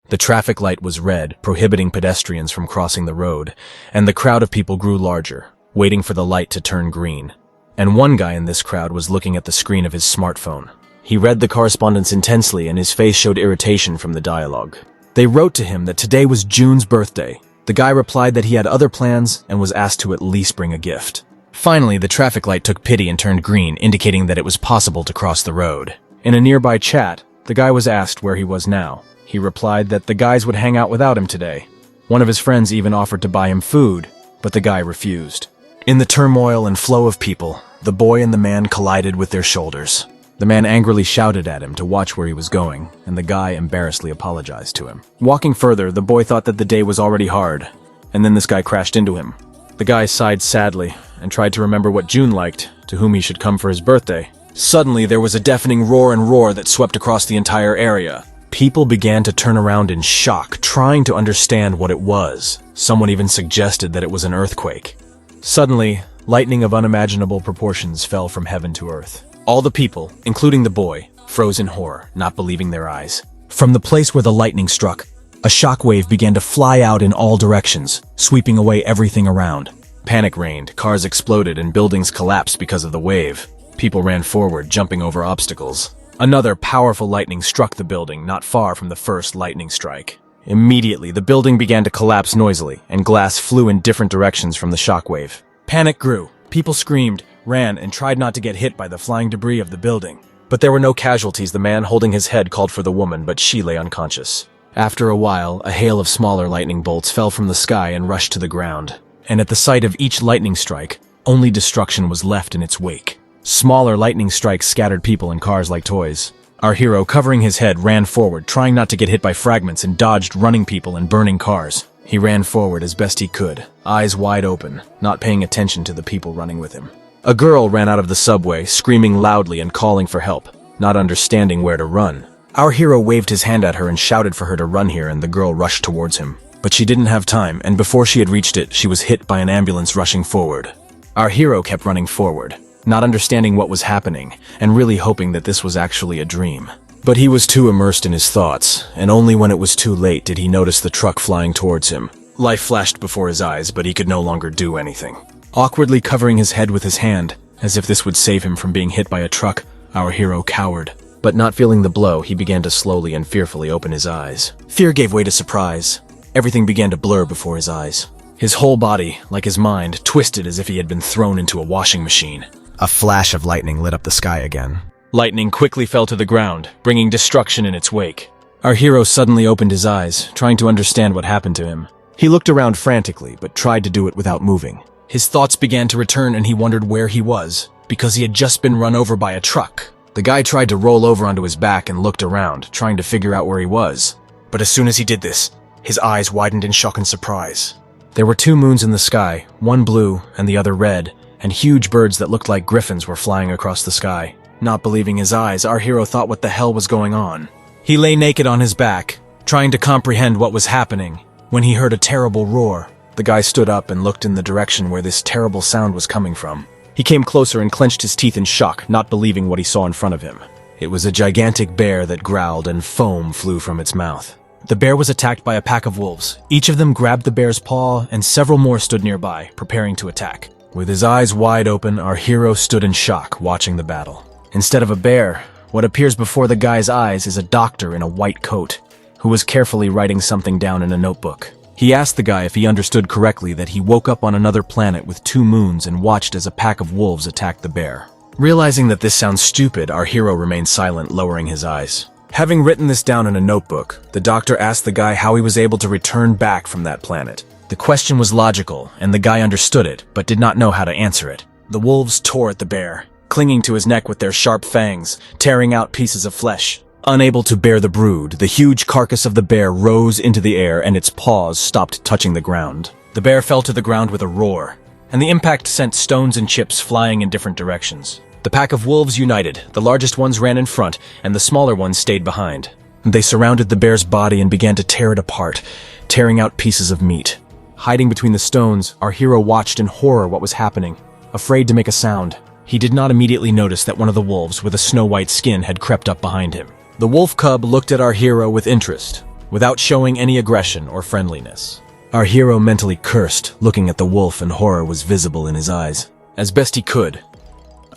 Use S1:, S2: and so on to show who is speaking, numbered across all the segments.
S1: The traffic light was red, prohibiting pedestrians from crossing the road, and the crowd of people grew larger, waiting for the light to turn green. And one guy in this crowd was looking at the screen of his smartphone. He read the correspondence intensely, and his face showed irritation from the dialogue. They wrote to him that today was June's birthday. The guy replied that he had other plans and was asked to at least bring a gift. Finally, the traffic light took pity and turned green, indicating that it was possible to cross the road. In a nearby chat, the guy was asked where he was now. He replied that the guys would hang out without him today. One of his friends even offered to buy him food, but the guy refused. In the turmoil and flow of people, the boy and the man collided with their shoulders. The man angrily shouted at him to watch where he was going, and the guy embarrassedly apologized to him. Walking further, the boy thought that the day was already hard, and then this guy crashed into him. The guy sighed sadly and tried to remember what June liked, to whom he should come for his birthday. Suddenly, there was a deafening roar that swept across the entire area. People began to turn around in shock, trying to understand what it was. Someone even suggested that it was an earthquake. Suddenly, lightning of unimaginable proportions fell from heaven to earth. All the people, including the boy, froze in horror, not believing their eyes. From the place where the lightning struck, a shockwave began to fly out in all directions, sweeping away everything around. Panic reigned, cars exploded, and buildings collapsed because of the wave. People ran forward, jumping over obstacles. Another powerful lightning struck the building not far from the first lightning strike. Immediately, the building began to collapse noisily, and glass flew in different directions from the shockwave. Panic grew. People screamed, ran, and tried not to get hit by the flying debris of the building. But there were no casualties. The man holding his head called for the woman, but she lay unconscious. After a while, a hail of smaller lightning bolts fell from the sky and rushed to the ground. And at the sight of each lightning strike, only destruction was left in its wake. Smaller lightning strikes scattered people and cars like toys. Our hero, covering his head, ran forward, trying not to get hit by fragments, and dodged running people and burning cars. He ran forward as best he could, eyes wide open, not paying attention to the people running with him. A girl ran out of the subway, screaming loudly and calling for help, not understanding where to run. Our hero waved his hand at her and shouted for her to run here, and the girl rushed towards him. But she didn't have time, and before she had reached it, she was hit by an ambulance rushing forward. Our hero kept running forward, not understanding what was happening, and really hoping that this was actually a dream. But he was too immersed in his thoughts, and only when it was too late did he notice the truck flying towards him. Life flashed before his eyes, but he could no longer do anything. Awkwardly covering his head with his hand, as if this would save him from being hit by a truck, our hero cowered. But not feeling the blow, he began to slowly and fearfully open his eyes. Fear gave way to surprise. Everything began to blur before his eyes. His whole body, like his mind, twisted as if he had been thrown into a washing machine. A flash of lightning lit up the sky again. Lightning quickly fell to the ground, bringing destruction in its wake. Our hero suddenly opened his eyes, trying to understand what happened to him. He looked around frantically, but tried to do it without moving. His thoughts began to return, and he wondered where he was, because he had just been run over by a truck. The guy tried to roll over onto his back and looked around, trying to figure out where he was. But as soon as he did this, his eyes widened in shock and surprise. There were two moons in the sky, one blue and the other red, and huge birds that looked like griffins were flying across the sky. Not believing his eyes, our hero thought what the hell was going on. He lay naked on his back, trying to comprehend what was happening, when he heard a terrible roar. The guy stood up and looked in the direction where this terrible sound was coming from. He came closer and clenched his teeth in shock, not believing what he saw in front of him. It was a gigantic bear that growled, and foam flew from its mouth. The bear was attacked by a pack of wolves. Each of them grabbed the bear's paw, and several more stood nearby, preparing to attack. With his eyes wide open, our hero stood in shock, watching the battle. Instead of a bear, what appears before the guy's eyes is a doctor in a white coat, who was carefully writing something down in a notebook. He asked the guy if he understood correctly that he woke up on another planet with two moons and watched as a pack of wolves attacked the bear. Realizing that this sounds stupid, our hero remained silent, lowering his eyes. Having written this down in a notebook, the doctor asked the guy how he was able to return back from that planet. The question was logical, and the guy understood it, but did not know how to answer it. The wolves tore at the bear, clinging to his neck with their sharp fangs, tearing out pieces of flesh. Unable to bear the brood, the huge carcass of the bear rose into the air and its paws stopped touching the ground. The bear fell to the ground with a roar, and the impact sent stones and chips flying in different directions. The pack of wolves united. The largest ones ran in front, and the smaller ones stayed behind. They surrounded the bear's body and began to tear it apart, tearing out pieces of meat. Hiding between the stones, our hero watched in horror what was happening. Afraid to make a sound, he did not immediately notice that one of the wolves with a snow-white skin had crept up behind him. The wolf cub looked at our hero with interest. without showing any aggression or friendliness. Our hero mentally cursed, looking at the wolf, and horror was visible in his eyes. As best he could,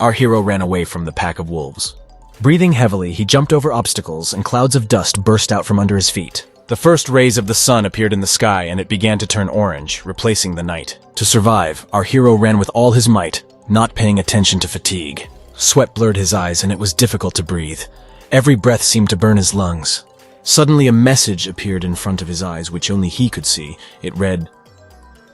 S1: our hero ran away from the pack of wolves. Breathing heavily, he jumped over obstacles, and clouds of dust burst out from under his feet. The first rays of the sun appeared in the sky, and it began to turn orange, replacing the night. To survive, our hero ran with all his might, not paying attention to fatigue. Sweat blurred his eyes, and it was difficult to breathe. Every breath seemed to burn his lungs. Suddenly, a message appeared in front of his eyes, which only he could see. It read,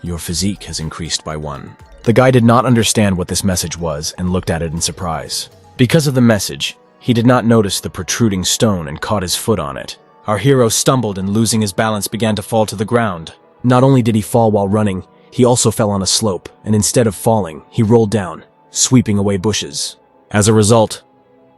S1: "Your physique has increased by 1." The guy did not understand what this message was and looked at it in surprise. Because of the message, he did not notice the protruding stone and caught his foot on it. Our hero stumbled and, losing his balance, began to fall to the ground. Not only did he fall while running, he also fell on a slope, and instead of falling, he rolled down, sweeping away bushes. As a result,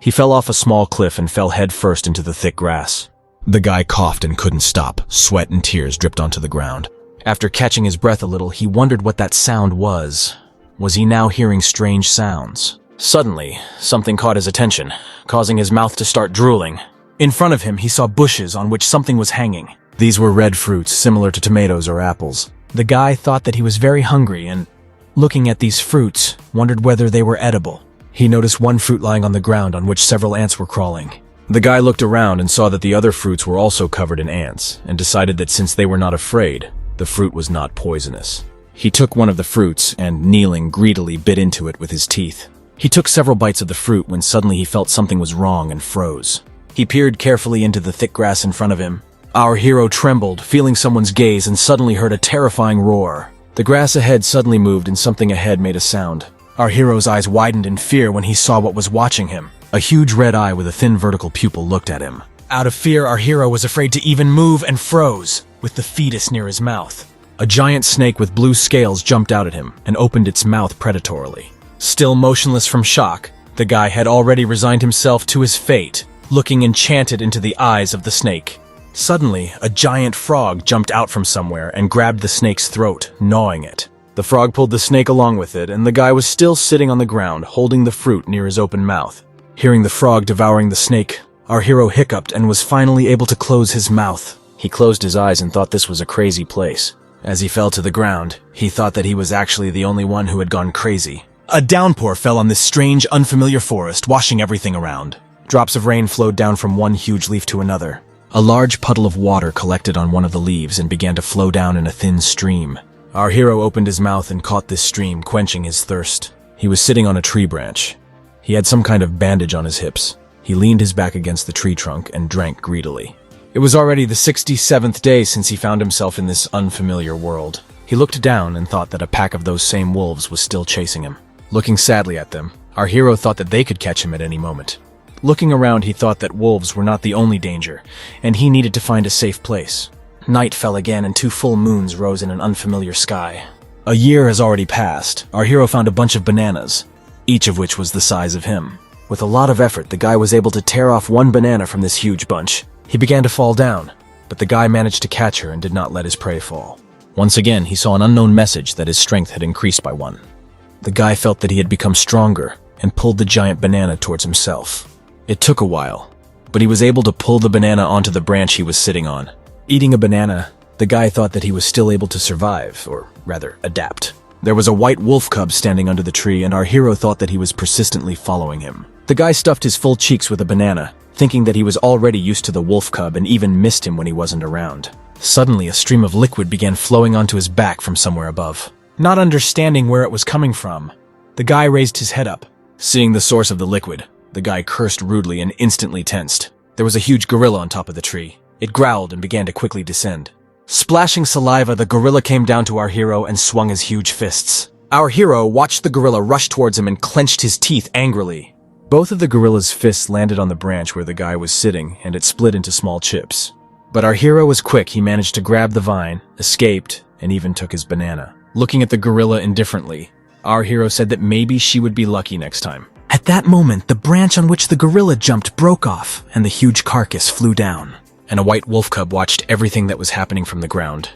S1: he fell off a small cliff and fell head-first into the thick grass. The guy coughed and couldn't stop. Sweat and tears dripped onto the ground. After catching his breath a little, he wondered what that sound was. Was he now hearing strange sounds? Suddenly, something caught his attention, causing his mouth to start drooling. In front of him, he saw bushes on which something was hanging. These were red fruits, similar to tomatoes or apples. The guy thought that he was very hungry and, looking at these fruits, wondered whether they were edible. He noticed one fruit lying on the ground on which several ants were crawling. The guy looked around and saw that the other fruits were also covered in ants, and decided that since they were not afraid, the fruit was not poisonous. He took one of the fruits and, kneeling, greedily bit into it with his teeth. He took several bites of the fruit when suddenly he felt something was wrong and froze. He peered carefully into the thick grass in front of him. Our hero trembled, feeling someone's gaze, and suddenly heard a terrifying roar. The grass ahead suddenly moved and something ahead made a sound. Our hero's eyes widened in fear when he saw what was watching him. A huge red eye with a thin vertical pupil looked at him. Out of fear, our hero was afraid to even move and froze, with the fetus near his mouth. A giant snake with blue scales jumped out at him and opened its mouth predatorily. Still motionless from shock, the guy had already resigned himself to his fate, looking enchanted into the eyes of the snake. Suddenly, a giant frog jumped out from somewhere and grabbed the snake's throat, gnawing it. The frog pulled the snake along with it, and the guy was still sitting on the ground, holding the fruit near his open mouth. Hearing the frog devouring the snake, our hero hiccuped and was finally able to close his mouth. He closed his eyes and thought this was a crazy place. As he fell to the ground, he thought that he was actually the only one who had gone crazy. A downpour fell on this strange, unfamiliar forest, washing everything around. Drops of rain flowed down from one huge leaf to another. A large puddle of water collected on one of the leaves and began to flow down in a thin stream. Our hero opened his mouth and caught this stream, quenching his thirst. He was sitting on a tree branch. He had some kind of bandage on his hips. He leaned his back against the tree trunk and drank greedily. It was already the 67th day since he found himself in this unfamiliar world. He looked down and thought that a pack of those same wolves was still chasing him. Looking sadly at them, our hero thought that they could catch him at any moment. Looking around, he thought that wolves were not the only danger, and he needed to find a safe place. Night fell again and 2 full moons rose in an unfamiliar sky. A year has already passed. Our hero found a bunch of bananas, each of which was the size of him. With a lot of effort, the guy was able to tear off one banana from this huge bunch. He began to fall down, but the guy managed to catch her and did not let his prey fall. Once again, he saw an unknown message that his strength had increased by 1. The guy felt that he had become stronger and pulled the giant banana towards himself. It took a while, but he was able to pull the banana onto the branch he was sitting on. Eating a banana, the guy thought that he was still able to survive, or rather, adapt. There was a white wolf cub standing under the tree, and our hero thought that he was persistently following him. The guy stuffed his full cheeks with a banana, thinking that he was already used to the wolf cub and even missed him when he wasn't around. Suddenly, a stream of liquid began flowing onto his back from somewhere above. Not understanding where it was coming from, the guy raised his head up. Seeing the source of the liquid, the guy cursed rudely and instantly tensed. There was a huge gorilla on top of the tree. It growled and began to quickly descend. Splashing saliva, the gorilla came down to our hero and swung his huge fists. Our hero watched the gorilla rush towards him and clenched his teeth angrily. Both of the gorilla's fists landed on the branch where the guy was sitting, and it split into small chips. But our hero was quick. He managed to grab the vine, escaped, and even took his banana. Looking at the gorilla indifferently, our hero said that maybe she would be lucky next time. At that moment, the branch on which the gorilla jumped broke off, and the huge carcass flew down. And a white wolf cub watched everything that was happening from the ground.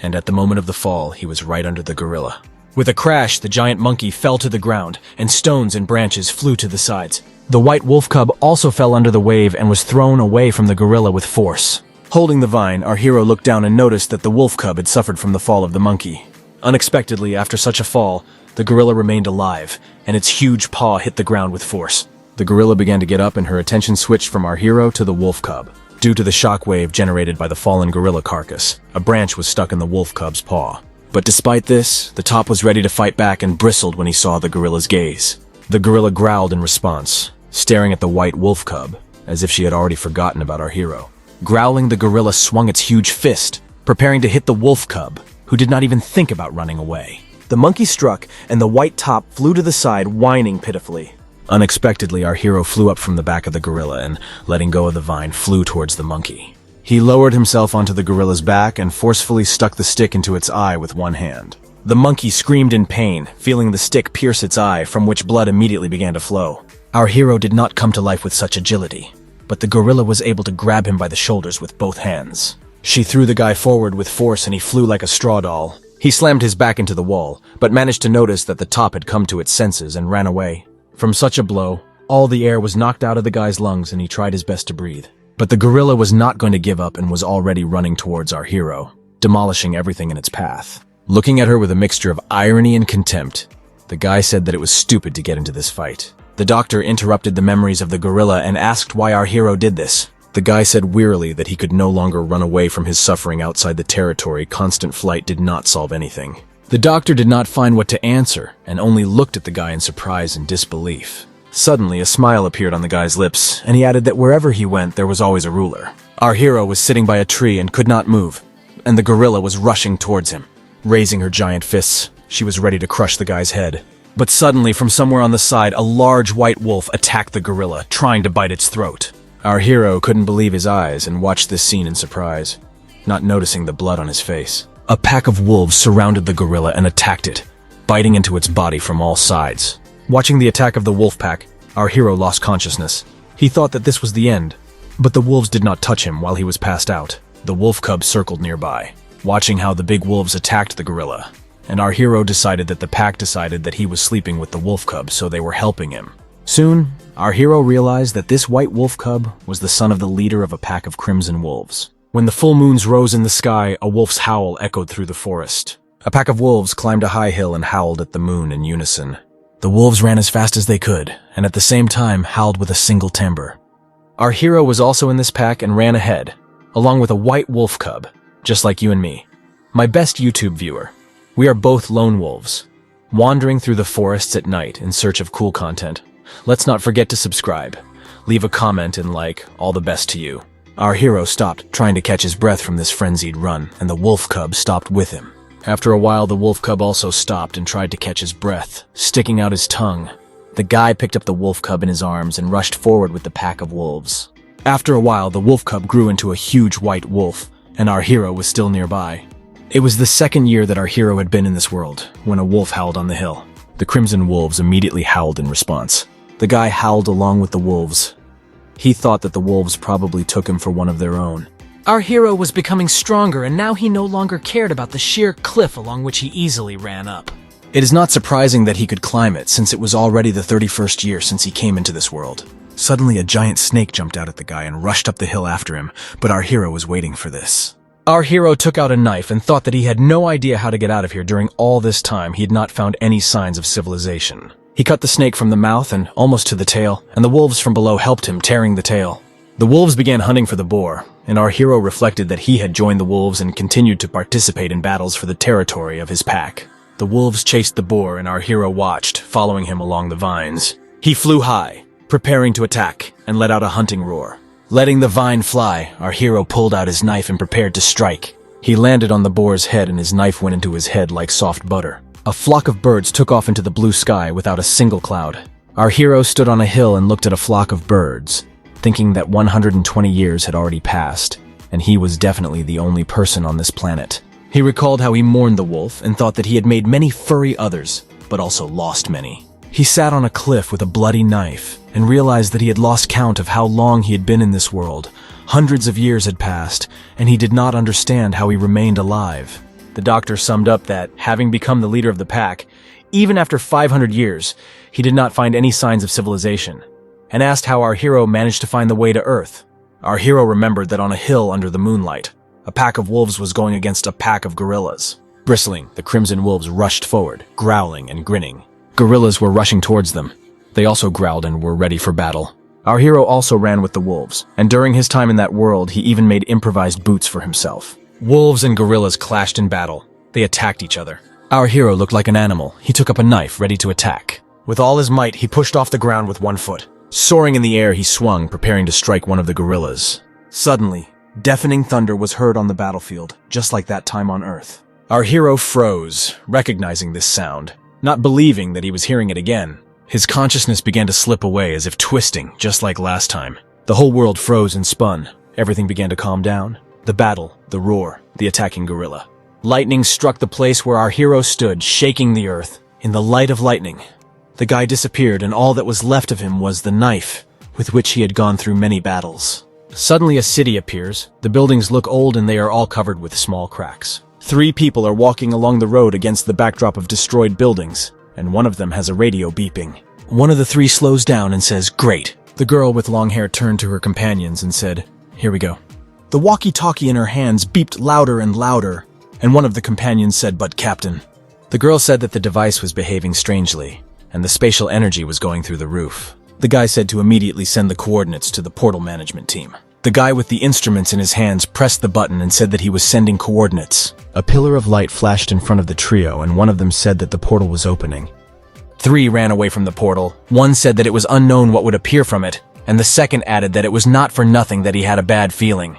S1: And at the moment of the fall, he was right under the gorilla. With a crash, the giant monkey fell to the ground, and stones and branches flew to the sides. The white wolf cub also fell under the wave and was thrown away from the gorilla with force. Holding the vine, our hero looked down and noticed that the wolf cub had suffered from the fall of the monkey. Unexpectedly, after such a fall, the gorilla remained alive, and its huge paw hit the ground with force. The gorilla began to get up and her attention switched from our hero to the wolf cub. Due to the shockwave generated by the fallen gorilla carcass, a branch was stuck in the wolf cub's paw. But despite this, the top was ready to fight back and bristled when he saw the gorilla's gaze. The gorilla growled in response, staring at the white wolf cub, as if she had already forgotten about our hero. Growling, the gorilla swung its huge fist, preparing to hit the wolf cub, who did not even think about running away. The monkey struck, and the white top flew to the side, whining pitifully. Unexpectedly, our hero flew up from the back of the gorilla and, letting go of the vine, flew towards the monkey. He lowered himself onto the gorilla's back and forcefully stuck the stick into its eye with one hand. The monkey screamed in pain, feeling the stick pierce its eye, from which blood immediately began to flow. Our hero did not come to life with such agility, but the gorilla was able to grab him by the shoulders with both hands. She threw the guy forward with force and he flew like a straw doll. He slammed his back into the wall, but managed to notice that the top had come to its senses and ran away. From such a blow, all the air was knocked out of the guy's lungs and he tried his best to breathe. But the gorilla was not going to give up and was already running towards our hero, demolishing everything in its path. Looking at her with a mixture of irony and contempt, the guy said that it was stupid to get into this fight. The doctor interrupted the memories of the gorilla and asked why our hero did this. The guy said wearily that he could no longer run away from his suffering outside the territory. Constant flight did not solve anything. The doctor did not find what to answer and only looked at the guy in surprise and disbelief. Suddenly, a smile appeared on the guy's lips, and he added that wherever he went, there was always a ruler. Our hero was sitting by a tree and could not move, and the gorilla was rushing towards him. Raising her giant fists, she was ready to crush the guy's head. But suddenly, from somewhere on the side, a large white wolf attacked the gorilla, trying to bite its throat. Our hero couldn't believe his eyes and watched this scene in surprise, not noticing the blood on his face. A pack of wolves surrounded the gorilla and attacked it, biting into its body from all sides. Watching the attack of the wolf pack, our hero lost consciousness. He thought that this was the end, but the wolves did not touch him while he was passed out. The wolf cub circled nearby, watching how the big wolves attacked the gorilla, and our hero decided that the pack decided that he was sleeping with the wolf cub, so they were helping him. Soon, our hero realized that this white wolf cub was the son of the leader of a pack of crimson wolves. When the full moons rose in the sky, a wolf's howl echoed through the forest. A pack of wolves climbed a high hill and howled at the moon in unison. The wolves ran as fast as they could, and at the same time howled with a single timbre. Our hero was also in this pack and ran ahead, along with a white wolf cub, just like you and me. My best YouTube viewer. We are both lone wolves, wandering through the forests at night in search of cool content. Let's not forget to subscribe, leave a comment, and like. All the best to you. Our hero stopped, trying to catch his breath from this frenzied run, and the wolf cub stopped with him. After a while, the wolf cub also stopped and tried to catch his breath, sticking out his tongue. The guy picked up the wolf cub in his arms and rushed forward with the pack of wolves. After a while, the wolf cub grew into a huge white wolf, and our hero was still nearby. It was the second year that our hero had been in this world, when a wolf howled on the hill. The crimson wolves immediately howled in response. The guy howled along with the wolves. He thought that the wolves probably took him for one of their own.
S2: Our hero was becoming stronger, and now he no longer cared about the sheer cliff along which he easily ran up.
S1: It is not surprising that he could climb it, since it was already the 31st year since he came into this world. Suddenly, a giant snake jumped out at the guy and rushed up the hill after him, but our hero was waiting for this. Our hero took out a knife and thought that he had no idea how to get out of here. During all this time, he had not found any signs of civilization. He cut the snake from the mouth and almost to the tail, and the wolves from below helped him, tearing the tail. The wolves began hunting for the boar, and our hero reflected that he had joined the wolves and continued to participate in battles for the territory of his pack. The wolves chased the boar, and our hero watched, following him along the vines. He flew high, preparing to attack, and let out a hunting roar. Letting the vine fly, our hero pulled out his knife and prepared to strike. He landed on the boar's head, and his knife went into his head like soft butter. A flock of birds took off into the blue sky without a single cloud. Our hero stood on a hill and looked at a flock of birds, thinking that 120 years had already passed, and he was definitely the only person on this planet. He recalled how he mourned the wolf and thought that he had made many furry others, but also lost many. He sat on a cliff with a bloody knife and realized that he had lost count of how long he had been in this world. Hundreds of years had passed, and he did not understand how he remained alive. The doctor summed up that, having become the leader of the pack, even after 500 years, he did not find any signs of civilization, and asked how our hero managed to find the way to Earth. Our hero remembered that on a hill under the moonlight, a pack of wolves was going against a pack of gorillas. Bristling, the crimson wolves rushed forward, growling and grinning. Gorillas were rushing towards them. They also growled and were ready for battle. Our hero also ran with the wolves, and during his time in that world, he even made improvised boots for himself. Wolves and gorillas clashed in battle. They attacked each other. Our hero looked like an animal. He took up a knife, ready to attack. With all his might, he pushed off the ground with one foot. Soaring in the air, he swung, preparing to strike one of the gorillas. Suddenly, deafening thunder was heard on the battlefield, just like that time on Earth. Our hero froze, recognizing this sound, not believing that he was hearing it again. His consciousness began to slip away as if twisting, just like last time. The whole world froze and spun. Everything began to calm down. The battle, the roar, the attacking gorilla. Lightning struck the place where our hero stood, shaking the earth. In the light of lightning, the guy disappeared, and all that was left of him was the knife with which he had gone through many battles. Suddenly a city appears. The buildings look old and they are all covered with small cracks. 3 people are walking along the road against the backdrop of destroyed buildings, and one of them has a radio beeping. One of the 3 slows down and says, "Great." The girl with long hair turned to her companions and said, "Here we go." The walkie-talkie in her hands beeped louder and louder, and one of the companions said, "But Captain." The girl said that the device was behaving strangely, and the spatial energy was going through the roof. The guy said to immediately send the coordinates to the portal management team. The guy with the instruments in his hands pressed the button and said that he was sending coordinates. A pillar of light flashed in front of the trio, and one of them said that the portal was opening. 3 ran away from the portal. One said that it was unknown what would appear from it, and the second added that it was not for nothing that he had a bad feeling.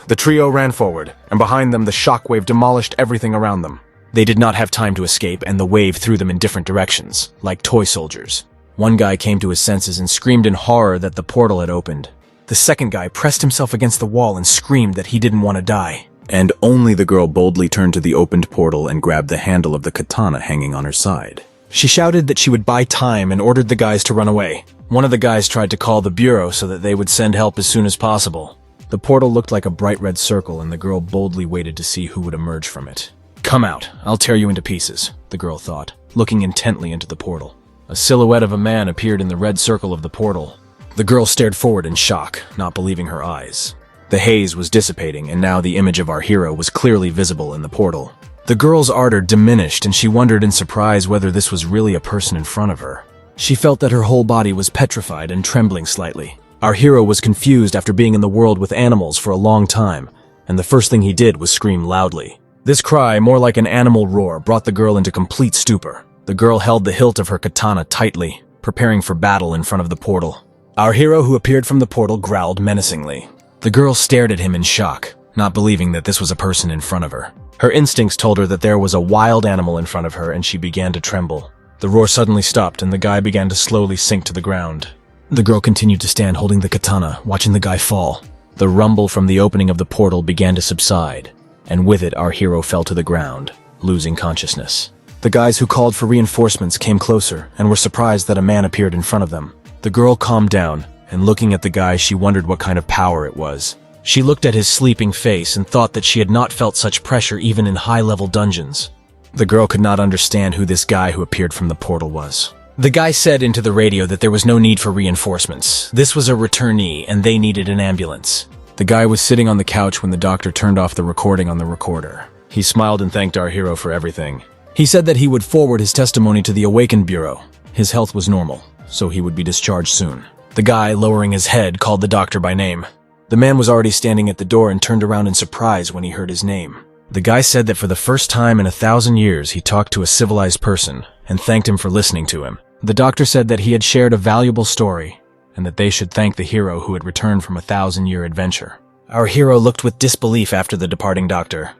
S1: The trio ran forward, and behind them the shockwave demolished everything around them. They did not have time to escape, and the wave threw them in different directions, like toy soldiers. One guy came to his senses and screamed in horror that the portal had opened. The second guy pressed himself against the wall and screamed that he didn't want to die. And only the girl boldly turned to the opened portal and grabbed the handle of the katana hanging on her side. She shouted that she would buy time and ordered the guys to run away. One of the guys tried to call the bureau so that they would send help as soon as possible. The portal looked like a bright red circle, and the girl boldly waited to see who would emerge from it. "Come out, I'll tear you into pieces," the girl thought, looking intently into the portal. A silhouette of a man appeared in the red circle of the portal. The girl stared forward in shock, not believing her eyes. The haze was dissipating, and now the image of our hero was clearly visible in the portal. The girl's ardor diminished, and she wondered in surprise whether this was really a person in front of her. She felt that her whole body was petrified and trembling slightly. Our hero was confused after being in the world with animals for a long time, and the first thing he did was scream loudly. This cry, more like an animal roar, brought the girl into complete stupor. The girl held the hilt of her katana tightly, preparing for battle in front of the portal. Our hero, who appeared from the portal, growled menacingly. The girl stared at him in shock, not believing that this was a person in front of her. Her instincts told her that there was a wild animal in front of her, and she began to tremble. The roar suddenly stopped, and the guy began to slowly sink to the ground. The girl continued to stand holding the katana, watching the guy fall. The rumble from the opening of the portal began to subside, and with it our hero fell to the ground, losing consciousness. The guys who called for reinforcements came closer and were surprised that a man appeared in front of them. The girl calmed down, and looking at the guy, she wondered what kind of power it was. She looked at his sleeping face and thought that she had not felt such pressure even in high-level dungeons. The girl could not understand who this guy who appeared from the portal was. The guy said into the radio that there was no need for reinforcements. This was a returnee, and they needed an ambulance. The guy was sitting on the couch when the doctor turned off the recording on the recorder. He smiled and thanked our hero for everything. He said that he would forward his testimony to the Awakened Bureau. His health was normal, so he would be discharged soon. The guy, lowering his head, called the doctor by name. The man was already standing at the door and turned around in surprise when he heard his name. The guy said that for the first time in 1,000 years he talked to a civilized person and thanked him for listening to him. The doctor said that he had shared a valuable story and that they should thank the hero who had returned from a 1,000-year adventure. Our hero looked with disbelief after the departing doctor.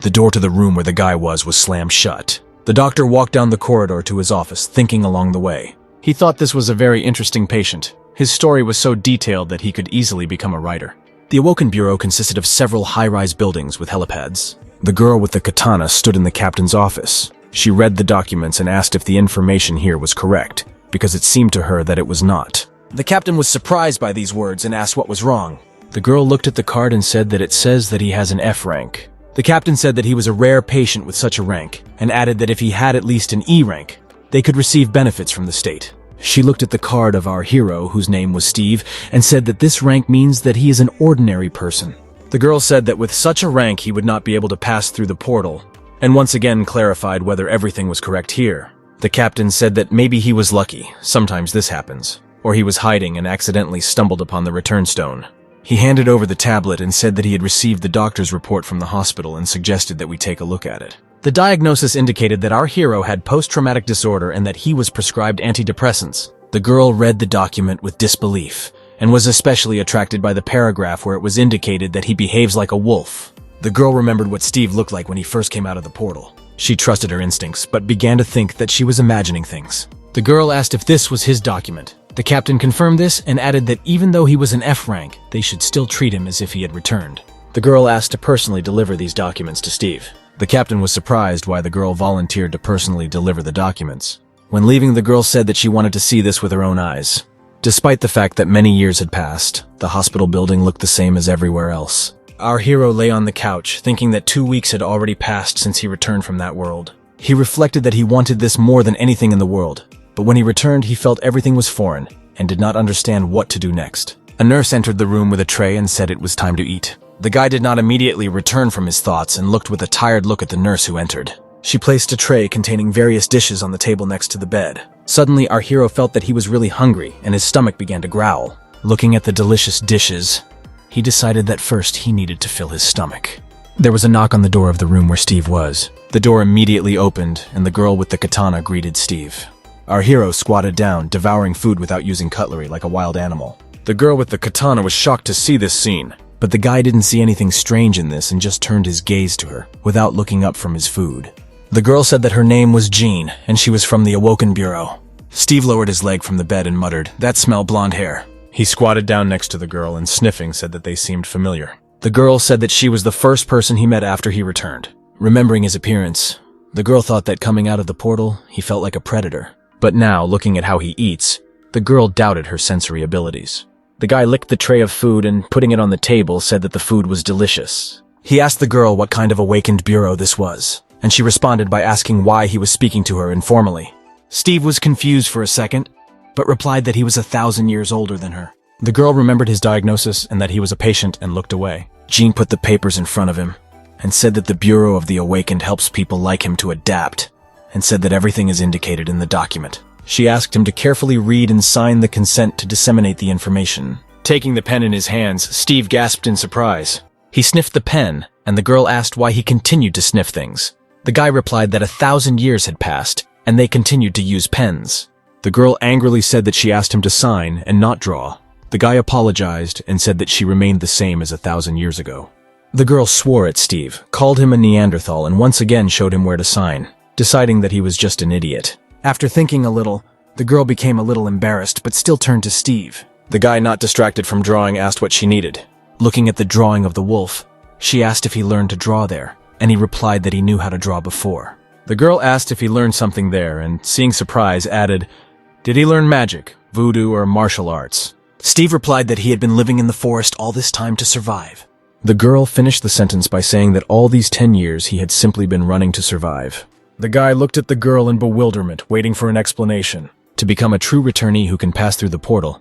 S1: The door to the room where the guy was slammed shut. The doctor walked down the corridor to his office, thinking along the way. He thought this was a very interesting patient. His story was so detailed that he could easily become a writer. The Awoken Bureau consisted of several high-rise buildings with helipads. The girl with the katana stood in the captain's office. She read the documents and asked if the information here was correct, because it seemed to her that it was not. The captain was surprised by these words and asked what was wrong. The girl looked at the card and said that it says that he has an F rank. The captain said that he was a rare patient with such a rank, and added that if he had at least an E rank, they could receive benefits from the state. She looked at the card of our hero, whose name was Steve, and said that this rank means that he is an ordinary person. The girl said that with such a rank he would not be able to pass through the portal, and once again clarified whether everything was correct here. The captain said that maybe he was lucky, sometimes this happens, or he was hiding and accidentally stumbled upon the return stone. He handed over the tablet and said that he had received the doctor's report from the hospital and suggested that we take a look at it. The diagnosis indicated that our hero had post-traumatic disorder and that he was prescribed antidepressants. The girl read the document with disbelief and was especially attracted by the paragraph where it was indicated that he behaves like a wolf. The girl remembered what Steve looked like when he first came out of the portal. She trusted her instincts, but began to think that she was imagining things. The girl asked if this was his document. The captain confirmed this and added that even though he was an F rank, they should still treat him as if he had returned. The girl asked to personally deliver these documents to Steve. The captain was surprised why the girl volunteered to personally deliver the documents. When leaving, the girl said that she wanted to see this with her own eyes. Despite the fact that many years had passed, the hospital building looked the same as everywhere else. Our hero lay on the couch, thinking that 2 weeks had already passed since he returned from that world. He reflected that he wanted this more than anything in the world, but when he returned, he felt everything was foreign and did not understand what to do next. A nurse entered the room with a tray and said it was time to eat. The guy did not immediately return from his thoughts and looked with a tired look at the nurse who entered. She placed a tray containing various dishes on the table next to the bed. Suddenly, our hero felt that he was really hungry and his stomach began to growl. Looking at the delicious dishes, he decided that first he needed to fill his stomach. There was a knock on the door of the room where Steve was. The door immediately opened and the girl with the katana greeted Steve. Our hero squatted down, devouring food without using cutlery like a wild animal. The girl with the katana was shocked to see this scene, but the guy didn't see anything strange in this and just turned his gaze to her, without looking up from his food. The girl said that her name was Jean, and she was from the Awoken Bureau. Steve lowered his leg from the bed and muttered, "That smell blonde hair." He squatted down next to the girl and sniffing said that they seemed familiar. The girl said that she was the first person he met after he returned. Remembering his appearance, the girl thought that coming out of the portal, he felt like a predator. But now, looking at how he eats, the girl doubted her sensory abilities. The guy licked the tray of food and, putting it on the table, said that the food was delicious. He asked the girl what kind of awakened bureau this was, and she responded by asking why he was speaking to her informally. Steve was confused for a second, but replied that he was 1,000 years older than her. The girl remembered his diagnosis and that he was a patient and looked away. Jean put the papers in front of him and said that the Bureau of the Awakened helps people like him to adapt, and said that everything is indicated in the document. She asked him to carefully read and sign the consent to disseminate the information. Taking the pen in his hands, Steve gasped in surprise. He sniffed the pen, and the girl asked why he continued to sniff things. The guy replied that 1,000 years had passed, and they continued to use pens. The girl angrily said that she asked him to sign and not draw. The guy apologized and said that she remained the same as 1,000 years ago. The girl swore at Steve, called him a Neanderthal, and once again showed him where to sign, deciding that he was just an idiot. After thinking a little, the girl became a little embarrassed but still turned to Steve. The guy, not distracted from drawing, asked what she needed. Looking at the drawing of the wolf, she asked if he learned to draw there, and he replied that he knew how to draw before. The girl asked if he learned something there, and seeing surprise, added, "Did he learn magic, voodoo, or martial arts?" Steve replied that he had been living in the forest all this time to survive. The girl finished the sentence by saying that all these 10 years he had simply been running to survive. The guy looked at the girl in bewilderment, waiting for an explanation. To become a true returnee who can pass through the portal,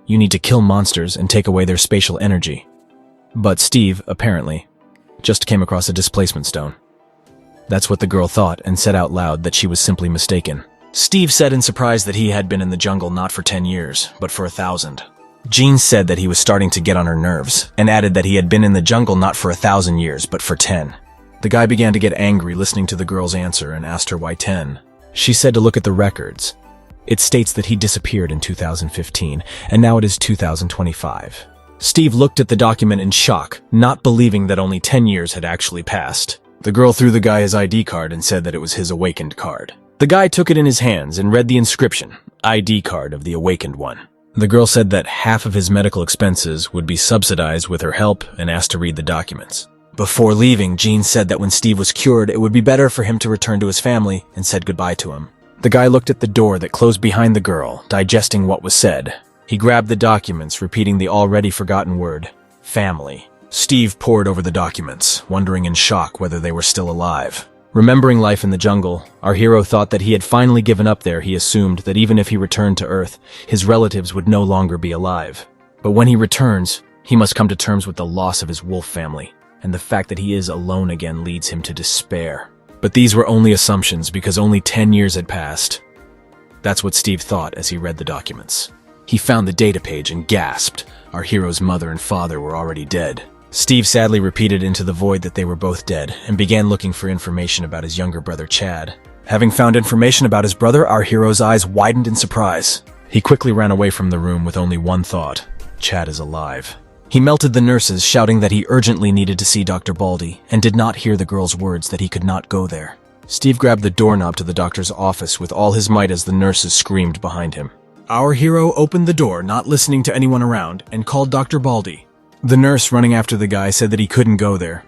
S1: you need to kill monsters and take away their spatial energy. But Steve, apparently, just came across a displacement stone. That's what the girl thought and said out loud that she was simply mistaken. Steve said in surprise that he had been in the jungle not for 10 years, but for 1,000. Jean said that he was starting to get on her nerves, and added that he had been in the jungle not for 1,000 years, but for 10. The guy began to get angry listening to the girl's answer and asked her why 10. She said to look at the records. It states that he disappeared in 2015, and now it is 2025. Steve looked at the document in shock, not believing that only 10 years had actually passed. The girl threw the guy his ID card and said that it was his awakened card. The guy took it in his hands and read the inscription, ID card of the awakened one. The girl said that half of his medical expenses would be subsidized with her help and asked to read the documents. Before leaving, Jean said that when Steve was cured, it would be better for him to return to his family and said goodbye to him. The guy looked at the door that closed behind the girl, digesting what was said. He grabbed the documents, repeating the already forgotten word, family. Steve pored over the documents, wondering in shock whether they were still alive. Remembering life in the jungle, our hero thought that he had finally given up there. He assumed that even if he returned to Earth, his relatives would no longer be alive. But when he returns, he must come to terms with the loss of his wolf family, and the fact that he is alone again leads him to despair. But these were only assumptions because only 10 years had passed. That's what Steve thought as he read the documents. He found the data page and gasped. Our hero's mother and father were already dead. Steve sadly repeated into the void that they were both dead and began looking for information about his younger brother Chad. Having found information about his brother, our hero's eyes widened in surprise. He quickly ran away from the room with only one thought: Chad is alive. He melted the nurses, shouting that he urgently needed to see Dr. Baldy, and did not hear the girl's words that he could not go there. Steve grabbed the doorknob to the doctor's office with all his might as the nurses screamed behind him. Our hero opened the door, not listening to anyone around, and called Dr. Baldy. The nurse running after the guy said that he couldn't go there.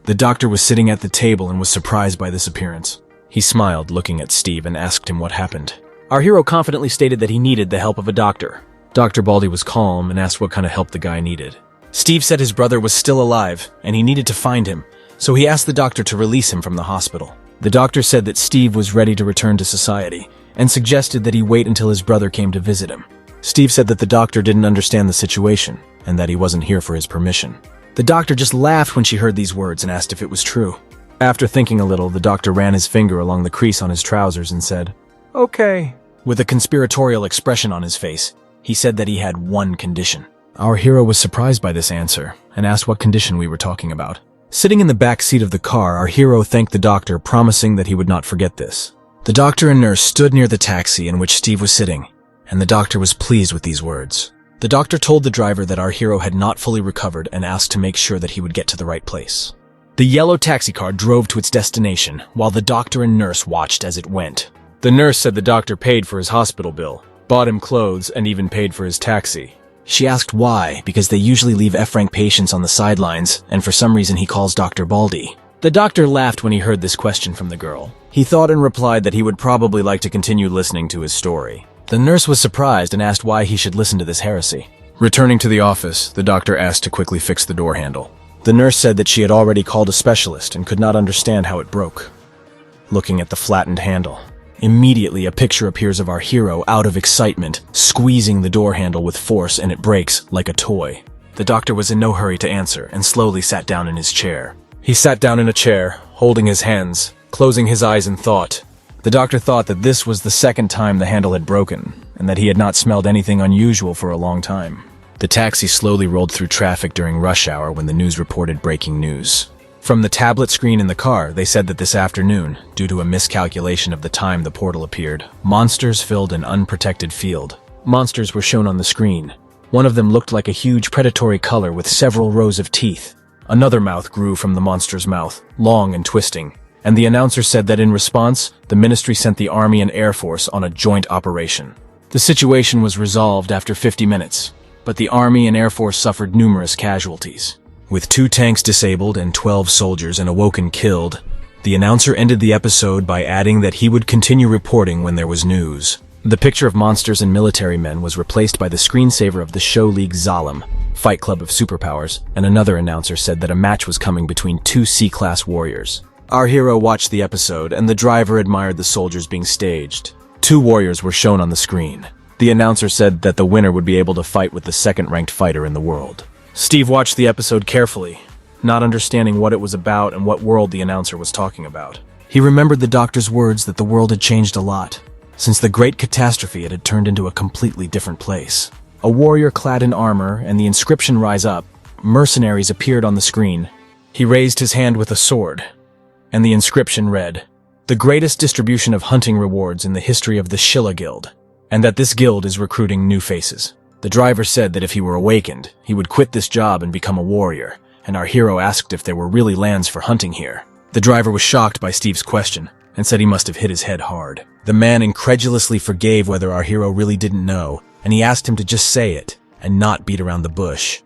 S1: The doctor was sitting at the table and was surprised by this appearance. He smiled, looking at Steve, and asked him what happened. Our hero confidently stated that he needed the help of a doctor. Dr. Baldy was calm and asked what kind of help the guy needed. Steve said his brother was still alive, and he needed to find him, so he asked the doctor to release him from the hospital. The doctor said that Steve was ready to return to society, and suggested that he wait until his brother came to visit him. Steve said that the doctor didn't understand the situation, and that he wasn't here for his permission. The doctor just laughed when she heard these words and asked if it was true. After thinking a little, the doctor ran his finger along the crease on his trousers and said, "Okay." With a conspiratorial expression on his face, he said that he had one condition. Our hero was surprised by this answer and asked what condition we were talking about. Sitting in the back seat of the car, our hero thanked the doctor, promising that he would not forget this. The doctor and nurse stood near the taxi in which Steve was sitting, and the doctor was pleased with these words. The doctor told the driver that our hero had not fully recovered and asked to make sure that he would get to the right place. The yellow taxi car drove to its destination, while the doctor and nurse watched as it went. The nurse said the doctor paid for his hospital bill, bought him clothes, and even paid for his taxi. She asked why, because they usually leave F-rank patients on the sidelines, and for some reason he calls Dr. Baldy. The doctor laughed when he heard this question from the girl. He thought and replied that he would probably like to continue listening to his story. The nurse was surprised and asked why he should listen to this heresy. Returning to the office, the doctor asked to quickly fix the door handle. The nurse said that she had already called a specialist and could not understand how it broke. Looking at the flattened handle, immediately a picture appears of our hero out of excitement, squeezing the door handle with force, and it breaks like a toy. The doctor was in no hurry to answer and slowly sat down in his chair. He sat down in a chair, holding his hands, closing his eyes in thought. The doctor thought that this was the second time the handle had broken, and that he had not smelled anything unusual for a long time. The taxi slowly rolled through traffic during rush hour when the news reported breaking news. From the tablet screen in the car, they said that this afternoon, due to a miscalculation of the time the portal appeared, monsters filled an unprotected field. Monsters were shown on the screen. One of them looked like a huge predatory color with several rows of teeth. Another mouth grew from the monster's mouth, long and twisting. And the announcer said that in response, the ministry sent the Army and Air Force on a joint operation. The situation was resolved after 50 minutes, but the Army and Air Force suffered numerous casualties. With 2 tanks disabled and 12 soldiers and Awoken killed, the announcer ended the episode by adding that he would continue reporting when there was news. The picture of monsters and military men was replaced by the screensaver of the show league Zalem, Fight Club of Superpowers, and another announcer said that a match was coming between 2 C-class warriors. Our hero watched the episode, and the driver admired the soldiers being staged. 2 warriors were shown on the screen. The announcer said that the winner would be able to fight with the second-ranked fighter in the world. Steve watched the episode carefully, not understanding what it was about and what world the announcer was talking about. He remembered the doctor's words that the world had changed a lot. Since the great catastrophe, it had turned into a completely different place. A warrior clad in armor and the inscription "Rise Up," mercenaries appeared on the screen. He raised his hand with a sword, and the inscription read, "The greatest distribution of hunting rewards in the history of the Shilla Guild, and that this guild is recruiting new faces." The driver said that if he were awakened, he would quit this job and become a warrior, and our hero asked if there were really lands for hunting here. The driver was shocked by Steve's question and said he must have hit his head hard. The man incredulously forgave whether our hero really didn't know, and he asked him to just say it and not beat around the bush.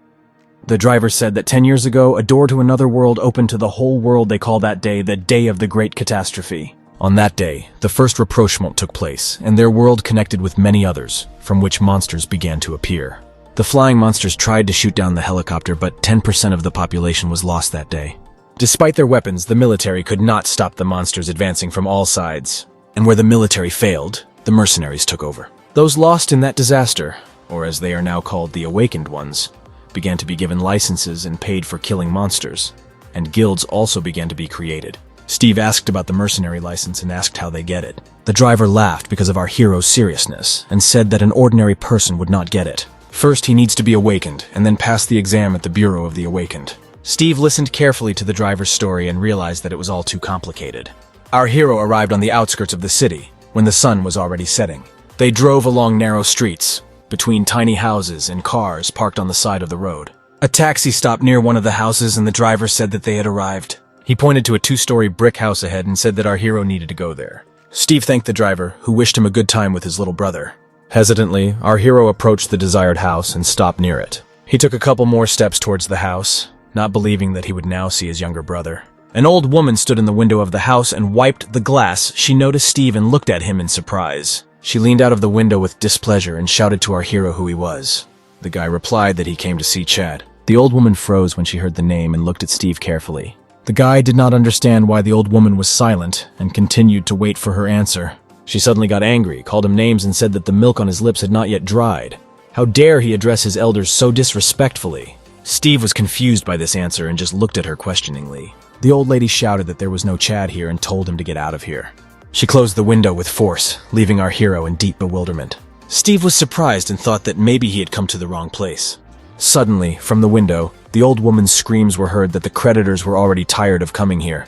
S1: The driver said that 10 years ago, a door to another world opened to the whole world. They call that day the Day of the Great Catastrophe. On that day, the first rapprochement took place, and their world connected with many others, from which monsters began to appear. The flying monsters tried to shoot down the helicopter, but 10% of the population was lost that day. Despite their weapons, the military could not stop the monsters advancing from all sides. And where the military failed, the mercenaries took over. Those lost in that disaster, or as they are now called, the awakened ones, began to be given licenses and paid for killing monsters, and guilds also began to be created. Steve asked about the mercenary license and asked how they get it. The driver laughed because of our hero's seriousness and said that an ordinary person would not get it. First, he needs to be awakened and then pass the exam at the Bureau of the Awakened. Steve listened carefully to the driver's story and realized that it was all too complicated. Our hero arrived on the outskirts of the city when the sun was already setting. They drove along narrow streets, between tiny houses and cars parked on the side of the road. A taxi stopped near one of the houses and the driver said that they had arrived. He pointed to a 2-story brick house ahead and said that our hero needed to go there. Steve thanked the driver, who wished him a good time with his little brother. Hesitantly, our hero approached the desired house and stopped near it. He took a couple more steps towards the house, not believing that he would now see his younger brother. An old woman stood in the window of the house and wiped the glass. She noticed Steve and looked at him in surprise. She leaned out of the window with displeasure and shouted to our hero who he was. The guy replied that he came to see Chad. The old woman froze when she heard the name and looked at Steve carefully. The guy did not understand why the old woman was silent and continued to wait for her answer. She suddenly got angry, called him names, and said that the milk on his lips had not yet dried. How dare he address his elders so disrespectfully? Steve was confused by this answer and just looked at her questioningly. The old lady shouted that there was no Chad here and told him to get out of here. She closed the window with force, leaving our hero in deep bewilderment. Steve was surprised and thought that maybe he had come to the wrong place. Suddenly, from the window, the old woman's screams were heard that the creditors were already tired of coming here.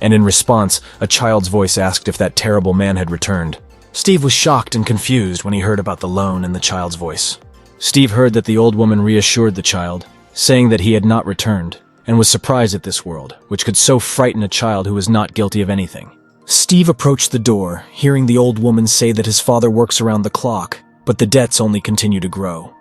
S1: And in response, a child's voice asked if that terrible man had returned. Steve was shocked and confused when he heard about the loan and the child's voice. Steve heard that the old woman reassured the child, saying that he had not returned, and was surprised at this world, which could so frighten a child who was not guilty of anything. Steve approached the door, hearing the old woman say that his father works around the clock, but the debts only continue to grow.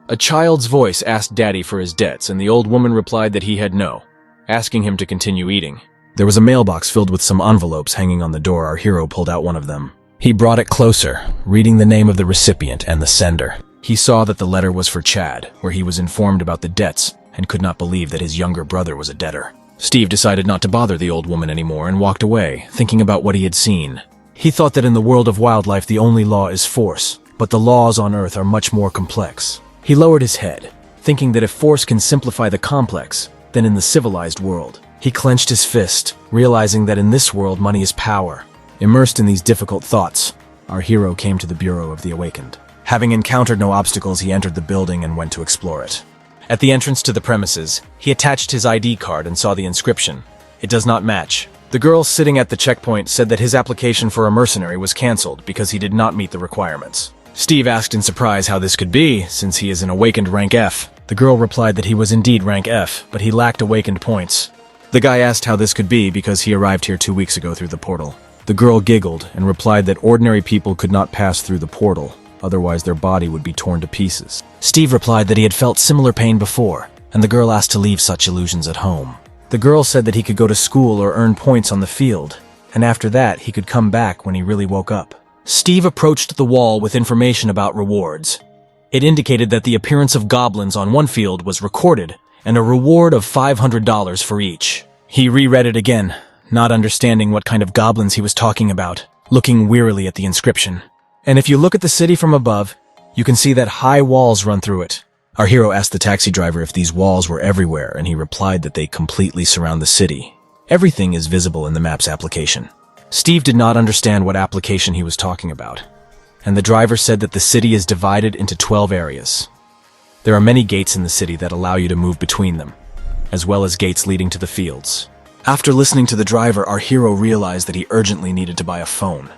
S1: A child's voice asked Daddy for his debts, and the old woman replied that he had no, asking him to continue eating. There was a mailbox filled with some envelopes hanging on the door. Our hero pulled out one of them. He brought it closer, reading the name of the recipient and the sender. He saw that the letter was for Chad, where he was informed about the debts and could not believe that his younger brother was a debtor. Steve decided not to bother the old woman anymore and walked away, thinking about what he had seen. He thought that in the world of wildlife the only law is force, but the laws on Earth are much more complex. He lowered his head, thinking that if force can simplify the complex, then in the civilized world. He clenched his fist, realizing that in this world money is power. Immersed in these difficult thoughts, our hero came to the Bureau of the Awakened. Having encountered no obstacles, he entered the building and went to explore it. At the entrance to the premises, he attached his ID card and saw the inscription. It does not match. The girl sitting at the checkpoint said that his application for a mercenary was cancelled because he did not meet the requirements. Steve asked in surprise how this could be, since he is an awakened rank F. The girl replied that he was indeed rank F, but he lacked awakened points. The guy asked how this could be because he arrived here 2 weeks ago through the portal. The girl giggled and replied that ordinary people could not pass through the portal, otherwise their body would be torn to pieces. Steve replied that he had felt similar pain before, and the girl asked to leave such illusions at home. The girl said that he could go to school or earn points on the field, and after that he could come back when he really woke up. Steve approached the wall with information about rewards. It indicated that the appearance of goblins on one field was recorded, and a reward of $500 for each. He reread it again, not understanding what kind of goblins he was talking about, looking wearily at the inscription. And if you look at the city from above, you can see that high walls run through it. Our hero asked the taxi driver if these walls were everywhere, and he replied that they completely surround the city. Everything is visible in the map's application. Steve did not understand what application he was talking about, and the driver said that the city is divided into 12 areas. There are many gates in the city that allow you to move between them, as well as gates leading to the fields. After listening to the driver, our hero realized that he urgently needed to buy a phone.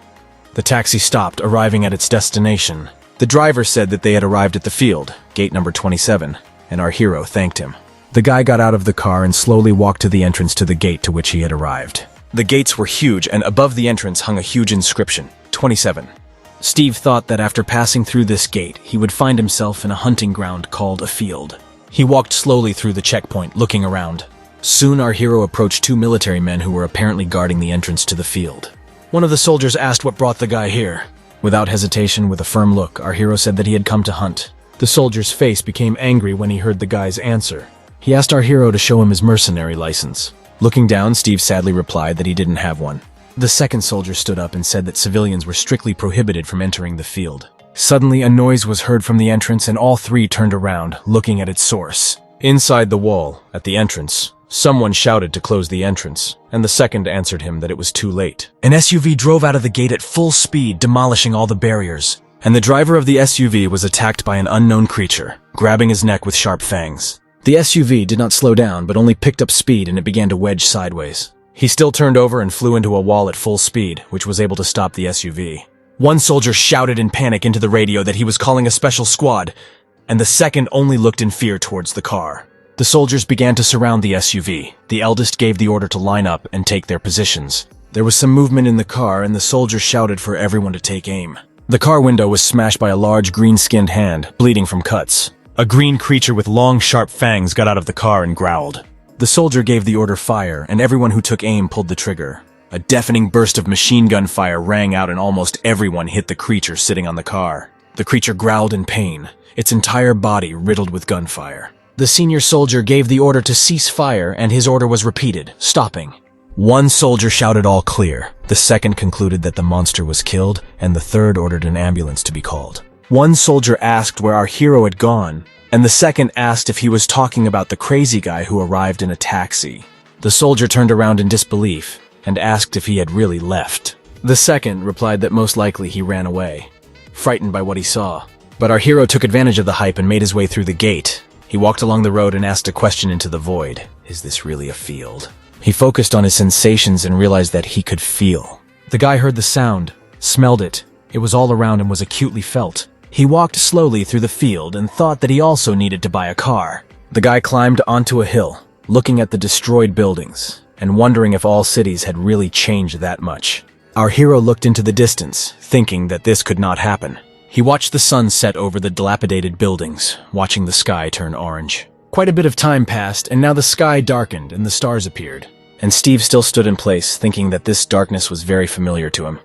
S1: The taxi stopped, arriving at its destination. The driver said that they had arrived at the field, gate number 27, and our hero thanked him. The guy got out of the car and slowly walked to the entrance to the gate to which he had arrived. The gates were huge, and above the entrance hung a huge inscription, 27. Steve thought that after passing through this gate, he would find himself in a hunting ground called a field. He walked slowly through the checkpoint, looking around. Soon our hero approached 2 military men who were apparently guarding the entrance to the field. One of the soldiers asked what brought the guy here. Without hesitation, with a firm look, our hero said that he had come to hunt. The soldier's face became angry when he heard the guy's answer. He asked our hero to show him his mercenary license. Looking down, Steve sadly replied that he didn't have one. The second soldier stood up and said that civilians were strictly prohibited from entering the field. Suddenly, a noise was heard from the entrance and all three turned around, looking at its source. Inside the wall, at the entrance, someone shouted to close the entrance, and the second answered him that it was too late. An SUV drove out of the gate at full speed, demolishing all the barriers, and the driver of the SUV was attacked by an unknown creature, grabbing his neck with sharp fangs. The SUV did not slow down, but only picked up speed and it began to wedge sideways. He still turned over and flew into a wall at full speed, which was able to stop the SUV. One soldier shouted in panic into the radio that he was calling a special squad, and the second only looked in fear towards the car. The soldiers began to surround the SUV. The eldest gave the order to line up and take their positions. There was some movement in the car, and the soldier shouted for everyone to take aim. The car window was smashed by a large green-skinned hand, bleeding from cuts. A green creature with long, sharp fangs got out of the car and growled. The soldier gave the order fire, and everyone who took aim pulled the trigger. A deafening burst of machine gun fire rang out and almost everyone hit the creature sitting on the car. The creature growled in pain, its entire body riddled with gunfire. The senior soldier gave the order to cease fire, and his order was repeated, stopping. One soldier shouted all clear. The second concluded that the monster was killed, and the third ordered an ambulance to be called. One soldier asked where our hero had gone, and the second asked if he was talking about the crazy guy who arrived in a taxi. The soldier turned around in disbelief and asked if he had really left. The second replied that most likely he ran away, frightened by what he saw. But our hero took advantage of the hype and made his way through the gate. He walked along the road and asked a question into the void. Is this really a field? He focused on his sensations and realized that he could feel. The guy heard the sound, smelled it. It was all around and was acutely felt. He walked slowly through the field and thought that he also needed to buy a car. The guy climbed onto a hill, looking at the destroyed buildings, and wondering if all cities had really changed that much. Our hero looked into the distance, thinking that this could not happen. He watched the sun set over the dilapidated buildings, watching the sky turn orange. Quite a bit of time passed, and now the sky darkened and the stars appeared. And Steve still stood in place, thinking that this darkness was very familiar to him.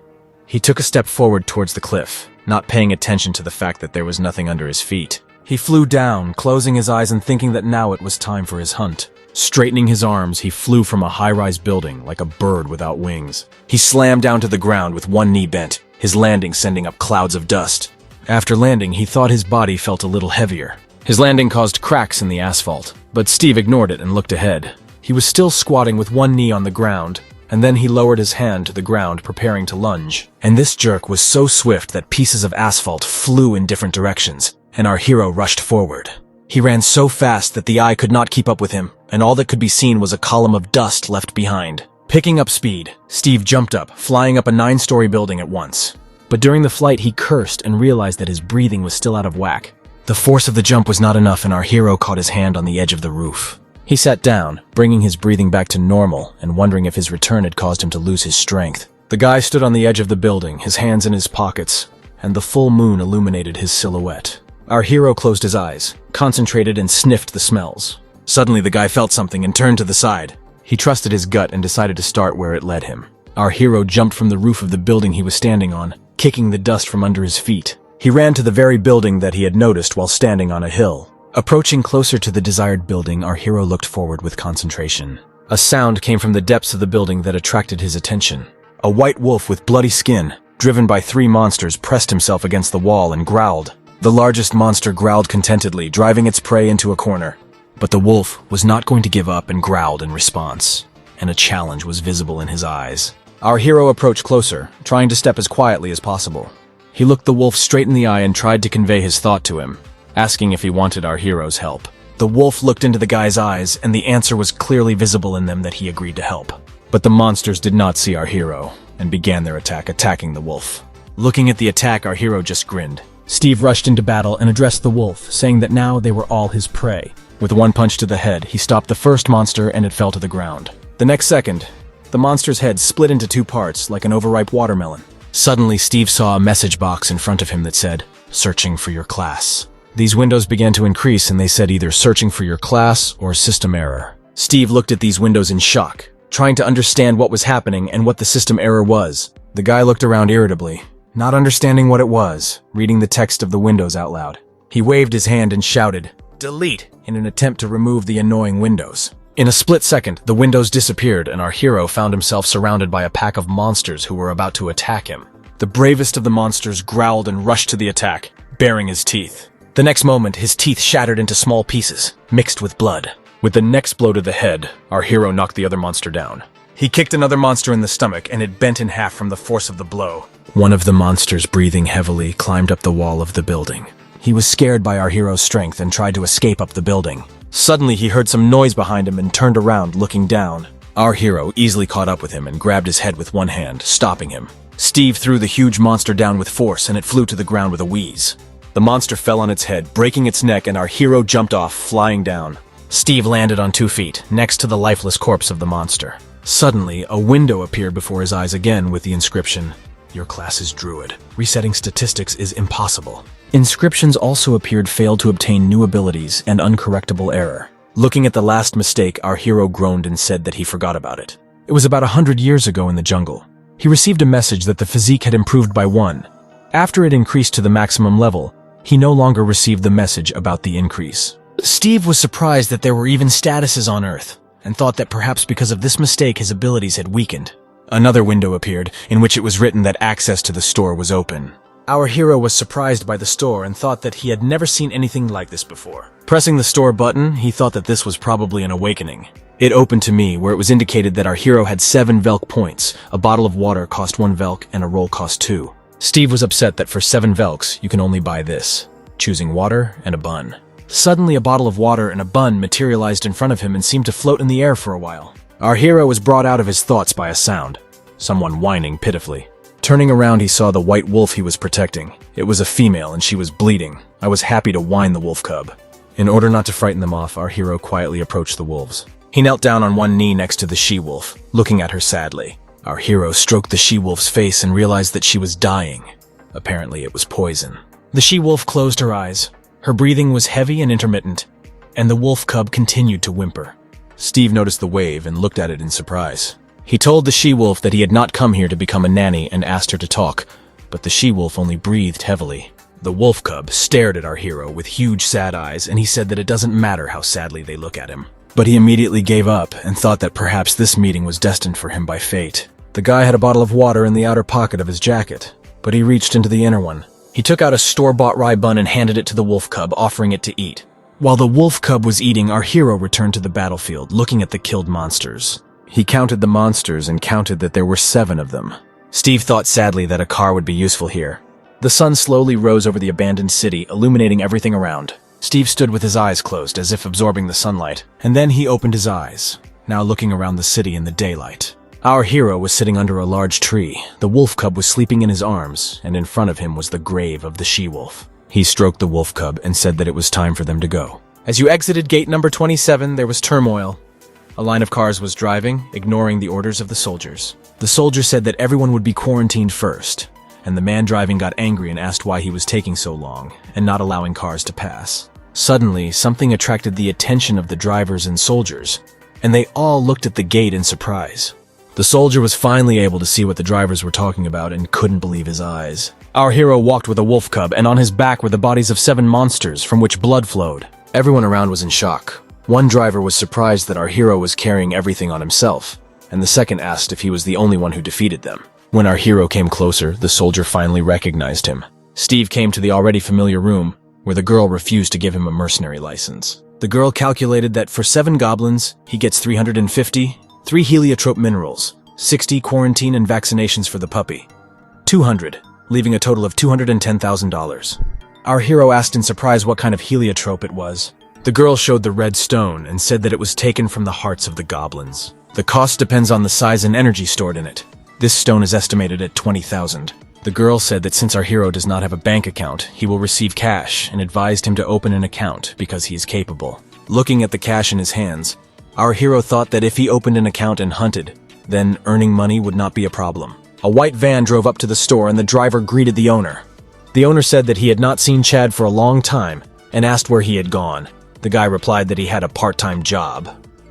S1: He took a step forward towards the cliff, not paying attention to the fact that there was nothing under his feet. He flew down, closing his eyes and thinking that now it was time for his hunt. Straightening his arms, he flew from a high-rise building like a bird without wings. He slammed down to the ground with one knee bent, his landing sending up clouds of dust. After landing, he thought his body felt a little heavier. His landing caused cracks in the asphalt, but Steve ignored it and looked ahead. He was still squatting with one knee on the ground, and then he lowered his hand to the ground, preparing to lunge. And this jerk was so swift that pieces of asphalt flew in different directions, and our hero rushed forward. He ran so fast that the eye could not keep up with him, and all that could be seen was a column of dust left behind. Picking up speed, Steve jumped up, flying up a 9-story building at once. But during the flight, he cursed and realized that his breathing was still out of whack. The force of the jump was not enough, and our hero caught his hand on the edge of the roof. He sat down, bringing his breathing back to normal and wondering if his return had caused him to lose his strength. The guy stood on the edge of the building, his hands in his pockets, and the full moon illuminated his silhouette. Our hero closed his eyes, concentrated and sniffed the smells. Suddenly the guy felt something and turned to the side. He trusted his gut and decided to start where it led him. Our hero jumped from the roof of the building he was standing on, kicking the dust from under his feet. He ran to the very building that he had noticed while standing on a hill. Approaching closer to the desired building, our hero looked forward with concentration. A sound came from the depths of the building that attracted his attention. A white wolf with bloody skin, driven by 3 monsters, pressed himself against the wall and growled. The largest monster growled contentedly, driving its prey into a corner. But the wolf was not going to give up and growled in response, and a challenge was visible in his eyes. Our hero approached closer, trying to step as quietly as possible. He looked the wolf straight in the eye and tried to convey his thought to him, asking if he wanted our hero's help. The wolf looked into the guy's eyes, and the answer was clearly visible in them that he agreed to help. But the monsters did not see our hero, and began their attack, attacking the wolf. Looking at the attack, our hero just grinned. Steve rushed into battle and addressed the wolf, saying that now they were all his prey. With one punch to the head, he stopped the first monster and it fell to the ground. The next second, the monster's head split into 2 parts like an overripe watermelon. Suddenly, Steve saw a message box in front of him that said, "Searching for your class." These windows began to increase and they said either searching for your class or system error. Steve looked at these windows in shock, trying to understand what was happening and what the system error was. The guy looked around irritably, not understanding what it was, reading the text of the windows out loud. He waved his hand and shouted, "Delete," in an attempt to remove the annoying windows. In a split second, the windows disappeared and our hero found himself surrounded by a pack of monsters who were about to attack him. The bravest of the monsters growled and rushed to the attack, baring his teeth. The next moment, his teeth shattered into small pieces, mixed with blood. With the next blow to the head, our hero knocked the other monster down. He kicked another monster in the stomach and it bent in half from the force of the blow. One of the monsters, breathing heavily, climbed up the wall of the building. He was scared by our hero's strength and tried to escape up the building. Suddenly, he heard some noise behind him and turned around, looking down. Our hero easily caught up with him and grabbed his head with one hand, stopping him. Steve threw the huge monster down with force and it flew to the ground with a wheeze. The monster fell on its head, breaking its neck, and our hero jumped off, flying down. Steve landed on 2 feet, next to the lifeless corpse of the monster. Suddenly, a window appeared before his eyes again with the inscription, "Your class is Druid. Resetting statistics is impossible." Inscriptions also appeared failed to obtain new abilities and uncorrectable error. Looking at the last mistake, our hero groaned and said that he forgot about it. It was about 100 years ago in the jungle. He received a message that the physique had improved by 1. After it increased to the maximum level, he no longer received the message about the increase. Steve was surprised that there were even statuses on Earth, and thought that perhaps because of this mistake his abilities had weakened. Another window appeared, in which it was written that access to the store was open. Our hero was surprised by the store and thought that he had never seen anything like this before. Pressing the store button, he thought that this was probably an awakening. It opened to me, where it was indicated that our hero had 7 Velk points, a bottle of water cost 1 Velk, and a roll cost 2. Steve was upset that for 7 Velks, you can only buy this, choosing water and a bun. Suddenly, a bottle of water and a bun materialized in front of him and seemed to float in the air for a while. Our hero was brought out of his thoughts by a sound, someone whining pitifully. Turning around, he saw the white wolf he was protecting. It was a female and she was bleeding. I was happy to whine the wolf cub. In order not to frighten them off, our hero quietly approached the wolves. He knelt down on one knee next to the she-wolf, looking at her sadly. Our hero stroked the she-wolf's face and realized that she was dying. Apparently, it was poison. The she-wolf closed her eyes. Her breathing was heavy and intermittent, and the wolf cub continued to whimper. Steve noticed the wave and looked at it in surprise. He told the she-wolf that he had not come here to become a nanny and asked her to talk, but the she-wolf only breathed heavily. The wolf cub stared at our hero with huge sad eyes, and he said that it doesn't matter how sadly they look at him. But he immediately gave up and thought that perhaps this meeting was destined for him by fate. The guy had a bottle of water in the outer pocket of his jacket, but he reached into the inner one. He took out a store-bought rye bun and handed it to the wolf cub, offering it to eat. While the wolf cub was eating, our hero returned to the battlefield, looking at the killed monsters. He counted the monsters and counted that there were 7 of them. Steve thought sadly that a car would be useful here. The sun slowly rose over the abandoned city, illuminating everything around. Steve stood with his eyes closed, as if absorbing the sunlight, and then he opened his eyes, now looking around the city in the daylight. Our hero was sitting under a large tree. The wolf cub was sleeping in his arms, and in front of him was the grave of the she-wolf. He stroked the wolf cub and said that it was time for them to go. As you exited gate number 27, there was turmoil. A line of cars was driving, ignoring the orders of the soldiers. The soldier said that everyone would be quarantined first, and the man driving got angry and asked why he was taking so long and not allowing cars to pass. Suddenly, something attracted the attention of the drivers and soldiers, and they all looked at the gate in surprise. The soldier was finally able to see what the drivers were talking about and couldn't believe his eyes. Our hero walked with a wolf cub, and on his back were the bodies of 7 monsters from which blood flowed. Everyone around was in shock. One driver was surprised that our hero was carrying everything on himself, and the second asked if he was the only one who defeated them. When our hero came closer, the soldier finally recognized him. Steve came to the already familiar room, where the girl refused to give him a mercenary license. The girl calculated that for 7 goblins, he gets 350, 3 heliotrope minerals, 60 quarantine and vaccinations for the puppy, 200, leaving a total of $210,000. Our hero asked in surprise what kind of heliotrope it was. The girl showed the red stone and said that it was taken from the hearts of the goblins. The cost depends on the size and energy stored in it. This stone is estimated at 20,000. The girl said that since our hero does not have a bank account, he will receive cash and advised him to open an account because he is capable. Looking at the cash in his hands, our hero thought that if he opened an account and hunted, then earning money would not be a problem. A white van drove up to the store and the driver greeted the owner. The owner said that he had not seen Chad for a long time and asked where he had gone. The guy replied that he had a part-time job.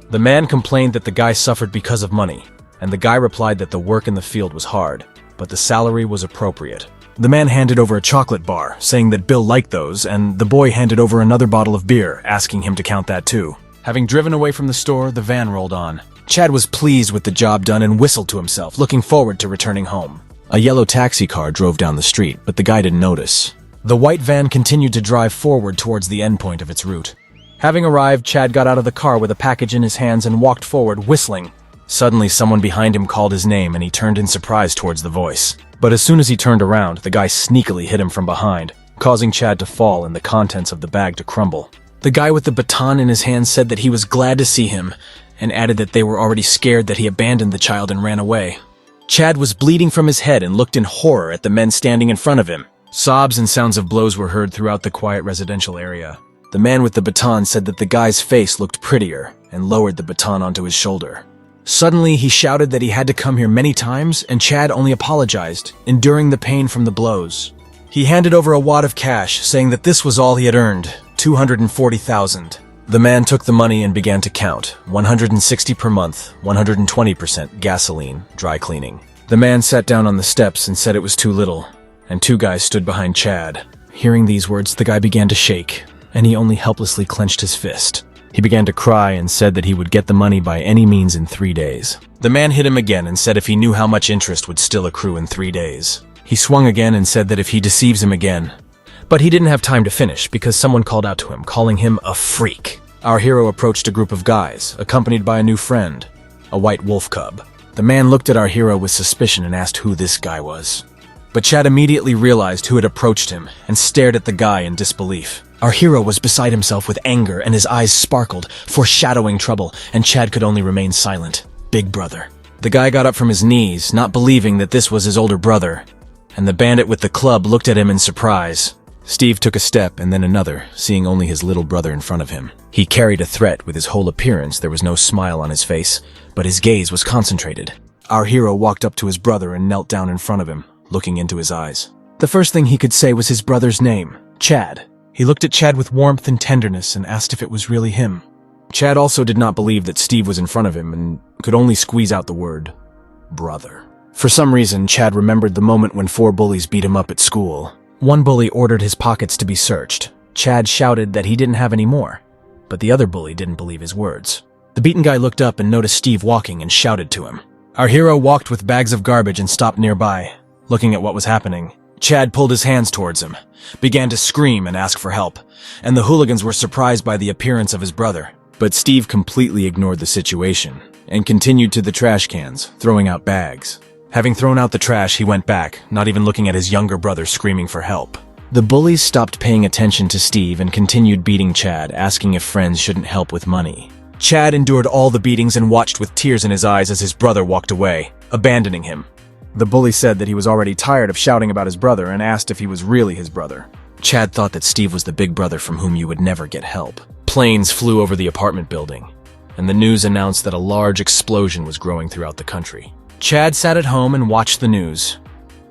S1: The man complained that the guy suffered because of money, and the guy replied that the work in the field was hard, but the salary was appropriate. The man handed over a chocolate bar, saying that Bill liked those, and the boy handed over another bottle of beer, asking him to count that too. Having driven away from the store, the van rolled on. Chad was pleased with the job done and whistled to himself, looking forward to returning home. A yellow taxi car drove down the street, but the guy didn't notice. The white van continued to drive forward towards the endpoint of its route. Having arrived, Chad got out of the car with a package in his hands and walked forward, whistling. Suddenly, someone behind him called his name and he turned in surprise towards the voice. But as soon as he turned around, the guy sneakily hit him from behind, causing Chad to fall and the contents of the bag to crumble. The guy with the baton in his hand said that he was glad to see him, and added that they were already scared that he abandoned the child and ran away. Chad was bleeding from his head and looked in horror at the men standing in front of him. Sobs and sounds of blows were heard throughout the quiet residential area. The man with the baton said that the guy's face looked prettier and lowered the baton onto his shoulder. Suddenly, he shouted that he had to come here many times, and Chad only apologized, enduring the pain from the blows. He handed over a wad of cash, saying that this was all he had earned, $240,000. The man took the money and began to count, $160 per month, 120% gasoline, dry cleaning. The man sat down on the steps and said it was too little, and two guys stood behind Chad. Hearing these words, the guy began to shake, and he only helplessly clenched his fist. He began to cry and said that he would get the money by any means in 3 days. The man hit him again and said if he knew how much interest would still accrue in 3 days. He swung again and said that if he deceives him again. But he didn't have time to finish because someone called out to him, calling him a freak. Our hero approached a group of guys, accompanied by a new friend, a white wolf cub. The man looked at our hero with suspicion and asked who this guy was. But Chad immediately realized who had approached him and stared at the guy in disbelief. Our hero was beside himself with anger and his eyes sparkled, foreshadowing trouble, and Chad could only remain silent. Big brother. The guy got up from his knees, not believing that this was his older brother, and the bandit with the club looked at him in surprise. Steve took a step and then another, seeing only his little brother in front of him. He carried a threat. With his whole appearance, there was no smile on his face, but his gaze was concentrated. Our hero walked up to his brother and knelt down in front of him, looking into his eyes. The first thing he could say was his brother's name, Chad. He looked at Chad with warmth and tenderness and asked if it was really him. Chad also did not believe that Steve was in front of him and could only squeeze out the word, brother. For some reason, Chad remembered the moment when 4 bullies beat him up at school. One bully ordered his pockets to be searched. Chad shouted that he didn't have any more, but the other bully didn't believe his words. The beaten guy looked up and noticed Steve walking and shouted to him. Our hero walked with bags of garbage and stopped nearby, looking at what was happening. Chad pulled his hands towards him, began to scream and ask for help, and the hooligans were surprised by the appearance of his brother. But Steve completely ignored the situation and continued to the trash cans, throwing out bags. Having thrown out the trash, he went back, not even looking at his younger brother screaming for help. The bullies stopped paying attention to Steve and continued beating Chad, asking if friends shouldn't help with money. Chad endured all the beatings and watched with tears in his eyes as his brother walked away, abandoning him. The bully said that he was already tired of shouting about his brother and asked if he was really his brother. Chad thought that Steve was the big brother from whom you would never get help. Planes flew over the apartment building, and the news announced that a large explosion was growing throughout the country. Chad sat at home and watched the news.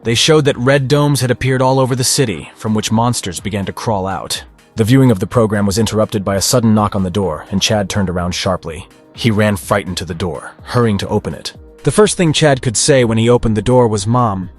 S1: They showed that red domes had appeared all over the city, from which monsters began to crawl out. The viewing of the program was interrupted by a sudden knock on the door, and Chad turned around sharply. He ran frightened to the door, hurrying to open it. The first thing Chad could say when he opened the door was, "Mom."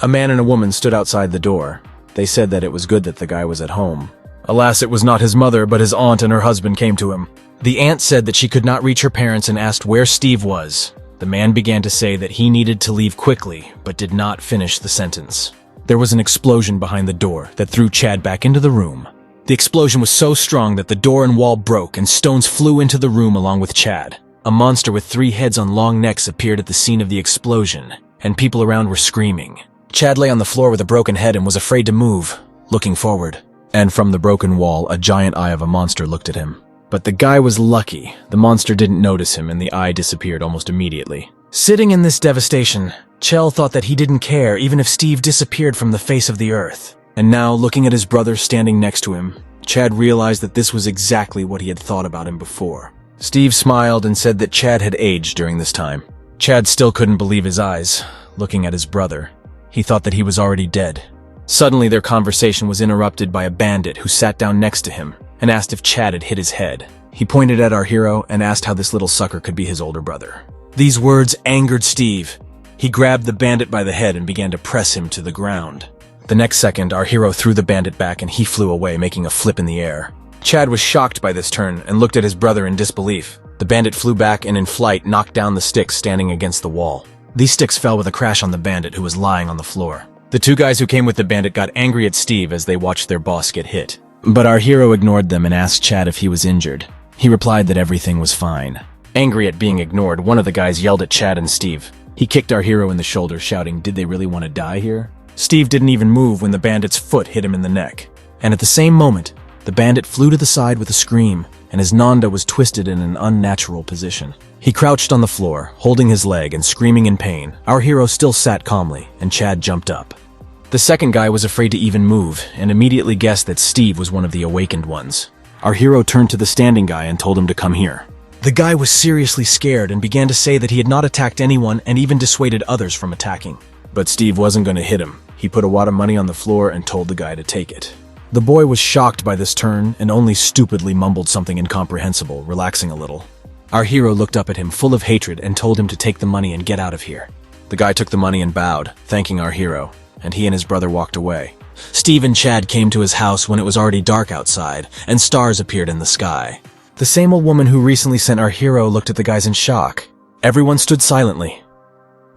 S1: A man and a woman stood outside the door. They said that it was good that the guy was at home. Alas, it was not his mother, but his aunt and her husband came to him. The aunt said that she could not reach her parents and asked where Steve was. The man began to say that he needed to leave quickly, but did not finish the sentence. There was an explosion behind the door that threw Chad back into the room. The explosion was so strong that the door and wall broke and stones flew into the room along with Chad. A monster with 3 heads on long necks appeared at the scene of the explosion, and people around were screaming. Chad lay on the floor with a broken head and was afraid to move, looking forward. And from the broken wall, a giant eye of a monster looked at him. But the guy was lucky. The monster didn't notice him and the eye disappeared almost immediately. Sitting in this devastation, Chell thought that he didn't care even if Steve disappeared from the face of the earth. And now, looking at his brother standing next to him, Chad realized that this was exactly what he had thought about him before. Steve smiled and said that Chad had aged during this time. Chad still couldn't believe his eyes, looking at his brother. He thought that he was already dead. Suddenly, their conversation was interrupted by a bandit who sat down next to him and asked if Chad had hit his head. He pointed at our hero and asked how this little sucker could be his older brother. These words angered Steve. He grabbed the bandit by the head and began to press him to the ground. The next second, our hero threw the bandit back and he flew away, making a flip in the air. Chad was shocked by this turn and looked at his brother in disbelief. The bandit flew back and in flight knocked down the sticks standing against the wall. These sticks fell with a crash on the bandit who was lying on the floor. The two guys who came with the bandit got angry at Steve as they watched their boss get hit. But our hero ignored them and asked Chad if he was injured. He replied that everything was fine. Angry at being ignored, one of the guys yelled at Chad and Steve. He kicked our hero in the shoulder, shouting, "Did they really want to die here?" Steve didn't even move when the bandit's foot hit him in the neck. And at the same moment, the bandit flew to the side with a scream, and his nanda was twisted in an unnatural position. He crouched on the floor, holding his leg and screaming in pain. Our hero still sat calmly, and Chad jumped up. The second guy was afraid to even move, and immediately guessed that Steve was one of the awakened ones. Our hero turned to the standing guy and told him to come here. The guy was seriously scared and began to say that he had not attacked anyone and even dissuaded others from attacking. But Steve wasn't going to hit him. He put a wad of money on the floor and told the guy to take it. The boy was shocked by this turn and only stupidly mumbled something incomprehensible, relaxing a little. Our hero looked up at him full of hatred and told him to take the money and get out of here. The guy took the money and bowed, thanking our hero, and he and his brother walked away. Steve and Chad came to his house when it was already dark outside, and stars appeared in the sky. The same old woman who recently sent our hero looked at the guys in shock. Everyone stood silently.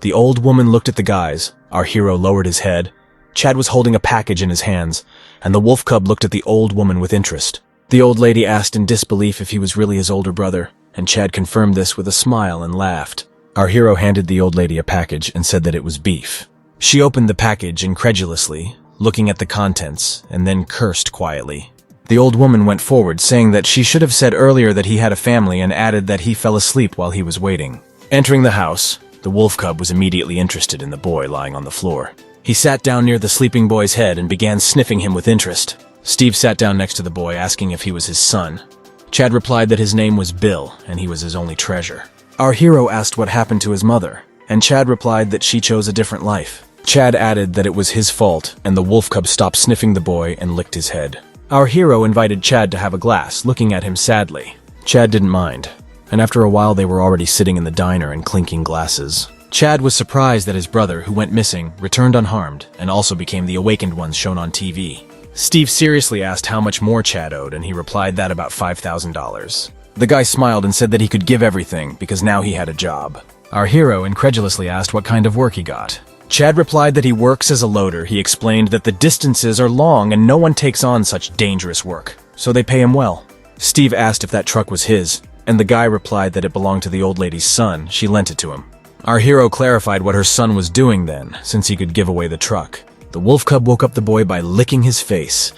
S1: The old woman looked at the guys. Our hero lowered his head. Chad was holding a package in his hands, and the wolf cub looked at the old woman with interest. The old lady asked in disbelief if he was really his older brother, and Chad confirmed this with a smile and laughed. Our hero handed the old lady a package and said that it was beef. She opened the package incredulously, looking at the contents, and then cursed quietly. The old woman went forward, saying that she should have said earlier that he had a family and added that he fell asleep while he was waiting. Entering the house, the wolf cub was immediately interested in the boy lying on the floor. He sat down near the sleeping boy's head and began sniffing him with interest. Steve sat down next to the boy, asking if he was his son. Chad replied that his name was Bill, and he was his only treasure. Our hero asked what happened to his mother, and Chad replied that she chose a different life. Chad added that it was his fault, and the wolf cub stopped sniffing the boy and licked his head. Our hero invited Chad to have a glass, looking at him sadly. Chad didn't mind, and after a while they were already sitting in the diner and clinking glasses. Chad was surprised that his brother, who went missing, returned unharmed, and also became the awakened ones shown on TV. Steve seriously asked how much more Chad owed, and he replied that about $5,000. The guy smiled and said that he could give everything, because now he had a job. Our hero incredulously asked what kind of work he got. Chad replied that he works as a loader. He explained that the distances are long and no one takes on such dangerous work, so they pay him well. Steve asked if that truck was his, and the guy replied that it belonged to the old lady's son. She lent it to him. Our hero clarified what her son was doing then, since he could give away the truck. The wolf cub woke up the boy by licking his face,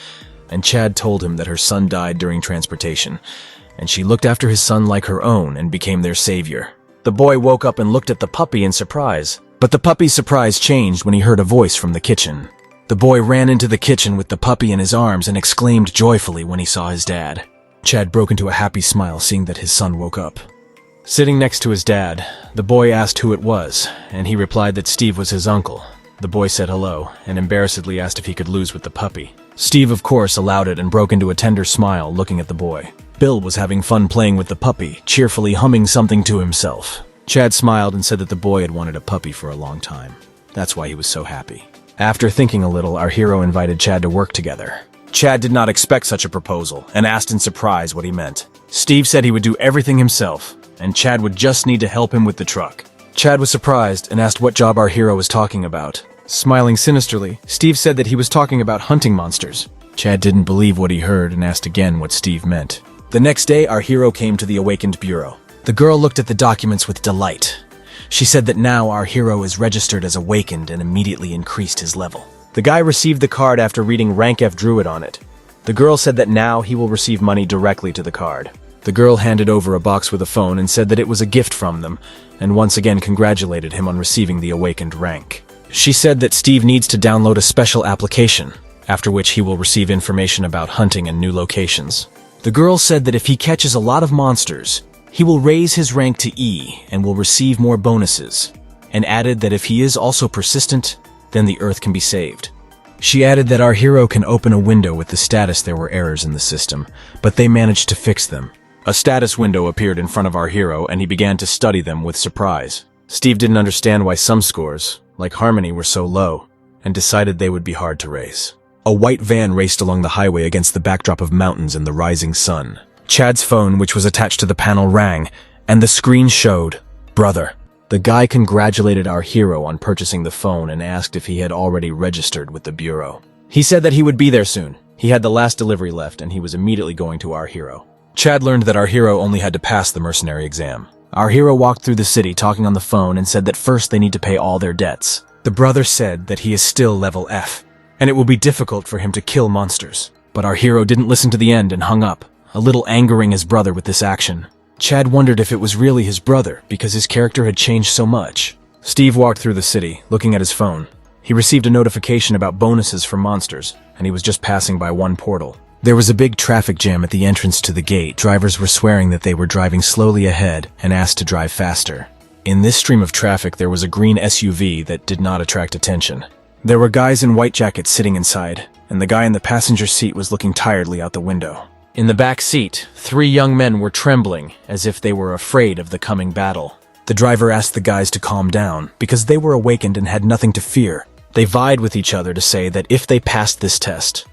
S1: and Chad told him that her son died during transportation, and she looked after his son like her own and became their savior. The boy woke up and looked at the puppy in surprise. But the puppy's surprise changed when he heard a voice from the kitchen. The boy ran into the kitchen with the puppy in his arms and exclaimed joyfully when he saw his dad. Chad broke into a happy smile seeing that his son woke up. Sitting next to his dad, the boy asked who it was, and he replied that Steve was his uncle. The boy said hello, and embarrassedly asked if he could lose with the puppy. Steve, of course, allowed it and broke into a tender smile looking at the boy. Bill was having fun playing with the puppy, cheerfully humming something to himself. Chad smiled and said that the boy had wanted a puppy for a long time. That's why he was so happy. After thinking a little, our hero invited Chad to work together. Chad did not expect such a proposal and asked in surprise what he meant. Steve said he would do everything himself, and Chad would just need to help him with the truck. Chad was surprised and asked what job our hero was talking about. Smiling sinisterly, Steve said that he was talking about hunting monsters. Chad didn't believe what he heard and asked again what Steve meant. The next day, our hero came to the awakened bureau. The girl looked at the documents with delight. She said that now our hero is registered as awakened and immediately increased his level. The guy received the card after reading Rank F Druid on it. The girl said that now he will receive money directly to the card. The girl handed over a box with a phone and said that it was a gift from them, and once again congratulated him on receiving the awakened rank. She said that Steve needs to download a special application, after which he will receive information about hunting and new locations. The girl said that if he catches a lot of monsters, he will raise his rank to E and will receive more bonuses, and added that if he is also persistent, then the Earth can be saved. She added that our hero can open a window with the status there were errors in the system, but they managed to fix them. A status window appeared in front of our hero and he began to study them with surprise. Steve didn't understand why some scores, like Harmony, were so low, and decided they would be hard to raise. A white van raced along the highway against the backdrop of mountains and the rising sun. Chad's phone, which was attached to the panel, rang, and the screen showed, "Brother." The guy congratulated our hero on purchasing the phone and asked if he had already registered with the bureau. He said that he would be there soon. He had the last delivery left and he was immediately going to our hero. Chad learned that our hero only had to pass the mercenary exam. Our hero walked through the city talking on the phone and said that first they need to pay all their debts. The brother said that he is still level F, and it will be difficult for him to kill monsters. But our hero didn't listen to the end and hung up, a little angering his brother with this action. Chad wondered if it was really his brother because his character had changed so much. Steve walked through the city, looking at his phone. He received a notification about bonuses for monsters, and he was just passing by one portal. There was a big traffic jam at the entrance to the gate. Drivers were swearing that they were driving slowly ahead and asked to drive faster. In this stream of traffic, there was a green SUV that did not attract attention. There were guys in white jackets sitting inside, and the guy in the passenger seat was looking tiredly out the window. In the back seat, 3 young men were trembling, as if they were afraid of the coming battle. The driver asked the guys to calm down, because they were awakened and had nothing to fear. They vied with each other to say that if they passed this test,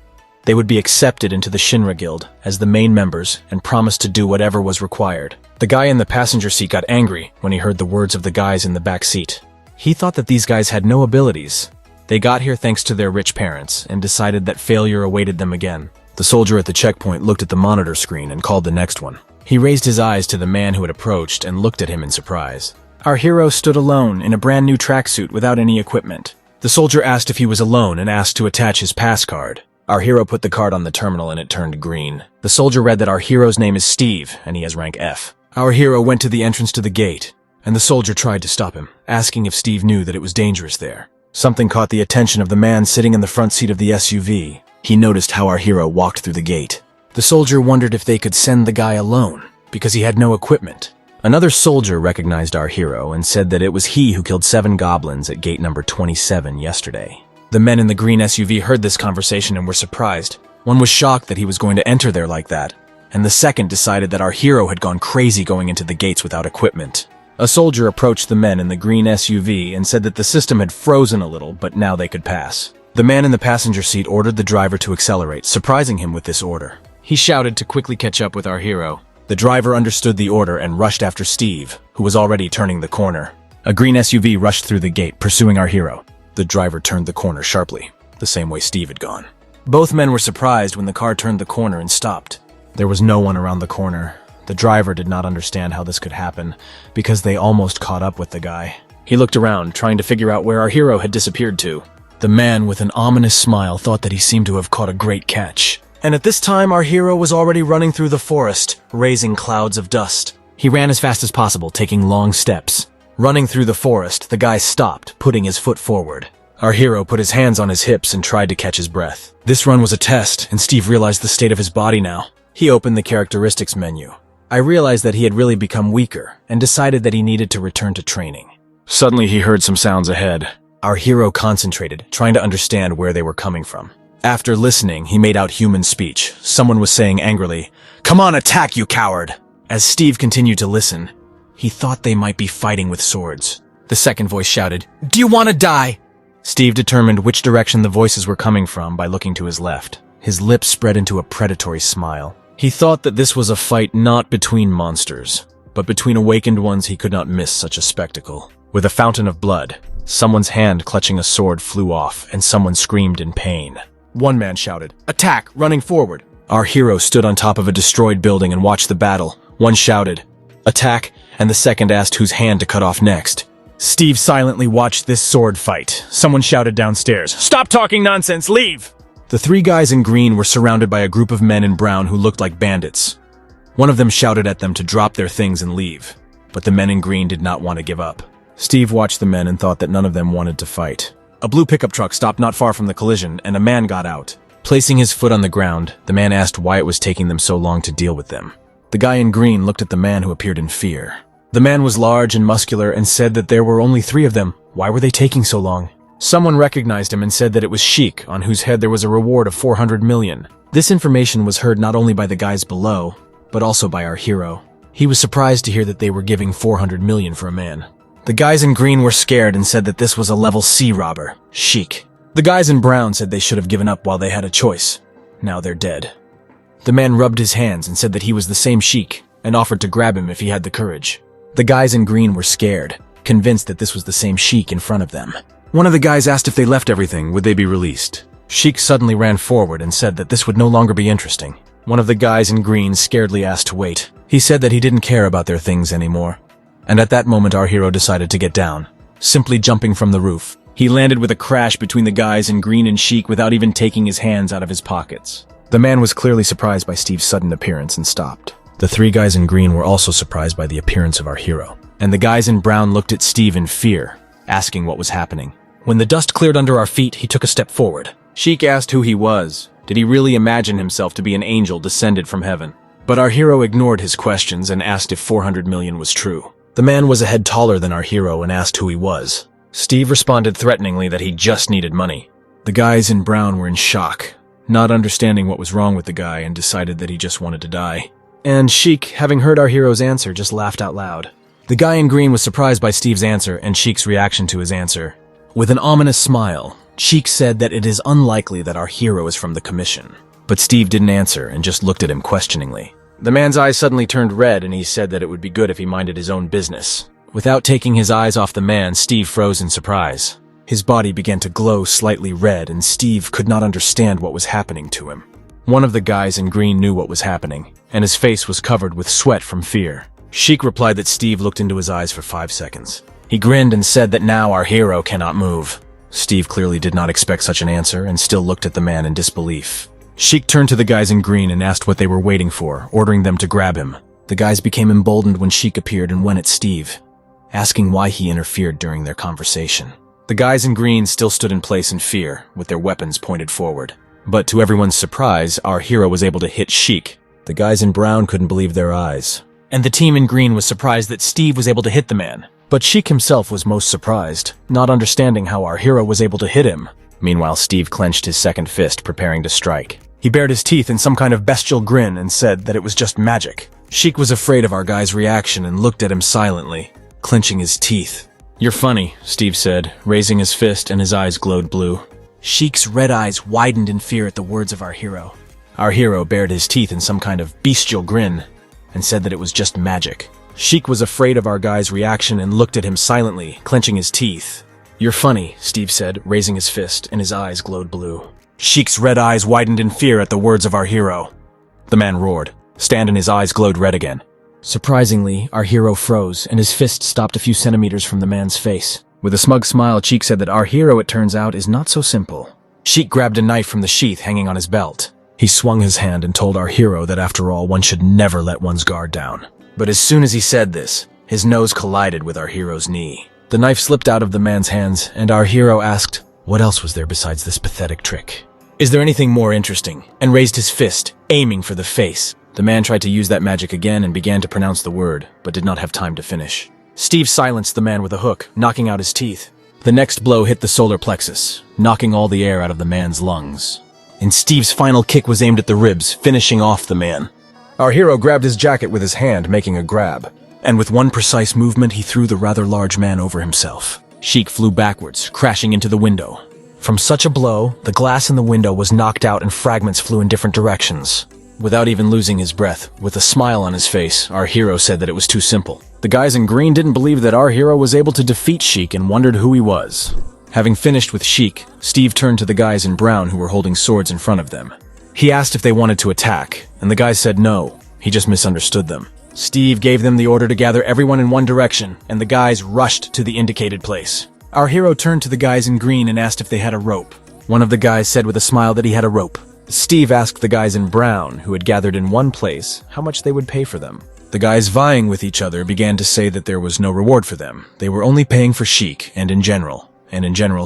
S1: they would be accepted into the Shinra Guild as the main members and promised to do whatever was required. The guy in the passenger seat got angry when he heard the words of the guys in the back seat. He thought that these guys had no abilities. They got here thanks to their rich parents and decided that failure awaited them again. The soldier at the checkpoint looked at the monitor screen and called the next one. He raised his eyes to the man who had approached and looked at him in surprise. Our hero stood alone in a brand new tracksuit without any equipment. The soldier asked if he was alone and asked to attach his pass card. Our hero put the card on the terminal and it turned green. The soldier read that our hero's name is Steve and he has rank F. Our hero went to the entrance to the gate, and the soldier tried to stop him, asking if Steve knew that it was dangerous there. Something caught the attention of the man sitting in the front seat of the SUV. He noticed how our hero walked through the gate. The soldier wondered if they could send the guy alone, because he had no equipment. Another soldier recognized our hero and said that it was he who killed 7 goblins at gate number 27 yesterday. The men in the green SUV heard this conversation and were surprised. One was shocked that he was going to enter there like that, and the second decided that our hero had gone crazy going into the gates without equipment. A soldier approached the men in the green SUV and said that the system had frozen a little, but now they could pass. The man in the passenger seat ordered the driver to accelerate, surprising him with this order. He shouted to quickly catch up with our hero. The driver understood the order and rushed after Steve, who was already turning the corner. A green SUV rushed through the gate, pursuing our hero. The driver turned the corner sharply, the same way Steve had gone. Both men were surprised when the car turned the corner and stopped. There was no one around the corner. The driver did not understand how this could happen, because they almost caught up with the guy. He looked around, trying to figure out where our hero had disappeared to. The man with an ominous smile thought that he seemed to have caught a great catch. And at this time, our hero was already running through the forest, raising clouds of dust. He ran as fast as possible, taking long steps. Running through the forest, the guy stopped, putting his foot forward. Our hero put his hands on his hips and tried to catch his breath. This run was a test, and Steve realized the state of his body now. He opened the characteristics menu. I realized that he had really become weaker, and decided that he needed to return to training. Suddenly he heard some sounds ahead. Our hero concentrated, trying to understand where they were coming from. After listening, he made out human speech. Someone was saying angrily, "Come on, attack, you coward!" As Steve continued to listen, he thought they might be fighting with swords. The second voice shouted, "Do you want to die?" Steve determined which direction the voices were coming from by looking to his left. His lips spread into a predatory smile. He thought that this was a fight not between monsters, but between awakened ones. He could not miss such a spectacle. With a fountain of blood, someone's hand clutching a sword flew off, and someone screamed in pain. One man shouted, "Attack, running forward!" Our hero stood on top of a destroyed building and watched the battle. One shouted, "Attack," and the second asked whose hand to cut off next. Steve silently watched this sword fight. Someone shouted downstairs, "Stop talking nonsense, leave!" The 3 guys in green were surrounded by a group of men in brown who looked like bandits. One of them shouted at them to drop their things and leave, but the men in green did not want to give up. Steve watched the men and thought that none of them wanted to fight. A blue pickup truck stopped not far from the collision, and a man got out. Placing his foot on the ground, the man asked why it was taking them so long to deal with them. The guy in green looked at the man who appeared in fear. The man was large and muscular and said that there were only 3 of them. Why were they taking so long? Someone recognized him and said that it was Sheik, on whose head there was a reward of 400 million. This information was heard not only by the guys below, but also by our hero. He was surprised to hear that they were giving 400 million for a man. The guys in green were scared and said that this was a level C robber, Sheik. The guys in brown said they should have given up while they had a choice. Now they're dead. The man rubbed his hands and said that he was the same sheik and offered to grab him if he had the courage. The guys in green were scared, convinced that this was the same sheik in front of them. One of the guys asked if they left everything, would they be released? Sheik suddenly ran forward and said that this would no longer be interesting. One of the guys in green scaredly asked to wait. He said that he didn't care about their things anymore. And at that moment our hero decided to get down, simply jumping from the roof. He landed with a crash between the guys in green and sheik without even taking his hands out of his pockets. The man was clearly surprised by Steve's sudden appearance and stopped. The three guys in green were also surprised by the appearance of our hero. And the guys in brown looked at Steve in fear, asking what was happening. When the dust cleared under our feet, he took a step forward. Sheik asked who he was. Did he really imagine himself to be an angel descended from heaven? But our hero ignored his questions and asked if 400 million was true. The man was a head taller than our hero and asked who he was. Steve responded threateningly that he just needed money. The guys in brown were in shock, not understanding what was wrong with the guy, and decided that he just wanted to die. And Sheik, having heard our hero's answer, just laughed out loud. The guy in green was surprised by Steve's answer and Sheik's reaction to his answer. With an ominous smile, Sheik said that it is unlikely that our hero is from the commission. But Steve didn't answer and just looked at him questioningly. The man's eyes suddenly turned red and he said that it would be good if he minded his own business. Without taking his eyes off the man, Steve froze in surprise. His body began to glow slightly red and Steve could not understand what was happening to him. One of the guys in green knew what was happening, and his face was covered with sweat from fear. Sheik replied that Steve looked into his eyes for 5 seconds. He grinned and said that now our hero cannot move. Steve clearly did not expect such an answer and still looked at the man in disbelief. Sheik turned to the guys in green and asked what they were waiting for, ordering them to grab him. The guys became emboldened when Sheik appeared and went at Steve, asking why he interfered during their conversation. The guys in green still stood in place in fear, with their weapons pointed forward. But to everyone's surprise, our hero was able to hit Sheik. The guys in brown couldn't believe their eyes. And the team in green was surprised that Steve was able to hit the man. But Sheik himself was most surprised, not understanding how our hero was able to hit him. Meanwhile, Steve clenched his second fist, preparing to strike. He bared his teeth in some kind of bestial grin and said that it was just magic. Sheik was afraid of our guy's reaction and looked at him silently, clenching his teeth. "You're funny," Steve said, raising his fist and his eyes glowed blue. Sheik's red eyes widened in fear at the words of our hero. Our hero bared his teeth in some kind of bestial grin and said that it was just magic. Sheik was afraid of our guy's reaction and looked at him silently, clenching his teeth. "You're funny," Steve said, raising his fist, and his eyes glowed blue. Sheik's red eyes widened in fear at the words of our hero. The man roared, and his eyes glowed red again. Surprisingly, our hero froze, and his fist stopped a few centimeters from the man's face. With a smug smile, Sheik said that our hero, it turns out, is not so simple. Sheik grabbed a knife from the sheath hanging on his belt. He swung his hand and told our hero that after all, one should never let one's guard down. But as soon as he said this, his nose collided with our hero's knee. The knife slipped out of the man's hands, and our hero asked, what else was there besides this pathetic trick? Is there anything more interesting? And raised his fist, aiming for the face. The man tried to use that magic again and began to pronounce the word, but did not have time to finish. Steve silenced the man with a hook, knocking out his teeth. The next blow hit the solar plexus, knocking all the air out of the man's lungs. And Steve's final kick was aimed at the ribs, finishing off the man. Our hero grabbed his jacket with his hand, making a grab. And with one precise movement, he threw the rather large man over himself. Sheik flew backwards, crashing into the window. From such a blow, the glass in the window was knocked out and fragments flew in different directions. Without even losing his breath, with a smile on his face, our hero said that it was too simple. The guys in green didn't believe that our hero was able to defeat Sheik and wondered who he was. Having finished with Sheik, Steve turned to the guys in brown who were holding swords in front of them. He asked if they wanted to attack, and the guys said no. He just misunderstood them. Steve gave them the order to gather everyone in one direction, and the guys rushed to the indicated place. Our hero turned to the guys in green and asked if they had a rope. One of the guys said with a smile that he had a rope. Steve asked the guys in brown, who had gathered in one place, how much they would pay for them. The guys vying with each other began to say that there was no reward for them. They were only paying for Sheik, and in general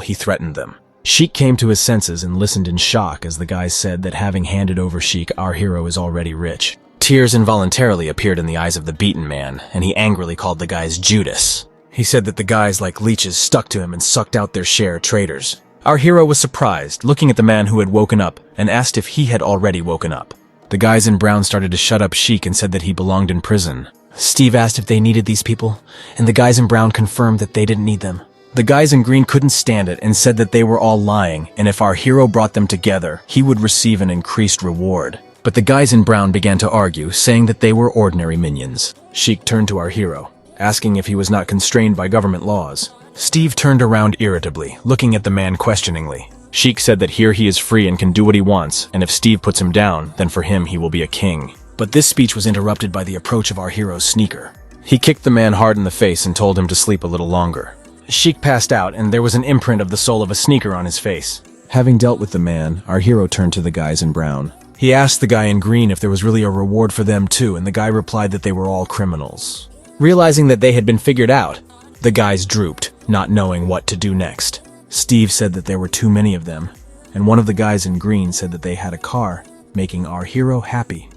S1: he threatened them. Sheik came to his senses and listened in shock as the guys said that having handed over Sheik, our hero is already rich. Tears involuntarily appeared in the eyes of the beaten man, and he angrily called the guys Judas. He said that the guys like leeches stuck to him and sucked out their share, traitors. Our hero was surprised, looking at the man who had woken up, and asked if he had already woken up. The guys in brown started to shut up Sheik and said that he belonged in prison. Steve asked if they needed these people, and the guys in brown confirmed that they didn't need them. The guys in green couldn't stand it and said that they were all lying, and if our hero brought them together, he would receive an increased reward. But the guys in brown began to argue, saying that they were ordinary minions. Sheik turned to our hero, asking if he was not constrained by government laws. Steve turned around irritably, looking at the man questioningly. Sheik said that here he is free and can do what he wants, and if Steve puts him down, then for him he will be a king. But this speech was interrupted by the approach of our hero's sneaker. He kicked the man hard in the face and told him to sleep a little longer. Sheik passed out, and there was an imprint of the sole of a sneaker on his face. Having dealt with the man, our hero turned to the guys in brown. He asked the guy in green if there was really a reward for them too, and the guy replied that they were all criminals. Realizing that they had been figured out, the guys drooped, not knowing what to do next. Steve said that there were too many of them, and one of the guys in green said that they had a car, making our hero happy.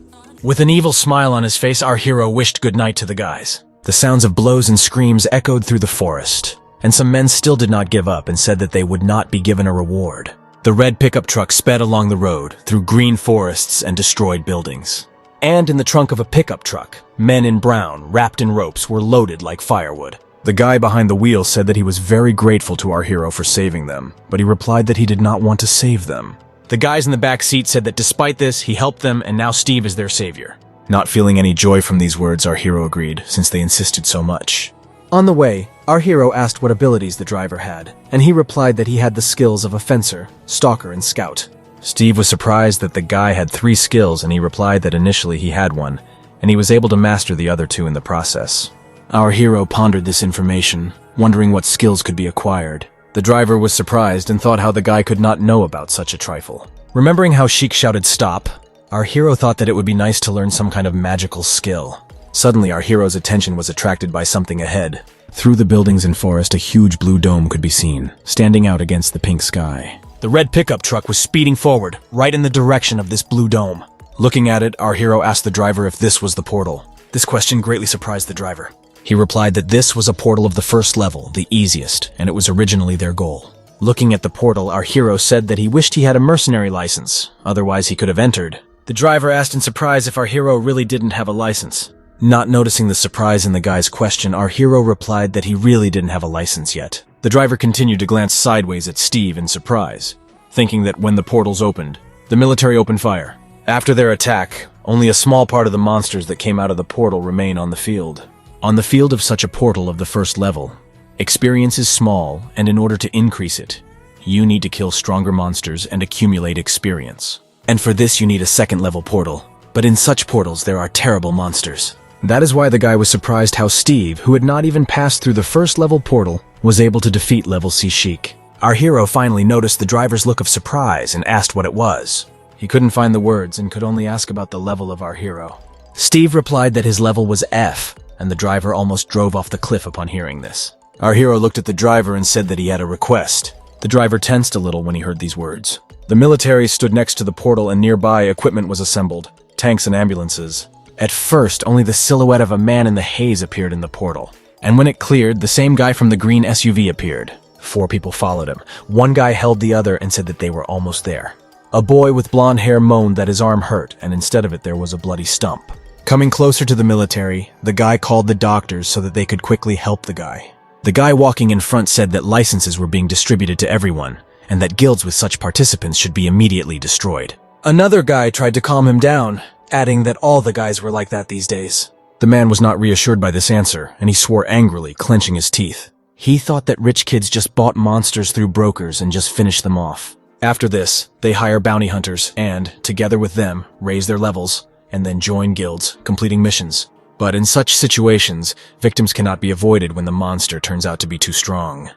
S1: With an evil smile on his face, our hero wished good night to the guys. The sounds of blows and screams echoed through the forest, and some men still did not give up and said that they would not be given a reward. The red pickup truck sped along the road, through green forests and destroyed buildings. And in the trunk of a pickup truck, men in brown, wrapped in ropes, were loaded like firewood. The guy behind the wheel said that he was very grateful to our hero for saving them, but he replied that he did not want to save them. The guys in the back seat said that despite this, he helped them and now Steve is their savior. Not feeling any joy from these words, our hero agreed, since they insisted so much. On the way, our hero asked what abilities the driver had, and he replied that he had the skills of a fencer, stalker, and scout. Steve was surprised that the guy had 3 skills, and he replied that initially he had one, and he was able to master the other 2 in the process. Our hero pondered this information, wondering what skills could be acquired. The driver was surprised and thought how the guy could not know about such a trifle. Remembering how Sheik shouted stop, our hero thought that it would be nice to learn some kind of magical skill. Suddenly, our hero's attention was attracted by something ahead. Through the buildings and forest, a huge blue dome could be seen, standing out against the pink sky. The red pickup truck was speeding forward, right in the direction of this blue dome. Looking at it, our hero asked the driver if this was the portal. This question greatly surprised the driver. He replied that this was a portal of the first level, the easiest, and it was originally their goal. Looking at the portal, our hero said that he wished he had a mercenary license, otherwise he could have entered. The driver asked in surprise if our hero really didn't have a license. Not noticing the surprise in the guy's question, our hero replied that he really didn't have a license yet. The driver continued to glance sideways at Steve in surprise, thinking that when the portals opened, the military opened fire. After their attack, only a small part of the monsters that came out of the portal remain on the field. On the field of such a portal of the first level, experience is small, and in order to increase it, you need to kill stronger monsters and accumulate experience. And for this you need a second level portal. But in such portals there are terrible monsters. That is why the guy was surprised how Steve, who had not even passed through the first level portal, was able to defeat level C Sheik. Our hero finally noticed the driver's look of surprise and asked what it was. He couldn't find the words and could only ask about the level of our hero. Steve replied that his level was F, and the driver almost drove off the cliff upon hearing this. Our hero looked at the driver and said that he had a request. The driver tensed a little when he heard these words. The military stood next to the portal and nearby equipment was assembled, tanks and ambulances. At first, only the silhouette of a man in the haze appeared in the portal. And when it cleared, the same guy from the green SUV appeared. 4 people followed him. One guy held the other and said that they were almost there. A boy with blonde hair moaned that his arm hurt, and instead of it there was a bloody stump. Coming closer to the military, the guy called the doctors so that they could quickly help the guy. The guy walking in front said that licenses were being distributed to everyone, and that guilds with such participants should be immediately destroyed. Another guy tried to calm him down, adding that all the guys were like that these days. The man was not reassured by this answer, and he swore angrily, clenching his teeth. He thought that rich kids just bought monsters through brokers and just finished them off. After this, they hire bounty hunters and, together with them, raise their levels, and then join guilds, completing missions. But in such situations, victims cannot be avoided when the monster turns out to be too strong.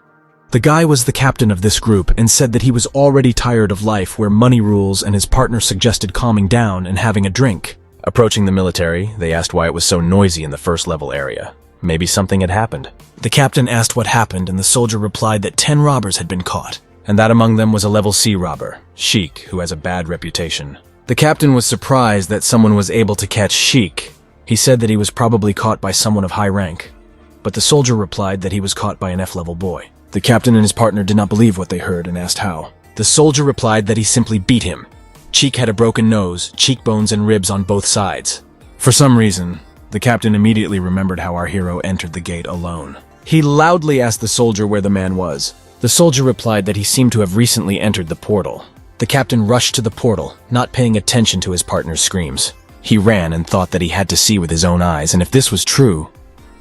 S1: The guy was the captain of this group and said that he was already tired of life where money rules, and his partner suggested calming down and having a drink. Approaching the military, they asked why it was so noisy in the first level area. Maybe something had happened. The captain asked what happened, and the soldier replied that 10 robbers had been caught, and that among them was a level C robber, Sheik, who has a bad reputation. The captain was surprised that someone was able to catch Sheik. He said that he was probably caught by someone of high rank, but the soldier replied that he was caught by an F-level boy. The captain and his partner did not believe what they heard and asked how. The soldier replied that he simply beat him. Sheik had a broken nose, cheekbones, and ribs on both sides. For some reason, the captain immediately remembered how our hero entered the gate alone. He loudly asked the soldier where the man was. The soldier replied that he seemed to have recently entered the portal. The captain rushed to the portal, not paying attention to his partner's screams. He ran and thought that he had to see with his own eyes, and if this was true,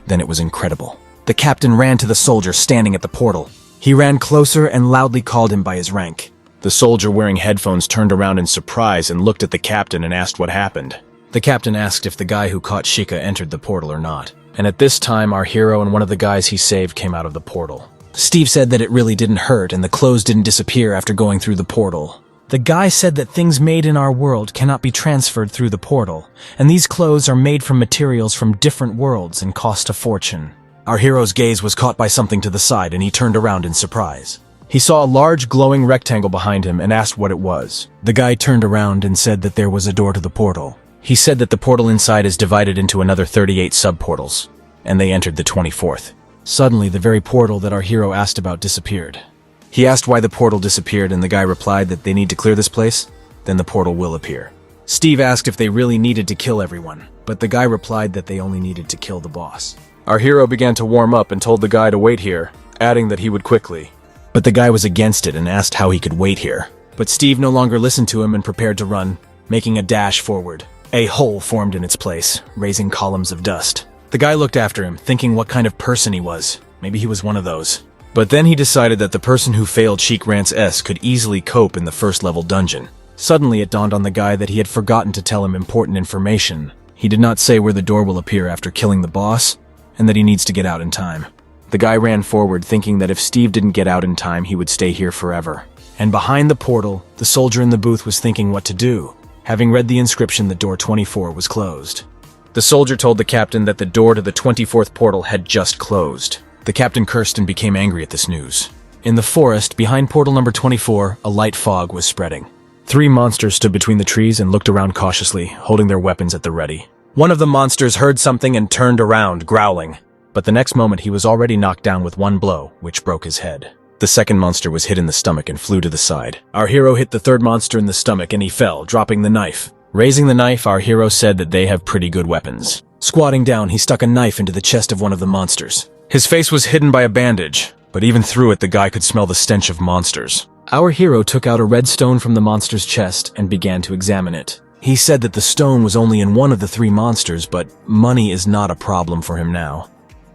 S1: then it was incredible. The captain ran to the soldier standing at the portal. He ran closer and loudly called him by his rank. The soldier wearing headphones turned around in surprise and looked at the captain and asked what happened. The captain asked if the guy who caught Shika entered the portal or not. And at this time, our hero and one of the guys he saved came out of the portal. Steve said that it really didn't hurt and the clothes didn't disappear after going through the portal. The guy said that things made in our world cannot be transferred through the portal, and these clothes are made from materials from different worlds and cost a fortune. Our hero's gaze was caught by something to the side and he turned around in surprise. He saw a large glowing rectangle behind him and asked what it was. The guy turned around and said that there was a door to the portal. He said that the portal inside is divided into another 38 sub-portals, and they entered the 24th. Suddenly, the very portal that our hero asked about disappeared. He asked why the portal disappeared, and the guy replied that they need to clear this place, then the portal will appear. Steve asked if they really needed to kill everyone, but the guy replied that they only needed to kill the boss. Our hero began to warm up and told the guy to wait here, adding that he would quickly. But the guy was against it and asked how he could wait here. But Steve no longer listened to him and prepared to run, making a dash forward. A hole formed in its place, raising columns of dust. The guy looked after him, thinking what kind of person he was. Maybe he was one of those. But then he decided that the person who failed Sheik Rant's S could easily cope in the first-level dungeon. Suddenly it dawned on the guy that he had forgotten to tell him important information. He did not say where the door will appear after killing the boss, and that he needs to get out in time. The guy ran forward, thinking that if Steve didn't get out in time, he would stay here forever. And behind the portal, the soldier in the booth was thinking what to do. Having read the inscription, the door 24 was closed. The soldier told the captain that the door to the 24th portal had just closed. The captain cursed and became angry at this news. In the forest, behind portal number 24, a light fog was spreading. 3 monsters stood between the trees and looked around cautiously, holding their weapons at the ready. One of the monsters heard something and turned around, growling. But the next moment he was already knocked down with one blow, which broke his head. The second monster was hit in the stomach and flew to the side. Our hero hit the third monster in the stomach and he fell, dropping the knife. Raising the knife, our hero said that they have pretty good weapons. Squatting down, he stuck a knife into the chest of one of the monsters. His face was hidden by a bandage, but even through it the guy could smell the stench of monsters. Our hero took out a red stone from the monster's chest and began to examine it. He said that the stone was only in one of the 3 monsters, but money is not a problem for him now.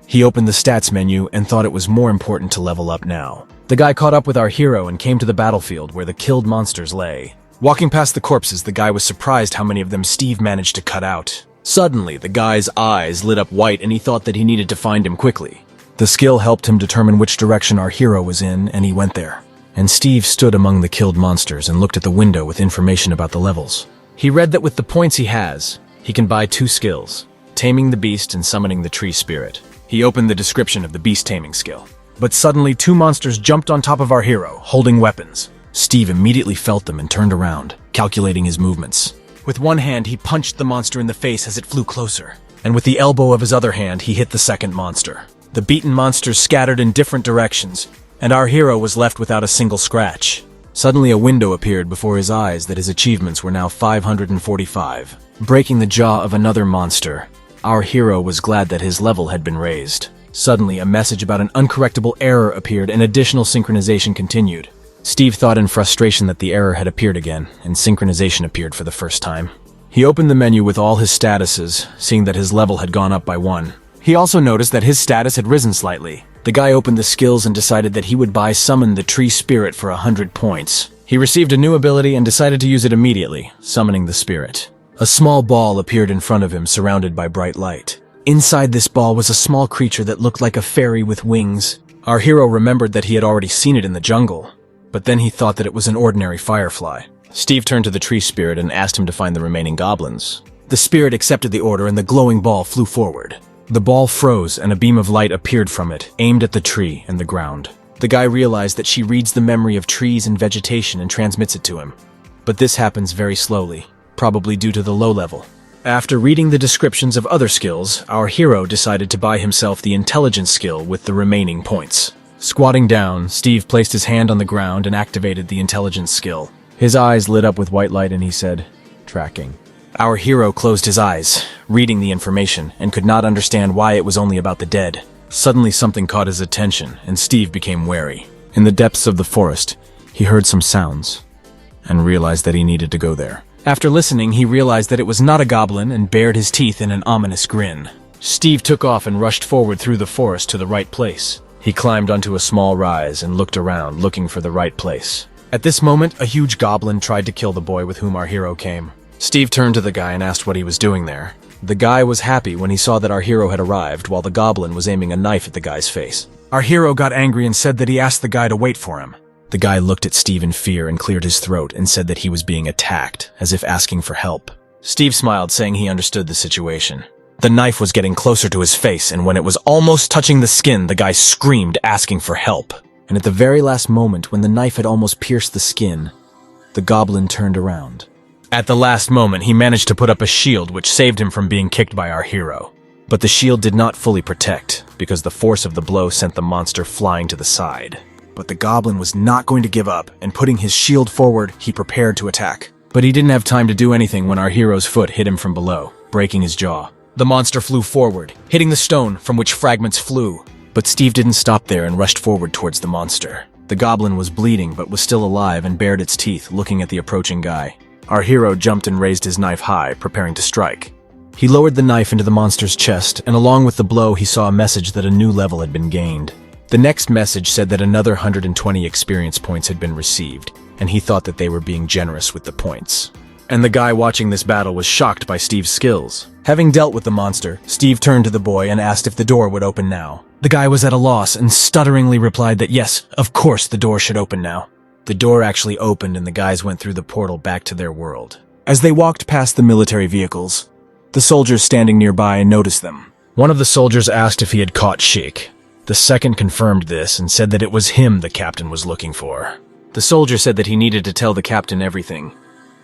S1: He opened the stats menu and thought it was more important to level up now. The guy caught up with our hero and came to the battlefield where the killed monsters lay. Walking past the corpses, the guy was surprised how many of them Steve managed to cut out. Suddenly, the guy's eyes lit up white and he thought that he needed to find him quickly. The skill helped him determine which direction our hero was in, and he went there. And Steve stood among the killed monsters and looked at the window with information about the levels. He read that with the points he has, he can buy 2 skills, taming the beast and summoning the tree spirit. He opened the description of the beast taming skill. But suddenly 2 monsters jumped on top of our hero, holding weapons. Steve immediately felt them and turned around, calculating his movements. With one hand, he punched the monster in the face as it flew closer. And with the elbow of his other hand, he hit the second monster. The beaten monsters scattered in different directions, and our hero was left without a single scratch. Suddenly a window appeared before his eyes that his achievements were now 545. Breaking the jaw of another monster, our hero was glad that his level had been raised. Suddenly, a message about an uncorrectable error appeared and additional synchronization continued. Steve thought in frustration that the error had appeared again, and synchronization appeared for the first time. He opened the menu with all his statuses, seeing that his level had gone up by 1. He also noticed that his status had risen slightly. The guy opened the skills and decided that he would buy Summon the Tree Spirit for 100 points. He received a new ability and decided to use it immediately, summoning the spirit. A small ball appeared in front of him, surrounded by bright light. Inside this ball was a small creature that looked like a fairy with wings. Our hero remembered that he had already seen it in the jungle, but then he thought that it was an ordinary firefly. Steve turned to the tree spirit and asked him to find the remaining goblins. The spirit accepted the order and the glowing ball flew forward. The ball froze and a beam of light appeared from it, aimed at the tree and the ground. The guy realized that she reads the memory of trees and vegetation and transmits it to him. But this happens very slowly, probably due to the low level. After reading the descriptions of other skills, our hero decided to buy himself the intelligence skill with the remaining points. Squatting down, Steve placed his hand on the ground and activated the intelligence skill. His eyes lit up with white light and he said, "Tracking." Our hero closed his eyes, reading the information, and could not understand why it was only about the dead. Suddenly something caught his attention, and Steve became wary. In the depths of the forest, he heard some sounds, and realized that he needed to go there.
S2: After listening, he realized that it was not a goblin and bared his teeth in an ominous grin.
S1: Steve took off and rushed forward through the forest to the right place. He climbed onto a small rise and looked around, looking for the right place. At this moment, a huge goblin tried to kill the boy with whom our hero came. Steve turned to the guy and asked what he was doing there. The guy was happy when he saw that our hero had arrived, while the goblin was aiming a knife at the guy's face. Our hero got angry and said that he asked the guy to wait for him. The guy looked at Steve in fear and cleared his throat and said that he was being attacked, as if asking for help. Steve smiled, saying he understood the situation. The knife was getting closer to his face, and when it was almost touching the skin, the guy screamed, asking for help. And at the very last moment, when the knife had almost pierced the skin, the goblin turned around. At the last moment, he managed to put up a shield which saved him from being kicked by our hero. But the shield did not fully protect, because the force of the blow sent the monster flying to the side. But the goblin was not going to give up, and putting his shield forward, he prepared to attack. But he didn't have time to do anything when our hero's foot hit him from below, breaking his jaw. The monster flew forward, hitting the stone from which fragments flew. But Steve didn't stop there and rushed forward towards the monster. The goblin was bleeding but was still alive and bared its teeth, looking at the approaching guy. Our hero jumped and raised his knife high, preparing to strike. He lowered the knife into the monster's chest, and along with the blow he saw a message that a new level had been gained. The next message said that another 120 experience points had been received, and he thought that they were being generous with the points. And the guy watching this battle was shocked by Steve's skills. Having dealt with the monster, Steve turned to the boy and asked if the door would open now. The guy was at a loss and stutteringly replied that yes, of course the door should open now. The door actually opened and the guys went through the portal back to their world. As they walked past the military vehicles, the soldiers standing nearby noticed them. One of the soldiers asked if he had caught Sheik. The second confirmed this and said that it was him the captain was looking for. The soldier said that he needed to tell the captain everything,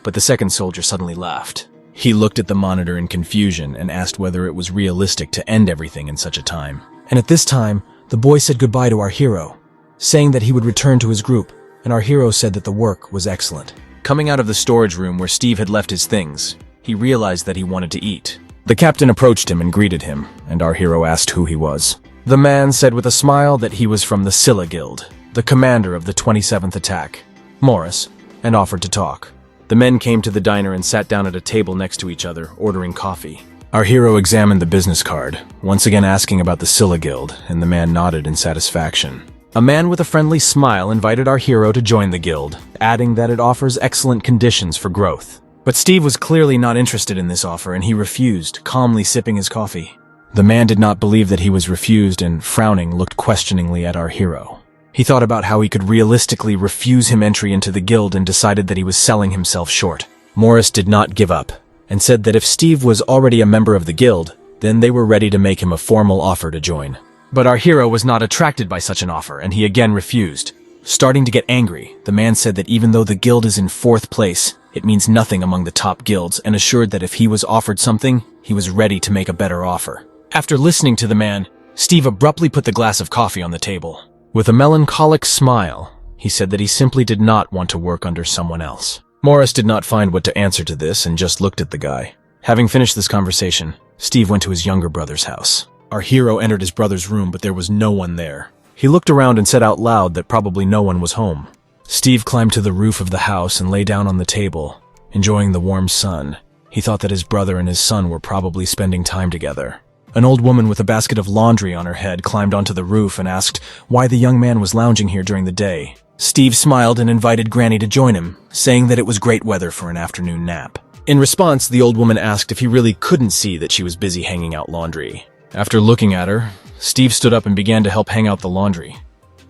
S1: but the second soldier suddenly laughed. He looked at the monitor in confusion and asked whether it was realistic to end everything in such a time. And at this time, the boy said goodbye to our hero, saying that he would return to his group, and our hero said that the work was excellent. Coming out of the storage room where Steve had left his things, he realized that he wanted to eat. The captain approached him and greeted him, and our hero asked who he was. The man said with a smile that he was from the Scylla Guild, the commander of the 27th attack, Morris, and offered to talk. The men came to the diner and sat down at a table next to each other, ordering coffee. Our hero examined the business card, once again asking about the Scylla Guild, and the man nodded in satisfaction. A man with a friendly smile invited our hero to join the guild, adding that it offers excellent conditions for growth. But Steve was clearly not interested in this offer, and he refused, calmly sipping his coffee. The man did not believe that he was refused and, frowning, looked questioningly at our hero. He thought about how he could realistically refuse him entry into the guild and decided that he was selling himself short. Morris did not give up, and said that if Steve was already a member of the guild, then they were ready to make him a formal offer to join. But our hero was not attracted by such an offer, and he again refused. Starting to get angry, the man said that even though the guild is in 4th place, it means nothing among the top guilds, and assured that if he was offered something, he was ready to make a better offer. After listening to the man, Steve abruptly put the glass of coffee on the table. With a melancholic smile, he said that he simply did not want to work under someone else. Morris did not find what to answer to this and just looked at the guy. Having finished this conversation, Steve went to his younger brother's house. Our hero entered his brother's room, but there was no one there. He looked around and said out loud that probably no one was home. Steve climbed to the roof of the house and lay down on the table, enjoying the warm sun. He thought that his brother and his son were probably spending time together. An old woman with a basket of laundry on her head climbed onto the roof and asked why the young man was lounging here during the day. Steve smiled and invited Granny to join him, saying that it was great weather for an afternoon nap. In response, the old woman asked if he really couldn't see that she was busy hanging out laundry. After looking at her, Steve stood up and began to help hang out the laundry,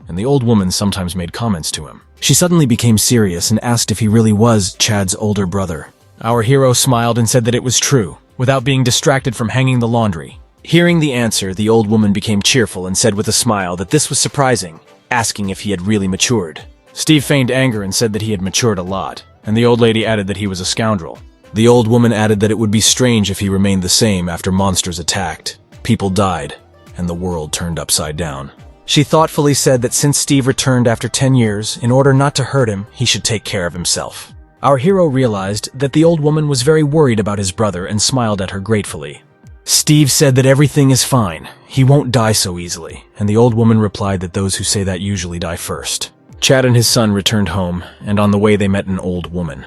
S1: and the old woman sometimes made comments to him. She suddenly became serious and asked if he really was Chad's older brother. Our hero smiled and said that it was true, without being distracted from hanging the laundry. Hearing the answer, the old woman became cheerful and said with a smile that this was surprising, asking if he had really matured. Steve feigned anger and said that he had matured a lot, and the old lady added that he was a scoundrel. The old woman added that it would be strange if he remained the same after monsters attacked, people died, and the world turned upside down. She thoughtfully said that since Steve returned after 10 years, in order not to hurt him, he should take care of himself. Our hero realized that the old woman was very worried about his brother and smiled at her gratefully. Steve said that everything is fine. He won't die so easily, and the old woman replied that those who say that usually die first. Chad and his son returned home, and on the way they met an old woman.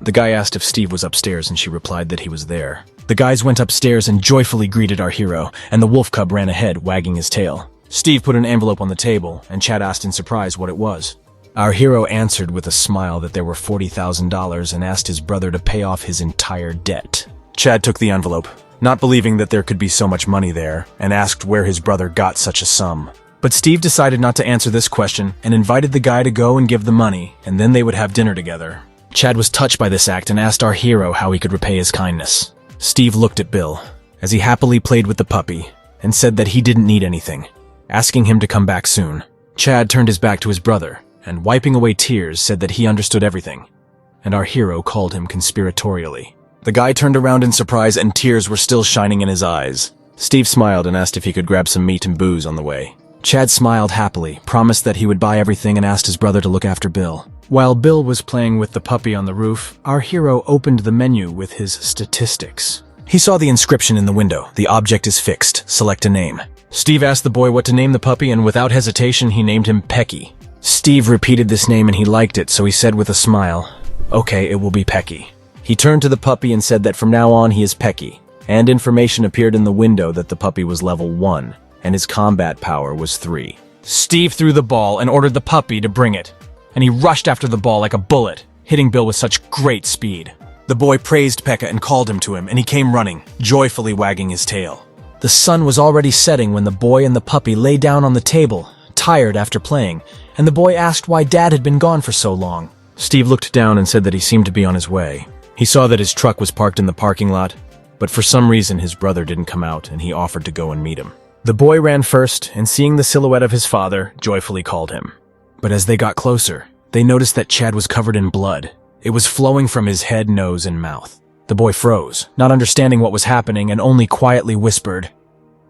S1: The guy asked if Steve was upstairs, and she replied that he was there. The guys went upstairs and joyfully greeted our hero, and the wolf cub ran ahead, wagging his tail. Steve put an envelope on the table, and Chad asked in surprise what it was. Our hero answered with a smile that there were $40,000 and asked his brother to pay off his entire debt. Chad took the envelope, not believing that there could be so much money there, and asked where his brother got such a sum. But Steve decided not to answer this question and invited the guy to go and give the money, and then they would have dinner together. Chad was touched by this act and asked our hero how he could repay his kindness. Steve looked at Bill, as he happily played with the puppy, and said that he didn't need anything, asking him to come back soon. Chad turned his back to his brother, and wiping away tears said that he understood everything, and our hero called him conspiratorially. The guy turned around in surprise and tears were still shining in his eyes. Steve smiled and asked if he could grab some meat and booze on the way. Chad smiled happily, promised that he would buy everything, and asked his brother to look after Bill. While Bill was playing with the puppy on the roof, our hero opened the menu with his statistics. He saw the inscription in the window, "The object is fixed, select a name." Steve asked the boy what to name the puppy, and without hesitation he named him Pecky. Steve repeated this name and he liked it, so he said with a smile, "Okay, it will be Pecky." He turned to the puppy and said that from now on he is Pecky, and information appeared in the window that the puppy was level 1, and his combat power was 3. Steve threw the ball and ordered the puppy to bring it, and he rushed after the ball like a bullet, hitting Bill with such great speed. The boy praised Pekka and called him to him, and he came running, joyfully wagging his tail. The sun was already setting when the boy and the puppy lay down on the table, tired after playing, and the boy asked why Dad had been gone for so long. Steve looked down and said that he seemed to be on his way. He saw that his truck was parked in the parking lot, but for some reason his brother didn't come out, and he offered to go and meet him. The boy ran first, and seeing the silhouette of his father, joyfully called him. But as they got closer, they noticed that Chad was covered in blood. It was flowing from his head, nose, and mouth. The boy froze, not understanding what was happening, and only quietly whispered,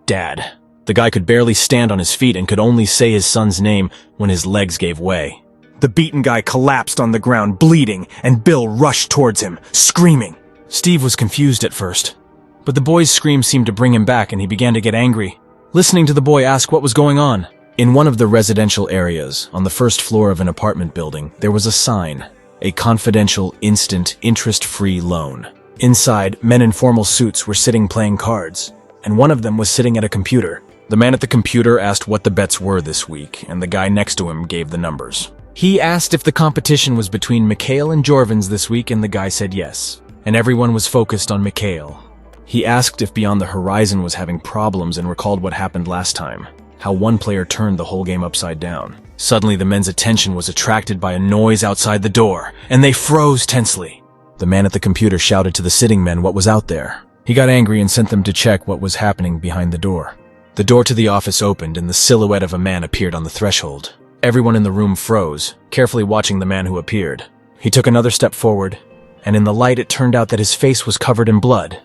S1: "Dad." The guy could barely stand on his feet and could only say his son's name when his legs gave way. The beaten guy collapsed on the ground, bleeding, and Bill rushed towards him, screaming. Steve was confused at first, but the boy's scream seemed to bring him back, and he began to get angry, listening to the boy ask what was going on. In one of the residential areas, on the first floor of an apartment building, there was a sign, "A confidential, instant, interest-free loan." Inside, men in formal suits were sitting playing cards, and one of them was sitting at a computer. The man at the computer asked what the bets were this week, and the guy next to him gave the numbers. He asked if the competition was between Mikhail and Jorvins this week, and the guy said yes, and everyone was focused on Mikhail. He asked if Beyond the Horizon was having problems and recalled what happened last time, how one player turned the whole game upside down. Suddenly, the men's attention was attracted by a noise outside the door, and they froze tensely. The man at the computer shouted to the sitting men what was out there. He got angry and sent them to check what was happening behind the door. The door to the office opened, and the silhouette of a man appeared on the threshold. Everyone in the room froze, carefully watching the man who appeared. He took another step forward, and in the light it turned out that his face was covered in blood.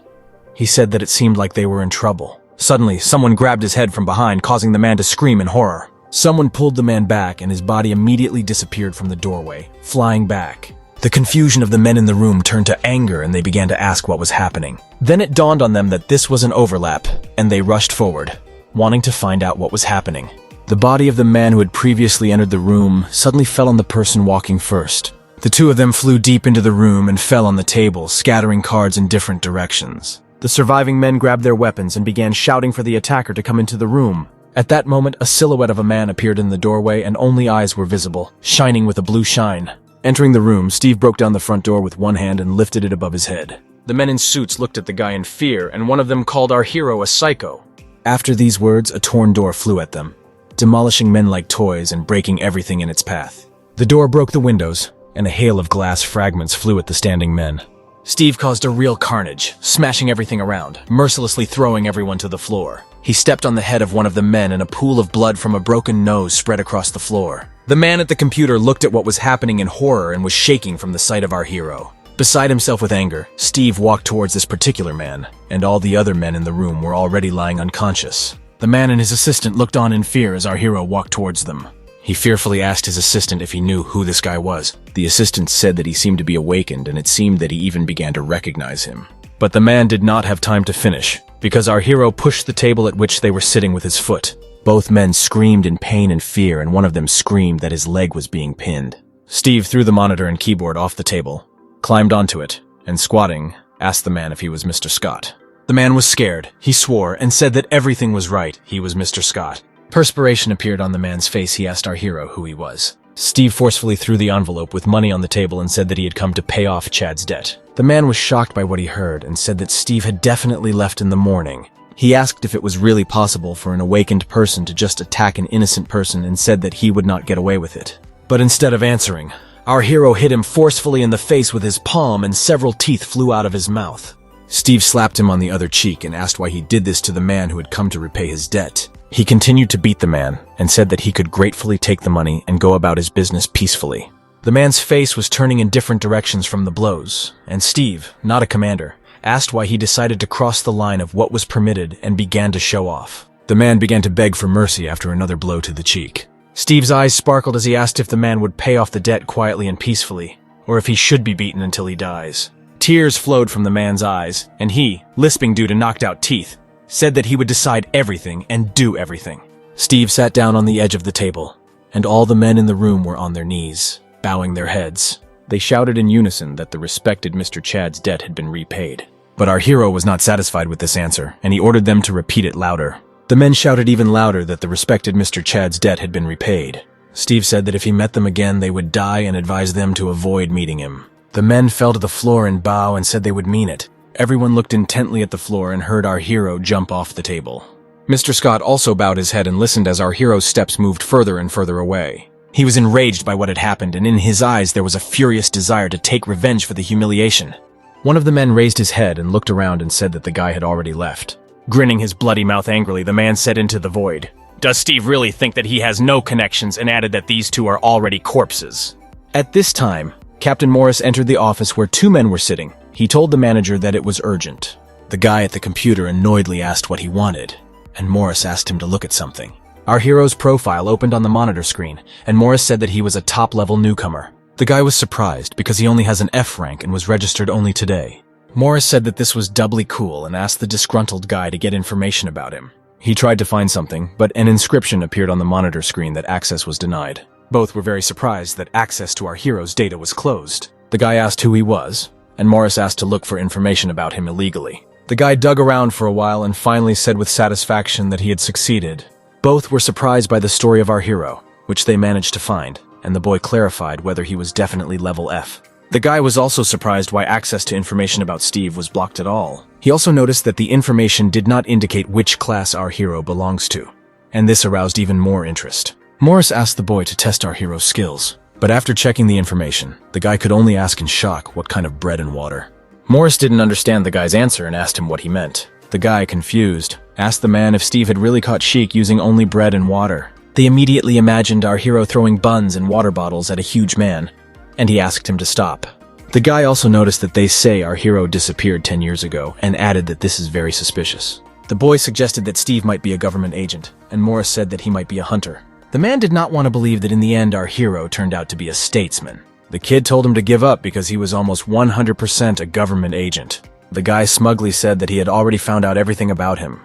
S1: He said that it seemed like they were in trouble. Suddenly, someone grabbed his head from behind, causing the man to scream in horror. Someone pulled the man back, and his body immediately disappeared from the doorway, flying back. The confusion of the men in the room turned to anger, and they began to ask what was happening. Then it dawned on them that this was an overlap, and they rushed forward, wanting to find out what was happening. The body of the man who had previously entered the room suddenly fell on the person walking first. The two of them flew deep into the room and fell on the table, scattering cards in different directions. The surviving men grabbed their weapons and began shouting for the attacker to come into the room. At that moment, a silhouette of a man appeared in the doorway, and only eyes were visible, shining with a blue shine. Entering the room, Steve broke down the front door with one hand and lifted it above his head. The men in suits looked at the guy in fear, and one of them called our hero a psycho. After these words, a torn door flew at them, demolishing men like toys and breaking everything in its path. The door broke the windows, and a hail of glass fragments flew at the standing men. Steve caused a real carnage, smashing everything around, mercilessly throwing everyone to the floor. He stepped on the head of one of the men, and a pool of blood from a broken nose spread across the floor. The man at the computer looked at what was happening in horror and was shaking from the sight of our hero. Beside himself with anger, Steve walked towards this particular man, and all the other men in the room were already lying unconscious. The man and his assistant looked on in fear as our hero walked towards them. He fearfully asked his assistant if he knew who this guy was. The assistant said that he seemed to be awakened, and it seemed that he even began to recognize him. But the man did not have time to finish, because our hero pushed the table at which they were sitting with his foot. Both men screamed in pain and fear, and one of them screamed that his leg was being pinned. Steve threw the monitor and keyboard off the table, climbed onto it, and squatting, asked the man if he was Mr. Scott. The man was scared. He swore and said that everything was right. He was Mr. Scott. Perspiration appeared on the man's face. He asked our hero who he was. Steve forcefully threw the envelope with money on the table and said that he had come to pay off Chad's debt. The man was shocked by what he heard and said that Steve had definitely left in the morning. He asked if it was really possible for an awakened person to just attack an innocent person and said that he would not get away with it. But instead of answering, our hero hit him forcefully in the face with his palm and several teeth flew out of his mouth. Steve slapped him on the other cheek and asked why he did this to the man who had come to repay his debt. He continued to beat the man and said that he could gratefully take the money and go about his business peacefully. The man's face was turning in different directions from the blows, and Steve, not a commander, asked why he decided to cross the line of what was permitted and began to show off. The man began to beg for mercy after another blow to the cheek. Steve's eyes sparkled as he asked if the man would pay off the debt quietly and peacefully, or if he should be beaten until he dies. Tears flowed from the man's eyes, and he, lisping due to knocked-out teeth, said that he would decide everything and do everything. Steve sat down on the edge of the table, and all the men in the room were on their knees, bowing their heads. They shouted in unison that the respected Mr. Chad's debt had been repaid. But our hero was not satisfied with this answer, and he ordered them to repeat it louder. The men shouted even louder that the respected Mr. Chad's debt had been repaid. Steve said that if he met them again, they would die and advised them to avoid meeting him. The men fell to the floor and bow and said they would mean it. Everyone looked intently at the floor and heard our hero jump off the table. Mr. Scott also bowed his head and listened as our hero's steps moved further and further away. He was enraged by what had happened, and in his eyes there was a furious desire to take revenge for the humiliation. One of the men raised his head and looked around and said that the guy had already left. Grinning his bloody mouth angrily, the man said into the void, "Does Steve really think that he has no connections?" and added that these two are already corpses. At this time, Captain Morris entered the office where two men were sitting. He told the manager that it was urgent. The guy at the computer annoyedly asked what he wanted, and Morris asked him to look at something. Our hero's profile opened on the monitor screen, and Morris said that he was a top-level newcomer. The guy was surprised because he only has an F rank and was registered only today. Morris said that this was doubly cool and asked the disgruntled guy to get information about him. He tried to find something, but an inscription appeared on the monitor screen that access was denied. Both were very surprised that access to our hero's data was closed. The guy asked who he was, and Morris asked to look for information about him illegally. The guy dug around for a while and finally said with satisfaction that he had succeeded. Both were surprised by the story of our hero, which they managed to find, and the boy clarified whether he was definitely level F. The guy was also surprised why access to information about Steve was blocked at all. He also noticed that the information did not indicate which class our hero belongs to, and this aroused even more interest. Morris asked the boy to test our hero's skills, but after checking the information, the guy could only ask in shock what kind of bread and water. Morris didn't understand the guy's answer and asked him what he meant. The guy, confused, asked the man if Steve had really caught Sheik using only bread and water. They immediately imagined our hero throwing buns and water bottles at a huge man, and he asked him to stop. The guy also noticed that they say our hero disappeared 10 years ago and added that this is very suspicious. The boy suggested that Steve might be a government agent, and Morris said that he might be a hunter. The man did not want to believe that in the end our hero turned out to be a statesman. The kid told him to give up because he was almost 100% a government agent. The guy smugly said that he had already found out everything about him,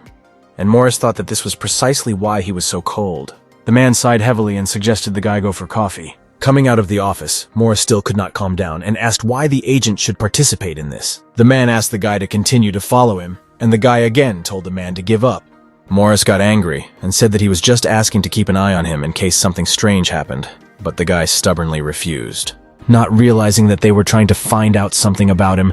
S1: and Morris thought that this was precisely why he was so cold. The man sighed heavily and suggested the guy go for coffee. Coming out of the office, Morris still could not calm down and asked why the agent should participate in this. The man asked the guy to continue to follow him, and the guy again told the man to give up. Morris got angry and said that he was just asking to keep an eye on him in case something strange happened, but the guy stubbornly refused. Not realizing that they were trying to find out something about him,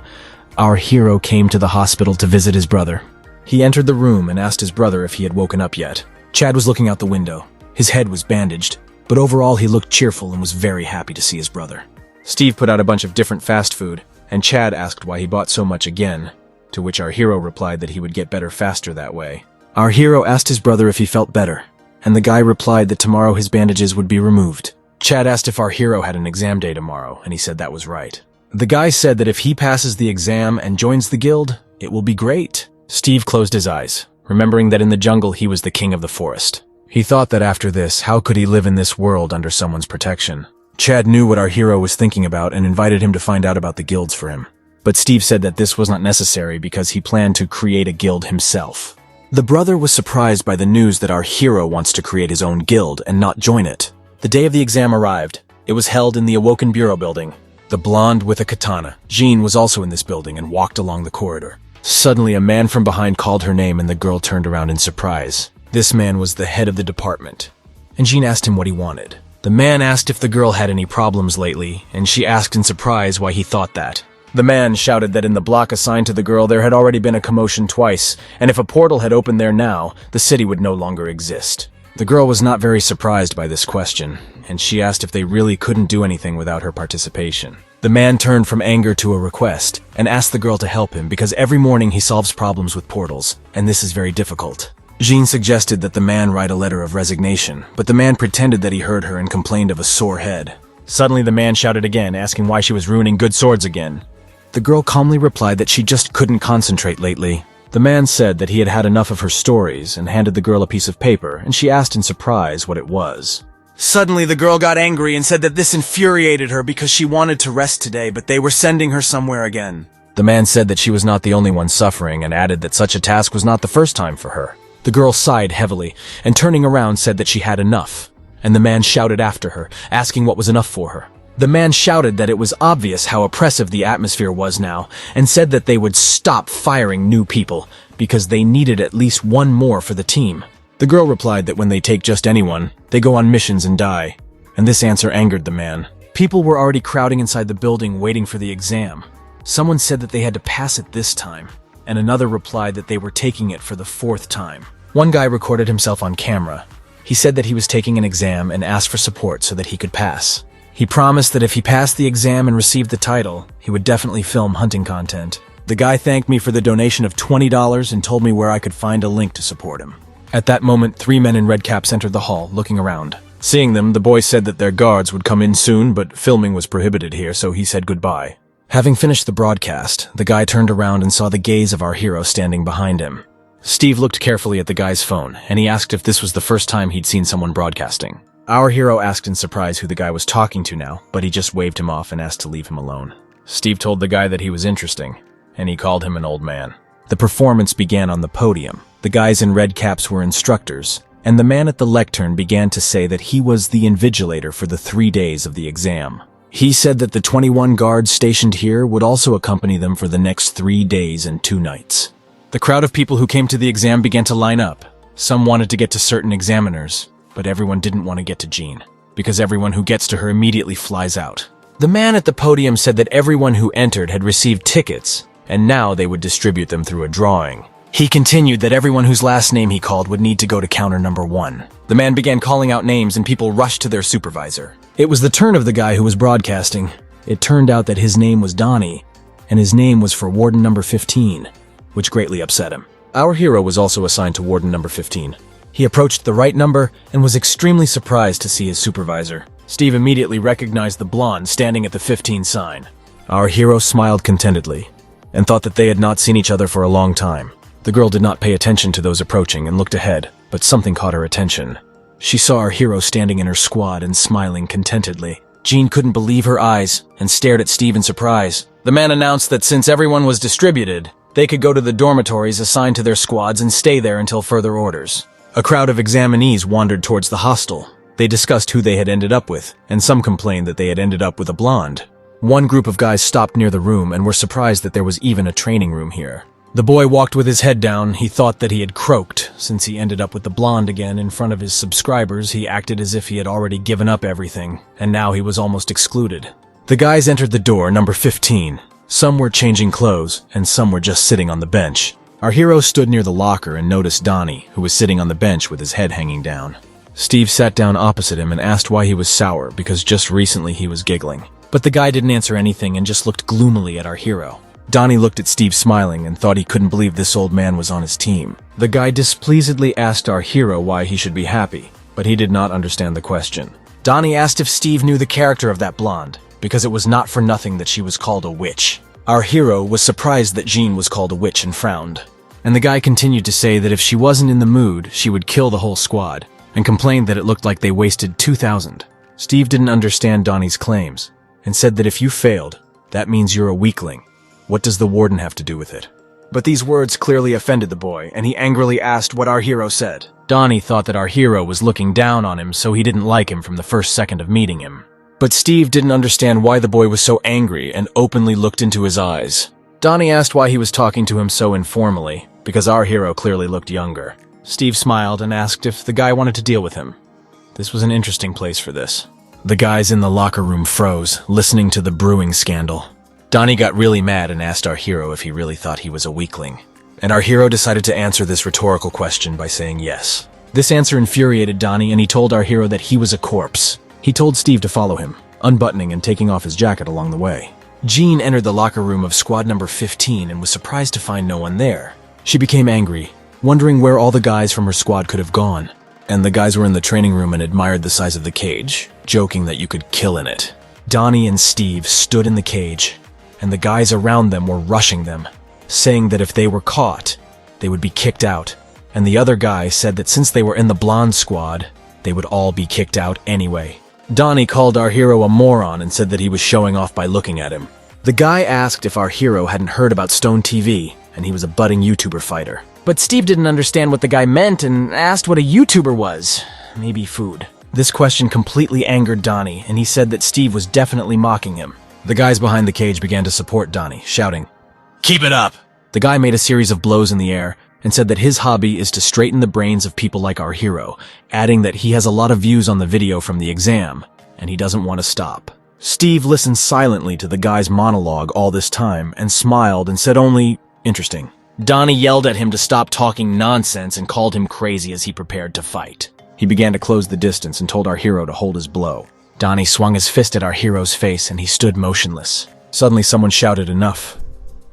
S1: our hero came to the hospital to visit his brother. He entered the room and asked his brother if he had woken up yet. Chad was looking out the window. His head was bandaged, but overall he looked cheerful and was very happy to see his brother. Steve put out a bunch of different fast food, and Chad asked why he bought so much again, to which our hero replied that he would get better faster that way. Our hero asked his brother if he felt better, and the guy replied that tomorrow his bandages would be removed. Chad asked if our hero had an exam day tomorrow, and he said that was right. The guy said that if he passes the exam and joins the guild, it will be great. Steve closed his eyes, remembering that in the jungle he was the king of the forest. He thought that after this, how could he live in this world under someone's protection? Chad knew what our hero was thinking about and invited him to find out about the guilds for him. but Steve said that this was not necessary because he planned to create a guild himself. The brother was surprised by the news that our hero wants to create his own guild and not join it. The day of the exam arrived. It was held in the Awoken Bureau building. The blonde with a katana, Jean, was also in this building and walked along the corridor. Suddenly, a man from behind called her name and the girl turned around in surprise. This man was the head of the department, and Jean asked him what he wanted. The man asked if the girl had any problems lately, and she asked in surprise why he thought that. The man shouted that in the block assigned to the girl there had already been a commotion twice, and if a portal had opened there now, the city would no longer exist. The girl was not very surprised by this question, and she asked if they really couldn't do anything without her participation. The man turned from anger to a request, and asked the girl to help him because every morning he solves problems with portals, and this is very difficult. Jean suggested that the man write a letter of resignation, but the man pretended that he heard her and complained of a sore head. Suddenly the man shouted again, asking why she was ruining good swords again. The girl calmly replied that she just couldn't concentrate lately. The man said that he had had enough of her stories and handed the girl a piece of paper, and she asked in surprise what it was. Suddenly the girl got angry and said that this infuriated her because she wanted to rest today, but they were sending her somewhere again. The man said that she was not the only one suffering and added that such a task was not the first time for her. The girl sighed heavily and turning around said that she had enough, and the man shouted after her, asking what was enough for her. The man shouted that it was obvious how oppressive the atmosphere was now, and said that they would stop firing new people, because they needed at least one more for the team. The girl replied that when they take just anyone, they go on missions and die, and this answer angered the man. People were already crowding inside the building waiting for the exam. Someone said that they had to pass it this time, and another replied that they were taking it for the 4th time. One guy recorded himself on camera. He said that he was taking an exam and asked for support so that he could pass. He promised that if he passed the exam and received the title, he would definitely film hunting content. The guy thanked me for the donation of $20 and told me where I could find a link to support him. At that moment, 3 men in red caps entered the hall, looking around. Seeing them, the boy said that their guards would come in soon, but filming was prohibited here, so he said goodbye. Having finished the broadcast, the guy turned around and saw the gaze of our hero standing behind him. Steve looked carefully at the guy's phone, and he asked if this was the first time he'd seen someone broadcasting. Our hero asked in surprise who the guy was talking to now, but he just waved him off and asked to leave him alone. Steve told the guy that he was interesting, and he called him an old man. The performance began on the podium. The guys in red caps were instructors, and the man at the lectern began to say that he was the invigilator for the 3 days of the exam. He said that the 21 guards stationed here would also accompany them for the next 3 days and 2 nights. The crowd of people who came to the exam began to line up. Some wanted to get to certain examiners, but everyone didn't want to get to Jean, because everyone who gets to her immediately flies out. The man at the podium said that everyone who entered had received tickets, and now they would distribute them through a drawing. He continued that everyone whose last name he called would need to go to counter number 1. The man began calling out names and people rushed to their supervisor. It was the turn of the guy who was broadcasting. It turned out that his name was Donnie, and his name was for warden number 15, which greatly upset him. Our hero was also assigned to warden number 15. He approached the right number and was extremely surprised to see his supervisor. Steve immediately recognized the blonde standing at the 15 sign. Our hero smiled contentedly and thought that they had not seen each other for a long time. The girl did not pay attention to those approaching and looked ahead, but something caught her attention. She saw our hero standing in her squad and smiling contentedly. Jean couldn't believe her eyes and stared at Steve in surprise. The man announced that since everyone was distributed, they could go to the dormitories assigned to their squads and stay there until further orders. A crowd of examinees wandered towards the hostel. They discussed who they had ended up with, and some complained that they had ended up with a blonde. One group of guys stopped near the room and were surprised that there was even a training room here. The boy walked with his head down. He thought that he had croaked. Since he ended up with the blonde again in front of his subscribers, he acted as if he had already given up everything, and now he was almost excluded. The guys entered the door, number 15. Some were changing clothes, and some were just sitting on the bench. Our hero stood near the locker and noticed Donnie, who was sitting on the bench with his head hanging down. Steve sat down opposite him and asked why he was sour, because just recently he was giggling. But the guy didn't answer anything and just looked gloomily at our hero. Donnie looked at Steve smiling and thought he couldn't believe this old man was on his team. The guy displeasedly asked our hero why he should be happy, but he did not understand the question. Donnie asked if Steve knew the character of that blonde, because it was not for nothing that she was called a witch. Our hero was surprised that Jean was called a witch and frowned. And the guy continued to say that if she wasn't in the mood, she would kill the whole squad, and complained that it looked like they wasted 2,000. Steve didn't understand Donnie's claims, and said that if you failed, that means you're a weakling, What does the warden have to do with it? But these words clearly offended the boy, and he angrily asked what our hero said. Donnie thought that our hero was looking down on him, so he didn't like him from the first second of meeting him. But Steve didn't understand why the boy was so angry and openly looked into his eyes. Donnie asked why he was talking to him so informally, because our hero clearly looked younger. Steve smiled and asked if the guy wanted to deal with him. This was an interesting place for this. The guys in the locker room froze, listening to the brewing scandal. Donnie got really mad and asked our hero if he really thought he was a weakling. And our hero decided to answer this rhetorical question by saying yes. This answer infuriated Donnie, and he told our hero that he was a corpse. He told Steve to follow him, unbuttoning and taking off his jacket along the way. Jean entered the locker room of squad number 15 and was surprised to find no one there. She became angry, wondering where all the guys from her squad could have gone. And the guys were in the training room and admired the size of the cage, joking that you could kill in it. Donnie and Steve stood in the cage, and the guys around them were rushing them, saying that if they were caught, they would be kicked out. And the other guy said that since they were in the blonde squad, they would all be kicked out anyway. Donnie called our hero a moron and said that he was showing off by looking at him. The guy asked if our hero hadn't heard about Stone TV, and he was a budding YouTuber fighter. But Steve didn't understand what the guy meant and asked what a YouTuber was. Maybe food. This question completely angered Donnie, and he said that Steve was definitely mocking him. The guys behind the cage began to support Donnie, shouting, "Keep it up!" The guy made a series of blows in the air and said that his hobby is to straighten the brains of people like our hero, adding that he has a lot of views on the video from the exam, and he doesn't want to stop. Steve listened silently to the guy's monologue all this time and smiled and said only, "Interesting." Donnie yelled at him to stop talking nonsense and called him crazy as he prepared to fight. He began to close the distance and told our hero to hold his blow. Donnie swung his fist at our hero's face and he stood motionless. Suddenly someone shouted enough,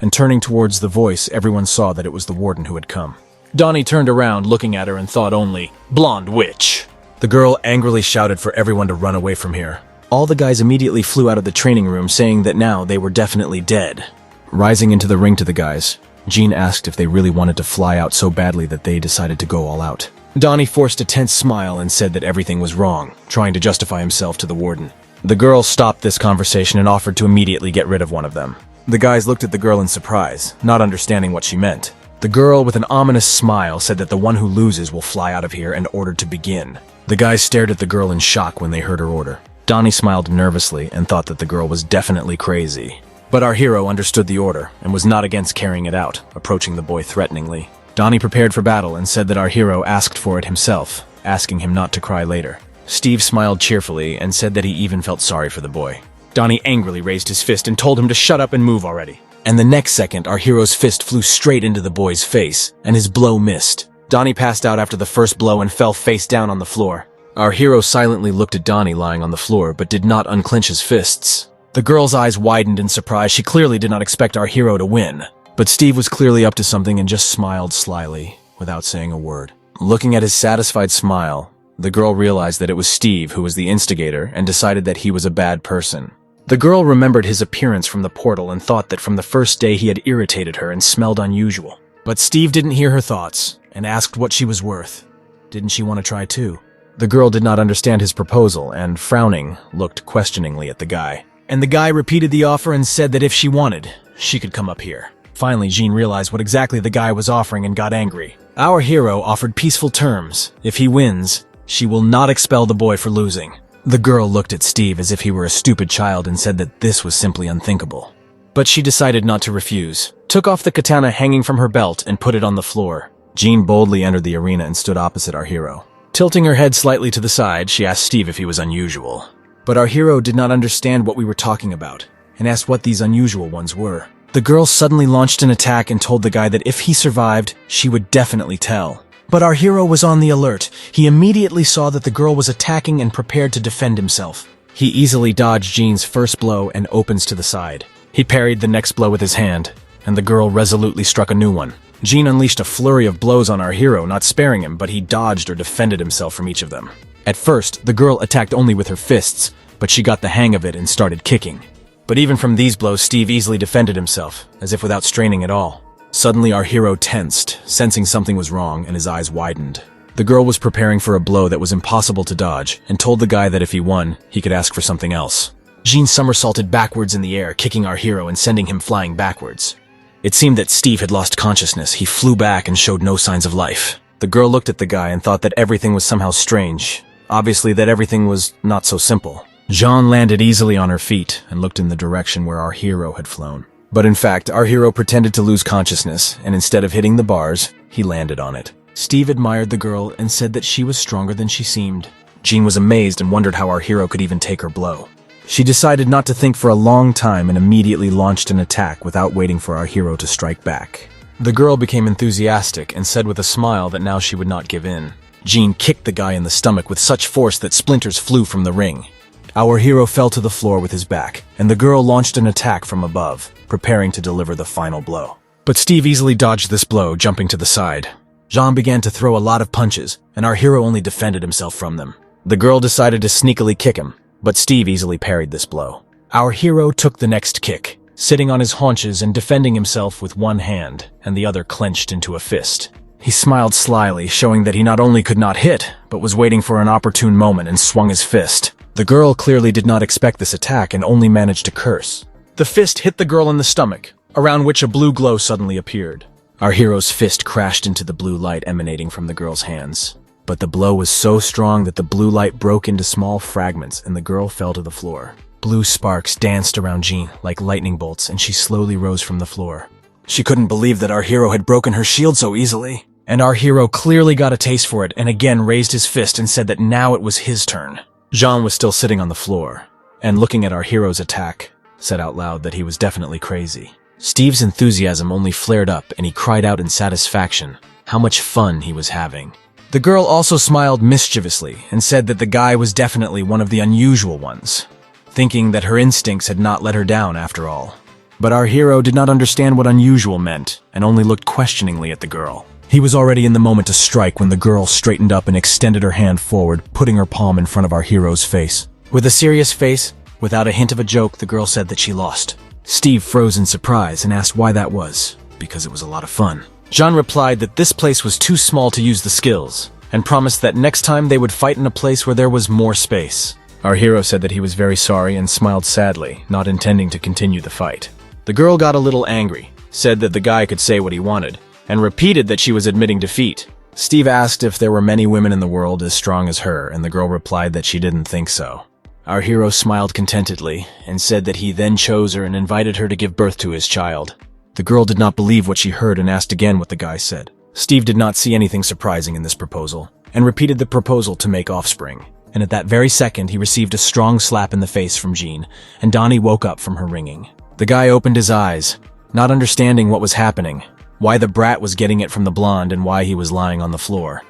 S1: and turning towards the voice, everyone saw that it was the warden who had come. Donnie turned around looking at her and thought only, "Blonde witch." The girl angrily shouted for everyone to run away from here. All the guys immediately flew out of the training room saying that now they were definitely dead. Rising into the ring to the guys, Jean asked if they really wanted to fly out so badly that they decided to go all out. Donnie forced a tense smile and said that everything was wrong, trying to justify himself to the warden. The girl stopped this conversation and offered to immediately get rid of one of them. The guys looked at the girl in surprise, not understanding what she meant. The girl, with an ominous smile, said that the one who loses will fly out of here and ordered to begin. The guys stared at the girl in shock when they heard her order. Donnie smiled nervously and thought that the girl was definitely crazy. But our hero understood the order and was not against carrying it out, approaching the boy threateningly. Donnie prepared for battle and said that our hero asked for it himself, asking him not to cry later. Steve smiled cheerfully and said that he even felt sorry for the boy. Donnie angrily raised his fist and told him to shut up and move already. And the next second, our hero's fist flew straight into the boy's face, and his blow missed. Donnie passed out after the first blow and fell face down on the floor. Our hero silently looked at Donnie lying on the floor, but did not unclench his fists. The girl's eyes widened in surprise. She clearly did not expect our hero to win. But Steve was clearly up to something and just smiled slyly, without saying a word. Looking at his satisfied smile, the girl realized that it was Steve who was the instigator and decided that he was a bad person. The girl remembered his appearance from the portal and thought that from the first day he had irritated her and smelled unusual. But Steve didn't hear her thoughts and asked what she was worth. Didn't she want to try too? The girl did not understand his proposal and, frowning, looked questioningly at the guy. And the guy repeated the offer and said that if she wanted, she could come up here. Finally, Jean realized what exactly the guy was offering and got angry. Our hero offered peaceful terms. If he wins, she will not expel the boy for losing. The girl looked at Steve as if he were a stupid child and said that this was simply unthinkable. But she decided not to refuse, took off the katana hanging from her belt and put it on the floor. Jean boldly entered the arena and stood opposite our hero. Tilting her head slightly to the side, she asked Steve if he was unusual. But our hero did not understand what we were talking about, and asked what these unusual ones were. The girl suddenly launched an attack and told the guy that if he survived, she would definitely tell. But our hero was on the alert. He immediately saw that the girl was attacking and prepared to defend himself. He easily dodged Jean's first blow and opens to the side. He parried the next blow with his hand, and the girl resolutely struck a new one. Jean unleashed a flurry of blows on our hero, not sparing him, but he dodged or defended himself from each of them. At first, the girl attacked only with her fists, but she got the hang of it and started kicking. But even from these blows, Steve easily defended himself, as if without straining at all. Suddenly, our hero tensed, sensing something was wrong, and his eyes widened. The girl was preparing for a blow that was impossible to dodge, and told the guy that if he won, he could ask for something else. Jean somersaulted backwards in the air, kicking our hero and sending him flying backwards. It seemed that Steve had lost consciousness. He flew back and showed no signs of life. The girl looked at the guy and thought that everything was somehow strange. Obviously that everything was not so simple. Jean landed easily on her feet and looked in the direction where our hero had flown. But in fact, our hero pretended to lose consciousness, and instead of hitting the bars, he landed on it. Steve admired the girl and said that she was stronger than she seemed. Jean was amazed and wondered how our hero could even take her blow. She decided not to think for a long time and immediately launched an attack without waiting for our hero to strike back. The girl became enthusiastic and said with a smile that now she would not give in. Jean kicked the guy in the stomach with such force that splinters flew from the ring. Our hero fell to the floor with his back, and the girl launched an attack from above, preparing to deliver the final blow. But Steve easily dodged this blow, jumping to the side. Jean began to throw a lot of punches, and our hero only defended himself from them. The girl decided to sneakily kick him, but Steve easily parried this blow. Our hero took the next kick, sitting on his haunches and defending himself with one hand, and the other clenched into a fist. He smiled slyly, showing that he not only could not hit, but was waiting for an opportune moment and swung his fist. The girl clearly did not expect this attack and only managed to curse. The fist hit the girl in the stomach, around which a blue glow suddenly appeared. Our hero's fist crashed into the blue light emanating from the girl's hands. But the blow was so strong that the blue light broke into small fragments and the girl fell to the floor. Blue sparks danced around Jean like lightning bolts and she slowly rose from the floor. She couldn't believe that our hero had broken her shield so easily. And our hero clearly got a taste for it and again raised his fist and said that now it was his turn. Jean was still sitting on the floor, and looking at our hero's attack, said out loud that he was definitely crazy. Steve's enthusiasm only flared up and he cried out in satisfaction how much fun he was having. The girl also smiled mischievously and said that the guy was definitely one of the unusual ones, thinking that her instincts had not let her down after all. But our hero did not understand what unusual meant and only looked questioningly at the girl. He was already in the moment to strike when the girl straightened up and extended her hand forward, putting her palm in front of our hero's face. With a serious face, without a hint of a joke, the girl said that she lost. Steve froze in surprise and asked why that was, because it was a lot of fun. Jean replied that this place was too small to use the skills, and promised that next time they would fight in a place where there was more space. Our hero said that he was very sorry and smiled sadly, not intending to continue the fight. The girl got a little angry, said that the guy could say what he wanted, and repeated that she was admitting defeat. Steve asked if there were many women in the world as strong as her, and the girl replied that she didn't think so. Our hero smiled contentedly and said that he then chose her and invited her to give birth to his child. The girl did not believe what she heard and asked again what the guy said. Steve did not see anything surprising in this proposal, and repeated the proposal to make offspring. And at that very second, he received a strong slap in the face from Jean, and Donnie woke up from her ringing. The guy opened his eyes, not understanding what was happening, why the brat was getting it from the blonde and why he was lying on the floor.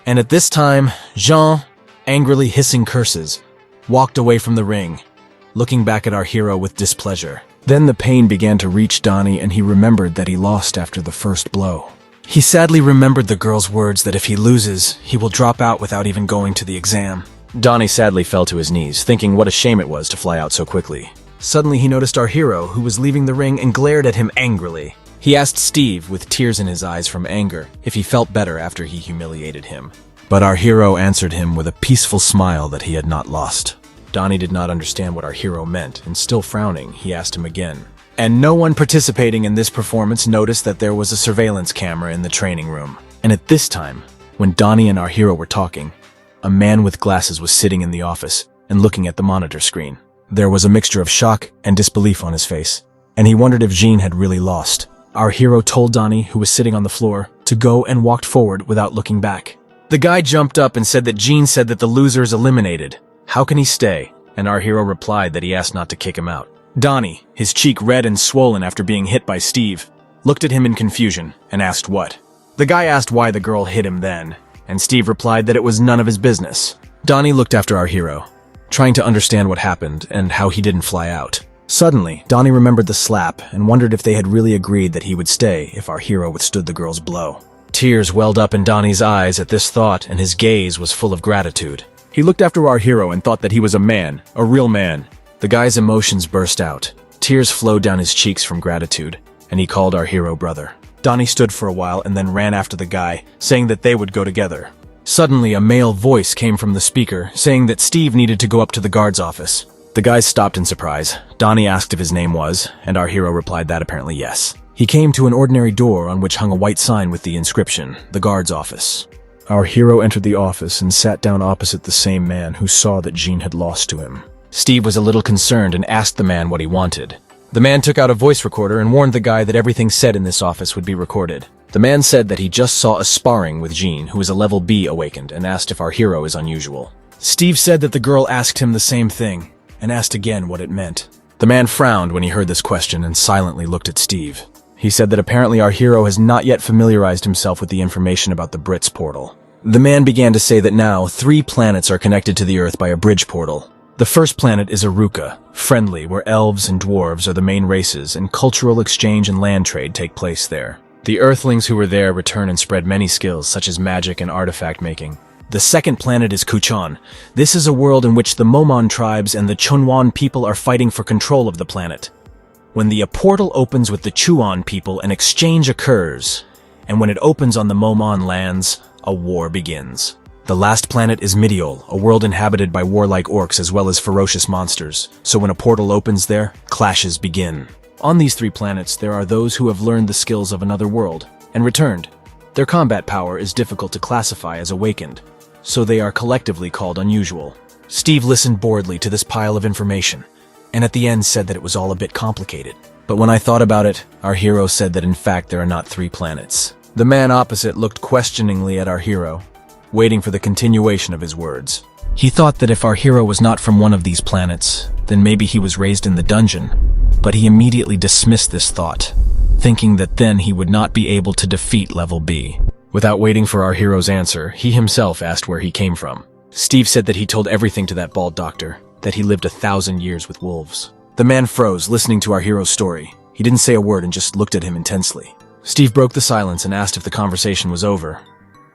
S1: And at this time, Jean, angrily hissing curses, walked away from the ring, looking back at our hero with displeasure. Then the pain began to reach Donnie and he remembered that he lost after the first blow. He sadly remembered the girl's words that if he loses, he will drop out without even going to the exam. Donnie sadly fell to his knees, thinking what a shame it was to fly out so quickly. Suddenly he noticed our hero, who was leaving the ring, and glared at him angrily. He asked Steve, with tears in his eyes from anger, if he felt better after he humiliated him. But our hero answered him with a peaceful smile that he had not lost. Donnie did not understand what our hero meant, and still frowning, he asked him again. And no one participating in this performance noticed that there was a surveillance camera in the training room. And at this time, when Donnie and our hero were talking, a man with glasses was sitting in the office and looking at the monitor screen. There was a mixture of shock and disbelief on his face, and he wondered if Jean had really lost. Our hero told Donnie, who was sitting on the floor, to go and walked forward without looking back. The guy jumped up and said that Jean said that the loser is eliminated. How can he stay? And our hero replied that he asked not to kick him out. Donnie, his cheek red and swollen after being hit by Steve, looked at him in confusion and asked what. The guy asked why the girl hit him then, and Steve replied that it was none of his business. Donnie looked after our hero, trying to understand what happened and how he didn't fly out. Suddenly, Donnie remembered the slap and wondered if they had really agreed that he would stay if our hero withstood the girl's blow. Tears welled up in Donnie's eyes at this thought, and his gaze was full of gratitude. He looked after our hero and thought that he was a man, a real man. The guy's emotions burst out. Tears flowed down his cheeks from gratitude, and he called our hero brother. Donnie stood for a while and then ran after the guy, saying that they would go together. Suddenly, a male voice came from the speaker, saying that Steve needed to go up to the guard's office. The guys stopped in surprise. Donnie asked if his name was, and our hero replied that apparently yes. He came to an ordinary door on which hung a white sign with the inscription, "The Guard's Office." Our hero entered the office and sat down opposite the same man who saw that Jean had lost to him. Steve was a little concerned and asked the man what he wanted. The man took out a voice recorder and warned the guy that everything said in this office would be recorded. The man said that he just saw a sparring with Jean, who is a level B awakened, and asked if our hero is unusual. Steve said that the girl asked him the same thing, and asked again what it meant. The man frowned when he heard this question and silently looked at Steve. He said that apparently our hero has not yet familiarized himself with the information about the Brits portal. The man began to say that now 3 planets are connected to the Earth by a bridge portal. The first planet is Aruka, friendly, where elves and dwarves are the main races, and cultural exchange and land trade take place there. The Earthlings who were there return and spread many skills, such as magic and artifact making. The second planet is Kuchan. This is a world in which the Momon tribes and the Chunwan people are fighting for control of the planet. When the portal opens with the Chuan people, an exchange occurs, and when it opens on the Momon lands, a war begins. The last planet is Midiol, a world inhabited by warlike orcs as well as ferocious monsters, so when a portal opens there, clashes begin. On these 3 planets, there are those who have learned the skills of another world, and returned. Their combat power is difficult to classify as awakened, so they are collectively called unusual. Steve listened boredly to this pile of information, and at the end said that it was all a bit complicated. But when I thought about it, our hero said that in fact there are not 3 planets. The man opposite looked questioningly at our hero, waiting for the continuation of his words. He thought that if our hero was not from one of these planets, then maybe he was raised in the dungeon, but he immediately dismissed this thought, thinking that then he would not be able to defeat level B. Without waiting for our hero's answer, he himself asked where he came from. Steve said that he told everything to that bald doctor, that he lived 1,000 years with wolves. The man froze, listening to our hero's story. He didn't say a word and just looked at him intensely. Steve broke the silence and asked if the conversation was over.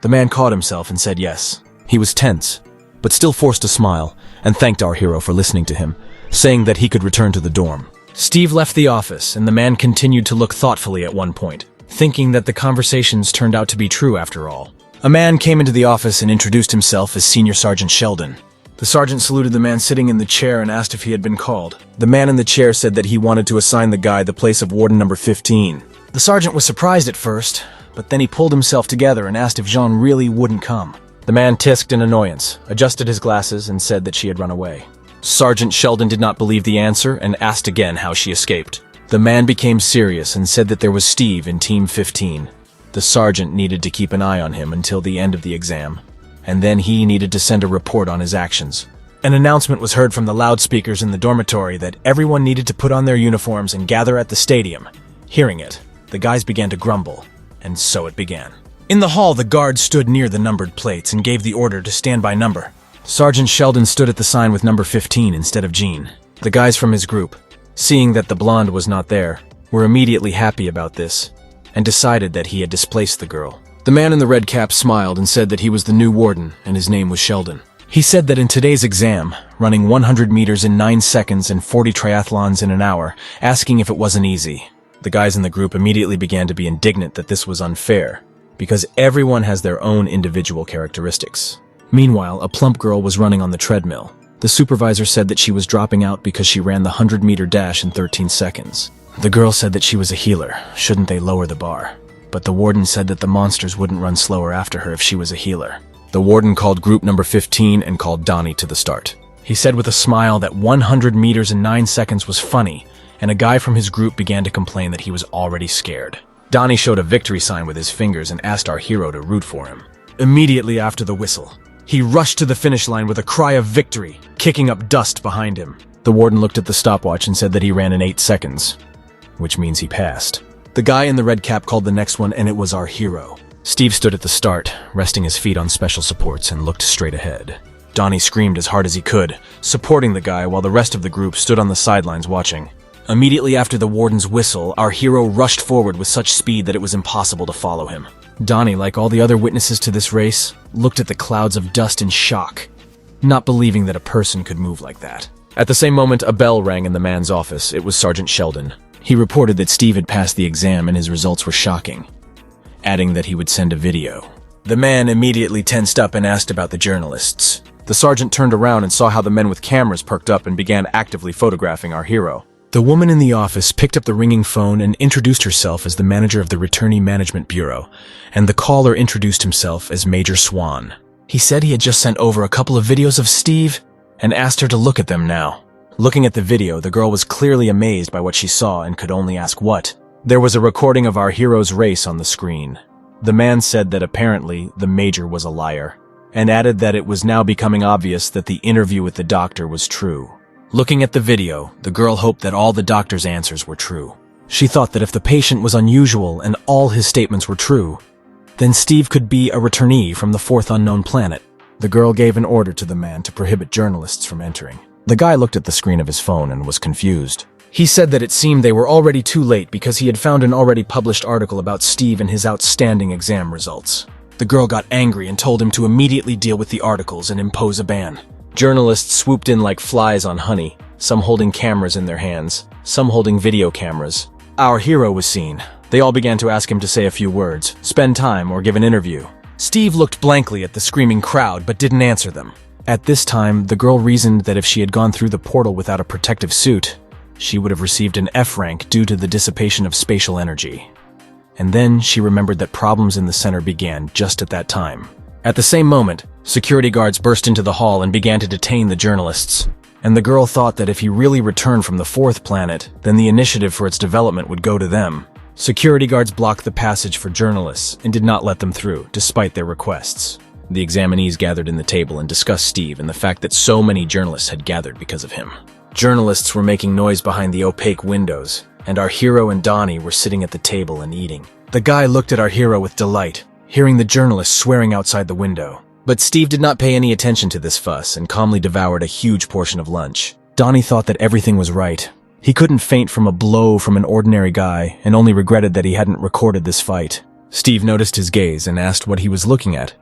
S1: The man caught himself and said yes. He was tense, but still forced a smile, and thanked our hero for listening to him, saying that he could return to the dorm. Steve left the office, and the man continued to look thoughtfully at one point, thinking that the conversations turned out to be true after all. A man came into the office and introduced himself as Senior Sergeant Sheldon. The sergeant saluted the man sitting in the chair and asked if he had been called. The man in the chair said that he wanted to assign the guy the place of warden number 15. The sergeant was surprised at first, but then he pulled himself together and asked if Jean really wouldn't come. The man tisked in annoyance, adjusted his glasses, and said that she had run away. Sergeant Sheldon did not believe the answer and asked again how she escaped. The man became serious and said that there was Steve in Team 15. The sergeant needed to keep an eye on him until the end of the exam, and then he needed to send a report on his actions. An announcement was heard from the loudspeakers in the dormitory that everyone needed to put on their uniforms and gather at the stadium. Hearing it, the guys began to grumble, and so it began. In the hall, the guards stood near the numbered plates and gave the order to stand by number. Sergeant Sheldon stood at the sign with number 15 instead of Jean. The guys from his group, seeing that the blonde was not there, were immediately happy about this, and decided that he had displaced the girl. The man in the red cap smiled and said that he was the new warden, and his name was Sheldon. He said that in today's exam, running 100 meters in 9 seconds and 40 triathlons in an hour, asking if it wasn't easy. The guys in the group immediately began to be indignant that this was unfair, because everyone has their own individual characteristics. Meanwhile, a plump girl was running on the treadmill. The supervisor said that she was dropping out because she ran the 100-meter dash in 13 seconds. The girl said that she was a healer, shouldn't they lower the bar? But the warden said that the monsters wouldn't run slower after her if she was a healer. The warden called group number 15 and called Donnie to the start. He said with a smile that 100 meters in 9 seconds was funny, and a guy from his group began to complain that he was already scared. Donnie showed a victory sign with his fingers and asked our hero to root for him. Immediately after the whistle, he rushed to the finish line with a cry of victory, kicking up dust behind him. The warden looked at the stopwatch and said that he ran in 8 seconds, which means he passed. The guy in the red cap called the next one, and it was our hero. Steve stood at the start, resting his feet on special supports, and looked straight ahead. Donnie screamed as hard as he could, supporting the guy while the rest of the group stood on the sidelines watching. Immediately after the warden's whistle, our hero rushed forward with such speed that it was impossible to follow him. Donnie, like all the other witnesses to this race, looked at the clouds of dust in shock, not believing that a person could move like that. At the same moment, a bell rang in the man's office. It was Sergeant Sheldon. He reported that Steve had passed the exam and his results were shocking, adding that he would send a video. The man immediately tensed up and asked about the journalists. The sergeant turned around and saw how the men with cameras perked up and began actively photographing our hero. The woman in the office picked up the ringing phone and introduced herself as the manager of the Returnee Management Bureau, and the caller introduced himself as Major Swan. He said he had just sent over a couple of videos of Steve and asked her to look at them now. Looking at the video, the girl was clearly amazed by what she saw and could only ask what. There was a recording of our hero's race on the screen. The man said that apparently the Major was a liar, and added that it was now becoming obvious that the interview with the doctor was true. Looking at the video, the girl hoped that all the doctor's answers were true. She thought that if the patient was unusual and all his statements were true, then Steve could be a returnee from the fourth unknown planet. The girl gave an order to the man to prohibit journalists from entering. The guy looked at the screen of his phone and was confused. He said that it seemed they were already too late because he had found an already published article about Steve and his outstanding exam results. The girl got angry and told him to immediately deal with the articles and impose a ban. Journalists swooped in like flies on honey, some holding cameras in their hands, some holding video cameras. Our hero was seen. They all began to ask him to say a few words, spend time, or give an interview. Steve looked blankly at the screaming crowd but didn't answer them. At this time, the girl reasoned that if she had gone through the portal without a protective suit, she would have received an F rank due to the dissipation of spatial energy. And then she remembered that problems in the center began just at that time. At the same moment, security guards burst into the hall and began to detain the journalists. And the girl thought that if he really returned from the fourth planet, then the initiative for its development would go to them. Security guards blocked the passage for journalists and did not let them through, despite their requests. The examinees gathered in the table and discussed Steve and the fact that so many journalists had gathered because of him. Journalists were making noise behind the opaque windows, and our hero and Donnie were sitting at the table and eating. The guy looked at our hero with delight, hearing the journalists swearing outside the window. But Steve did not pay any attention to this fuss and calmly devoured a huge portion of lunch. Donnie thought that everything was right. He couldn't faint from a blow from an ordinary guy and only regretted that he hadn't recorded this fight. Steve noticed his gaze and asked what he was looking at.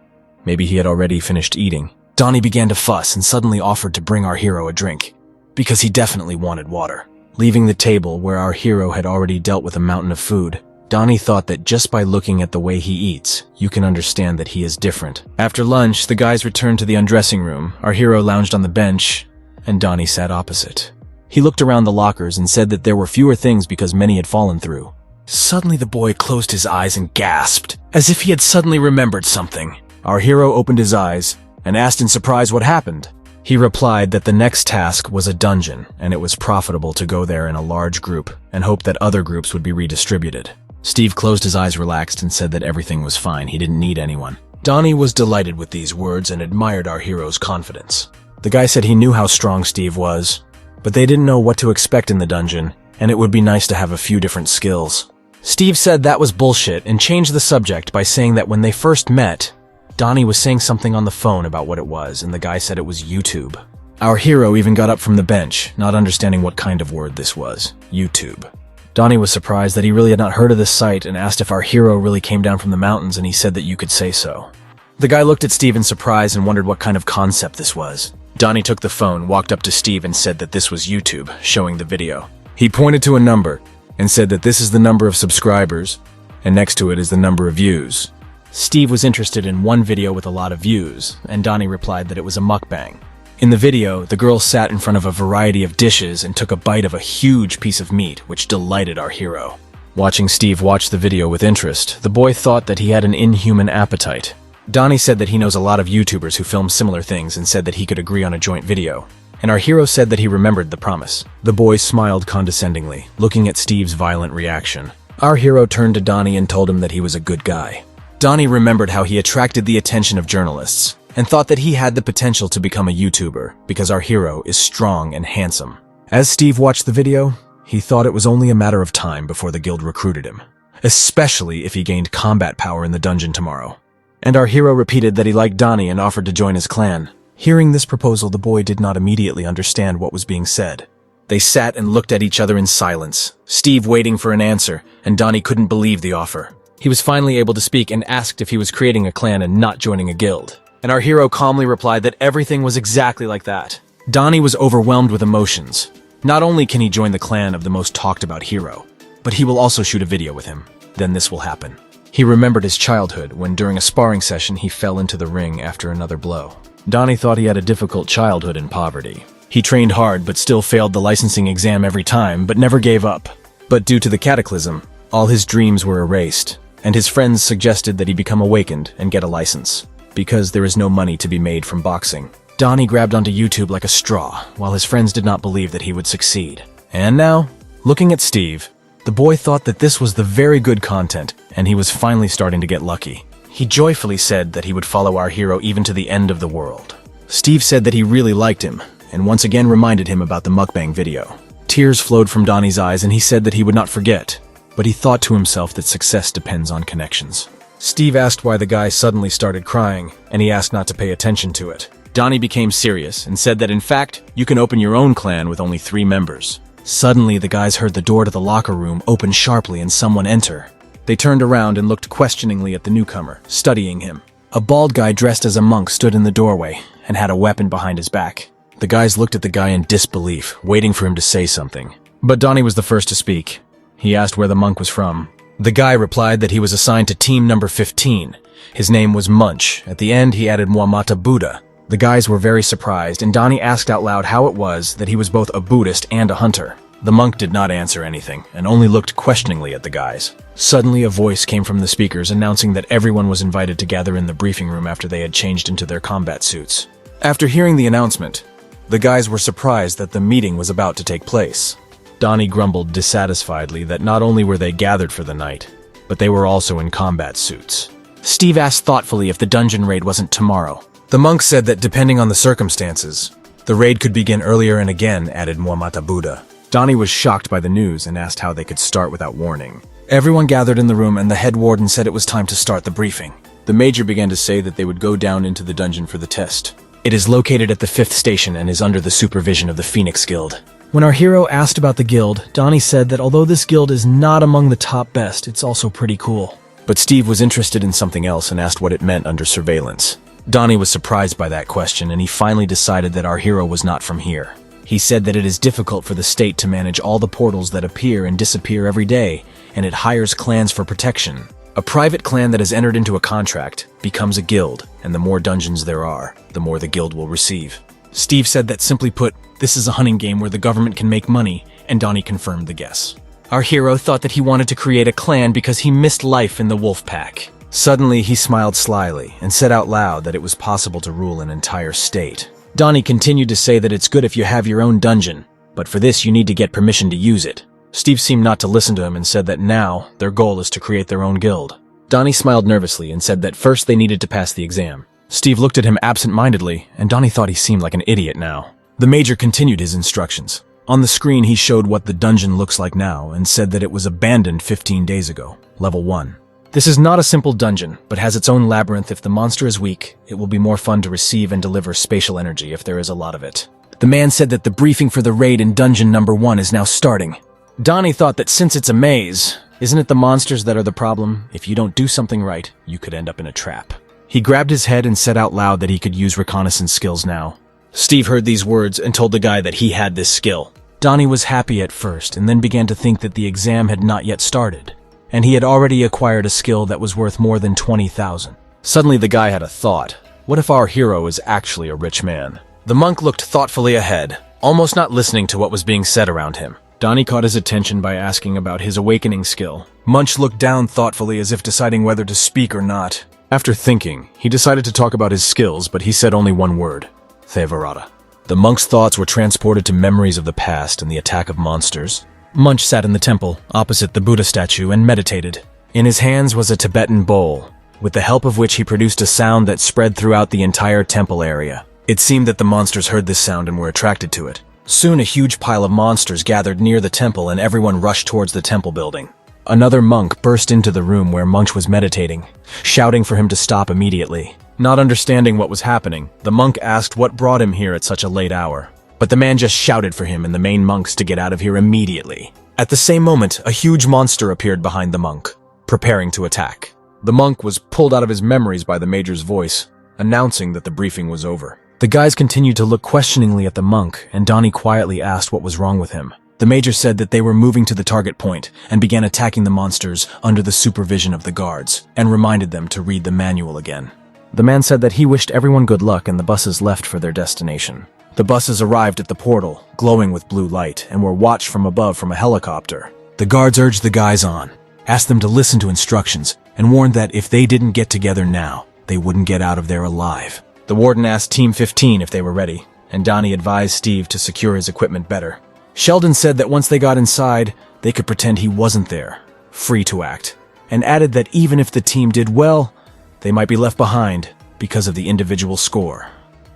S1: Maybe he had already finished eating. Donnie began to fuss and suddenly offered to bring our hero a drink, because he definitely wanted water. Leaving the table where our hero had already dealt with a mountain of food, Donnie thought that just by looking at the way he eats, you can understand that he is different. After lunch, the guys returned to the undressing room. Our hero lounged on the bench, and Donnie sat opposite. He looked around the lockers and said that there were fewer things because many had fallen through. Suddenly the boy closed his eyes and gasped, as if he had suddenly remembered something. Our hero opened his eyes and asked in surprise what happened. He replied that the next task was a dungeon, and it was profitable to go there in a large group and hoped that other groups would be redistributed. Steve closed his eyes relaxed and said that everything was fine, he didn't need anyone. Donnie was delighted with these words and admired our hero's confidence. The guy said he knew how strong Steve was, but they didn't know what to expect in the dungeon, and it would be nice to have a few different skills. Steve said that was bullshit and changed the subject by saying that when they first met, Donnie was saying something on the phone about what it was, and the guy said it was YouTube. Our hero even got up from the bench, not understanding what kind of word this was, YouTube. Donnie was surprised that he really had not heard of this site and asked if our hero really came down from the mountains, and he said that you could say so. The guy looked at Steve in surprise and wondered what kind of concept this was. Donnie took the phone, walked up to Steve and said that this was YouTube, showing the video. He pointed to a number and said that this is the number of subscribers, and next to it is the number of views. Steve was interested in one video with a lot of views, and Donnie replied that it was a mukbang. In the video, the girl sat in front of a variety of dishes and took a bite of a huge piece of meat, which delighted our hero. Watching Steve watch the video with interest, the boy thought that he had an inhuman appetite. Donnie said that he knows a lot of YouTubers who film similar things and said that he could agree on a joint video. And our hero said that he remembered the promise. The boy smiled condescendingly, looking at Steve's violent reaction. Our hero turned to Donnie and told him that he was a good guy. Donnie remembered how he attracted the attention of journalists, and thought that he had the potential to become a YouTuber because our hero is strong and handsome. As Steve watched the video, he thought it was only a matter of time before the guild recruited him, especially if he gained combat power in the dungeon tomorrow. And our hero repeated that he liked Donnie and offered to join his clan. Hearing this proposal, the boy did not immediately understand what was being said. They sat and looked at each other in silence, Steve waiting for an answer, and Donnie couldn't believe the offer. He was finally able to speak and asked if he was creating a clan and not joining a guild. And our hero calmly replied that everything was exactly like that. Donnie was overwhelmed with emotions. Not only can he join the clan of the most talked about hero, but he will also shoot a video with him. Then this will happen. He remembered his childhood when during a sparring session he fell into the ring after another blow. Donnie thought he had a difficult childhood in poverty. He trained hard but still failed the licensing exam every time, but never gave up. But due to the cataclysm, all his dreams were erased, and his friends suggested that he become awakened and get a license, because there is no money to be made from boxing. Donnie grabbed onto YouTube like a straw, while his friends did not believe that he would succeed. And now, looking at Steve, the boy thought that this was the very good content, and he was finally starting to get lucky. He joyfully said that he would follow our hero even to the end of the world. Steve said that he really liked him, and once again reminded him about the mukbang video. Tears flowed from Donnie's eyes, and he said that he would not forget, but he thought to himself that success depends on connections. Steve asked why the guy suddenly started crying, and he asked not to pay attention to it. Donnie became serious and said that in fact, you can open your own clan with only 3 members. Suddenly, the guys heard the door to the locker room open sharply and someone enter. They turned around and looked questioningly at the newcomer, studying him. A bald guy dressed as a monk stood in the doorway and had a weapon behind his back. The guys looked at the guy in disbelief, waiting for him to say something. But Donnie was the first to speak. He asked where the monk was from. The guy replied that he was assigned to team number 15. His name was Munch. At the end, he added Muamata Buddha. The guys were very surprised, and Donnie asked out loud how it was that he was both a Buddhist and a hunter. The monk did not answer anything, and only looked questioningly at the guys. Suddenly, a voice came from the speakers announcing that everyone was invited to gather in the briefing room after they had changed into their combat suits. After hearing the announcement, the guys were surprised that the meeting was about to take place. Donnie grumbled dissatisfiedly that not only were they gathered for the night, but they were also in combat suits. Steve asked thoughtfully if the dungeon raid wasn't tomorrow. The monk said that depending on the circumstances, the raid could begin earlier, and again added Muamata Buddha. Donnie was shocked by the news and asked how they could start without warning. Everyone gathered in the room, and the head warden said it was time to start the briefing. The major began to say that they would go down into the dungeon for the test. It is located at the 5th station and is under the supervision of the Phoenix Guild. When our hero asked about the guild, Donnie said that although this guild is not among the top best, it's also pretty cool. But Steve was interested in something else and asked what it meant under surveillance. Donnie was surprised by that question, and he finally decided that our hero was not from here. He said that it is difficult for the state to manage all the portals that appear and disappear every day, and it hires clans for protection. A private clan that has entered into a contract becomes a guild, and the more dungeons there are, the more the guild will receive. Steve said that, simply put, this is a hunting game where the government can make money, and Donnie confirmed the guess. Our hero thought that he wanted to create a clan because he missed life in the wolf pack. Suddenly, he smiled slyly and said out loud that it was possible to rule an entire state. Donnie continued to say that it's good if you have your own dungeon, but for this you need to get permission to use it. Steve seemed not to listen to him and said that now their goal is to create their own guild. Donnie smiled nervously and said that first they needed to pass the exam. Steve looked at him absent-mindedly, and Donnie thought he seemed like an idiot now. The major continued his instructions. On the screen he showed what the dungeon looks like now and said that it was abandoned 15 days ago, level 1. This is not a simple dungeon, but has its own labyrinth. If the monster is weak, it will be more fun to receive and deliver spatial energy if there is a lot of it. The man said that the briefing for the raid in dungeon number 1 is now starting. Donnie thought that since it's a maze, isn't it the monsters that are the problem? If you don't do something right, you could end up in a trap. He grabbed his head and said out loud that he could use reconnaissance skills now. Steve heard these words and told the guy that he had this skill. Donnie was happy at first and then began to think that the exam had not yet started, and he had already acquired a skill that was worth more than 20,000. Suddenly the guy had a thought. What if our hero is actually a rich man? The monk looked thoughtfully ahead, almost not listening to what was being said around him. Donnie caught his attention by asking about his awakening skill. Munch looked down thoughtfully as if deciding whether to speak or not. After thinking, he decided to talk about his skills, but he said only one word: Thevarada. The monk's thoughts were transported to memories of the past and the attack of monsters. Munch sat in the temple, opposite the Buddha statue, and meditated. In his hands was a Tibetan bowl, with the help of which he produced a sound that spread throughout the entire temple area. It seemed that the monsters heard this sound and were attracted to it. Soon a huge pile of monsters gathered near the temple and everyone rushed towards the temple building. Another monk burst into the room where Munch was meditating, shouting for him to stop immediately. Not understanding what was happening, the monk asked what brought him here at such a late hour. But the man just shouted for him and the main monks to get out of here immediately. At the same moment, a huge monster appeared behind the monk, preparing to attack. The monk was pulled out of his memories by the major's voice, announcing that the briefing was over. The guys continued to look questioningly at the monk, and Donnie quietly asked what was wrong with him. The major said that they were moving to the target point and began attacking the monsters under the supervision of the guards, and reminded them to read the manual again. The man said that he wished everyone good luck and the buses left for their destination. The buses arrived at the portal, glowing with blue light, and were watched from above from a helicopter. The guards urged the guys on, asked them to listen to instructions, and warned that if they didn't get together now, they wouldn't get out of there alive. The warden asked Team 15 if they were ready, and Donnie advised Steve to secure his equipment better. Sheldon said that once they got inside, they could pretend he wasn't there, free to act, and added that even if the team did well, they might be left behind because of the individual score.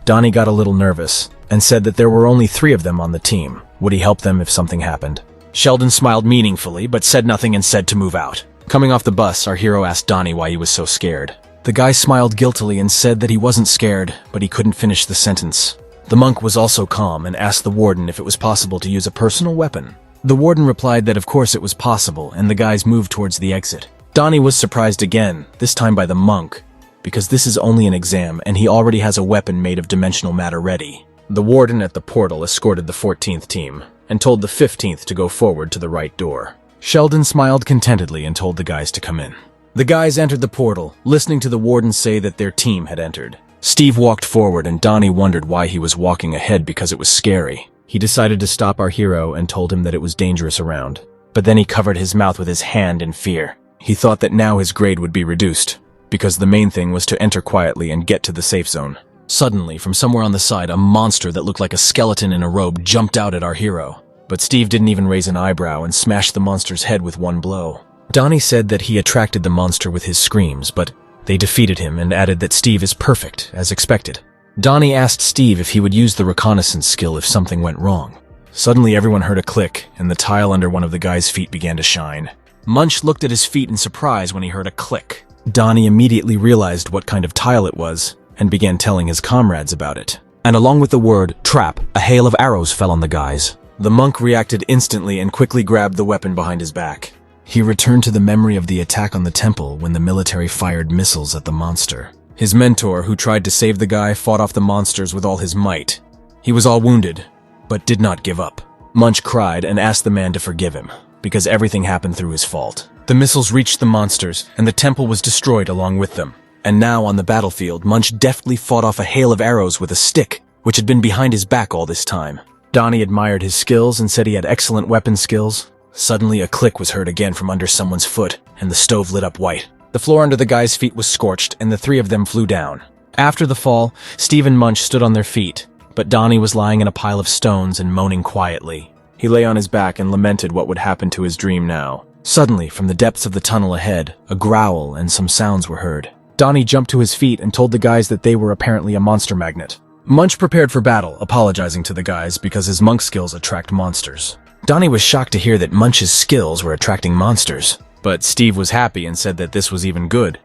S1: Donnie got a little nervous and said that there were only 3 of them on the team. Would he help them if something happened? Sheldon smiled meaningfully, but said nothing and said to move out. Coming off the bus, our hero asked Donnie why he was so scared. The guy smiled guiltily and said that he wasn't scared, but he couldn't finish the sentence. The monk was also calm and asked the warden if it was possible to use a personal weapon. The warden replied that of course it was possible, and the guys moved towards the exit. Donnie was surprised again, this time by the monk, because this is only an exam and he already has a weapon made of dimensional matter ready. The warden at the portal escorted the 14th team and told the 15th to go forward to the right door. Sheldon smiled contentedly and told the guys to come in. The guys entered the portal, listening to the warden say that their team had entered. Steve walked forward and Donnie wondered why he was walking ahead because it was scary. He decided to stop our hero and told him that it was dangerous around. But then he covered his mouth with his hand in fear. He thought that now his grade would be reduced, because the main thing was to enter quietly and get to the safe zone. Suddenly, from somewhere on the side, a monster that looked like a skeleton in a robe jumped out at our hero. But Steve didn't even raise an eyebrow and smashed the monster's head with one blow. Donnie said that he attracted the monster with his screams, but they defeated him and added that Steve is perfect, as expected. Donnie asked Steve if he would use the reconnaissance skill if something went wrong. Suddenly everyone heard a click, and the tile under one of the guy's feet began to shine. Munch looked at his feet in surprise when he heard a click. Donnie immediately realized what kind of tile it was, and began telling his comrades about it. And along with the word trap, a hail of arrows fell on the guys. The monk reacted instantly and quickly grabbed the weapon behind his back. He returned to the memory of the attack on the temple when the military fired missiles at the monster. His mentor, who tried to save the guy, fought off the monsters with all his might. He was all wounded, but did not give up. Munch cried and asked the man to forgive him, because everything happened through his fault. The missiles reached the monsters, and the temple was destroyed along with them. And now on the battlefield, Munch deftly fought off a hail of arrows with a stick, which had been behind his back all this time. Donnie admired his skills and said he had excellent weapon skills. Suddenly a click was heard again from under someone's foot, and the stove lit up white. The floor under the guy's feet was scorched, and the 3 of them flew down. After the fall, Steve and Munch stood on their feet, but Donnie was lying in a pile of stones and moaning quietly. He lay on his back and lamented what would happen to his dream now. Suddenly, from the depths of the tunnel ahead, a growl and some sounds were heard. Donnie jumped to his feet and told the guys that they were apparently a monster magnet. Munch prepared for battle, apologizing to the guys because his monk skills attract monsters. Donnie was shocked to hear that Munch's skills were attracting monsters, but Steve was happy and said that this was even good,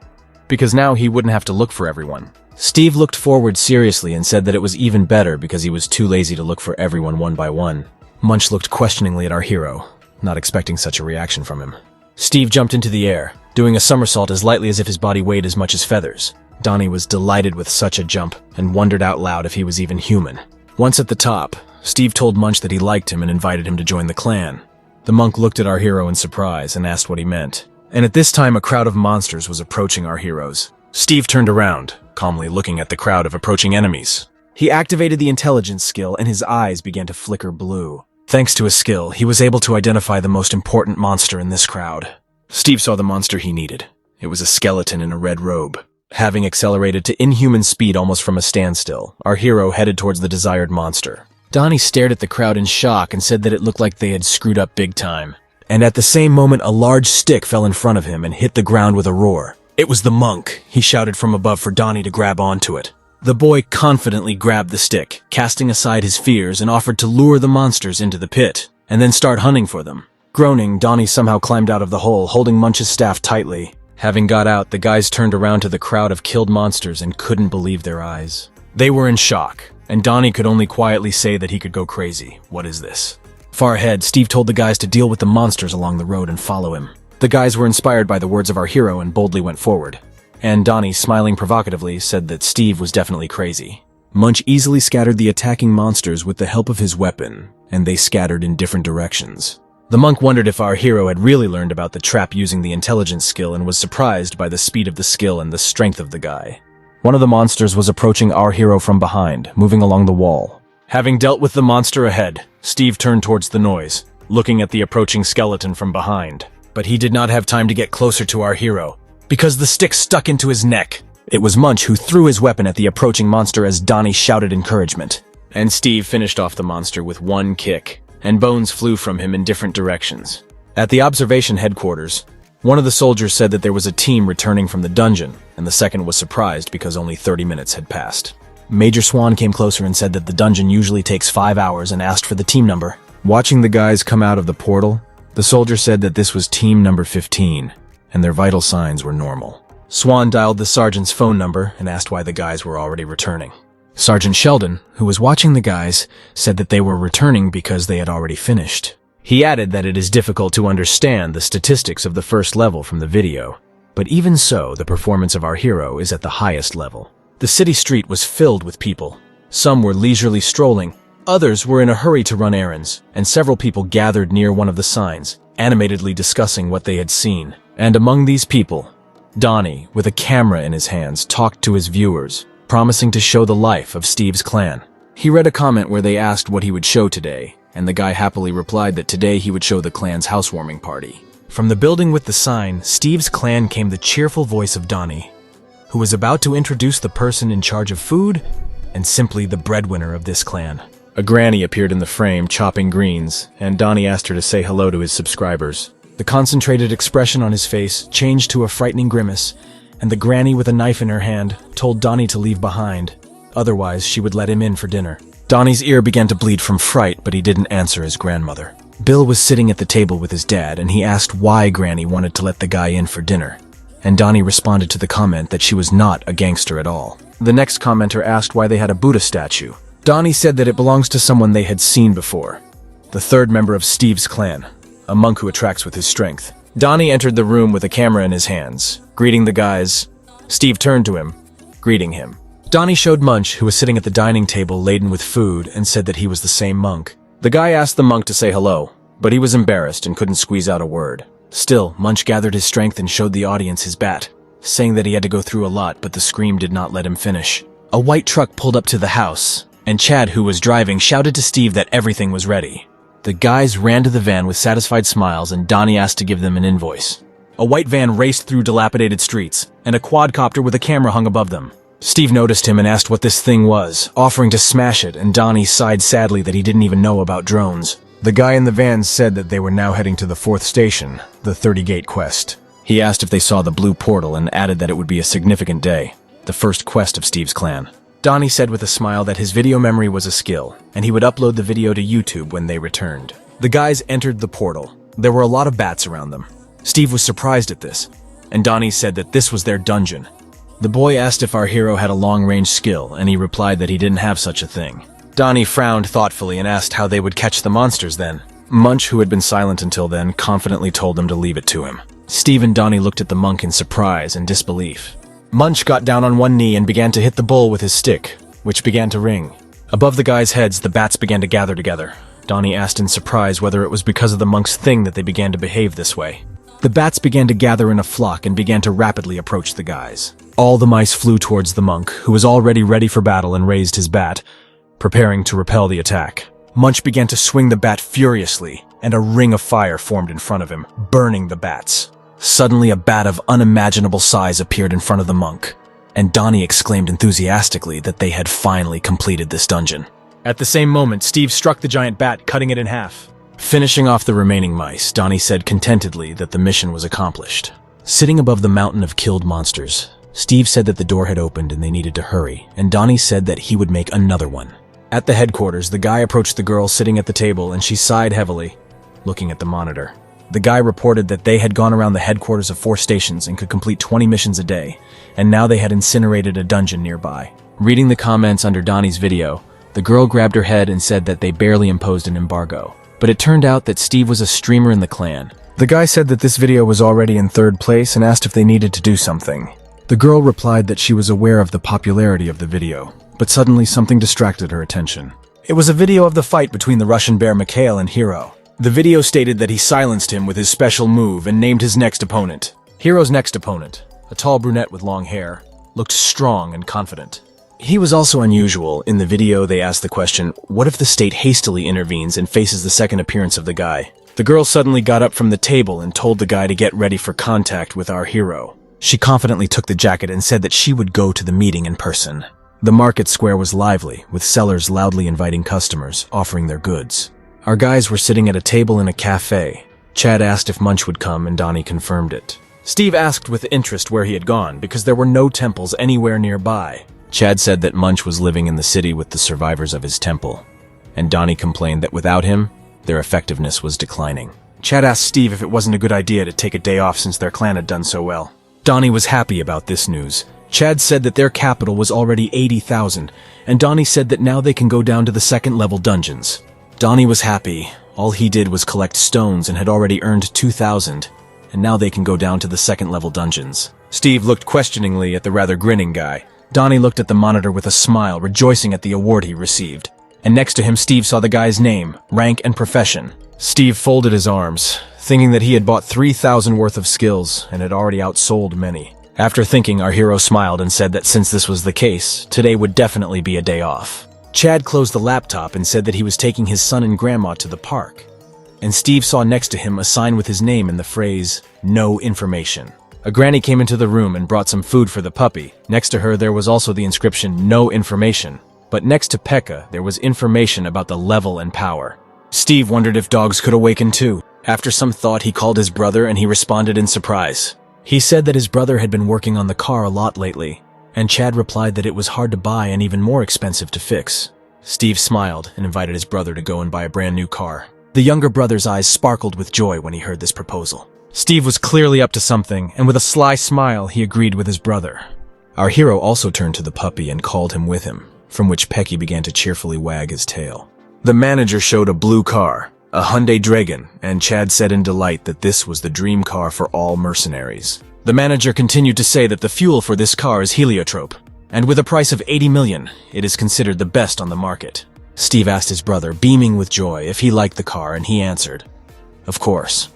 S1: because now he wouldn't have to look for everyone. Steve looked forward seriously and said that it was even better because he was too lazy to look for everyone one by one. Munch looked questioningly at our hero, not expecting such a reaction from him. Steve jumped into the air, doing a somersault as lightly as if his body weighed as much as feathers. Donnie was delighted with such a jump and wondered out loud if he was even human. Once at the top, Steve told Munch that he liked him and invited him to join the clan. The monk looked at our hero in surprise and asked what he meant. And at this time, a crowd of monsters was approaching our heroes. Steve turned around, calmly looking at the crowd of approaching enemies. He activated the intelligence skill and his eyes began to flicker blue. Thanks to his skill, he was able to identify the most important monster in this crowd. Steve saw the monster he needed. It was a skeleton in a red robe. Having accelerated to inhuman speed almost from a standstill, our hero headed towards the desired monster. Donnie stared at the crowd in shock and said that it looked like they had screwed up big time. And at the same moment, a large stick fell in front of him and hit the ground with a roar. It was the monk. He shouted from above for Donnie to grab onto it. The boy confidently grabbed the stick, casting aside his fears, and offered to lure the monsters into the pit, and then start hunting for them. Groaning, Donnie somehow climbed out of the hole, holding Munch's staff tightly. Having got out, the guys turned around to the crowd of killed monsters and couldn't believe their eyes. They were in shock, and Donnie could only quietly say that he could go crazy. What is this? Far ahead, Steve told the guys to deal with the monsters along the road and follow him. The guys were inspired by the words of our hero and boldly went forward. And Donnie, smiling provocatively, said that Steve was definitely crazy. Munch easily scattered the attacking monsters with the help of his weapon, and they scattered in different directions. The monk wondered if our hero had really learned about the trap using the intelligence skill and was surprised by the speed of the skill and the strength of the guy. One of the monsters was approaching our hero from behind, moving along the wall. Having dealt with the monster ahead, Steve turned towards the noise, looking at the approaching skeleton from behind. But he did not have time to get closer to our hero, because the stick stuck into his neck. It was Munch who threw his weapon at the approaching monster as Donnie shouted encouragement. And Steve finished off the monster with one kick, and bones flew from him in different directions. At the observation headquarters, one of the soldiers said that there was a team returning from the dungeon, and the second was surprised because only 30 minutes had passed. Major Swan came closer and said that the dungeon usually takes 5 hours and asked for the team number. Watching the guys come out of the portal, the soldier said that this was team number 15, and their vital signs were normal. Swan dialed the sergeant's phone number and asked why the guys were already returning. Sergeant Sheldon, who was watching the guys, said that they were returning because they had already finished. He added that it is difficult to understand the statistics of the first level from the video, but even so, the performance of our hero is at the highest level. The city street was filled with people. Some were leisurely strolling, others were in a hurry to run errands, and several people gathered near one of the signs, animatedly discussing what they had seen. And among these people, Donnie, with a camera in his hands, talked to his viewers, promising to show the life of Steve's clan. He read a comment where they asked what he would show today, and the guy happily replied that today he would show the clan's housewarming party. From the building with the sign, Steve's clan came the cheerful voice of Donnie, who was about to introduce the person in charge of food and simply the breadwinner of this clan. A granny appeared in the frame, chopping greens, and Donnie asked her to say hello to his subscribers. The concentrated expression on his face changed to a frightening grimace, and the granny with a knife in her hand told Donnie to leave behind. Otherwise, she would let him in for dinner. Donnie's ear began to bleed from fright, but he didn't answer his grandmother. Bill was sitting at the table with his dad, and he asked why Granny wanted to let the guy in for dinner. And Donnie responded to the comment that she was not a gangster at all. The next commenter asked why they had a Buddha statue. Donnie said that it belongs to someone they had seen before. The third member of Steve's clan, a monk who attracts with his strength. Donnie entered the room with a camera in his hands, greeting the guys. Steve turned to him, greeting him. Donnie showed Munch, who was sitting at the dining table laden with food, and said that he was the same monk. The guy asked the monk to say hello, but he was embarrassed and couldn't squeeze out a word. Still, Munch gathered his strength and showed the audience his bat, saying that he had to go through a lot, but the scream did not let him finish. A white truck pulled up to the house, and Chad, who was driving, shouted to Steve that everything was ready. The guys ran to the van with satisfied smiles, and Donnie asked to give them an invoice. A white van raced through dilapidated streets, and a quadcopter with a camera hung above them. Steve noticed him and asked what this thing was, offering to smash it, and Donnie sighed sadly that he didn't even know about drones. The guy in the van said that they were now heading to the 4th station, the 30-gate quest. He asked if they saw the blue portal and added that it would be a significant day, the first quest of Steve's clan. Donnie said with a smile that his video memory was a skill, and he would upload the video to YouTube when they returned. The guys entered the portal. There were a lot of bats around them. Steve was surprised at this, and Donnie said that this was their dungeon. The boy asked if our hero had a long-range skill, and he replied that he didn't have such a thing. Donnie frowned thoughtfully and asked how they would catch the monsters then. Munch, who had been silent until then, confidently told them to leave it to him. Steve and Donnie looked at the monk in surprise and disbelief. Munch got down on one knee and began to hit the bowl with his stick, which began to ring. Above the guys' heads, the bats began to gather together. Donnie asked in surprise whether it was because of the monk's thing that they began to behave this way. The bats began to gather in a flock and began to rapidly approach the guys. All the mice flew towards the monk, who was already ready for battle and raised his bat, preparing to repel the attack. Munch began to swing the bat furiously, and a ring of fire formed in front of him, burning the bats. Suddenly, a bat of unimaginable size appeared in front of the monk, and Donnie exclaimed enthusiastically that they had finally completed this dungeon. At the same moment, Steve struck the giant bat, cutting it in half. Finishing off the remaining mice, Donnie said contentedly that the mission was accomplished. Sitting above the mountain of killed monsters, Steve said that the door had opened and they needed to hurry, and Donnie said that he would make another one. At the headquarters, the guy approached the girl sitting at the table, and she sighed heavily, looking at the monitor. The guy reported that they had gone around the headquarters of 4 stations and could complete 20 missions a day, and now they had incinerated a dungeon nearby. Reading the comments under Donnie's video, the girl grabbed her head and said that they barely imposed an embargo. But it turned out that Steve was a streamer in the clan. The guy said that this video was already in 3rd place and asked if they needed to do something. The girl replied that she was aware of the popularity of the video, but suddenly something distracted her attention. It was a video of the fight between the Russian bear Mikhail and Hero. The video stated that he silenced him with his special move and named his next opponent. Hero's next opponent, a tall brunette with long hair, looked strong and confident. He was also unusual. In the video, they asked the question, what if the state hastily intervenes and faces the second appearance of the guy? The girl suddenly got up from the table and told the guy to get ready for contact with our hero. She confidently took the jacket and said that she would go to the meeting in person. The market square was lively, with sellers loudly inviting customers, offering their goods. Our guys were sitting at a table in a cafe. Chad asked if Munch would come, and Donnie confirmed it. Steve asked with interest where he had gone, because there were no temples anywhere nearby. Chad said that Munch was living in the city with the survivors of his temple, and Donnie complained that without him, their effectiveness was declining. Chad asked Steve if it wasn't a good idea to take a day off since their clan had done so well. Donnie was happy about this news. Chad said that their capital was already 80,000, and Donnie said that now they can go down to the second-level dungeons. Donnie was happy. All he did was collect stones and had already earned 2,000, and now they can go down to the second-level dungeons. Steve looked questioningly at the rather grinning guy. Donnie looked at the monitor with a smile, rejoicing at the award he received. And next to him, Steve saw the guy's name, rank, and profession. Steve folded his arms, thinking that he had bought 3,000 worth of skills and had already outsold many. After thinking, our hero smiled and said that since this was the case, today would definitely be a day off. Chad closed the laptop and said that he was taking his son and grandma to the park. And Steve saw next to him a sign with his name and the phrase, "No information." A granny came into the room and brought some food for the puppy. Next to her, there was also the inscription, "No information." But next to Pekka, there was information about the level and power. Steve wondered if dogs could awaken too. After some thought, he called his brother and he responded in surprise. He said that his brother had been working on the car a lot lately, and Chad replied that it was hard to buy and even more expensive to fix. Steve smiled and invited his brother to go and buy a brand new car. The younger brother's eyes sparkled with joy when he heard this proposal. Steve was clearly up to something, and with a sly smile, he agreed with his brother. Our hero also turned to the puppy and called him with him, from which Pecky began to cheerfully wag his tail. The manager showed a blue car, a Hyundai Dragon, and Chad said in delight that this was the dream car for all mercenaries. The manager continued to say that the fuel for this car is heliotrope, and with a price of 80 million, it is considered the best on the market. Steve asked his brother, beaming with joy, if he liked the car, and he answered, "Of course."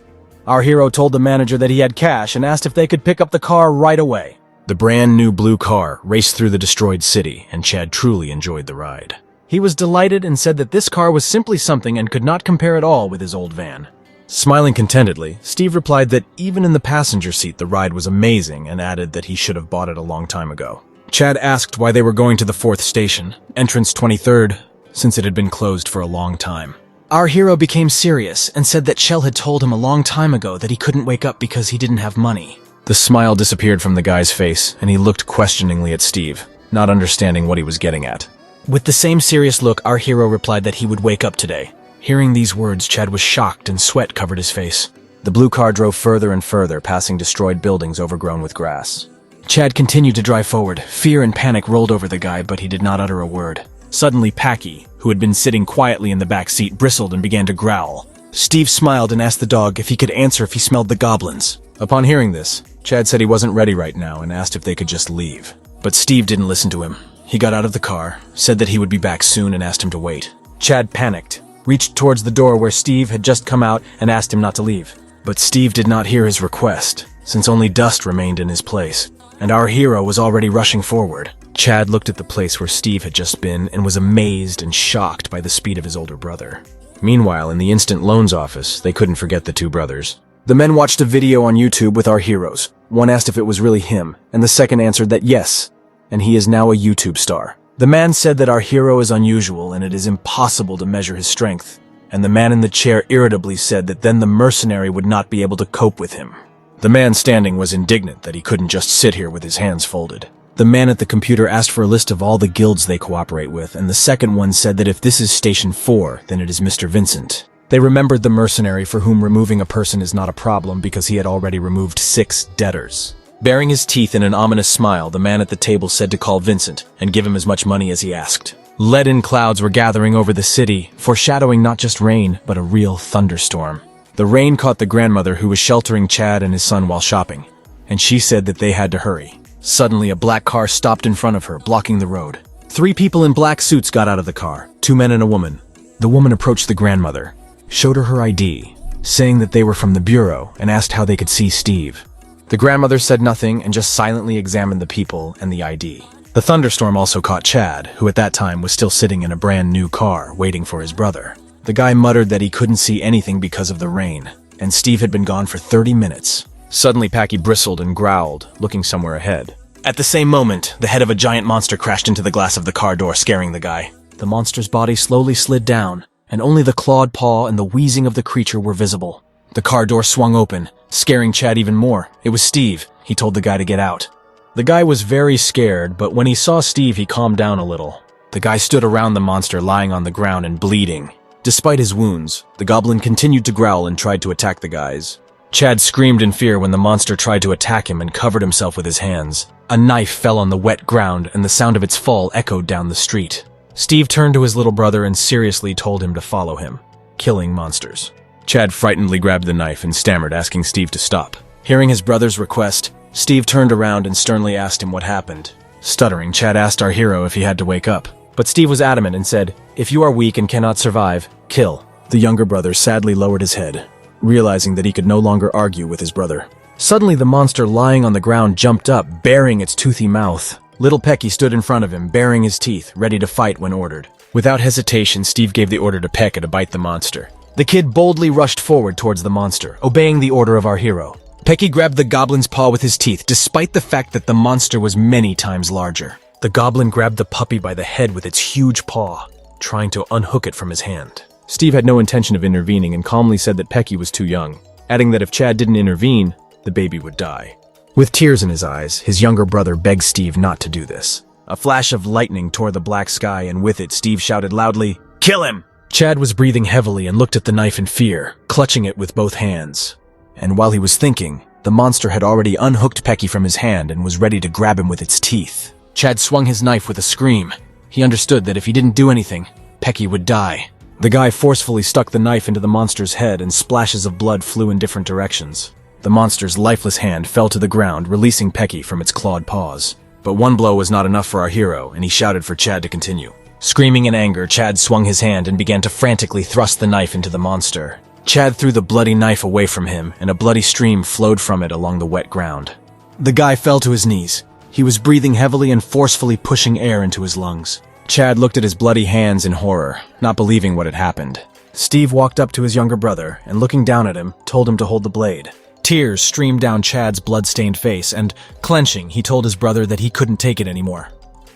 S1: Our hero told the manager that he had cash and asked if they could pick up the car right away. The brand new blue car raced through the destroyed city, and Chad truly enjoyed the ride. He was delighted and said that this car was simply something and could not compare at all with his old van. Smiling contentedly, Steve replied that even in the passenger seat the ride was amazing and added that he should have bought it a long time ago. Chad asked why they were going to the 4th station, entrance 23rd, since it had been closed for a long time. Our hero became serious and said that Shell had told him a long time ago that he couldn't wake up because he didn't have money. The smile disappeared from the guy's face, and he looked questioningly at Steve, not understanding what he was getting at. With the same serious look, our hero replied that he would wake up today. Hearing these words, Chad was shocked and sweat covered his face. The blue car drove further and further, passing destroyed buildings overgrown with grass. Chad continued to drive forward. Fear and panic rolled over the guy, but he did not utter a word. Suddenly, Packy, who had been sitting quietly in the back seat, bristled and began to growl. Steve smiled and asked the dog if he could answer if he smelled the goblins. Upon hearing this, Chad said he wasn't ready right now and asked if they could just leave. But Steve didn't listen to him. He got out of the car, said that he would be back soon and asked him to wait. Chad panicked, reached towards the door where Steve had just come out and asked him not to leave. But Steve did not hear his request, since only dust remained in his place, and our hero was already rushing forward. Chad looked at the place where Steve had just been and was amazed and shocked by the speed of his older brother. Meanwhile, in the instant loans office, they couldn't forget the two brothers. The men watched a video on YouTube with our heroes. One asked if it was really him, and the second answered that yes, and he is now a YouTube star. The man said that our hero is unusual and it is impossible to measure his strength, and the man in the chair irritably said that then the mercenary would not be able to cope with him. The man standing was indignant that he couldn't just sit here with his hands folded. The man at the computer asked for a list of all the guilds they cooperate with, and the second one said that if this is Station 4, then it is Mr. Vincent. They remembered the mercenary for whom removing a person is not a problem because he had already removed 6 debtors. Baring his teeth in an ominous smile, the man at the table said to call Vincent and give him as much money as he asked. Leaden clouds were gathering over the city, foreshadowing not just rain, but a real thunderstorm. The rain caught the grandmother who was sheltering Chad and his son while shopping, and she said that they had to hurry. Suddenly, a black car stopped in front of her, blocking the road. 3 people in black suits got out of the car, 2 men and a woman. The woman approached the grandmother, showed her ID, saying that they were from the bureau, and asked how they could see Steve. The grandmother said nothing and just silently examined the people and the ID. The thunderstorm also caught Chad, who at that time was still sitting in a brand new car, waiting for his brother. The guy muttered that he couldn't see anything because of the rain, and Steve had been gone for 30 minutes. Suddenly, Packy bristled and growled, looking somewhere ahead. At the same moment, the head of a giant monster crashed into the glass of the car door, scaring the guy. The monster's body slowly slid down, and only the clawed paw and the wheezing of the creature were visible. The car door swung open, scaring Chad even more. It was Steve. He told the guy to get out. The guy was very scared, but when he saw Steve, he calmed down a little. The guy stood around the monster lying on the ground and bleeding. Despite his wounds, the goblin continued to growl and tried to attack the guys. Chad screamed in fear when the monster tried to attack him and covered himself with his hands. A knife fell on the wet ground, and the sound of its fall echoed down the street. Steve turned to his little brother and seriously told him to follow him. Killing monsters. Chad frightenedly grabbed the knife and stammered, asking Steve to stop. Hearing his brother's request, Steve turned around and sternly asked him what happened. Stuttering, Chad asked our hero if he had to wake up. But Steve was adamant and said, "If you are weak and cannot survive, kill." The younger brother sadly lowered his head, realizing that he could no longer argue with his brother. Suddenly, the monster lying on the ground jumped up, baring its toothy mouth. Little Pecky stood in front of him, baring his teeth, ready to fight when ordered. Without hesitation, Steve gave the order to Pekka to bite the monster. The kid boldly rushed forward towards the monster, obeying the order of our hero. Pecky grabbed the goblin's paw with his teeth, despite the fact that the monster was many times larger. The goblin grabbed the puppy by the head with its huge paw, trying to unhook it from his hand. Steve had no intention of intervening and calmly said that Pecky was too young, adding that if Chad didn't intervene, the baby would die. With tears in his eyes, his younger brother begged Steve not to do this. A flash of lightning tore the black sky, and with it, Steve shouted loudly, "Kill him!" Chad was breathing heavily and looked at the knife in fear, clutching it with both hands. And while he was thinking, the monster had already unhooked Pecky from his hand and was ready to grab him with its teeth. Chad swung his knife with a scream. He understood that if he didn't do anything, Pecky would die. The guy forcefully stuck the knife into the monster's head and splashes of blood flew in different directions. The monster's lifeless hand fell to the ground, releasing Pecky from its clawed paws. But one blow was not enough for our hero, and he shouted for Chad to continue. Screaming in anger, Chad swung his hand and began to frantically thrust the knife into the monster. Chad threw the bloody knife away from him, and a bloody stream flowed from it along the wet ground. The guy fell to his knees. He was breathing heavily and forcefully pushing air into his lungs. Chad looked at his bloody hands in horror, not believing what had happened. Steve walked up to his younger brother, and looking down at him, told him to hold the blade. Tears streamed down Chad's blood-stained face, and, clenching, he told his brother that he couldn't take it anymore.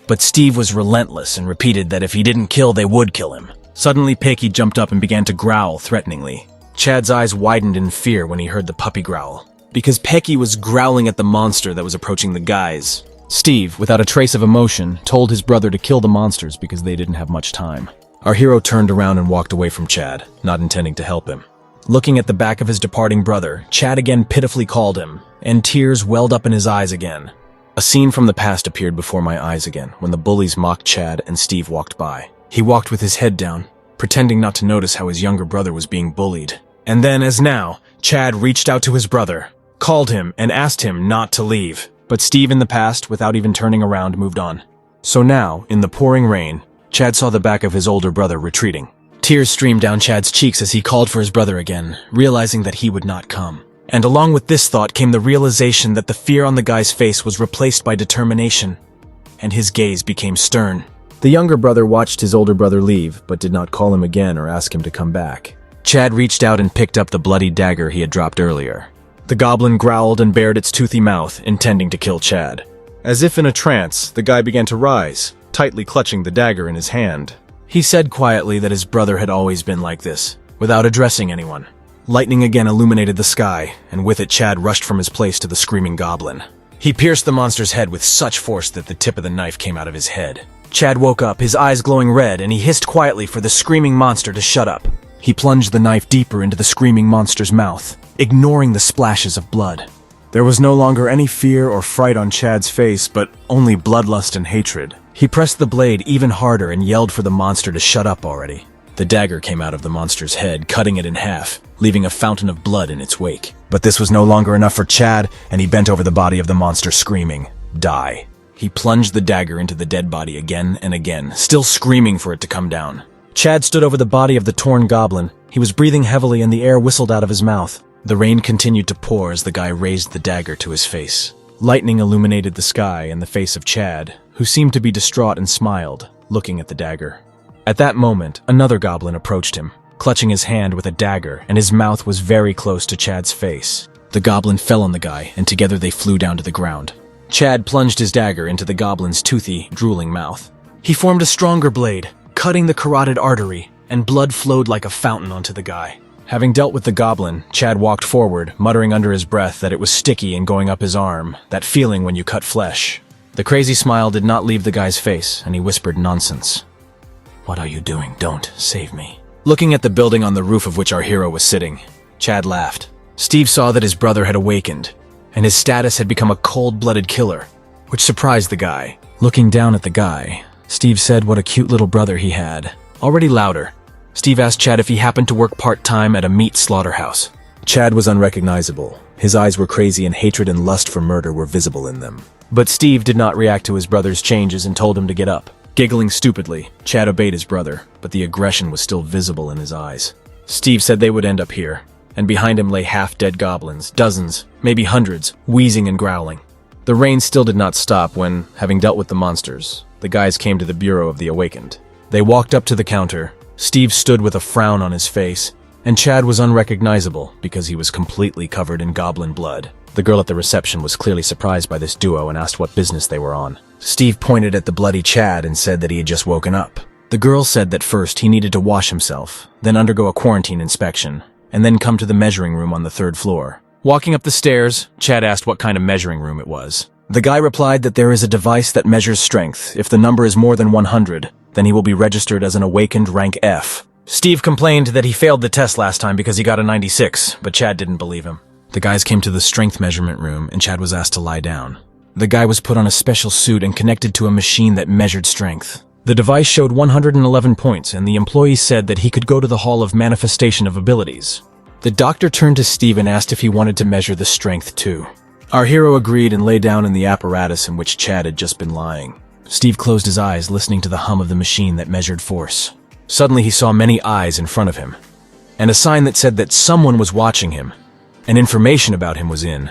S1: But Steve was relentless and repeated that if he didn't kill, they would kill him. Suddenly, Pecky jumped up and began to growl threateningly. Chad's eyes widened in fear when he heard the puppy growl, because Pecky was growling at the monster that was approaching the guys. Steve, without a trace of emotion, told his brother to kill the monsters because they didn't have much time. Our hero turned around and walked away from Chad, not intending to help him. Looking at the back of his departing brother, Chad again pitifully called him, and tears welled up in his eyes again. A scene from the past appeared before my eyes again when the bullies mocked Chad and Steve walked by. He walked with his head down, pretending not to notice how his younger brother was being bullied. And then, as now, Chad reached out to his brother, called him, and asked him not to leave. But Steve in the past, without even turning around, moved on. So now, in the pouring rain, Chad saw the back of his older brother retreating. Tears streamed down Chad's cheeks as he called for his brother again, realizing that he would not come. And along with this thought came the realization that the fear on the guy's face was replaced by determination, and his gaze became stern. The younger brother watched his older brother leave, but did not call him again or ask him to come back. Chad reached out and picked up the bloody dagger he had dropped earlier. The goblin growled and bared its toothy mouth, intending to kill Chad. As if in a trance, the guy began to rise, tightly clutching the dagger in his hand. He said quietly that his brother had always been like this, without addressing anyone. Lightning again illuminated the sky, and with it Chad rushed from his place to the screaming goblin. He pierced the monster's head with such force that the tip of the knife came out of his head. Chad woke up, his eyes glowing red, and he hissed quietly for the screaming monster to shut up. He plunged the knife deeper into the screaming monster's mouth, ignoring the splashes of blood. There was no longer any fear or fright on Chad's face, but only bloodlust and hatred. He pressed the blade even harder and yelled for the monster to shut up already. The dagger came out of the monster's head, cutting it in half, leaving a fountain of blood in its wake. But this was no longer enough for Chad, and he bent over the body of the monster screaming, "Die." He plunged the dagger into the dead body again and again, still screaming for it to come down. Chad stood over the body of the torn goblin. He was breathing heavily and the air whistled out of his mouth. The rain continued to pour as the guy raised the dagger to his face. Lightning illuminated the sky and the face of Chad, who seemed to be distraught and smiled, looking at the dagger. At that moment, another goblin approached him, clutching his hand with a dagger, and his mouth was very close to Chad's face. The goblin fell on the guy, and together they flew down to the ground. Chad plunged his dagger into the goblin's toothy, drooling mouth. He formed a stronger blade, cutting the carotid artery, and blood flowed like a fountain onto the guy. Having dealt with the goblin, Chad walked forward, muttering under his breath that it was sticky and going up his arm, that feeling when you cut flesh. The crazy smile did not leave the guy's face, and he whispered nonsense. "What are you doing? Don't save me." Looking at the building on the roof of which our hero was sitting, Chad laughed. Steve saw that his brother had awakened, and his status had become a cold-blooded killer, which surprised the guy. Looking down at the guy, Steve said what a cute little brother he had. Already louder, Steve asked Chad if he happened to work part-time at a meat slaughterhouse. Chad was unrecognizable. His eyes were crazy and hatred and lust for murder were visible in them. But Steve did not react to his brother's changes and told him to get up. Giggling stupidly, Chad obeyed his brother, but the aggression was still visible in his eyes. Steve said they would end up here, and behind him lay half-dead goblins, dozens, maybe hundreds, wheezing and growling. The rain still did not stop when, having dealt with the monsters, the guys came to the Bureau of the Awakened. They walked up to the counter. Steve stood with a frown on his face, and Chad was unrecognizable because he was completely covered in goblin blood. The girl at the reception was clearly surprised by this duo and asked what business they were on. Steve pointed at the bloody Chad and said that he had just woken up. The girl said that first he needed to wash himself, then undergo a quarantine inspection, and then come to the measuring room on the 3rd floor. Walking up the stairs, Chad asked what kind of measuring room it was. The guy replied that there is a device that measures strength. If the number is more than 100, then he will be registered as an awakened rank F. Steve complained that he failed the test last time because he got a 96, but Chad didn't believe him. The guys came to the strength measurement room and Chad was asked to lie down. The guy was put on a special suit and connected to a machine that measured strength. The device showed 111 points and the employee said that he could go to the Hall of Manifestation of Abilities. The doctor turned to Steve and asked if he wanted to measure the strength too. Our hero agreed and lay down in the apparatus in which Chad had just been lying. Steve closed his eyes, listening to the hum of the machine that measured force. Suddenly he saw many eyes in front of him, and a sign that said that someone was watching him, and information about him was in.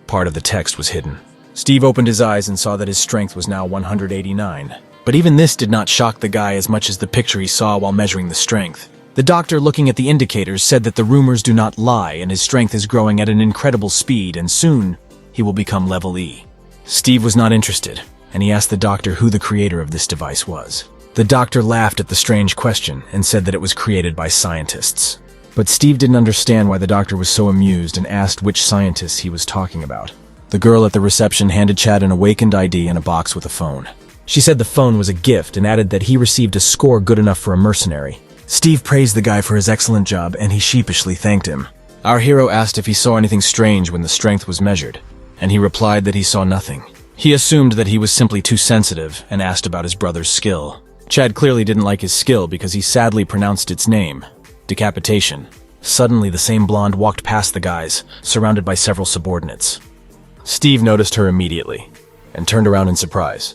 S1: Part of the text was hidden. Steve opened his eyes and saw that his strength was now 189. But even this did not shock the guy as much as the picture he saw while measuring the strength. The doctor, looking at the indicators, said that the rumors do not lie and his strength is growing at an incredible speed and soon he will become level E. Steve was not interested, and he asked the doctor who the creator of this device was. The doctor laughed at the strange question and said that it was created by scientists. But Steve didn't understand why the doctor was so amused and asked which scientists he was talking about. The girl at the reception handed Chad an awakened ID and a box with a phone. She said the phone was a gift and added that he received a score good enough for a mercenary. Steve praised the guy for his excellent job and he sheepishly thanked him. Our hero asked if he saw anything strange when the strength was measured, and he replied that he saw nothing. He assumed that he was simply too sensitive and asked about his brother's skill. Chad clearly didn't like his skill because he sadly pronounced its name, decapitation. Suddenly, the same blonde walked past the guys, surrounded by several subordinates. Steve noticed her immediately and turned around in surprise.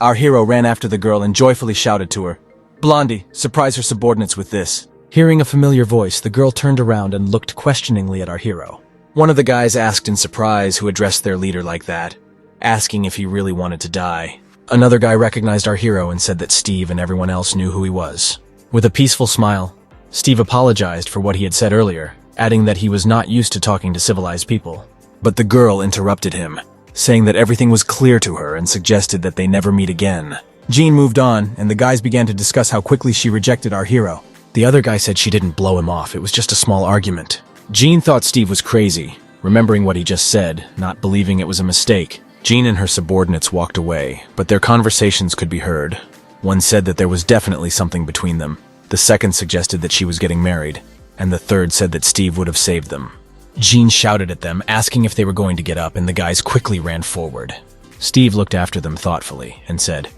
S1: Our hero ran after the girl and joyfully shouted to her, "Blondie, surprise her subordinates with this." Hearing a familiar voice, the girl turned around and looked questioningly at our hero. One of the guys asked in surprise who addressed their leader like that, asking if he really wanted to die. Another guy recognized our hero and said that Steve and everyone else knew who he was. With a peaceful smile, Steve apologized for what he had said earlier, adding that he was not used to talking to civilized people. But the girl interrupted him, saying that everything was clear to her and suggested that they never meet again. Jean moved on, and the guys began to discuss how quickly she rejected our hero. The other guy said she didn't blow him off, it was just a small argument. Jean thought Steve was crazy, remembering what he just said, not believing it was a mistake. Jean and her subordinates walked away, but their conversations could be heard. One said that there was definitely something between them. The second suggested that she was getting married, and the third said that Steve would have saved them. Jean shouted at them, asking if they were going to get up, and the guys quickly ran forward. Steve looked after them thoughtfully and said,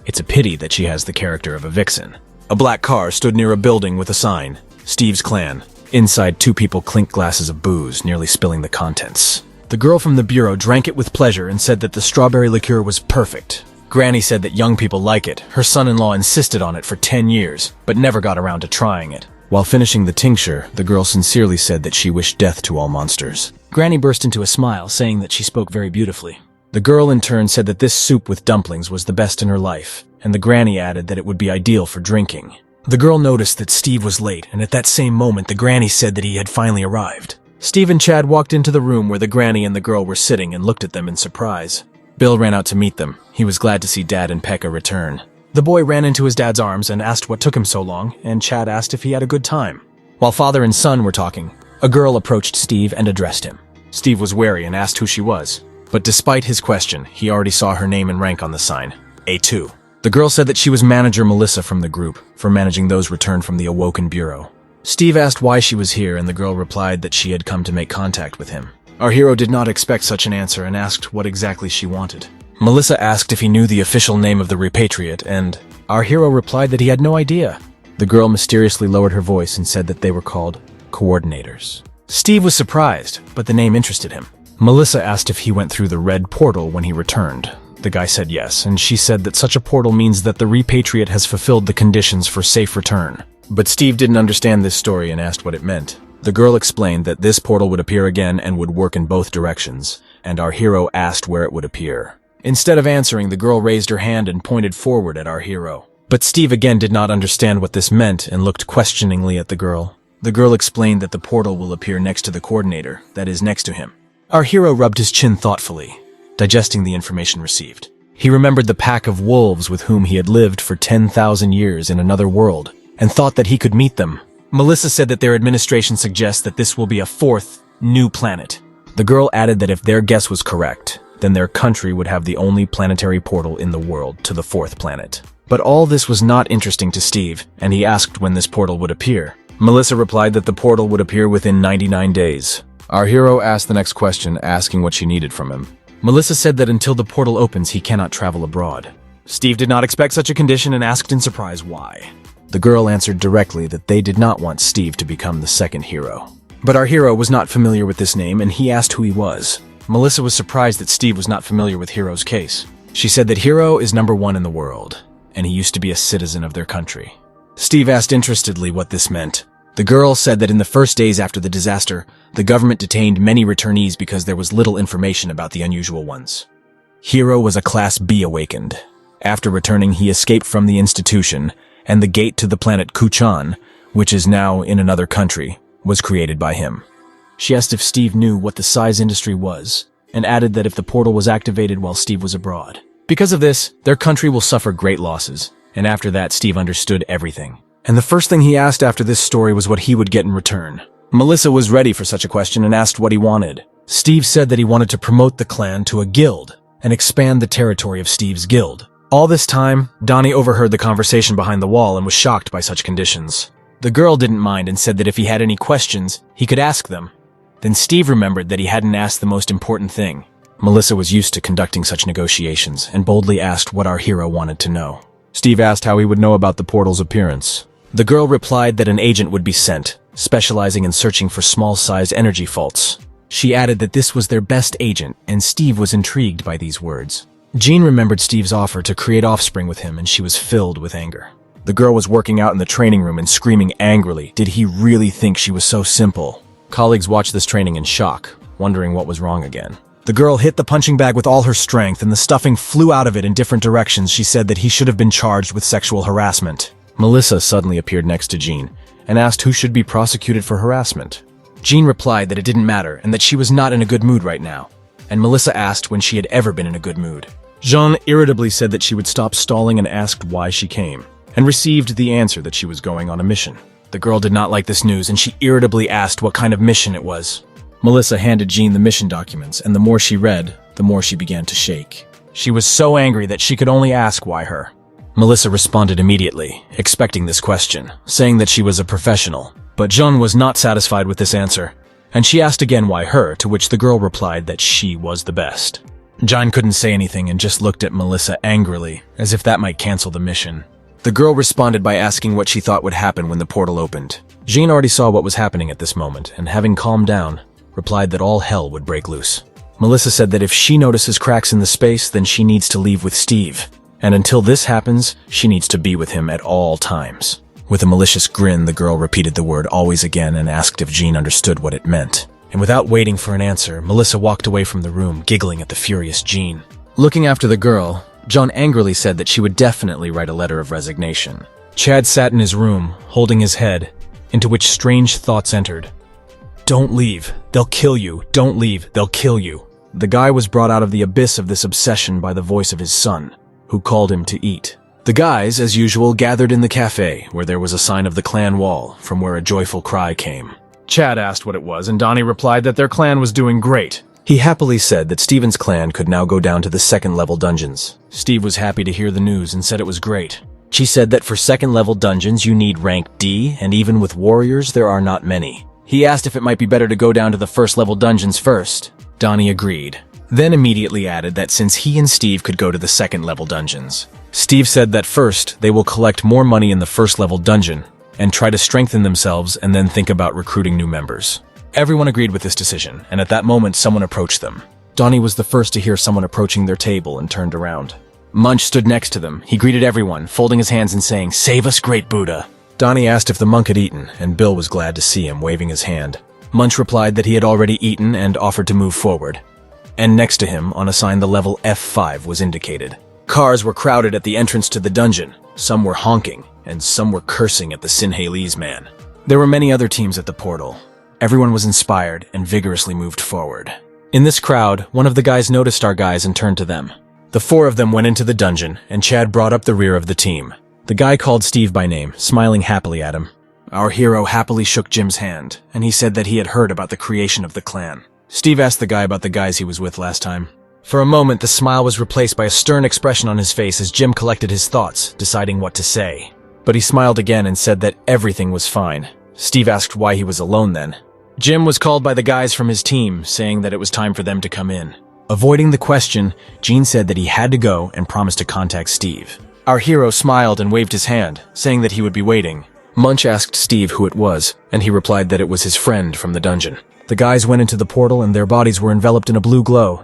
S1: "It's a pity that she has the character of a vixen." A black car stood near a building with a sign, "Steve's Clan." Inside, two people clinked glasses of booze, nearly spilling the contents. The girl from the bureau drank it with pleasure and said that the strawberry liqueur was perfect. Granny said that young people like it. Her son-in-law insisted on it for 10 years, but never got around to trying it. While finishing the tincture, the girl sincerely said that she wished death to all monsters.
S2: Granny burst into a smile, saying that she spoke very beautifully.
S1: The girl in turn said that this soup with dumplings was the best in her life, and the granny added that it would be ideal for drinking. The girl noticed that Steve was late, and at that same moment the granny said that he had finally arrived. Steve and Chad walked into the room where the granny and the girl were sitting and looked at them in surprise. Bill ran out to meet them. He was glad to see Dad and Pekka return. The boy ran into his dad's arms and asked what took him so long, and Chad asked if he had a good time. While father and son were talking, a girl approached Steve and addressed him. Steve was wary and asked who she was, but despite his question, he already saw her name and rank on the sign, A2. The girl said that she was manager Melissa from the group, for managing those returned from the Awoken Bureau. Steve asked why she was here, and the girl replied that she had come to make contact with him. Our hero did not expect such an answer and asked what exactly she wanted. Melissa asked if he knew the official name of the repatriate, and our hero replied that he had no idea. The girl mysteriously lowered her voice and said that they were called coordinators. Steve was surprised, but the name interested him. Melissa asked if he went through the red portal when he returned. The guy said yes, and she said that such a portal means that the repatriate has fulfilled the conditions for safe return. But Steve didn't understand this story and asked what it meant. The girl explained that this portal would appear again and would work in both directions, and our hero asked where it would appear. Instead of answering, the girl raised her hand and pointed forward at our hero. But Steve again did not understand what this meant and looked questioningly at the girl. The girl explained that the portal will appear next to the coordinator, that is, next to him. Our hero rubbed his chin thoughtfully, digesting the information received. He remembered the pack of wolves with whom he had lived for 10,000 years in another world, and thought that he could meet them. Melissa said that their administration suggests that this will be a fourth, new planet. The girl added that if their guess was correct, then their country would have the only planetary portal in the world to the fourth planet. But all this was not interesting to Steve, and he asked when this portal would appear. Melissa replied that the portal would appear within 99 days. Our hero asked the next question, asking what she needed from him. Melissa said that until the portal opens, he cannot travel abroad. Steve did not expect such a condition and asked in surprise why. The girl answered directly that they did not want Steve to become the second hero. But our hero was not familiar with this name, and he asked who he was. Melissa was surprised that Steve was not familiar with Hero's case. She said that Hero is #1 in the world, and he used to be a citizen of their country. Steve asked interestedly what this meant. The girl said that in the first days after the disaster, the government detained many returnees because there was little information about the unusual ones. Hero was a Class B awakened. After returning, he escaped from the institution, and the gate to the planet Kuchan, which is now in another country, was created by him. She asked if Steve knew what the size industry was, and added that if the portal was activated while Steve was abroad. Because of this, their country will suffer great losses, and after that Steve understood everything. And the first thing he asked after this story was what he would get in return. Melissa was ready for such a question and asked what he wanted. Steve said that he wanted to promote the clan to a guild, and expand the territory of Steve's guild. All this time, Donnie overheard the conversation behind the wall and was shocked by such conditions. The girl didn't mind and said that if he had any questions, he could ask them. Then Steve remembered that he hadn't asked the most important thing. Melissa was used to conducting such negotiations and boldly asked what our hero wanted to know. Steve asked how he would know about the portal's appearance. The girl replied that an agent would be sent, specializing in searching for small-sized energy faults. She added that this was their best agent, and Steve was intrigued by these words. Jean remembered Steve's offer to create offspring with him, and she was filled with anger. The girl was working out in the training room and screaming angrily. Did he really think she was so simple? Colleagues watched this training in shock, wondering what was wrong again. The girl hit the punching bag with all her strength, and the stuffing flew out of it in different directions. She said that he should have been charged with sexual harassment. Melissa suddenly appeared next to Jean and asked who should be prosecuted for harassment. Jean replied that it didn't matter and that she was not in a good mood right now, and Melissa asked when she had ever been in a good mood. Jean irritably said that she would stop stalling and asked why she came, and received the answer that she was going on a mission. The girl did not like this news, and she irritably asked what kind of mission it was. Melissa handed Jean the mission documents, and the more she read, the more she began to shake. She was so angry that she could only ask why her. Melissa responded immediately, expecting this question, saying that she was a professional. But Jean was not satisfied with this answer, and she asked again why her, to which the girl replied that she was the best. Jean couldn't say anything and just looked at Melissa angrily, as if that might cancel the mission. The girl responded by asking what she thought would happen when the portal opened. Jean already saw what was happening at this moment, and having calmed down, replied that all hell would break loose. Melissa said that if she notices cracks in the space, then she needs to leave with Steve, and until this happens, she needs to be with him at all times. With a malicious grin, the girl repeated the word always again and asked if Jean understood what it meant. And without waiting for an answer, Melissa walked away from the room, giggling at the furious Jean. Looking after the girl, John angrily said that she would definitely write a letter of resignation. Chad sat in his room, holding his head, into which strange thoughts entered. Don't leave. They'll kill you. Don't leave. They'll kill you. The guy was brought out of the abyss of this obsession by the voice of his son, who called him to eat. The guys, as usual, gathered in the cafe, where there was a sign of the clan wall, from where a joyful cry came. Chad asked what it was, and Donnie replied that their clan was doing great. He happily said that Steven's clan could now go down to the second-level dungeons. Steve was happy to hear the news and said it was great. She said that for second-level dungeons you need rank D, and even with warriors there are not many. He asked if it might be better to go down to the first-level dungeons first. Donnie agreed, then immediately added that since he and Steve could go to the second-level dungeons. Steve said that first, they will collect more money in the first-level dungeon, and try to strengthen themselves and then think about recruiting new members. Everyone agreed with this decision, and at that moment someone approached them. Donnie was the first to hear someone approaching their table and turned around. Munch stood next to them. He greeted everyone, folding his hands and saying, "Save us, great Buddha." Donnie asked if the monk had eaten, and Bill was glad to see him, waving his hand. Munch replied that he had already eaten and offered to move forward. And next to him, on a sign the level F5 was indicated. Cars were crowded at the entrance to the dungeon. Some were honking, and some were cursing at the Sinhalese man. There were many other teams at the portal. Everyone was inspired and vigorously moved forward. In this crowd, one of the guys noticed our guys and turned to them. The four of them went into the dungeon, and Chad brought up the rear of the team. The guy called Steve by name, smiling happily at him. Our hero happily shook Jim's hand, and he said that he had heard about the creation of the clan. Steve asked the guy about the guys he was with last time. For a moment, the smile was replaced by a stern expression on his face as Jim collected his thoughts, deciding what to say. But he smiled again and said that everything was fine. Steve asked why he was alone then. Jim was called by the guys from his team, saying that it was time for them to come in. Avoiding the question, Gene said that he had to go and promised to contact Steve. Our hero smiled and waved his hand, saying that he would be waiting. Munch asked Steve who it was, and he replied that it was his friend from the dungeon. The guys went into the portal and their bodies were enveloped in a blue glow,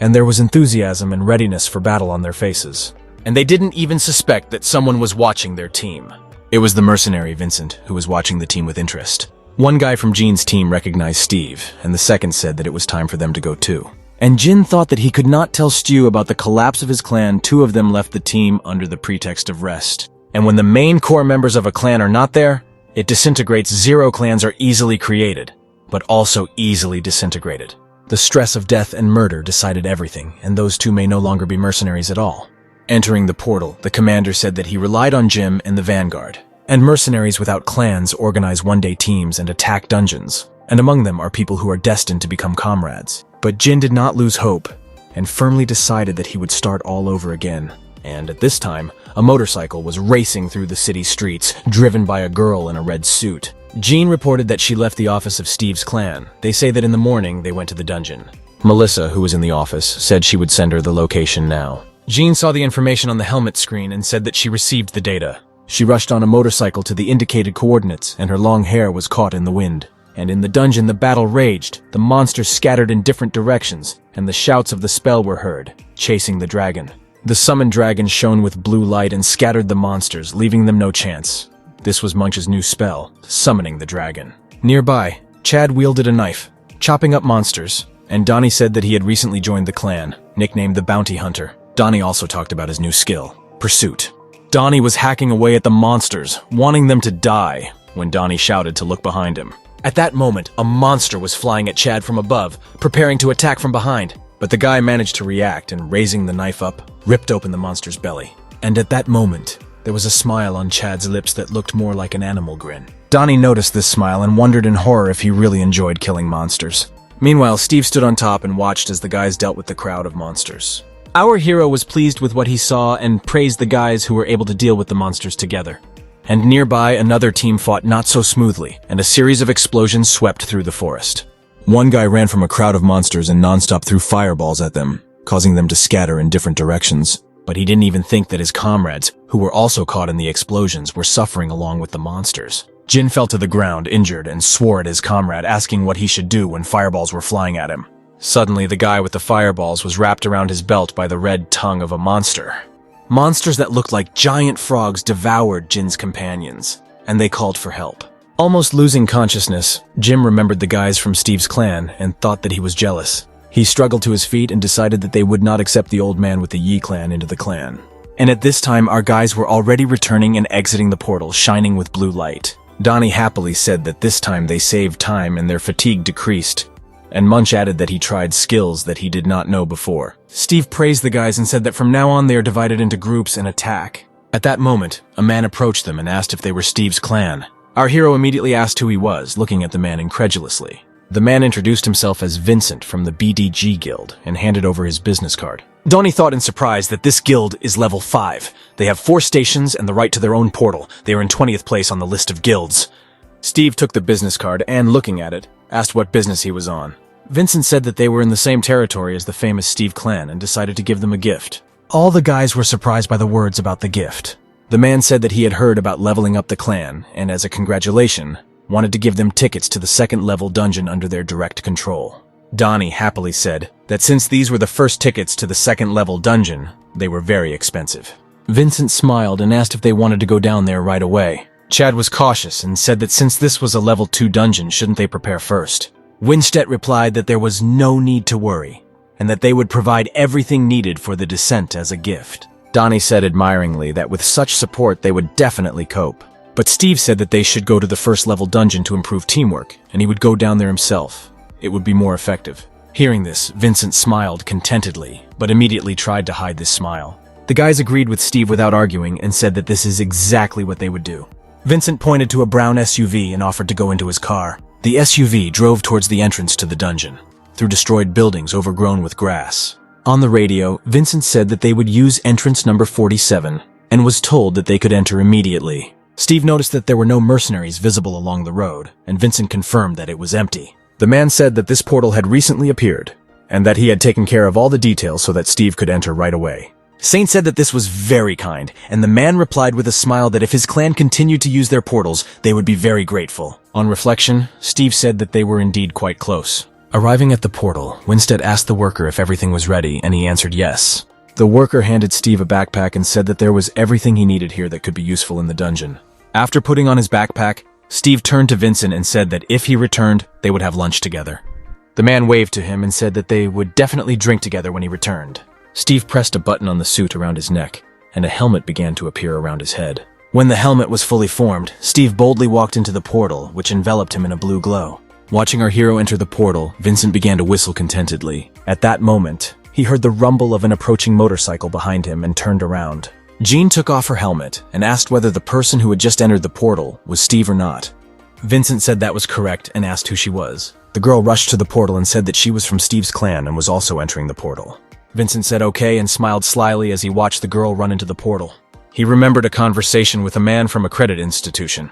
S1: and there was enthusiasm and readiness for battle on their faces. And they didn't even suspect that someone was watching their team. It was the mercenary Vincent, who was watching the team with interest. One guy from Jean's team recognized Steve, and the second said that it was time for them to go too. And Jin thought that he could not tell Stu about the collapse of his clan. Two of them left the team under the pretext of rest. And when the main core members of a clan are not there, it disintegrates. 0 clans are easily created, but also easily disintegrated. The stress of death and murder decided everything, and those two may no longer be mercenaries at all. Entering the portal, the commander said that he relied on Jim and the vanguard. And mercenaries without clans organize one-day teams and attack dungeons. And among them are people who are destined to become comrades. But Jin did not lose hope, and firmly decided that he would start all over again. And at this time, a motorcycle was racing through the city streets, driven by a girl in a red suit. Jean reported that she left the office of Steve's clan. They say that in the morning they went to the dungeon. Melissa, who was in the office, said she would send her the location now. Jean saw the information on the helmet screen and said that she received the data. She rushed on a motorcycle to the indicated coordinates, and her long hair was caught in the wind. And in the dungeon the battle raged, the monsters scattered in different directions, and the shouts of the spell were heard, chasing the dragon. The summoned dragon shone with blue light and scattered the monsters, leaving them no chance. This was Munch's new spell, summoning the dragon. Nearby, Chad wielded a knife, chopping up monsters, and Donnie said that he had recently joined the clan, nicknamed the Bounty Hunter. Donnie also talked about his new skill, Pursuit. Donnie was hacking away at the monsters, wanting them to die, when Donnie shouted to look behind him. At that moment, a monster was flying at Chad from above, preparing to attack from behind. But the guy managed to react and, raising the knife up, ripped open the monster's belly. And at that moment, there was a smile on Chad's lips that looked more like an animal grin. Donnie noticed this smile and wondered in horror if he really enjoyed killing monsters. Meanwhile, Steve stood on top and watched as the guys dealt with the crowd of monsters. Our hero was pleased with what he saw and praised the guys who were able to deal with the monsters together. And nearby, another team fought not so smoothly, and a series of explosions swept through the forest. One guy ran from a crowd of monsters and nonstop threw fireballs at them, causing them to scatter in different directions. But he didn't even think that his comrades, who were also caught in the explosions, were suffering along with the monsters. Jin fell to the ground, injured, and swore at his comrade, asking what he should do when fireballs were flying at him. Suddenly, the guy with the fireballs was wrapped around his belt by the red tongue of a monster. Monsters that looked like giant frogs devoured Jin's companions, and they called for help. Almost losing consciousness, Jim remembered the guys from Steve's clan and thought that he was jealous. He struggled to his feet and decided that they would not accept the old man with the Yi clan into the clan. And at this time, our guys were already returning and exiting the portal, shining with blue light. Donnie happily said that this time they saved time and their fatigue decreased, and Munch added that he tried skills that he did not know before. Steve praised the guys and said that from now on they are divided into groups and attack. At that moment, a man approached them and asked if they were Steve's clan. Our hero immediately asked who he was, looking at the man incredulously. The man introduced himself as Vincent from the BDG Guild and handed over his business card. Donnie thought in surprise that this guild is level 5. They have 4 stations and the right to their own portal. They are in 20th place on the list of guilds. Steve took the business card and, looking at it, asked what business he was on. Vincent said that they were in the same territory as the famous Steve clan and decided to give them a gift. All the guys were surprised by the words about the gift. The man said that he had heard about leveling up the clan and, as a congratulation, wanted to give them tickets to the 2nd level dungeon under their direct control. Donnie happily said that since these were the first tickets to the 2nd level dungeon, they were very expensive. Vincent smiled and asked if they wanted to go down there right away. Chad was cautious and said that since this was a level 2 dungeon, shouldn't they prepare first? Winstead replied that there was no need to worry, and that they would provide everything needed for the descent as a gift. Donnie said admiringly that with such support they would definitely cope. But Steve said that they should go to the 1st level dungeon to improve teamwork, and he would go down there himself. It would be more effective. Hearing this, Vincent smiled contentedly, but immediately tried to hide this smile. The guys agreed with Steve without arguing and said that this is exactly what they would do. Vincent pointed to a brown SUV and offered to go into his car. The SUV drove towards the entrance to the dungeon, through destroyed buildings overgrown with grass. On the radio, Vincent said that they would use entrance number 47, and was told that they could enter immediately. Steve noticed that there were no mercenaries visible along the road, and Vincent confirmed that it was empty. The man said that this portal had recently appeared, and that he had taken care of all the details so that Steve could enter right away. Saint said that this was very kind, and the man replied with a smile that if his clan continued to use their portals, they would be very grateful. On reflection, Steve said that they were indeed quite close. Arriving at the portal, Winstead asked the worker if everything was ready, and he answered yes. The worker handed Steve a backpack and said that there was everything he needed here that could be useful in the dungeon. After putting on his backpack, Steve turned to Vincent and said that if he returned, they would have lunch together. The man waved to him and said that they would definitely drink together when he returned. Steve pressed a button on the suit around his neck, and a helmet began to appear around his head. When the helmet was fully formed, Steve boldly walked into the portal, which enveloped him in a blue glow. Watching our hero enter the portal, Vincent began to whistle contentedly. At that moment, he heard the rumble of an approaching motorcycle behind him and turned around. Jean took off her helmet and asked whether the person who had just entered the portal was Steve or not. Vincent said that was correct and asked who she was. The girl rushed to the portal and said that she was from Steve's clan and was also entering the portal. Vincent said okay and smiled slyly as he watched the girl run into the portal. He remembered a conversation with a man from a credit institution.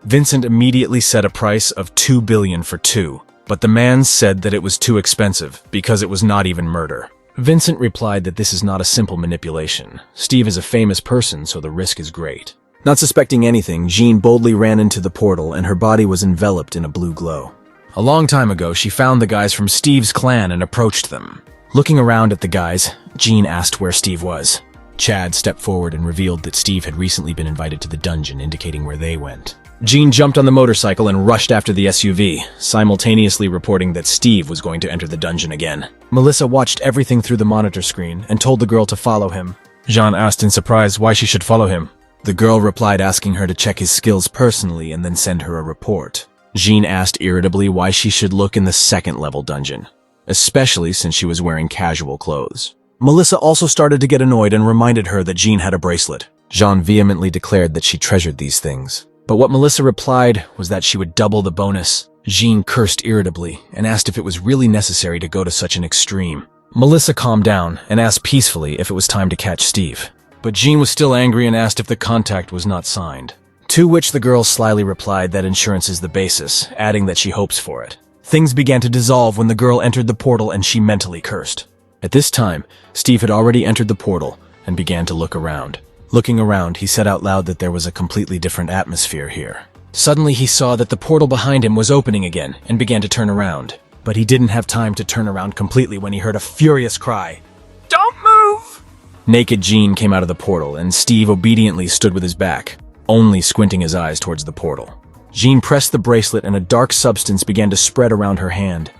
S1: Vincent immediately set a price of $2 billion for 2, but the man said that it was too expensive because it was not even murder. Vincent replied that this is not a simple manipulation. Steve is a famous person, so the risk is great. Not suspecting anything, Jean boldly ran into the portal and her body was enveloped in a blue glow. A long time ago, she found the guys from Steve's clan and approached them. Looking around at the guys, Jean asked where Steve was. Chad stepped forward and revealed that Steve had recently been invited to the dungeon, indicating where they went. Jean jumped on the motorcycle and rushed after the SUV, simultaneously reporting that Steve was going to enter the dungeon again. Melissa watched everything through the monitor screen and told the girl to follow him. Jean asked in surprise why she should follow him. The girl replied asking her to check his skills personally and then send her a report. Jean asked irritably why she should look in the 2nd level dungeon, especially since she was wearing casual clothes. Melissa also started to get annoyed and reminded her that Jean had a bracelet. Jean vehemently declared that she treasured these things. But what Melissa replied was that she would double the bonus. Jean cursed irritably and asked if it was really necessary to go to such an extreme. Melissa calmed down and asked peacefully if it was time to catch Steve. But Jean was still angry and asked if the contract was not signed. To which the girl slyly replied that insurance is the basis, adding that she hopes for it. Things began to dissolve when the girl entered the portal and she mentally cursed. At this time, Steve had already entered the portal and began to look around. Looking around, he said out loud that there was a completely different atmosphere here. Suddenly, he saw that the portal behind him was opening again and began to turn around. But he didn't have time to turn around completely when he heard a furious cry. "Don't move!" Naked Jean came out of the portal, and Steve obediently stood with his back. only squinting his eyes towards the portal. Jean pressed the bracelet and a dark substance began to spread around her hand,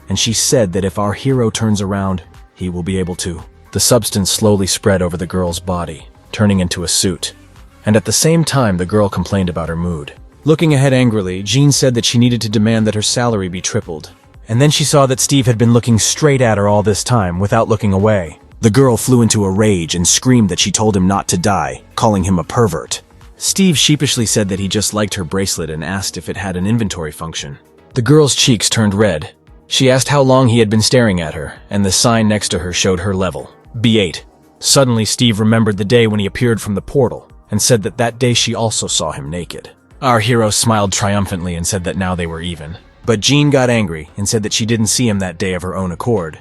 S1: and she said that if our hero turns around, he will be able to. The substance slowly spread over the girl's body, turning into a suit. And at the same time, the girl complained about her mood. Looking ahead angrily, Jean said that she needed to demand that her salary be tripled. And then she saw that Steve had been looking straight at her all this time without looking away. The girl flew into a rage and screamed that she told him not to die, calling him a pervert. Steve sheepishly said that he just liked her bracelet and asked if it had an inventory function. The girl's cheeks turned red. She asked how long he had been staring at her, and the sign next to her showed her level, B8. Suddenly, Steve remembered the day when he appeared from the portal, and said that that day she also saw him naked. Our hero smiled triumphantly and said that now they were even. But Jean got angry and said that she didn't see him that day of her own accord.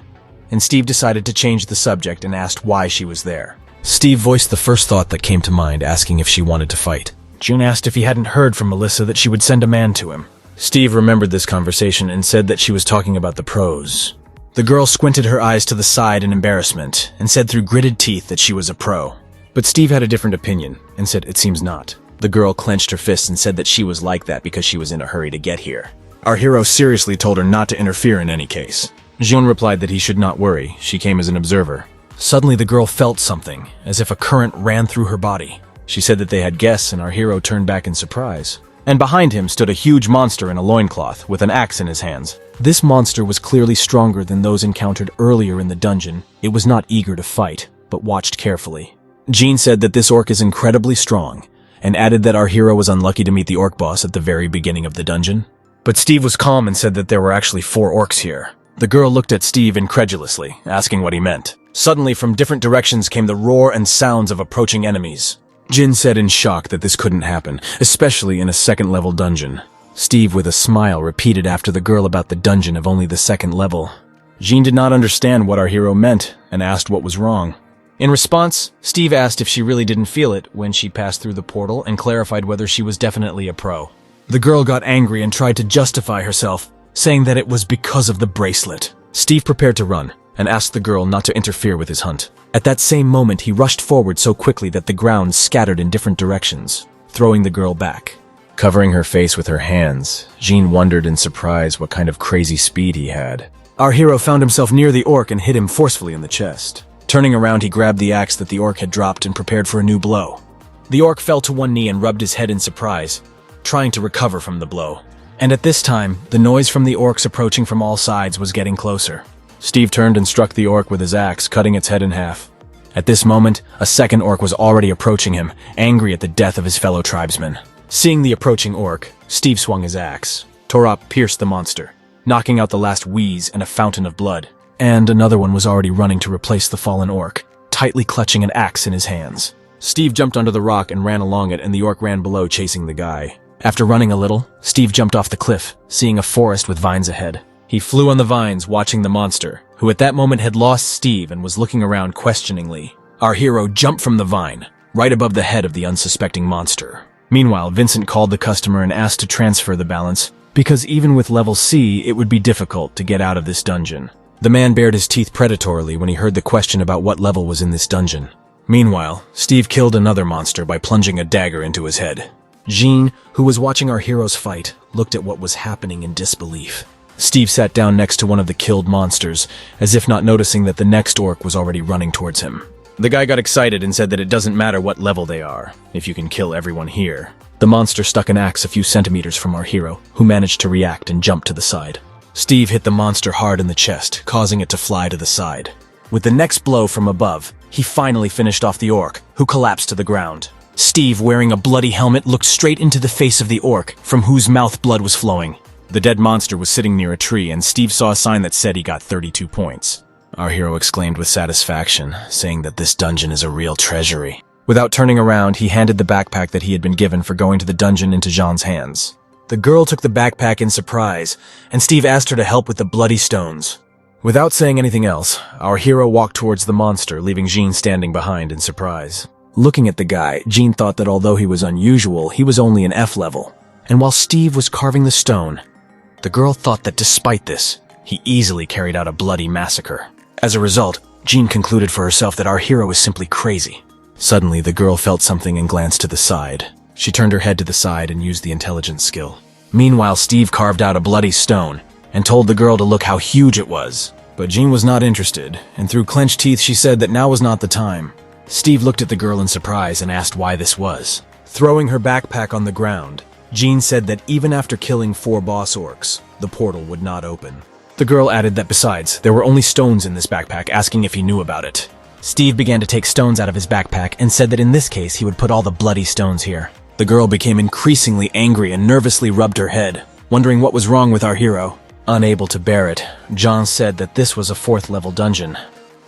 S1: And Steve decided to change the subject and asked why she was there. Steve voiced the first thought that came to mind, asking if she wanted to fight. Jean asked if he hadn't heard from Melissa that she would send a man to him. Steve remembered this conversation and said that she was talking about the pros. The girl squinted her eyes to the side in embarrassment and said through gritted teeth that she was a pro. But Steve had a different opinion and said it seems not. The girl clenched her fists and said that she was like that because she was in a hurry to get here. Our hero seriously told her not to interfere in any case. Jean replied that he should not worry, she came as an observer. Suddenly the girl felt something, as if a current ran through her body. She said that they had guests and our hero turned back in surprise. And behind him stood a huge monster in a loincloth with an axe in his hands. This monster was clearly stronger than those encountered earlier in the dungeon. It was not eager to fight, but watched carefully. Jean said that this orc is incredibly strong, and added that our hero was unlucky to meet the orc boss at the very beginning of the dungeon. But Steve was calm and said that there were actually 4 orcs here. The girl looked at Steve incredulously, asking what he meant. Suddenly, from different directions came the roar and sounds of approaching enemies. Jin said in shock that this couldn't happen, especially in a second-level dungeon. Steve, with a smile, repeated after the girl about the dungeon of only the 2nd level. Jean did not understand what our hero meant and asked what was wrong. In response, Steve asked if she really didn't feel it when she passed through the portal and clarified whether she was definitely a pro. The girl got angry and tried to justify herself, saying that it was because of the bracelet. Steve prepared to run and asked the girl not to interfere with his hunt. At that same moment, he rushed forward so quickly that the ground scattered in different directions, throwing the girl back. Covering her face with her hands, Jean wondered in surprise what kind of crazy speed he had. Our hero found himself near the orc and hit him forcefully in the chest. Turning around, he grabbed the axe that the orc had dropped and prepared for a new blow. The orc fell to one knee and rubbed his head in surprise, trying to recover from the blow. And at this time, the noise from the orcs approaching from all sides was getting closer. Steve turned and struck the orc with his axe, cutting its head in half. At this moment, a second orc was already approaching him, angry at the death of his fellow tribesmen. Seeing the approaching orc, Steve swung his axe. Torop pierced the monster, knocking out the last wheeze and a fountain of blood. And another one was already running to replace the fallen orc, tightly clutching an axe in his hands. Steve jumped under the rock and ran along it, and the orc ran below, chasing the guy. After running a little, Steve jumped off the cliff, seeing a forest with vines ahead. He flew on the vines, watching the monster, who at that moment had lost Steve and was looking around questioningly. Our hero jumped from the vine, right above the head of the unsuspecting monster. Meanwhile, Vincent called the customer and asked to transfer the balance, because even with level C, it would be difficult to get out of this dungeon. The man bared his teeth predatorily when he heard the question about what level was in this dungeon. Meanwhile, Steve killed another monster by plunging a dagger into his head. Jean, who was watching our hero's fight, looked at what was happening in disbelief. Steve sat down next to one of the killed monsters, as if not noticing that the next orc was already running towards him. The guy got excited and said that it doesn't matter what level they are, if you can kill everyone here. The monster stuck an axe a few centimeters from our hero, who managed to react and jump to the side. Steve hit the monster hard in the chest, causing it to fly to the side. With the next blow from above, he finally finished off the orc, who collapsed to the ground. Steve, wearing a bloody helmet, looked straight into the face of the orc, from whose mouth blood was flowing. The dead monster was sitting near a tree, and Steve saw a sign that said he got 32 points. Our hero exclaimed with satisfaction, saying that this dungeon is a real treasury. Without turning around, he handed the backpack that he had been given for going to the dungeon into Jean's hands. The girl took the backpack in surprise, and Steve asked her to help with the bloody stones. Without saying anything else, our hero walked towards the monster, leaving Jean standing behind in surprise. Looking at the guy, Jean thought that although he was unusual, he was only an F level. And while Steve was carving the stone, the girl thought that despite this, he easily carried out a bloody massacre. As a result, Jean concluded for herself that our hero is simply crazy. Suddenly, the girl felt something and glanced to the side. She turned her head to the side and used the intelligence skill. Meanwhile, Steve carved out a bloody stone and told the girl to look how huge it was. But Jean was not interested, and through clenched teeth she said that now was not the time. Steve looked at the girl in surprise and asked why this was. Throwing her backpack on the ground, Jean said that even after killing 4 boss orcs, the portal would not open. The girl added that besides, there were only stones in this backpack, asking if he knew about it. Steve began to take stones out of his backpack and said that in this case he would put all the bloody stones here. The girl became increasingly angry and nervously rubbed her head, wondering what was wrong with our hero. Unable to bear it, John said that this was a 4th level dungeon,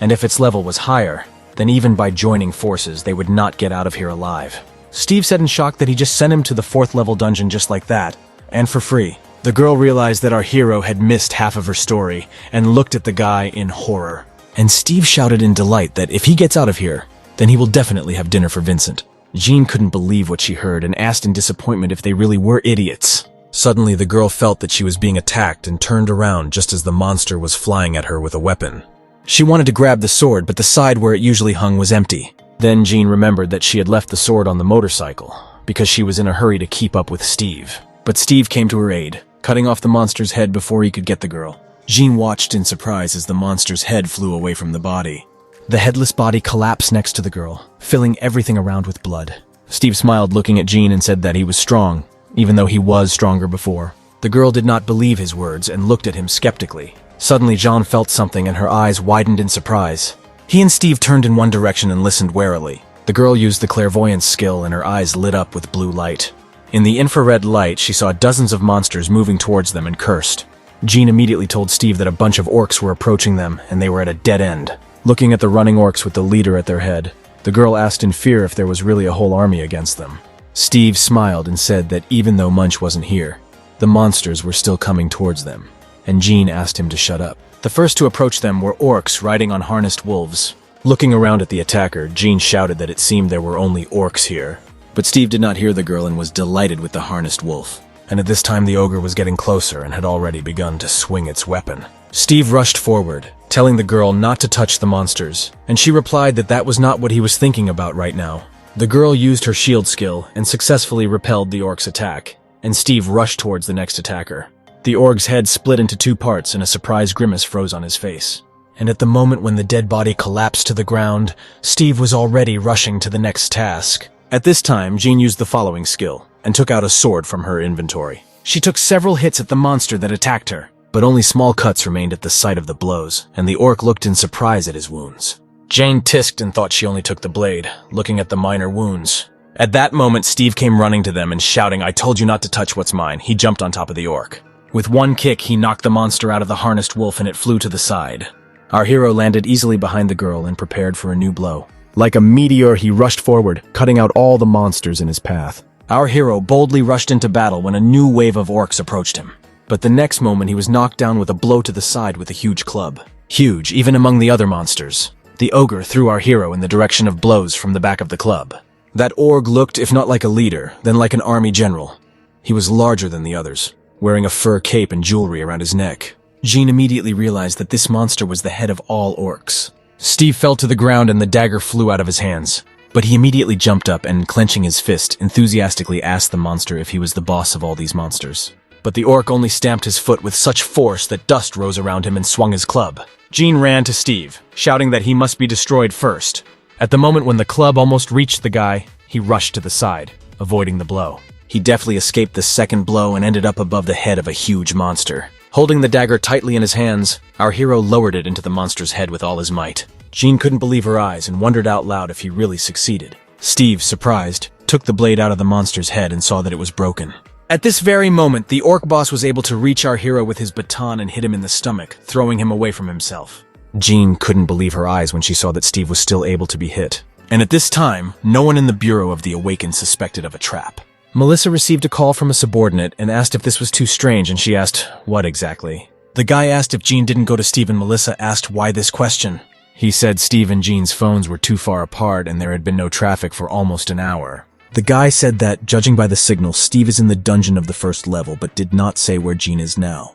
S1: and if its level was higher, then even by joining forces they would not get out of here alive. Steve said in shock that he just sent him to the 4th level dungeon just like that, and for free. The girl realized that our hero had missed half of her story and looked at the guy in horror. And Steve shouted in delight that if he gets out of here, then he will definitely have dinner for Vincent. Jean couldn't believe what she heard and asked in disappointment if they really were idiots. Suddenly, the girl felt that she was being attacked and turned around just as the monster was flying at her with a weapon. She wanted to grab the sword, but the side where it usually hung was empty. Then Jean remembered that she had left the sword on the motorcycle because she was in a hurry to keep up with Steve. But Steve came to her aid, cutting off the monster's head before he could get the girl. Jean watched in surprise as the monster's head flew away from the body. The headless body collapsed next to the girl, filling everything around with blood. Steve smiled looking at Jean and said that he was strong, even though he was stronger before. The girl did not believe his words and looked at him skeptically. Suddenly, Jean felt something and her eyes widened in surprise. He and Steve turned in one direction and listened warily. The girl used the clairvoyance skill and her eyes lit up with blue light. In the infrared light, she saw dozens of monsters moving towards them and cursed. Jean immediately told Steve that a bunch of orcs were approaching them and they were at a dead end. Looking at the running orcs with the leader at their head, the girl asked in fear if there was really a whole army against them. Steve smiled and said that even though Munch wasn't here, the monsters were still coming towards them, and Jean asked him to shut up. The first to approach them were orcs riding on harnessed wolves. Looking around at the attacker, Jean shouted that it seemed there were only orcs here. But Steve did not hear the girl and was delighted with the harnessed wolf. And at this time the ogre was getting closer and had already begun to swing its weapon. Steve rushed forward, telling the girl not to touch the monsters, and she replied that that was not what he was thinking about right now. The girl used her shield skill and successfully repelled the orc's attack, and Steve rushed towards the next attacker. The orc's head split into 2 parts and a surprised grimace froze on his face. And at the moment when the dead body collapsed to the ground, Steve was already rushing to the next task. At this time, Jean used the following skill and took out a sword from her inventory. She took several hits at the monster that attacked her, but only small cuts remained at the site of the blows, and the orc looked in surprise at his wounds. Jane tisked and thought she only took the blade, looking at the minor wounds. At that moment, Steve came running to them and shouting, "I told you not to touch what's mine." He jumped on top of the orc. With one kick, he knocked the monster out of the harnessed wolf and it flew to the side. Our hero landed easily behind the girl and prepared for a new blow. Like a meteor, he rushed forward, cutting out all the monsters in his path. Our hero boldly rushed into battle when a new wave of orcs approached him. But the next moment, he was knocked down with a blow to the side with a huge club. Huge, even among the other monsters. The ogre threw our hero in the direction of blows from the back of the club. That orc looked, if not like a leader, then like an army general. He was larger than the others, wearing a fur cape and jewelry around his neck. Jean immediately realized that this monster was the head of all orcs. Steve fell to the ground and the dagger flew out of his hands. But he immediately jumped up and, clenching his fist, enthusiastically asked the monster if he was the boss of all these monsters. But the orc only stamped his foot with such force that dust rose around him and swung his club. Jean ran to Steve, shouting that he must be destroyed first. At the moment when the club almost reached the guy, he rushed to the side, avoiding the blow. He deftly escaped the second blow and ended up above the head of a huge monster. Holding the dagger tightly in his hands, our hero lowered it into the monster's head with all his might. Jean couldn't believe her eyes and wondered out loud if he really succeeded. Steve, surprised, took the blade out of the monster's head and saw that it was broken. At this very moment, the orc boss was able to reach our hero with his baton and hit him in the stomach, throwing him away from himself. Jean couldn't believe her eyes when she saw that Steve was still able to be hit. And at this time, no one in the Bureau of the Awakened suspected of a trap. Melissa received a call from a subordinate and asked if this was too strange, and she asked, "What exactly?" The guy asked if Jean didn't go to Steve, and Melissa asked why this question. He said Steve and Jean's phones were too far apart and there had been no traffic for almost an hour. The guy said that, judging by the signal, Steve is in the dungeon of the first level, but did not say where Jean is now.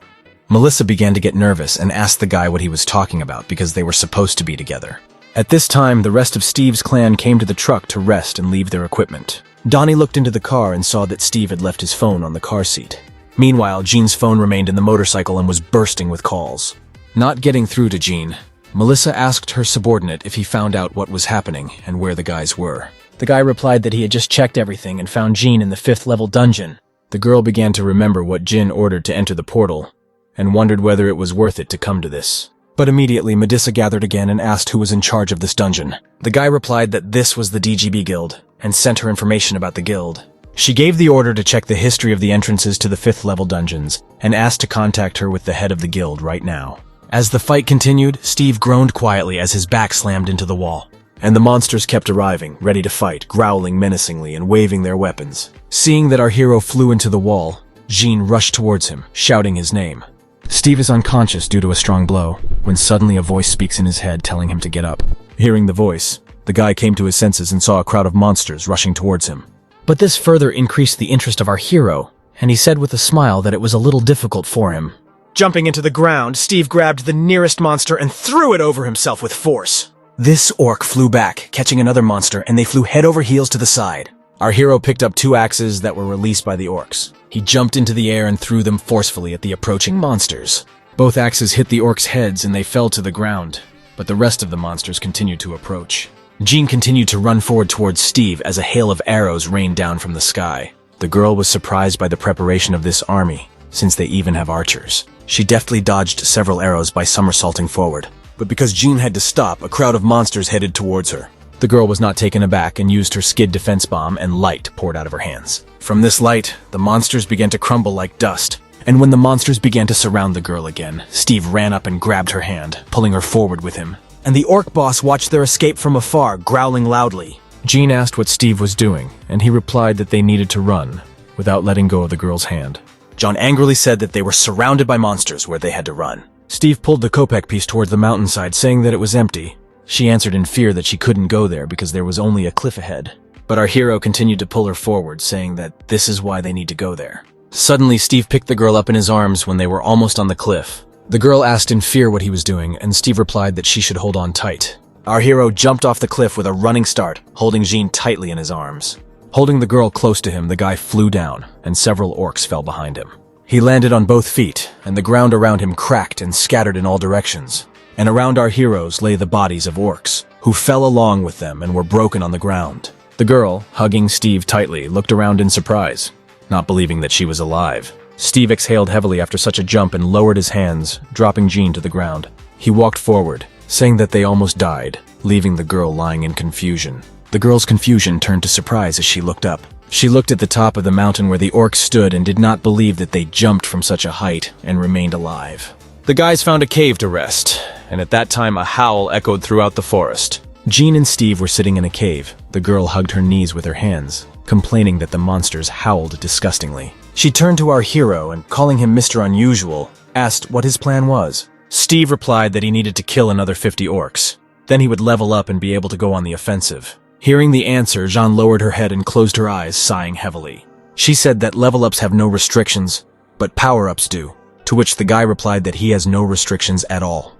S1: Melissa began to get nervous and asked the guy what he was talking about because they were supposed to be together. At this time, the rest of Steve's clan came to the truck to rest and leave their equipment. Donnie looked into the car and saw that Steve had left his phone on the car seat. Meanwhile, Jean's phone remained in the motorcycle and was bursting with calls. Not getting through to Jean, Melissa asked her subordinate if he found out what was happening and where the guys were.
S2: The guy replied that he had just checked everything and found Jean in the 5th level dungeon.
S1: The girl began to remember what Jin ordered to enter the portal and wondered whether it was worth it to come to this. But immediately, Medusa gathered again and asked who was in charge of this dungeon. The guy replied that this was the DGB Guild and sent her information about the guild. She gave the order to check the history of the entrances to the 5th level dungeons and asked to contact her with the head of the guild right now. As the fight continued, Steve groaned quietly as his back slammed into the wall. And the monsters kept arriving, ready to fight, growling menacingly and waving their weapons. Seeing that our hero flew into the wall, Jean rushed towards him, shouting his name. Steve is unconscious due to a strong blow, when suddenly a voice speaks in his head telling him to get up. Hearing the voice, the guy came to his senses and saw a crowd of monsters rushing towards him.
S2: But this further increased the interest of our hero, and he said with a smile that it was a little difficult for him.
S1: Jumping into the ground, Steve grabbed the nearest monster and threw it over himself with force. This orc flew back, catching another monster, and they flew head over heels to the side. Our hero picked up 2 axes that were released by the orcs. He jumped into the air and threw them forcefully at the approaching monsters. Both axes hit the orcs' heads and they fell to the ground, but the rest of the monsters continued to approach. Jean continued to run forward towards Steve as a hail of arrows rained down from the sky. The girl was surprised by the preparation of this army, since they even have archers. She deftly dodged several arrows by somersaulting forward. But because Jean had to stop, a crowd of monsters headed towards her. The girl was not taken aback and used her skid defense bomb, and light poured out of her hands. From this light, the monsters began to crumble like dust. And when the monsters began to surround the girl again, Steve ran up and grabbed her hand, pulling her forward with him. And the orc boss watched their escape from afar, growling loudly. Jean asked what Steve was doing, and he replied that they needed to run, without letting go of the girl's hand. John angrily said that they were surrounded by monsters where they had to run. Steve pulled the Kopek piece towards the mountainside, saying that it was empty. She answered in fear that she couldn't go there because there was only a cliff ahead. But our hero continued to pull her forward, saying that this is why they need to go there. Suddenly, Steve picked the girl up in his arms when they were almost on the cliff. The girl asked in fear what he was doing, and Steve replied that she should hold on tight. Our hero jumped off the cliff with a running start, holding Jean tightly in his arms. Holding the girl close to him, the guy flew down, and several orcs fell behind him. He landed on both feet, and the ground around him cracked and scattered in all directions. And around our heroes lay the bodies of orcs, who fell along with them and were broken on the ground. The girl, hugging Steve tightly, looked around in surprise, not believing that she was alive. Steve exhaled heavily after such a jump and lowered his hands, dropping Jean to the ground. He walked forward, saying that they almost died, leaving the girl lying in confusion. The girl's confusion turned to surprise as she looked up. She looked at the top of the mountain where the orcs stood and did not believe that they jumped from such a height and remained alive. The guys found a cave to rest, and at that time a howl echoed throughout the forest. Jean and Steve were sitting in a cave. The girl hugged her knees with her hands, complaining that the monsters howled disgustingly. She turned to our hero and, calling him Mr. Unusual, asked what his plan was. Steve replied that he needed to kill another 50 orcs. Then he would level up and be able to go on the offensive. Hearing the answer, Jean lowered her head and closed her eyes, sighing heavily. She said that level-ups have no restrictions, but power-ups do, to which the guy replied that he has no restrictions at all.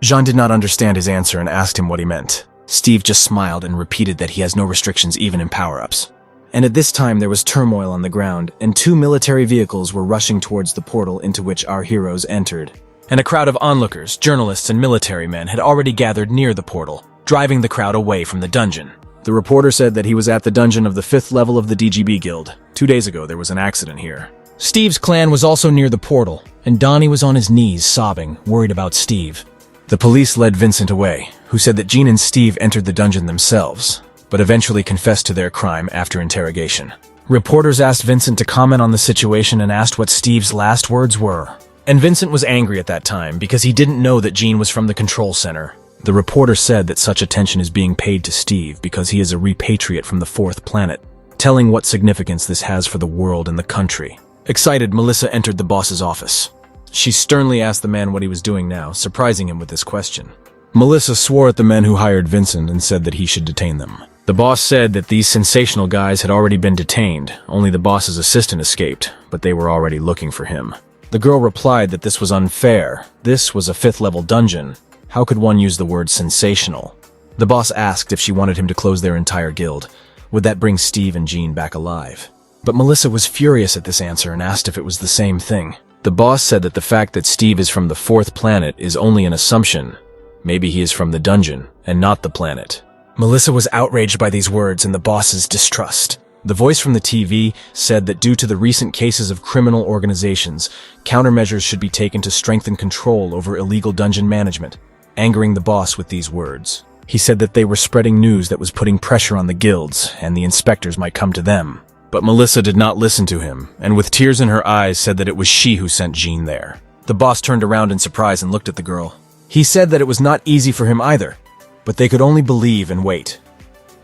S1: Jean did not understand his answer and asked him what he meant. Steve just smiled and repeated that he has no restrictions even in power-ups. And at this time there was turmoil on the ground, and 2 military vehicles were rushing towards the portal into which our heroes entered. And a crowd of onlookers, journalists, and military men had already gathered near the portal, driving the crowd away from the dungeon. The reporter said that he was at the dungeon of the 5th level of the DGB Guild. 2 days ago there was an accident here.
S2: Steve's clan was also near the portal, and Donnie was on his knees sobbing, worried about Steve.
S1: The police led Vincent away, who said that Jean and Steve entered the dungeon themselves, but eventually confessed to their crime after interrogation. Reporters asked Vincent to comment on the situation and asked what Steve's last words were. And Vincent was angry at that time because he didn't know that Jean was from the control center. The reporter said that such attention is being paid to Steve because he is a repatriate from the 4th planet, telling what significance this has for the world and the country. Excited, Melissa entered the boss's office. She sternly asked the man what he was doing now, surprising him with this question. Melissa swore at the men who hired Vincent and said that he should detain them. The boss said that these sensational guys had already been detained, only the boss's assistant escaped, but they were already looking for him. The girl replied that this was unfair. This was a 5th level dungeon. How could one use the word sensational? The boss asked if she wanted him to close their entire guild, Would that bring Steve and Jean back alive? But Melissa was furious at this answer and asked if it was the same thing. The boss said that the fact that Steve is from the 4th planet is only an assumption. Maybe he is from the dungeon and not the planet. Melissa was outraged by these words and the boss's distrust. The voice from the TV said that due to the recent cases of criminal organizations, countermeasures should be taken to strengthen control over illegal dungeon management, angering the boss with these words. He said that they were spreading news that was putting pressure on the guilds, and the inspectors might come to them. But Melissa did not listen to him, and with tears in her eyes said that it was she who sent Jean there. The boss turned around in surprise and looked at the girl. He said that it was not easy for him either, but they could only believe and wait.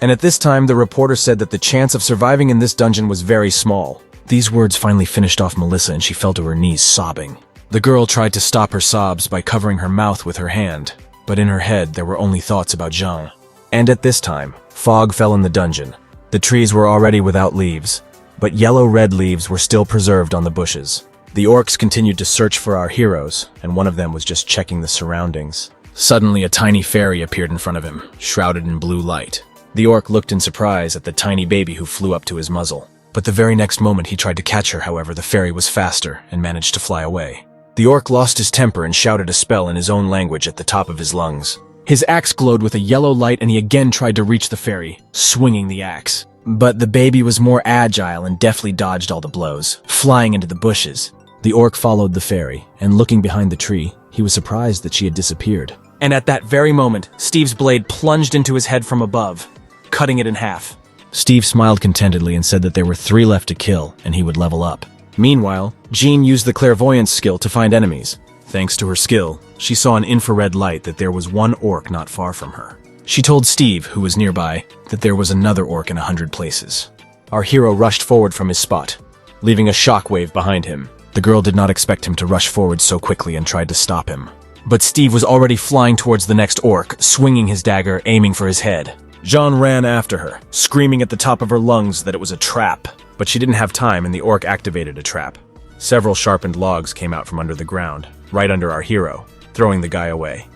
S1: And at this time, the reporter said that the chance of surviving in this dungeon was very small. These words finally finished off Melissa and she fell to her knees sobbing. The girl tried to stop her sobs by covering her mouth with her hand, but in her head there were only thoughts about Jean. And at this time, fog fell in the dungeon. The trees were already without leaves, but yellow-red leaves were still preserved on the bushes. The orcs continued to search for our heroes, and one of them was just checking the surroundings. Suddenly, a tiny fairy appeared in front of him, shrouded in blue light. The orc looked in surprise at the tiny baby who flew up to his muzzle. But the very next moment he tried to catch her, however, the fairy was faster and managed to fly away. The orc lost his temper and shouted a spell in his own language at the top of his lungs. His axe glowed with a yellow light and he again tried to reach the fairy, swinging the axe. But the baby was more agile and deftly dodged all the blows, flying into the bushes. The orc followed the fairy, and looking behind the tree, he was surprised that she had disappeared. And at that very moment, Steve's blade plunged into his head from above, cutting it in half. Steve smiled contentedly and said that there were 3 left to kill, and he would level up. Meanwhile, Jean used the clairvoyance skill to find enemies. Thanks to her skill, she saw an infrared light that there was one orc not far from her. She told Steve, who was nearby, that there was another orc in 100 places. Our hero rushed forward from his spot, leaving a shockwave behind him. The girl did not expect him to rush forward so quickly and tried to stop him. But Steve was already flying towards the next orc, swinging his dagger, aiming for his head. Jean ran after her, screaming at the top of her lungs that it was a trap. But she didn't have time and the orc activated a trap. Several sharpened logs came out from under the ground, right under our hero, throwing the guy away.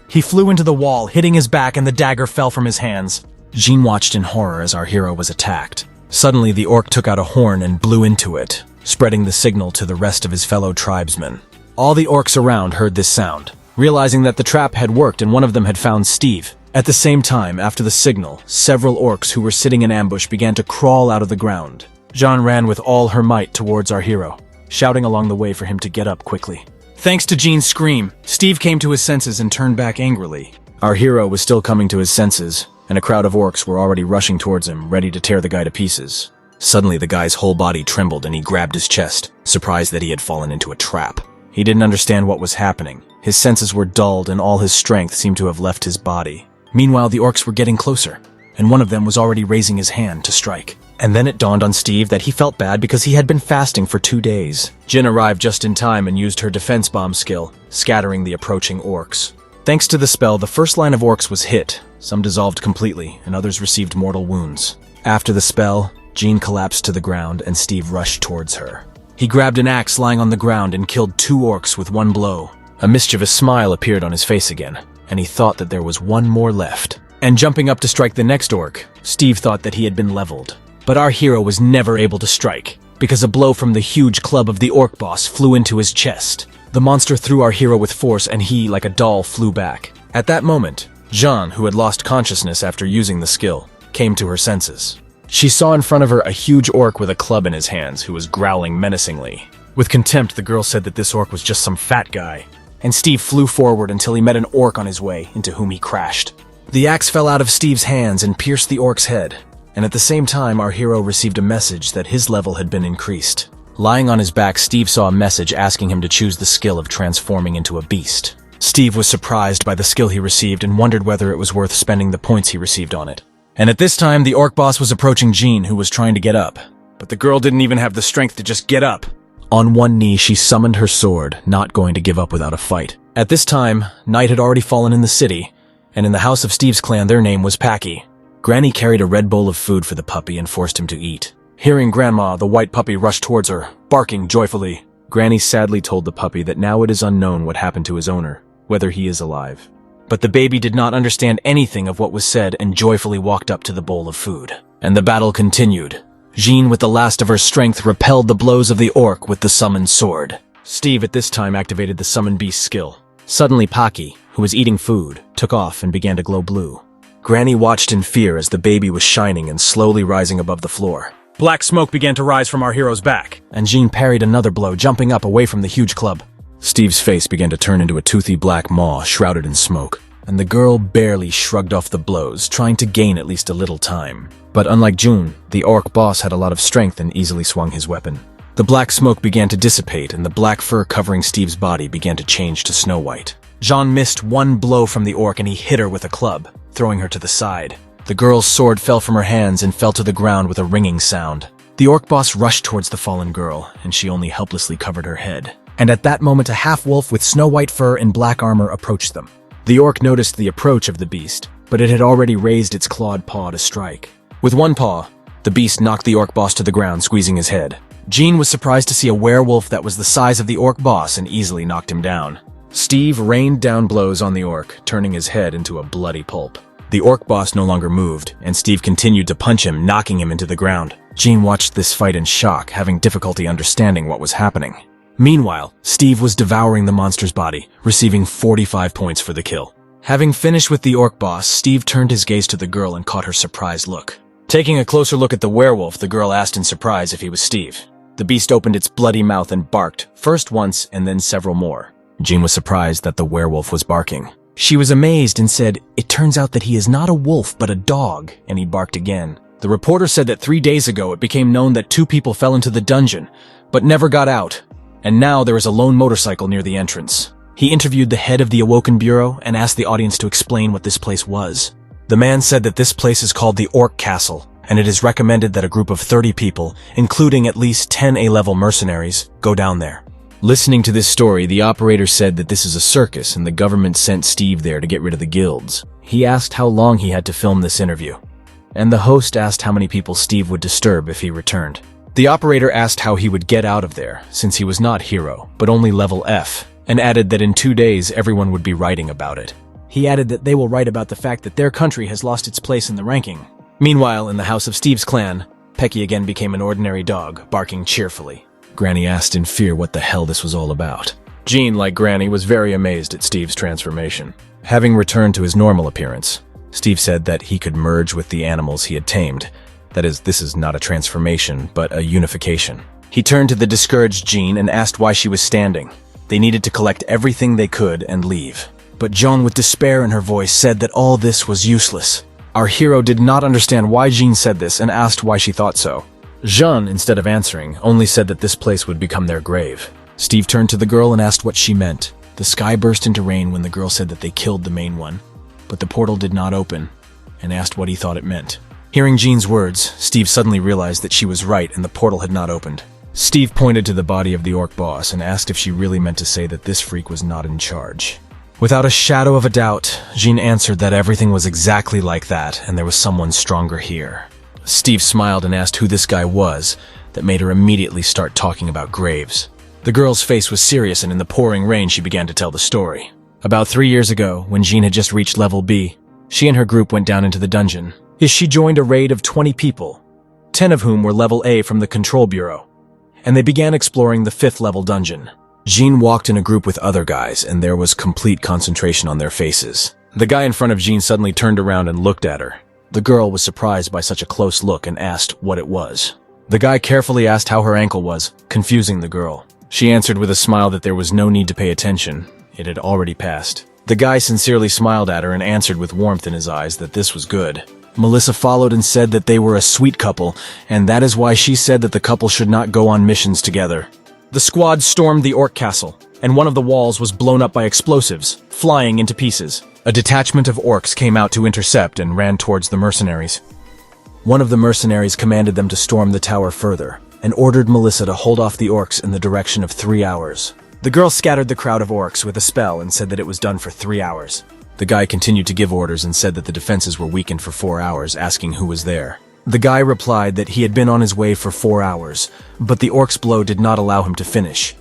S1: He flew into the wall, hitting his back, and the dagger fell from his hands. Jean watched in horror as our hero was attacked. Suddenly, the orc took out a horn and blew into it, spreading the signal to the rest of his fellow tribesmen. All the orcs around heard this sound, realizing that the trap had worked and one of them had found Steve. At the same time, after the signal, several orcs who were sitting in ambush began to crawl out of the ground. Jean ran with all her might towards our hero, shouting along the way for him to get up quickly. Thanks to Jean's scream, Steve came to his senses and turned back angrily. Our hero was still coming to his senses, and a crowd of orcs were already rushing towards him, ready to tear the guy to pieces. Suddenly, the guy's whole body trembled and he grabbed his chest, surprised that he had fallen into a trap. He didn't understand what was happening. His senses were dulled and all his strength seemed to have left his body. Meanwhile, the orcs were getting closer, and one of them was already raising his hand to strike. And then it dawned on Steve that he felt bad because he had been fasting for 2 days. Jin arrived just in time and used her defense bomb skill, scattering the approaching orcs. Thanks to the spell, the first line of orcs was hit. Some dissolved completely, and others received mortal wounds. After the spell, Jean collapsed to the ground and Steve rushed towards her. He grabbed an axe lying on the ground and killed 2 orcs with 1 blow. A mischievous smile appeared on his face again, and he thought that there was 1 more left. And jumping up to strike the next orc, Steve thought that he had been leveled. But our hero was never able to strike, because a blow from the huge club of the orc boss flew into his chest. The monster threw our hero with force and he, like a doll, flew back. At that moment, Jean, who had lost consciousness after using the skill, came to her senses. She saw in front of her a huge orc with a club in his hands who was growling menacingly. With contempt, the girl said that this orc was just some fat guy, and Steve flew forward until he met an orc on his way, into whom he crashed. The axe fell out of Steve's hands and pierced the orc's head. And at the same time, our hero received a message that his level had been increased. Lying on his back, Steve saw a message asking him to choose the skill of transforming into a beast. Steve was surprised by the skill he received and wondered whether it was worth spending the points he received on it. And at this time, the orc boss was approaching Jean, who was trying to get up. But the girl didn't even have the strength to just get up. On one knee, she summoned her sword, not going to give up without a fight. At this time, night had already fallen in the city, and in the house of Steve's clan, their name was Packy. Granny carried a red bowl of food for the puppy and forced him to eat. Hearing Grandma, the white puppy rushed towards her, barking joyfully. Granny sadly told the puppy that now it is unknown what happened to his owner, whether he is alive. But the baby did not understand anything of what was said and joyfully walked up to the bowl of food. And the battle continued. Jean, with the last of her strength, repelled the blows of the orc with the summoned sword. Steve at this time activated the summon beast skill. Suddenly Pocky, who was eating food, took off and began to glow blue. Granny watched in fear as the baby was shining and slowly rising above the floor. Black smoke began to rise from our hero's back, and Jean parried another blow, jumping up away from the huge club. Steve's face began to turn into a toothy black maw shrouded in smoke, and the girl barely shrugged off the blows, trying to gain at least a little time. But unlike June, the orc boss had a lot of strength and easily swung his weapon. The black smoke began to dissipate, and the black fur covering Steve's body began to change to snow white. Jean missed one blow from the orc and he hit her with a club, throwing her to the side. The girl's sword fell from her hands and fell to the ground with a ringing sound. The orc boss rushed towards the fallen girl, and she only helplessly covered her head. And at that moment, a half-wolf with snow-white fur and black armor approached them. The orc noticed the approach of the beast, but it had already raised its clawed paw to strike. With one paw, the beast knocked the orc boss to the ground, squeezing his head. Jean was surprised to see a werewolf that was the size of the orc boss and easily knocked him down. Steve rained down blows on the orc, turning his head into a bloody pulp. The orc boss no longer moved, and Steve continued to punch him, knocking him into the ground. Jean watched this fight in shock, having difficulty understanding what was happening. Meanwhile, Steve was devouring the monster's body, receiving 45 points for the kill. Having finished with the orc boss, Steve turned his gaze to the girl and caught her surprised look. Taking a closer look at the werewolf, the girl asked in surprise if he was Steve. The beast opened its bloody mouth and barked, first once and then several more. Jean was surprised that the werewolf was barking. She was amazed and said, "It turns out that he is not a wolf but a dog," and he barked again. The reporter said that 3 days ago it became known that 2 people fell into the dungeon, but never got out, and now there is a lone motorcycle near the entrance. He interviewed the head of the Awoken Bureau and asked the audience to explain what this place was. The man said that this place is called the Orc Castle, and it is recommended that a group of 30 people, including at least 10 A-level mercenaries, go down there. Listening to this story, the operator said that this is a circus and the government sent Steve there to get rid of the guilds. He asked how long he had to film this interview, and the host asked how many people Steve would disturb if he returned. The operator asked how he would get out of there, since he was not hero, but only level F, and added that in 2 days everyone would be writing about it. He added that they will write about the fact that their country has lost its place in the ranking. Meanwhile, in the house of Steve's clan, Pecky again became an ordinary dog, barking cheerfully. Granny asked in fear what the hell this was all about. Jean, like Granny, was very amazed at Steve's transformation. Having returned to his normal appearance, Steve said that he could merge with the animals he had tamed. That is, this is not a transformation, but a unification. He turned to the discouraged Jean and asked why she was standing. They needed to collect everything they could and leave. But Jean, with despair in her voice, said that all this was useless. Our hero did not understand why Jean said this and asked why she thought so. Jean, instead of answering, only said that this place would become their grave. Steve turned to the girl and asked what she meant. The sky burst into rain when the girl said that they killed the main one, but the portal did not open, and asked what he thought it meant. Hearing Jean's words, Steve suddenly realized that she was right and the portal had not opened. Steve pointed to the body of the orc boss and asked if she really meant to say that this freak was not in charge. Without a shadow of a doubt, Jean answered that everything was exactly like that and there was someone stronger here. Steve smiled and asked who this guy was that made her immediately start talking about graves. The girl's face was serious, and in the pouring rain she began to tell the story. About 3 years ago, when Jean had just reached level B, she and her group went down into the dungeon. She joined a raid of 20 people, 10 of whom were level A from the Control Bureau, and they began exploring the 5th level dungeon. Jean walked in a group with other guys, and there was complete concentration on their faces. The guy in front of Jean suddenly turned around and looked at her. The girl was surprised by such a close look and asked what it was. The guy carefully asked how her ankle was, confusing the girl. She answered with a smile that there was no need to pay attention. It had already passed. The guy sincerely smiled at her and answered with warmth in his eyes that this was good. Melissa followed and said that they were a sweet couple, and that is why she said that the couple should not go on missions together. The squad stormed the orc castle, and one of the walls was blown up by explosives, flying into pieces. A detachment of orcs came out to intercept and ran towards the mercenaries. One of the mercenaries commanded them to storm the tower further, and ordered Melissa to hold off the orcs in the direction of 3 hours. The girl scattered the crowd of orcs with a spell and said that it was done for 3 hours. The guy continued to give orders and said that the defenses were weakened for 4 hours, asking who was there. The guy replied that he had been on his way for 4 hours, but the orc's blow did not allow him to finish.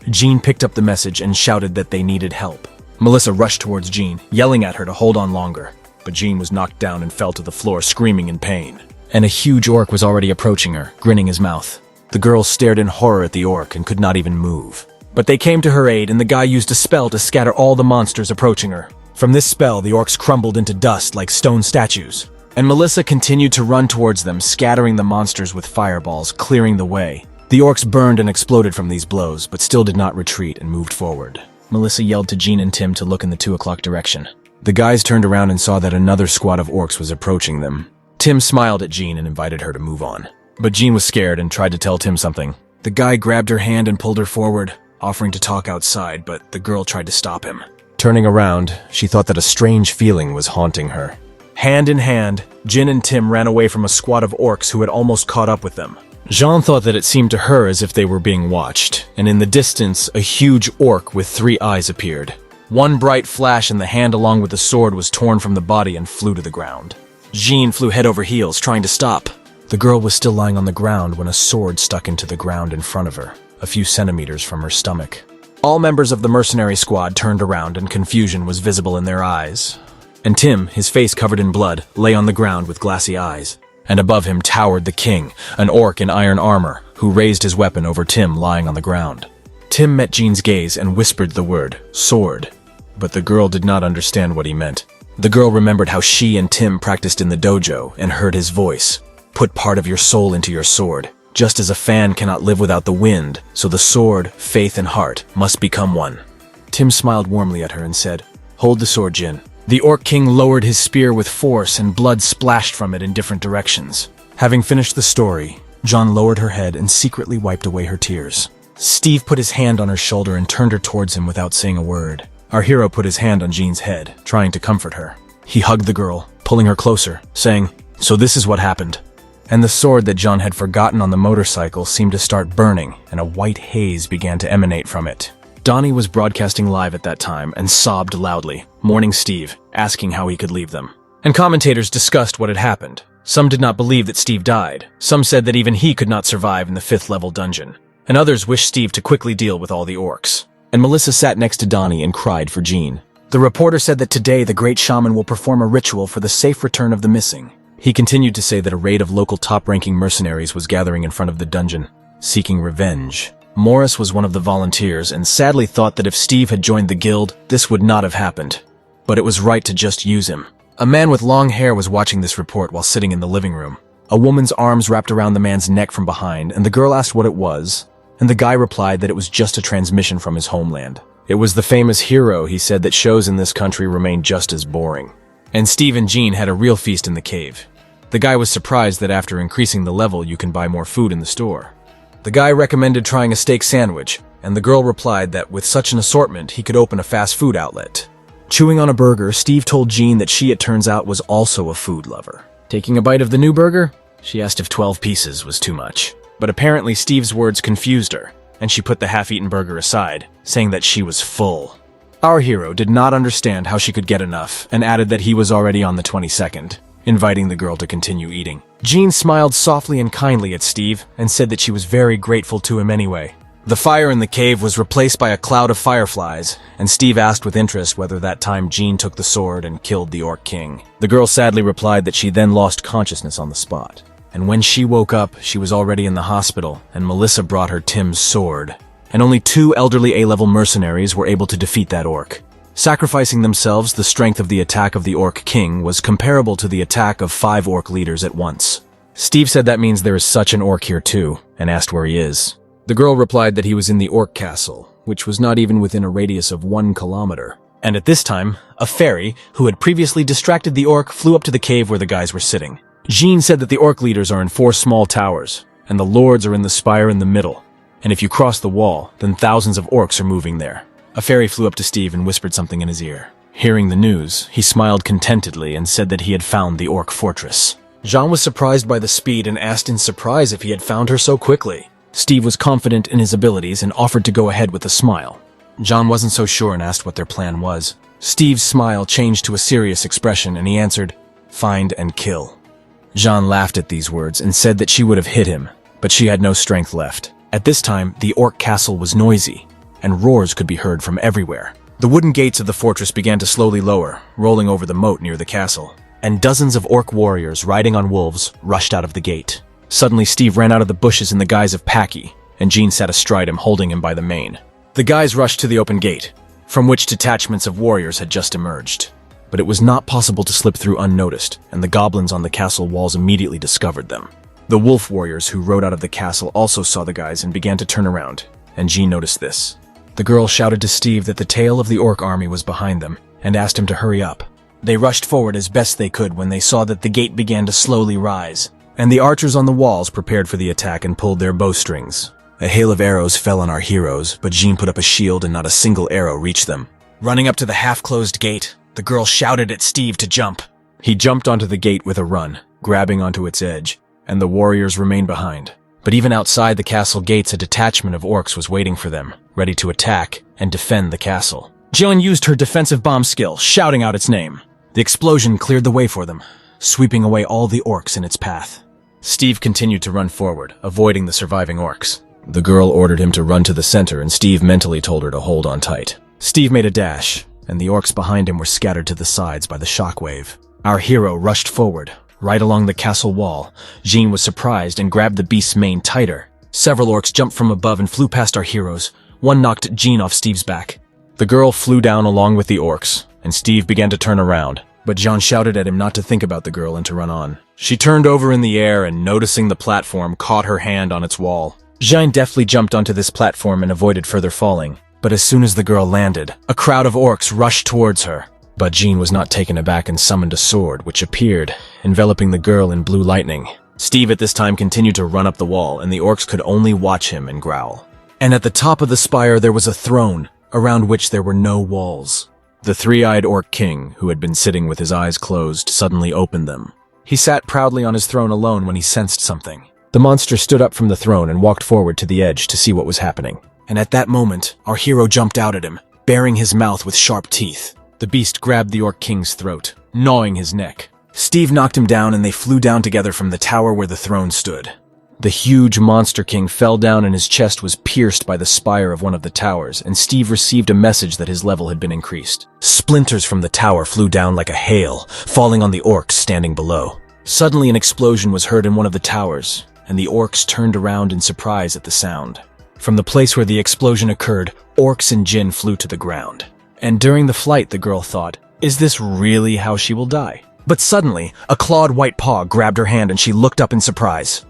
S1: Jean picked up the message and shouted that they needed help. Melissa rushed towards Jean, yelling at her to hold on longer, but Jean was knocked down and fell to the floor, screaming in pain. and a huge orc was already approaching her, grinning his mouth. The girl stared in horror at the orc and could not even move. But they came to her aid, and the guy used a spell to scatter all the monsters approaching her. From this spell, the orcs crumbled into dust like stone statues, and Melissa continued to run towards them, scattering the monsters with fireballs, clearing the way. The orcs burned and exploded from these blows, but still did not retreat and moved forward. Melissa yelled to Jean and Tim to look in the 2 o'clock direction. The guys turned around and saw that another squad of orcs was approaching them. Tim smiled at Jean and invited her to move on. But Jean was scared and tried to tell Tim something. The guy grabbed her hand and pulled her forward, offering to talk outside, but the girl tried to stop him. Turning around, she thought that a strange feeling was haunting her. Hand in hand, Jin and Tim ran away from a squad of orcs who had almost caught up with them. Jean thought that it seemed to her as if they were being watched, and in the distance, a huge orc with 3 eyes appeared. One bright flash, and the hand along with the sword was torn from the body and flew to the ground. Jean flew head over heels, trying to stop. The girl was still lying on the ground when a sword stuck into the ground in front of her, a few centimeters from her stomach. All members of the mercenary squad turned around, and confusion was visible in their eyes. And Tim, his face covered in blood, lay on the ground with glassy eyes. And above him towered the king, an orc in iron armor, who raised his weapon over Tim lying on the ground. Tim met Jean's gaze and whispered the word, sword. But the girl did not understand what he meant. The girl remembered how she and Tim practiced in the dojo and heard his voice. Put part of your soul into your sword. Just as a fan cannot live without the wind, so the sword, faith, and heart must become one. Tim smiled warmly at her and said, "Hold the sword, Jin." The Orc King lowered his spear with force, and blood splashed from it in different directions. Having finished the story, John lowered her head and secretly wiped away her tears. Steve put his hand on her shoulder and turned her towards him without saying a word. Our hero put his hand on Jean's head, trying to comfort her. He hugged the girl, pulling her closer, saying, "So this is what happened." And the sword that John had forgotten on the motorcycle seemed to start burning, and a white haze began to emanate from it. Donnie was broadcasting live at that time and sobbed loudly, mourning Steve, asking how he could leave them. And commentators discussed what had happened. Some did not believe that Steve died. Some said that even he could not survive in the 5th level dungeon. And others wished Steve to quickly deal with all the orcs. And Melissa sat next to Donnie and cried for Jean. The reporter said that today the great shaman will perform a ritual for the safe return of the missing. He continued to say that a raid of local top-ranking mercenaries was gathering in front of the dungeon, seeking revenge. Morris was one of the volunteers and sadly thought that if Steve had joined the guild, this would not have happened. But it was right to just use him. A man with long hair was watching this report while sitting in the living room. A woman's arms wrapped around the man's neck from behind, and the girl asked what it was, and the guy replied that it was just a transmission from his homeland. It was the famous hero, he said, that shows in this country remain just as boring. And Steve and Jean had a real feast in the cave. The guy was surprised that after increasing the level, you can buy more food in the store. The guy recommended trying a steak sandwich, and the girl replied that with such an assortment, he could open a fast food outlet. Chewing on a burger, Steve told Jean that she, it turns out, was also a food lover. Taking a bite of the new burger, she asked if 12 pieces was too much. But apparently Steve's words confused her, and she put the half-eaten burger aside, saying that she was full. Our hero did not understand how she could get enough, and added that he was already on the 22nd. Inviting the girl to continue eating. Jean smiled softly and kindly at Steve and said that she was very grateful to him anyway. The fire in the cave was replaced by a cloud of fireflies, and Steve asked with interest whether that time Jean took the sword and killed the Orc King. The girl sadly replied that she then lost consciousness on the spot. And when she woke up, she was already in the hospital, and Melissa brought her Tim's sword. And only 2 elderly A-level mercenaries were able to defeat that orc. Sacrificing themselves, the strength of the attack of the Orc King was comparable to the attack of 5 orc leaders at once. Steve said that means there is such an orc here too, and asked where he is. The girl replied that he was in the orc castle, which was not even within a radius of 1 kilometer. And at this time, a fairy, who had previously distracted the orc, flew up to the cave where the guys were sitting. Jean said that the orc leaders are in 4 small towers, and the lords are in the spire in the middle. And if you cross the wall, then thousands of orcs are moving there. A fairy flew up to Steve and whispered something in his ear. Hearing the news, he smiled contentedly and said that he had found the orc fortress. Jean was surprised by the speed and asked in surprise if he had found her so quickly. Steve was confident in his abilities and offered to go ahead with a smile. Jean wasn't so sure and asked what their plan was. Steve's smile changed to a serious expression and he answered, "Find and kill." Jean laughed at these words and said that she would have hit him, but she had no strength left. At this time, the orc castle was noisy, and roars could be heard from everywhere. The wooden gates of the fortress began to slowly lower, rolling over the moat near the castle. and dozens of orc warriors riding on wolves rushed out of the gate. Suddenly, Steve ran out of the bushes in the guise of Packy, and Jean sat astride him, holding him by the mane. The guys rushed to the open gate, from which detachments of warriors had just emerged. But it was not possible to slip through unnoticed, and the goblins on the castle walls immediately discovered them. The wolf warriors who rode out of the castle also saw the guys and began to turn around, and Jean noticed this. The girl shouted to Steve that the tail of the orc army was behind them, and asked him to hurry up. They rushed forward as best they could when they saw that the gate began to slowly rise, and the archers on the walls prepared for the attack and pulled their bowstrings. A hail of arrows fell on our heroes, but Jean put up a shield and not a single arrow reached them. Running up to the half-closed gate, the girl shouted at Steve to jump. He jumped onto the gate with a run, grabbing onto its edge, and the warriors remained behind. But even outside the castle gates, a detachment of orcs was waiting for them, ready to attack and defend the castle. Jean used her defensive bomb skill, shouting out its name. The explosion cleared the way for them, sweeping away all the orcs in its path. Steve continued to run forward, avoiding the surviving orcs. The girl ordered him to run to the center, and Steve mentally told her to hold on tight. Steve made a dash, and the orcs behind him were scattered to the sides by the shockwave. Our hero rushed forward, right along the castle wall. Jean was surprised and grabbed the beast's mane tighter. Several orcs jumped from above and flew past our heroes. One knocked Jean off Steve's back. The girl flew down along with the orcs, and Steve began to turn around, but Jean shouted at him not to think about the girl and to run on. She turned over in the air and, noticing the platform, caught her hand on its wall. Jean deftly jumped onto this platform and avoided further falling, but as soon as the girl landed, a crowd of orcs rushed towards her. But Jean was not taken aback and summoned a sword, which appeared, enveloping the girl in blue lightning. Steve at this time continued to run up the wall, and the orcs could only watch him and growl. And at the top of the spire there was a throne, around which there were no walls. The three-eyed orc king, who had been sitting with his eyes closed, suddenly opened them. He sat proudly on his throne alone when he sensed something. The monster stood up from the throne and walked forward to the edge to see what was happening. And at that moment, our hero jumped out at him, baring his mouth with sharp teeth. The beast grabbed the orc king's throat, gnawing his neck. Steve knocked him down and they flew down together from the tower where the throne stood. The huge monster king fell down and his chest was pierced by the spire of one of the towers, and Steve received a message that his level had been increased. Splinters from the tower flew down like a hail, falling on the orcs standing below. Suddenly an explosion was heard in one of the towers, and the orcs turned around in surprise at the sound. From the place where the explosion occurred, orcs and Jin flew to the ground. And during the flight, the girl thought, is this really how she will die? But suddenly, a clawed white paw grabbed her hand and she looked up in surprise.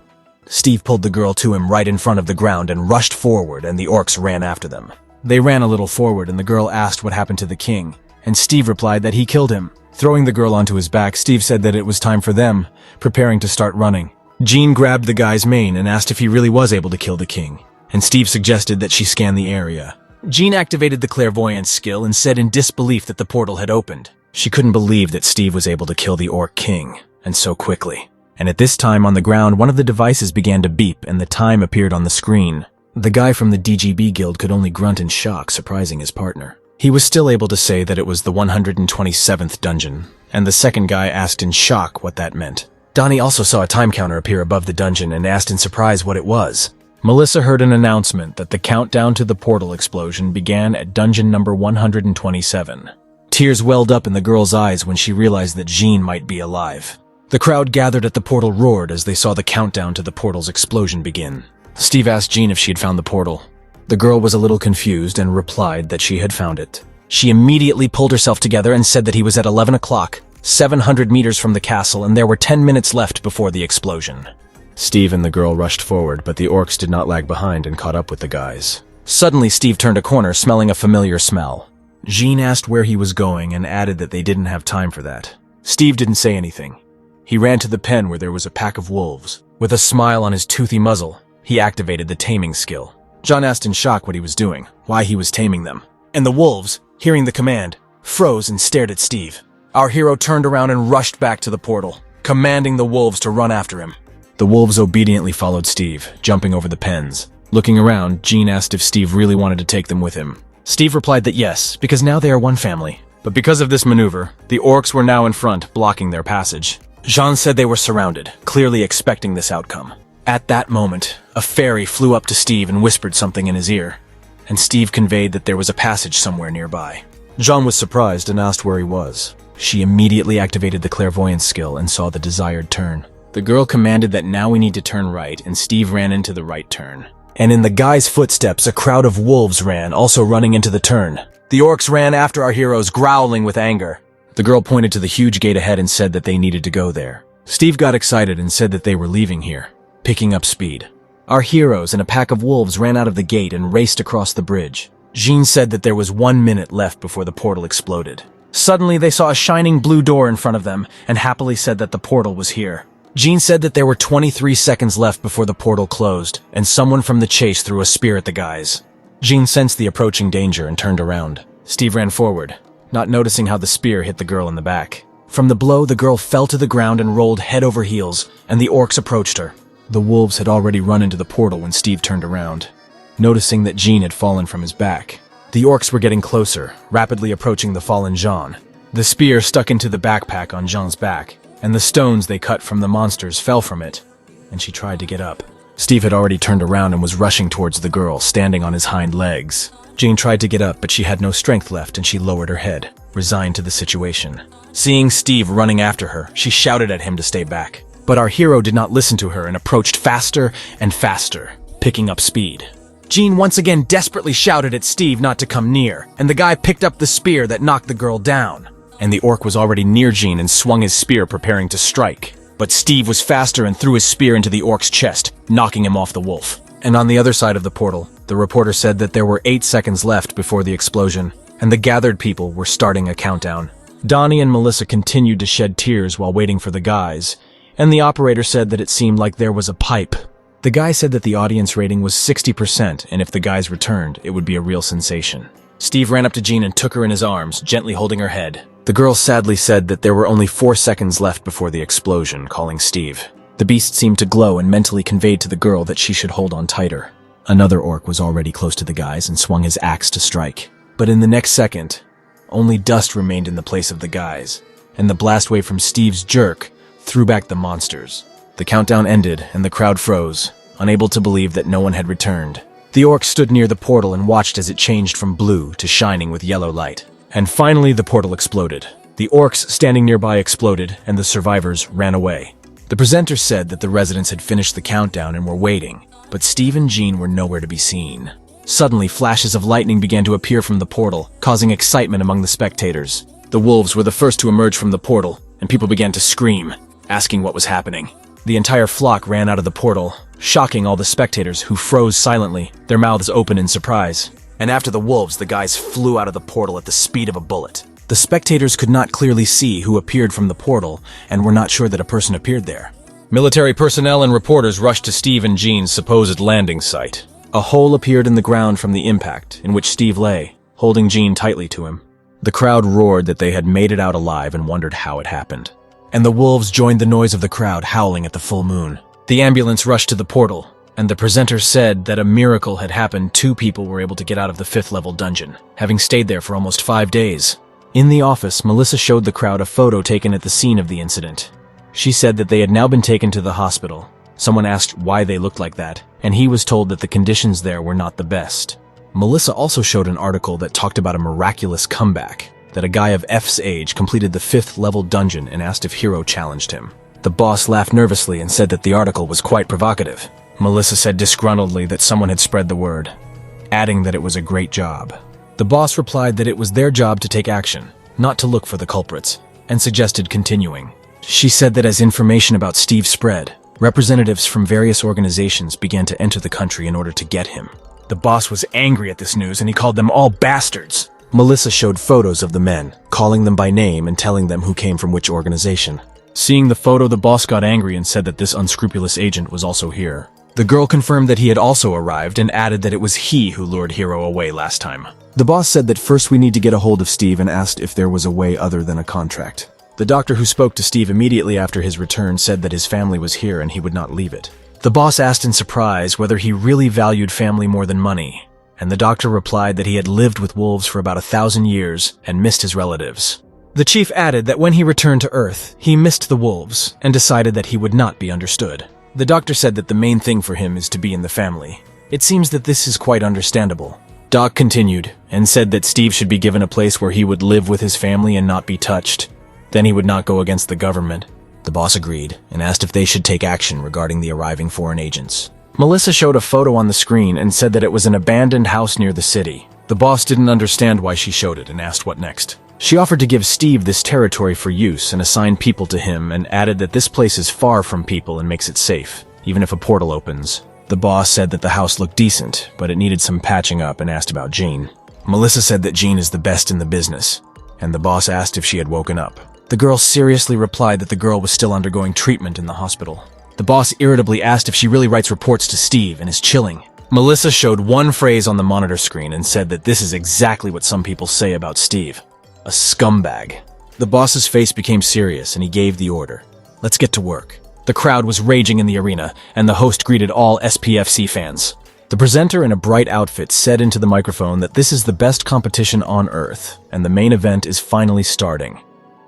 S1: Steve pulled the girl to him right in front of the ground and rushed forward, and the orcs ran after them. They ran a little forward and the girl asked what happened to the king, and Steve replied that he killed him. Throwing the girl onto his back, Steve said that it was time for them, preparing to start running. Jean grabbed the guy's mane and asked if he really was able to kill the king, and Steve suggested that she scan the area. Jean activated the clairvoyance skill and said in disbelief that the portal had opened. She couldn't believe that Steve was able to kill the orc king, and so quickly. And at this time on the ground, one of the devices began to beep and the time appeared on the screen. The guy from the DGB guild could only grunt in shock, surprising his partner. He was still able to say that it was the 127th dungeon, and the second guy asked in shock what that meant. Donnie also saw a time counter appear above the dungeon and asked in surprise what it was. Melissa heard an announcement that the countdown to the portal explosion began at dungeon number 127. Tears welled up in the girl's eyes when she realized that Jean might be alive. The crowd gathered at the portal roared as they saw the countdown to the portal's explosion begin. Steve asked Jean if she had found the portal. The girl was a little confused and replied that she had found it. She immediately pulled herself together and said that he was at 11 o'clock, 700 meters from the castle, and there were 10 minutes left before the explosion. Steve and the girl rushed forward, but the orcs did not lag behind and caught up with the guys. Suddenly, Steve turned a corner, smelling a familiar smell. Jean asked where he was going and added that they didn't have time for that. Steve didn't say anything. He ran to the pen where there was a pack of wolves. With a smile on his toothy muzzle, he activated the taming skill. John asked in shock what he was doing, why he was taming them. And the wolves, hearing the command, froze and stared at Steve. Our hero turned around and rushed back to the portal, commanding the wolves to run after him. The wolves obediently followed Steve, jumping over the pens. Looking around, Jean asked if Steve really wanted to take them with him. Steve replied that yes, because now they are one family. But because of this maneuver, the orcs were now in front, blocking their passage. Jean said they were surrounded, clearly expecting this outcome. At that moment, a fairy flew up to Steve and whispered something in his ear, and Steve conveyed that there was a passage somewhere nearby. Jean was surprised and asked where he was. She immediately activated the clairvoyance skill and saw the desired turn. The girl commanded that now we need to turn right, and Steve ran into the right turn. And in the guy's footsteps, a crowd of wolves ran, also running into the turn. The orcs ran after our heroes, growling with anger. The girl pointed to the huge gate ahead and said that they needed to go there. Steve got excited and said that they were leaving here, picking up speed. Our heroes and a pack of wolves ran out of the gate and raced across the bridge. Jean said that there was 1 minute left before the portal exploded. Suddenly, they saw a shining blue door in front of them and happily said that the portal was here. Jean said that there were 23 seconds left before the portal closed, and someone from the chase threw a spear at the guys. Jean sensed the approaching danger and turned around. Steve ran forward, not noticing how the spear hit the girl in the back. From the blow, the girl fell to the ground and rolled head over heels, and the orcs approached her. The wolves had already run into the portal when Steve turned around, noticing that Jean had fallen from his back. The orcs were getting closer, rapidly approaching the fallen Jean. The spear stuck into the backpack on Jean's back, and the stones they cut from the monsters fell from it, and she tried to get up. Steve had already turned around and was rushing towards the girl, standing on his hind legs. Jean tried to get up, but she had no strength left, and she lowered her head, resigned to the situation. Seeing Steve running after her, she shouted at him to stay back. But our hero did not listen to her and approached faster and faster, picking up speed. Jean once again desperately shouted at Steve not to come near, and the guy picked up the spear that knocked the girl down. And the orc was already near Jean and swung his spear preparing to strike. But Steve was faster and threw his spear into the orc's chest, knocking him off the wolf. And on the other side of the portal, the reporter said that there were 8 seconds left before the explosion, and the gathered people were starting a countdown. Donnie and Melissa continued to shed tears while waiting for the guys, and the operator said that it seemed like there was a pipe. The guy said that the audience rating was 60%, and if the guys returned, it would be a real sensation. Steve ran up to Jean and took her in his arms, gently holding her head. The girl sadly said that there were only 4 seconds left before the explosion, calling Steve. The beast seemed to glow and mentally conveyed to the girl that she should hold on tighter. Another orc was already close to the guys and swung his axe to strike. But in the next second, only dust remained in the place of the guys, and the blast wave from Steve's jerk threw back the monsters. The countdown ended, and the crowd froze, unable to believe that no one had returned. The orc stood near the portal and watched as it changed from blue to shining with yellow light. And finally, the portal exploded. The orcs standing nearby exploded, and the survivors ran away. The presenter said that the residents had finished the countdown and were waiting, but Steve and Jean were nowhere to be seen. Suddenly, flashes of lightning began to appear from the portal, causing excitement among the spectators. The wolves were the first to emerge from the portal, and people began to scream, asking what was happening. The entire flock ran out of the portal, shocking all the spectators who froze silently, their mouths open in surprise. And after the wolves, the guys flew out of the portal at the speed of a bullet. The spectators could not clearly see who appeared from the portal and were not sure that a person appeared there. Military personnel and reporters rushed to Steve and Jean's supposed landing site. A hole appeared in the ground from the impact, in which Steve lay, holding Jean tightly to him. The crowd roared that they had made it out alive and wondered how it happened. And the wolves joined the noise of the crowd howling at the full moon. The ambulance rushed to the portal, and the presenter said that a miracle had happened. 2 people were able to get out of the 5th level dungeon, having stayed there for almost 5 days. In the office, Melissa showed the crowd a photo taken at the scene of the incident. She said that they had now been taken to the hospital. Someone asked why they looked like that, and he was told that the conditions there were not the best. Melissa also showed an article that talked about a miraculous comeback, that a guy of F's age completed the 5th level dungeon and asked if Hero challenged him. The boss laughed nervously and said that the article was quite provocative. Melissa said disgruntledly that someone had spread the word, adding that it was a great job. The boss replied that it was their job to take action, not to look for the culprits, and suggested continuing. She said that as information about Steve spread, representatives from various organizations began to enter the country in order to get him. The boss was angry at this news and he called them all bastards. Melissa showed photos of the men, calling them by name and telling them who came from which organization. Seeing the photo, the boss got angry and said that this unscrupulous agent was also here. The girl confirmed that he had also arrived and added that it was he who lured Hero away last time. The boss said that first we need to get a hold of Steve and asked if there was a way other than a contract. The doctor who spoke to Steve immediately after his return said that his family was here and he would not leave it. The boss asked in surprise whether he really valued family more than money, and the doctor replied that he had lived with wolves for about 1,000 years and missed his relatives. The chief added that when he returned to Earth, he missed the wolves and decided that he would not be understood. The doctor said that the main thing for him is to be in the family. It seems that this is quite understandable. Doc continued and said that Steve should be given a place where he would live with his family and not be touched. Then he would not go against the government. The boss agreed and asked if they should take action regarding the arriving foreign agents. Melissa showed a photo on the screen and said that it was an abandoned house near the city. The boss didn't understand why she showed it and asked what next. She offered to give Steve this territory for use and assign people to him, and added that this place is far from people and makes it safe, even if a portal opens. The boss said that the house looked decent, but it needed some patching up, and asked about Jean. Melissa said that Jean is the best in the business, and the boss asked if she had woken up. The girl seriously replied that the girl was still undergoing treatment in the hospital. The boss irritably asked if she really writes reports to Steve and is chilling. Melissa showed one phrase on the monitor screen and said that this is exactly what some people say about Steve. A scumbag. The boss's face became serious and he gave the order. Let's get to work. The crowd was raging in the arena, and the host greeted all SPFC fans. The presenter in a bright outfit said into the microphone that this is the best competition on Earth, and the main event is finally starting.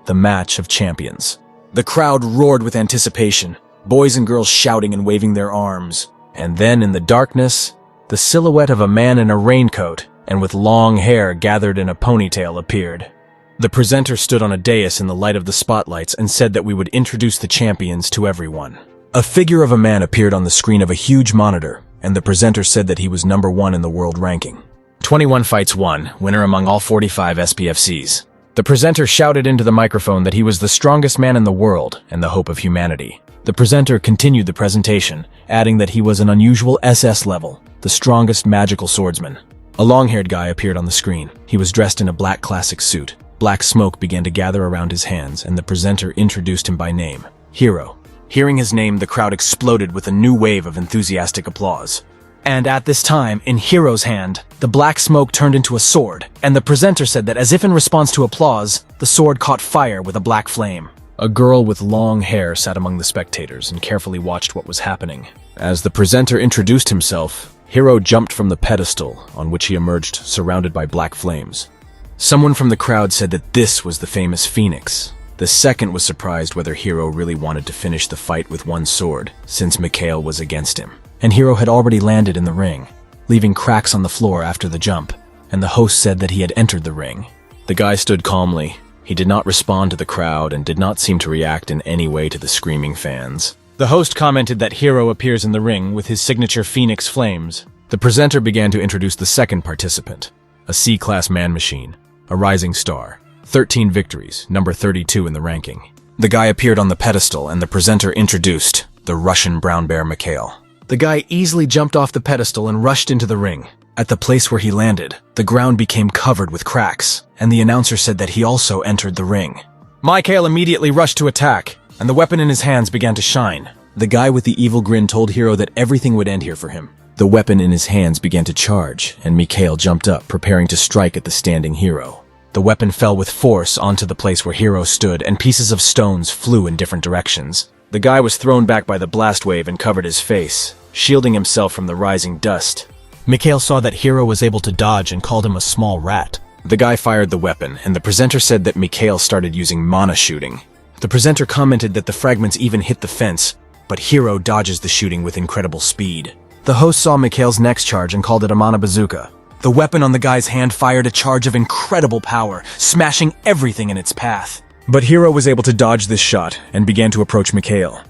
S1: The match of champions. The crowd roared with anticipation, boys and girls shouting and waving their arms. And then in the darkness, the silhouette of a man in a raincoat and with long hair gathered in a ponytail appeared. The presenter stood on a dais in the light of the spotlights and said that we would introduce the champions to everyone. A figure of a man appeared on the screen of a huge monitor, and the presenter said that he was number 1 in the world ranking. 21 fights won, winner among all 45 SPFCs. The presenter shouted into the microphone that he was the strongest man in the world and the hope of humanity. The presenter continued the presentation, adding that he was an unusual SS level, the strongest magical swordsman. A long-haired guy appeared on the screen. He was dressed in a black classic suit. Black smoke began to gather around his hands, and the presenter introduced him by name, Hiro. Hearing his name, the crowd exploded with a new wave of enthusiastic applause. And at this time, in Hiro's hand, the black smoke turned into a sword, and the presenter said that as if in response to applause, the sword caught fire with a black flame. A girl with long hair sat among the spectators and carefully watched what was happening. As the presenter introduced himself, Hiro jumped from the pedestal, on which he emerged surrounded by black flames. Someone from the crowd said that this was the famous Phoenix. The second was surprised whether Hiro really wanted to finish the fight with one sword, since Mikhail was against him. And Hiro had already landed in the ring, leaving cracks on the floor after the jump, and the host said that he had entered the ring. The guy stood calmly. He did not respond to the crowd and did not seem to react in any way to the screaming fans. The host commented that Hiro appears in the ring with his signature Phoenix flames. The presenter began to introduce the second participant, a C-class man-machine, a rising star, 13 victories, number 32 in the ranking. The guy appeared on the pedestal and the presenter introduced the Russian brown bear Mikhail. The guy easily jumped off the pedestal and rushed into the ring. At the place where he landed, the ground became covered with cracks, and the announcer said that he also entered the ring. Mikhail immediately rushed to attack, and the weapon in his hands began to shine. The guy with the evil grin told Hiro that everything would end here for him. The weapon in his hands began to charge, and Mikhail jumped up, preparing to strike at the standing Hiro. The weapon fell with force onto the place where Hiro stood, and pieces of stones flew in different directions. The guy was thrown back by the blast wave and covered his face, shielding himself from the rising dust. Mikhail saw that Hiro was able to dodge and called him a small rat. The guy fired the weapon, and the presenter said that Mikhail started using mana shooting. The presenter commented that the fragments even hit the fence, but Hiro dodges the shooting with incredible speed. The host saw Mikhail's next charge and called it a mana bazooka. The weapon on the guy's hand fired a charge of incredible power, smashing everything in its path. But Hiro was able to dodge this shot and began to approach Mikhail.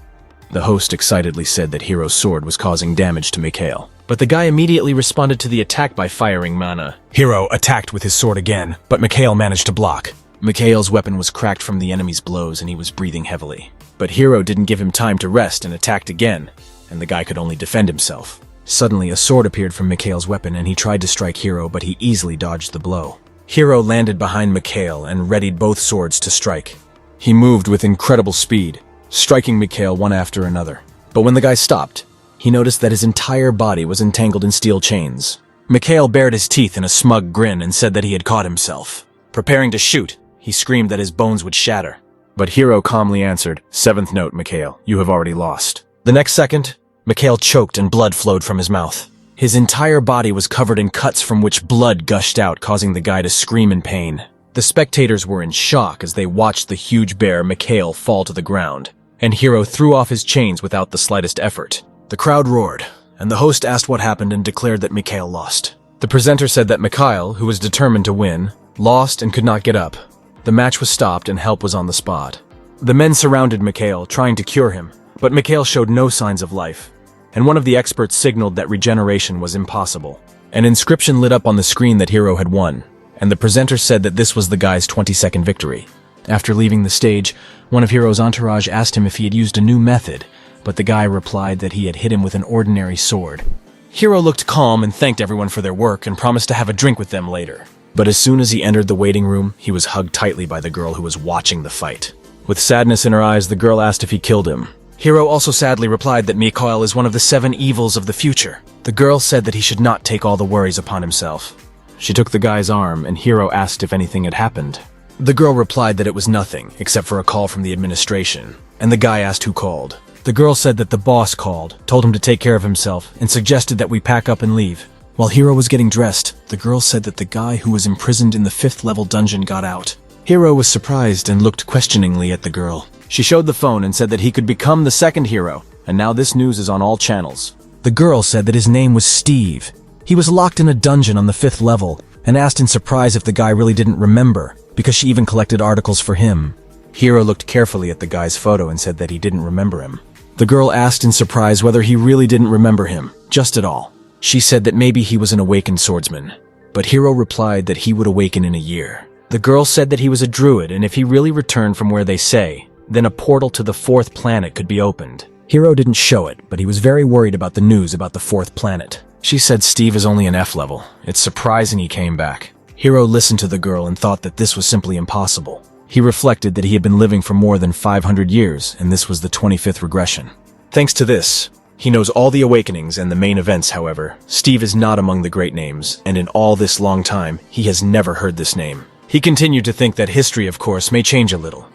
S1: The host excitedly said that Hiro's sword was causing damage to Mikhail. But the guy immediately responded to the attack by firing mana. Hiro attacked with his sword again, but Mikhail managed to block. Mikhail's weapon was cracked from the enemy's blows and he was breathing heavily. But Hiro didn't give him time to rest and attacked again, and the guy could only defend himself. Suddenly, a sword appeared from Mikhail's weapon and he tried to strike Hiro, but he easily dodged the blow. Hiro landed behind Mikhail and readied both swords to strike. He moved with incredible speed, striking Mikhail one after another. But when the guy stopped, he noticed that his entire body was entangled in steel chains. Mikhail bared his teeth in a smug grin and said that he had caught himself. Preparing to shoot, he screamed that his bones would shatter. But Hiro calmly answered, "Seventh note, Mikhail, you have already lost." The next second, Mikhail choked and blood flowed from his mouth. His entire body was covered in cuts from which blood gushed out, causing the guy to scream in pain. The spectators were in shock as they watched the huge bear Mikhail fall to the ground, and Hiro threw off his chains without the slightest effort. The crowd roared, and the host asked what happened and declared that Mikhail lost. The presenter said that Mikhail, who was determined to win, lost and could not get up. The match was stopped and help was on the spot. The men surrounded Mikhail, trying to cure him, but Mikhail showed no signs of life, and one of the experts signaled that regeneration was impossible. An inscription lit up on the screen that Hiro had won, and the presenter said that this was the guy's 22nd victory. After leaving the stage, one of Hiro's entourage asked him if he had used a new method, but the guy replied that he had hit him with an ordinary sword. Hiro looked calm and thanked everyone for their work and promised to have a drink with them later. But as soon as he entered the waiting room, he was hugged tightly by the girl who was watching the fight. With sadness in her eyes, the girl asked if he killed him. Hiro also sadly replied that Mikhail is one of the 7 evils of the future. The girl said that he should not take all the worries upon himself. She took the guy's arm, and Hiro asked if anything had happened. The girl replied that it was nothing, except for a call from the administration, and the guy asked who called. The girl said that the boss called, told him to take care of himself, and suggested that we pack up and leave. While Hiro was getting dressed, the girl said that the guy who was imprisoned in the 5th level dungeon got out. Hiro was surprised and looked questioningly at the girl. She showed the phone and said that he could become the 2nd hero, and now this news is on all channels. The girl said that his name was Steve. He was locked in a dungeon on the 5th level, and asked in surprise if the guy really didn't remember, because she even collected articles for him. Hiro looked carefully at the guy's photo and said that he didn't remember him. The girl asked in surprise whether he really didn't remember him, just at all. She said that maybe he was an awakened swordsman, but Hiro replied that he would awaken in a year. The girl said that he was a druid, and if he really returned from where they say, then a portal to the 4th planet could be opened. Hiro didn't show it, but he was very worried about the news about the 4th planet. She said Steve is only an F level. It's surprising he came back. Hiro listened to the girl and thought that this was simply impossible. He reflected that he had been living for more than 500 years, and this was the 25th regression. Thanks to this, he knows all the awakenings and the main events. However, Steve is not among the great names, and in all this long time, he has never heard this name. He continued to think that history, of course, may change a little.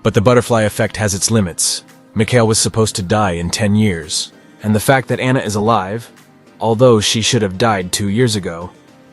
S1: But the butterfly effect has its limits. Mikhail was supposed to die in 10 years, and the fact that Anna is alive, although she should have died 2 years ago,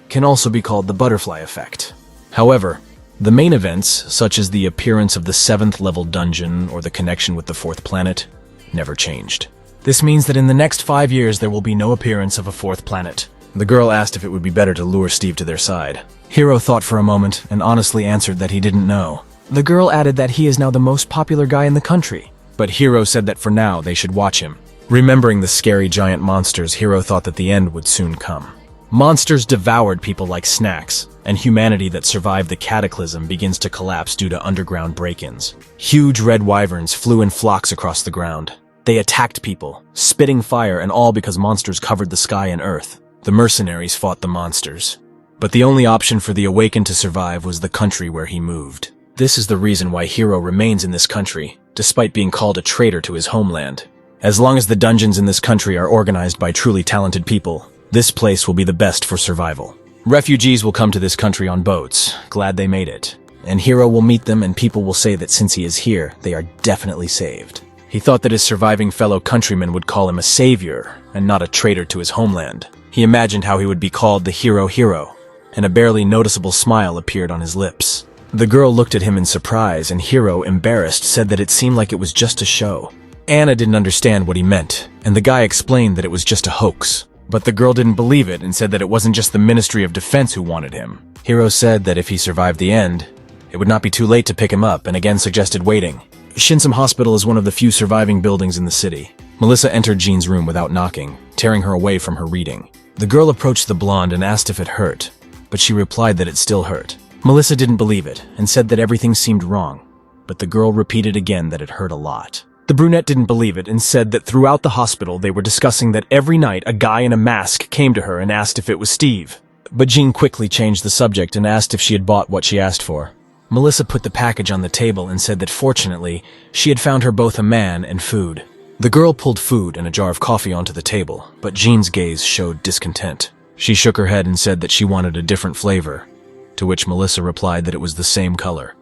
S1: can also be called the butterfly effect. However, the main events, such as the appearance of the 7th level dungeon or the connection with the 4th planet, never changed. This means that in the next 5 years there will be no appearance of a 4th planet. The girl asked if it would be better to lure Steve to their side. Hiro thought for a moment and honestly answered that he didn't know. The girl added that he is now the most popular guy in the country, but Hiro said that for now they should watch him. Remembering the scary giant monsters, Hiro thought that the end would soon come. Monsters devoured people like snacks, and humanity that survived the cataclysm begins to collapse due to underground break-ins. Huge red wyverns flew in flocks across the ground. They attacked people, spitting fire, and all because monsters covered the sky and earth. The mercenaries fought the monsters. But the only option for the awakened to survive was the country where he moved. This is the reason why Hiro remains in this country, despite being called a traitor to his homeland. As long as the dungeons in this country are organized by truly talented people, this place will be the best for survival. Refugees will come to this country on boats, glad they made it. And Hiro will meet them, and people will say that since he is here, they are definitely saved. He thought that his surviving fellow countrymen would call him a savior, and not a traitor to his homeland. He imagined how he would be called the hero, and a barely noticeable smile appeared on his lips. The girl looked at him in surprise, and Hiro, embarrassed, said that it seemed like it was just a show. Anna didn't understand what he meant, and the guy explained that it was just a hoax. But the girl didn't believe it and said that it wasn't just the Ministry of Defense who wanted him. Hiro said that if he survived the end, it would not be too late to pick him up, and again suggested waiting. Shinsum Hospital is one of the few surviving buildings in the city. Melissa entered Jean's room without knocking, tearing her away from her reading. The girl approached the blonde and asked if it hurt, but she replied that it still hurt. Melissa didn't believe it and said that everything seemed wrong, but the girl repeated again that it hurt a lot. The brunette didn't believe it and said that throughout the hospital they were discussing that every night a guy in a mask came to her and asked if it was Steve. But Jean quickly changed the subject and asked if she had bought what she asked for. Melissa put the package on the table and said that fortunately, she had found her both a man and food. The girl pulled food and a jar of coffee onto the table, but Jean's gaze showed discontent. She shook her head and said that she wanted a different flavor, to which Melissa replied that it was the same color.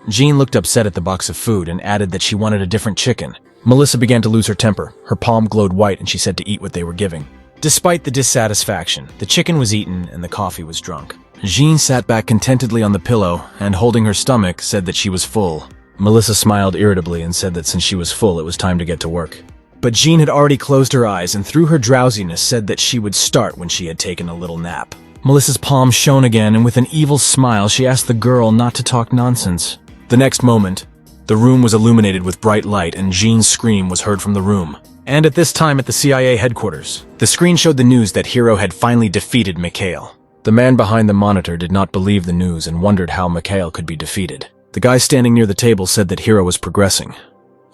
S1: Jean looked upset at the box of food and added that she wanted a different chicken. Melissa began to lose her temper. Her palm glowed white and she said to eat what they were giving. Despite the dissatisfaction, the chicken was eaten and the coffee was drunk. Jean sat back contentedly on the pillow and, holding her stomach, said that she was full. Melissa smiled irritably and said that since she was full, it was time to get to work. But Jean had already closed her eyes and through her drowsiness said that she would start when she had taken a little nap. Melissa's palm shone again, and with an evil smile, she asked the girl not to talk nonsense. The next moment, the room was illuminated with bright light and Jean's scream was heard from the room. And at this time at the CIA headquarters, the screen showed the news that Hiro had finally defeated Mikhail. The man behind the monitor did not believe the news and wondered how Mikhail could be defeated. The guy standing near the table said that Hiro was progressing.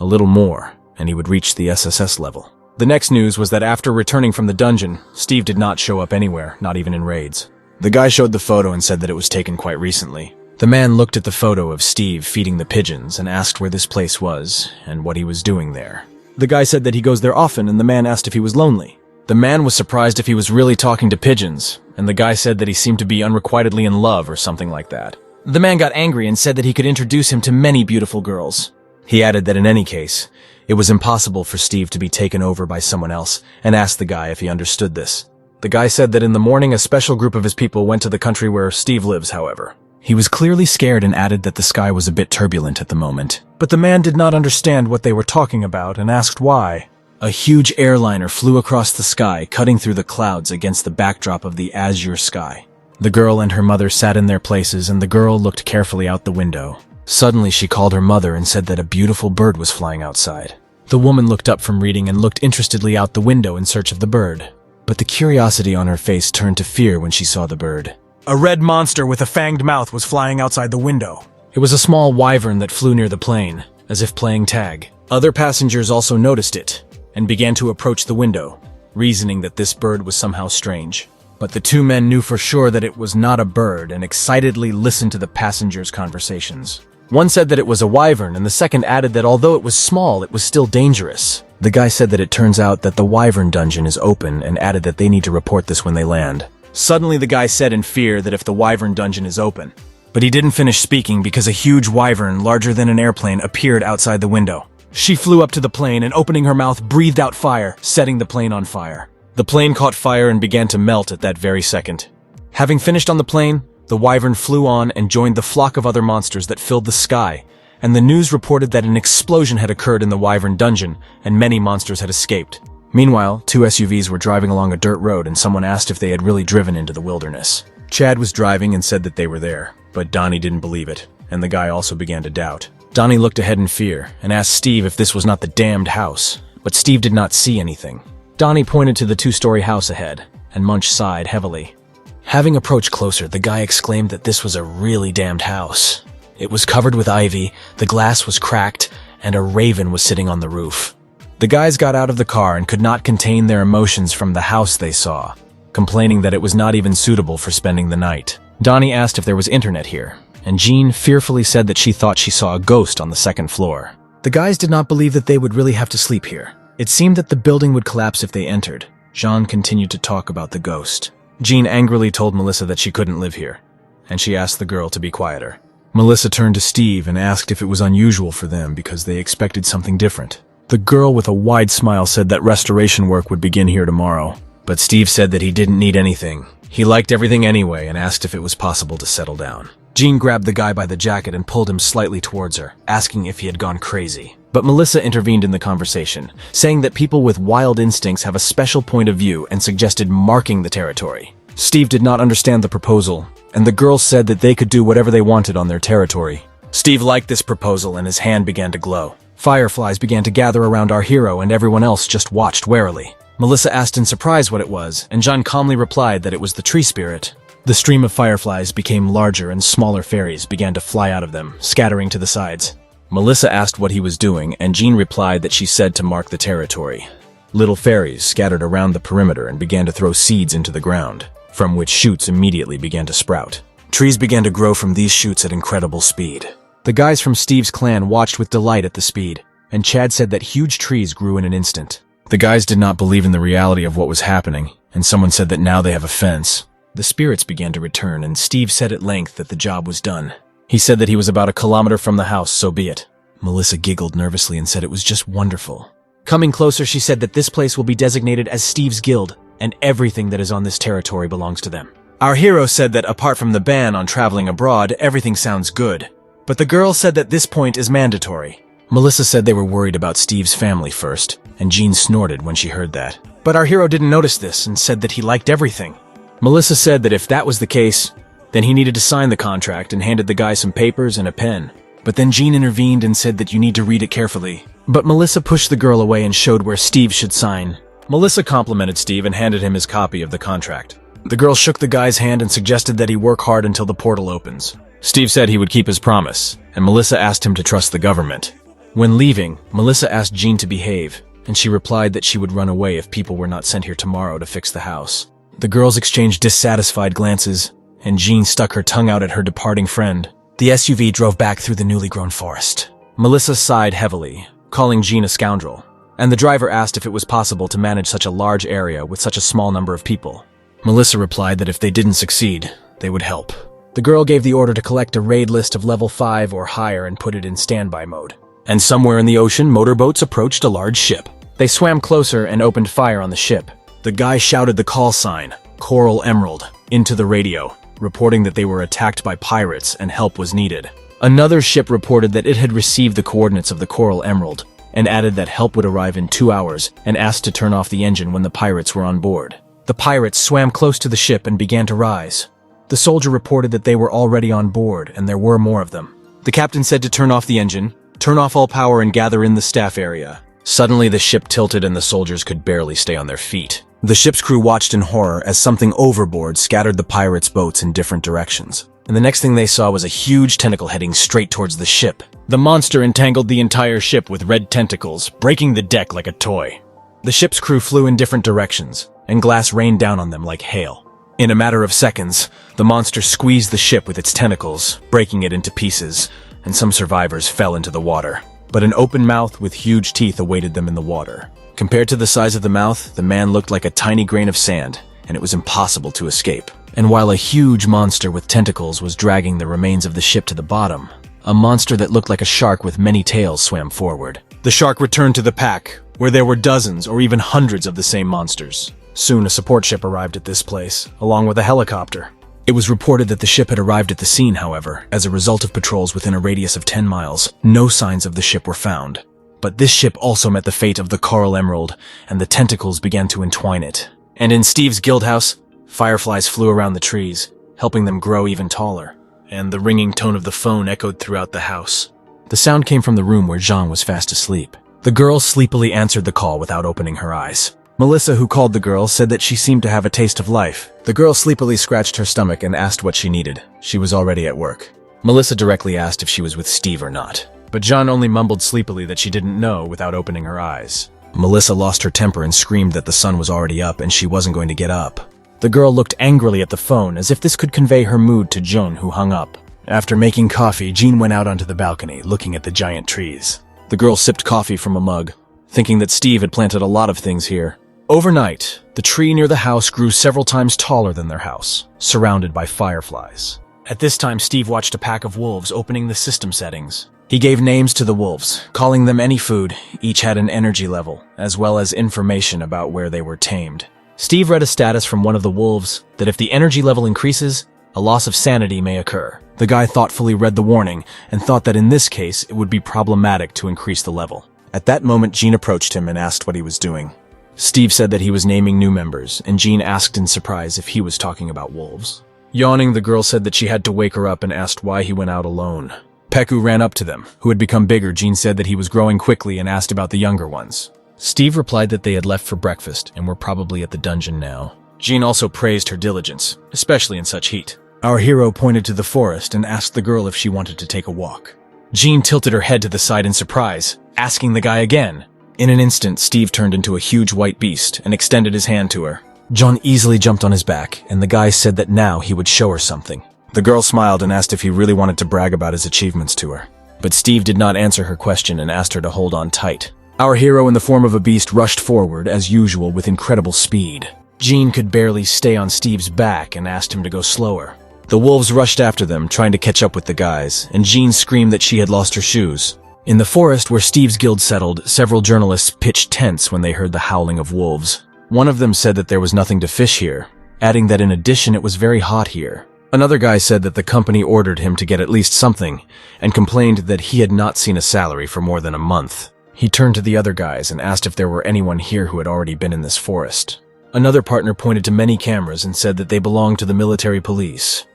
S1: A little more, and he would reach the SSS level. The next news was that after returning from the dungeon, Steve did not show up anywhere, not even in raids. The guy showed the photo and said that it was taken quite recently. The man looked at the photo of Steve feeding the pigeons and asked where this place was and what he was doing there. The guy said that he goes there often, and the man asked if he was lonely. The man was surprised if he was really talking to pigeons, and the guy said that he seemed to be unrequitedly in love or something like that. The man got angry and said that he could introduce him to many beautiful girls. He added that in any case, it was impossible for Steve to be taken over by someone else, and asked the guy if he understood this. The guy said that in the morning a special group of his people went to the country where Steve lives, however. He was clearly scared and added that the sky was a bit turbulent at the moment. But the man did not understand what they were talking about and asked why. A huge airliner flew across the sky, cutting through the clouds against the backdrop of the azure sky. The girl and her mother sat in their places, and the girl looked carefully out the window. Suddenly she called her mother and said that a beautiful bird was flying outside. The woman looked up from reading and looked interestedly out the window in search of the bird. But the curiosity on her face turned to fear when she saw the bird. A red monster with a fanged mouth was flying outside the window. It was a small wyvern that flew near the plane, as if playing tag. Other passengers also noticed it, and began to approach the window, reasoning that this bird was somehow strange. But the two men knew for sure that it was not a bird and excitedly listened to the passengers' conversations. One said that it was a wyvern, and the second added that although it was small, it was still dangerous. The guy said that it turns out that the wyvern dungeon is open and added that they need to report this when they land. Suddenly the guy said in fear that if the wyvern dungeon is open. But he didn't finish speaking because a huge wyvern, larger than an airplane, appeared outside the window. She flew up to the plane and opening her mouth breathed out fire, setting the plane on fire. The plane caught fire and began to melt at that very second. Having finished on the plane, the wyvern flew on and joined the flock of other monsters that filled the sky, and the news reported that an explosion had occurred in the wyvern dungeon and many monsters had escaped. Meanwhile, two SUVs were driving along a dirt road and someone asked if they had really driven into the wilderness. Chad was driving and said that they were there, but Donnie didn't believe it, and the guy also began to doubt. Donnie looked ahead in fear and asked Steve if this was not the damned house, but Steve did not see anything. Donnie pointed to the two-story house ahead, and Munch sighed heavily. Having approached closer, the guy exclaimed that this was a really damned house. It was covered with ivy, the glass was cracked, and a raven was sitting on the roof. The guys got out of the car and could not contain their emotions from the house they saw, complaining that it was not even suitable for spending the night. Donnie asked if there was internet here, and Jean fearfully said that she thought she saw a ghost on the second floor. The guys did not believe that they would really have to sleep here. It seemed that the building would collapse if they entered. Jean continued to talk about the ghost. Jean angrily told Melissa that she couldn't live here, and she asked the girl to be quieter. Melissa turned to Steve and asked if it was unusual for them because they expected something different. The girl with a wide smile said that restoration work would begin here tomorrow, but Steve said that he didn't need anything. He liked everything anyway and asked if it was possible to settle down. Jean grabbed the guy by the jacket and pulled him slightly towards her, asking if he had gone crazy. But Melissa intervened in the conversation, saying that people with wild instincts have a special point of view and suggested marking the territory. Steve did not understand the proposal, and the girls said that they could do whatever they wanted on their territory. Steve liked this proposal and his hand began to glow. Fireflies began to gather around our hero and everyone else just watched warily. Melissa asked in surprise what it was, and John calmly replied that it was the tree spirit. The stream of fireflies became larger and smaller fairies began to fly out of them, scattering to the sides. Melissa asked what he was doing, and Jean replied that she said to mark the territory. Little fairies scattered around the perimeter and began to throw seeds into the ground, from which shoots immediately began to sprout. Trees began to grow from these shoots at incredible speed. The guys from Steve's clan watched with delight at the speed, and Chad said that huge trees grew in an instant. The guys did not believe in the reality of what was happening, and someone said that now they have a fence. The spirits began to return, and Steve said at length that the job was done. He said that he was about a kilometer from the house, so be it. Melissa giggled nervously and said it was just wonderful. Coming closer, she said that this place will be designated as Steve's Guild, and everything that is on this territory belongs to them. Our hero said that apart from the ban on traveling abroad, everything sounds good. But the girl said that this point is mandatory. Melissa said they were worried about Steve's family first, and Jean snorted when she heard that. But our hero didn't notice this and said that he liked everything. Melissa said that if that was the case, then he needed to sign the contract and handed the guy some papers and a pen. But then Jean intervened and said that you need to read it carefully. But Melissa pushed the girl away and showed where Steve should sign. Melissa complimented Steve and handed him his copy of the contract. The girl shook the guy's hand and suggested that he work hard until the portal opens. Steve said he would keep his promise, and Melissa asked him to trust the government. When leaving, Melissa asked Jean to behave, and she replied that she would run away if people were not sent here tomorrow to fix the house. The girls exchanged dissatisfied glances, and Jean stuck her tongue out at her departing friend. The SUV drove back through the newly grown forest. Melissa sighed heavily, calling Jean a scoundrel, and the driver asked if it was possible to manage such a large area with such a small number of people. Melissa replied that if they didn't succeed, they would help. The girl gave the order to collect a raid list of level 5 or higher and put it in standby mode. And somewhere in the ocean, motorboats approached a large ship. They swam closer and opened fire on the ship. The guy shouted the call sign, Coral Emerald, into the radio, reporting that they were attacked by pirates and help was needed. Another ship reported that it had received the coordinates of the Coral Emerald and added that help would arrive in 2 hours and asked to turn off the engine when the pirates were on board. The pirates swam close to the ship and began to rise. The soldier reported that they were already on board and there were more of them. The captain said to turn off the engine, turn off all power and gather in the staff area. Suddenly the ship tilted and the soldiers could barely stay on their feet. The ship's crew watched in horror as something overboard scattered the pirates' boats in different directions. And the next thing they saw was a huge tentacle heading straight towards the ship. The monster entangled the entire ship with red tentacles, breaking the deck like a toy. The ship's crew flew in different directions, and glass rained down on them like hail. In a matter of seconds, the monster squeezed the ship with its tentacles, breaking it into pieces, and some survivors fell into the water. But an open mouth with huge teeth awaited them in the water. Compared to the size of the mouth, the man looked like a tiny grain of sand, and it was impossible to escape. And while a huge monster with tentacles was dragging the remains of the ship to the bottom, a monster that looked like a shark with many tails swam forward. The shark returned to the pack, where there were dozens or even hundreds of the same monsters. Soon a support ship arrived at this place, along with a helicopter. It was reported that the ship had arrived at the scene, however, as a result of patrols within a radius of 10 miles. No signs of the ship were found. But this ship also met the fate of the Coral Emerald, and the tentacles began to entwine it. And in Steve's guild house, fireflies flew around the trees, helping them grow even taller. And the ringing tone of the phone echoed throughout the house. The sound came from the room where Jean was fast asleep. The girl sleepily answered the call without opening her eyes. Melissa, who called the girl, said that she seemed to have a taste of life. The girl sleepily scratched her stomach and asked what she needed. She was already at work. Melissa directly asked if she was with Steve or not. But Jean only mumbled sleepily that she didn't know without opening her eyes. Melissa lost her temper and screamed that the sun was already up and she wasn't going to get up. The girl looked angrily at the phone as if this could convey her mood to Jean, who hung up. After making coffee, Jean went out onto the balcony, looking at the giant trees. The girl sipped coffee from a mug, thinking that Steve had planted a lot of things here. Overnight, the tree near the house grew several times taller than their house, surrounded by fireflies. At this time, Steve watched a pack of wolves opening the system settings. He gave names to the wolves, calling them any food. Each had an energy level, as well as information about where they were tamed. Steve read a status from one of the wolves that if the energy level increases, a loss of sanity may occur. The guy thoughtfully read the warning and thought that in this case, it would be problematic to increase the level. At that moment, Jean approached him and asked what he was doing. Steve said that he was naming new members, and Jean asked in surprise if he was talking about wolves. Yawning, the girl said that she had to wake her up and asked why he went out alone. Peku ran up to them. Who had become bigger, Jean said that he was growing quickly and asked about the younger ones. Steve replied that they had left for breakfast and were probably at the dungeon now. Jean also praised her diligence, especially in such heat. Our hero pointed to the forest and asked the girl if she wanted to take a walk. Jean tilted her head to the side in surprise, asking the guy again. In an instant, Steve turned into a huge white beast and extended his hand to her. John easily jumped on his back, and the guy said that now he would show her something. The girl smiled and asked if he really wanted to brag about his achievements to her. But Steve did not answer her question and asked her to hold on tight. Our hero in the form of a beast rushed forward, as usual, with incredible speed. Jean could barely stay on Steve's back and asked him to go slower. The wolves rushed after them, trying to catch up with the guys, and Jean screamed that she had lost her shoes. In the forest where Steve's guild settled, several journalists pitched tents when they heard the howling of wolves. One of them said that there was nothing to fish here, adding that in addition it was very hot here. Another guy said that the company ordered him to get at least something, and complained that he had not seen a salary for more than a month. He turned to the other guys and asked if there were anyone here who had already been in this forest. Another partner pointed to many cameras and said that they belonged to the military police.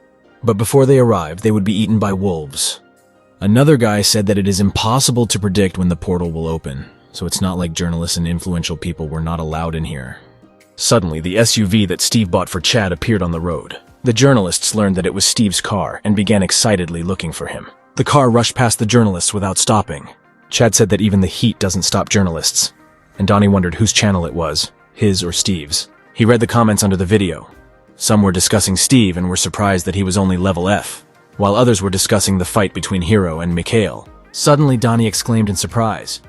S1: But before they arrived, they would be eaten by wolves. Another guy said that it is impossible to predict when the portal will open, so it's not like journalists and influential people were not allowed in here. Suddenly, the SUV that Steve bought for Chad appeared on the road. The journalists learned that it was Steve's car and began excitedly looking for him. The car rushed past the journalists without stopping. Chad said that even the heat doesn't stop journalists, and Donnie wondered whose channel it was, his or Steve's. He read the comments under the video. Some were discussing Steve and were surprised that he was only level F, while others were discussing the fight between Hiro and Mikhail. Suddenly, Donnie exclaimed in surprise.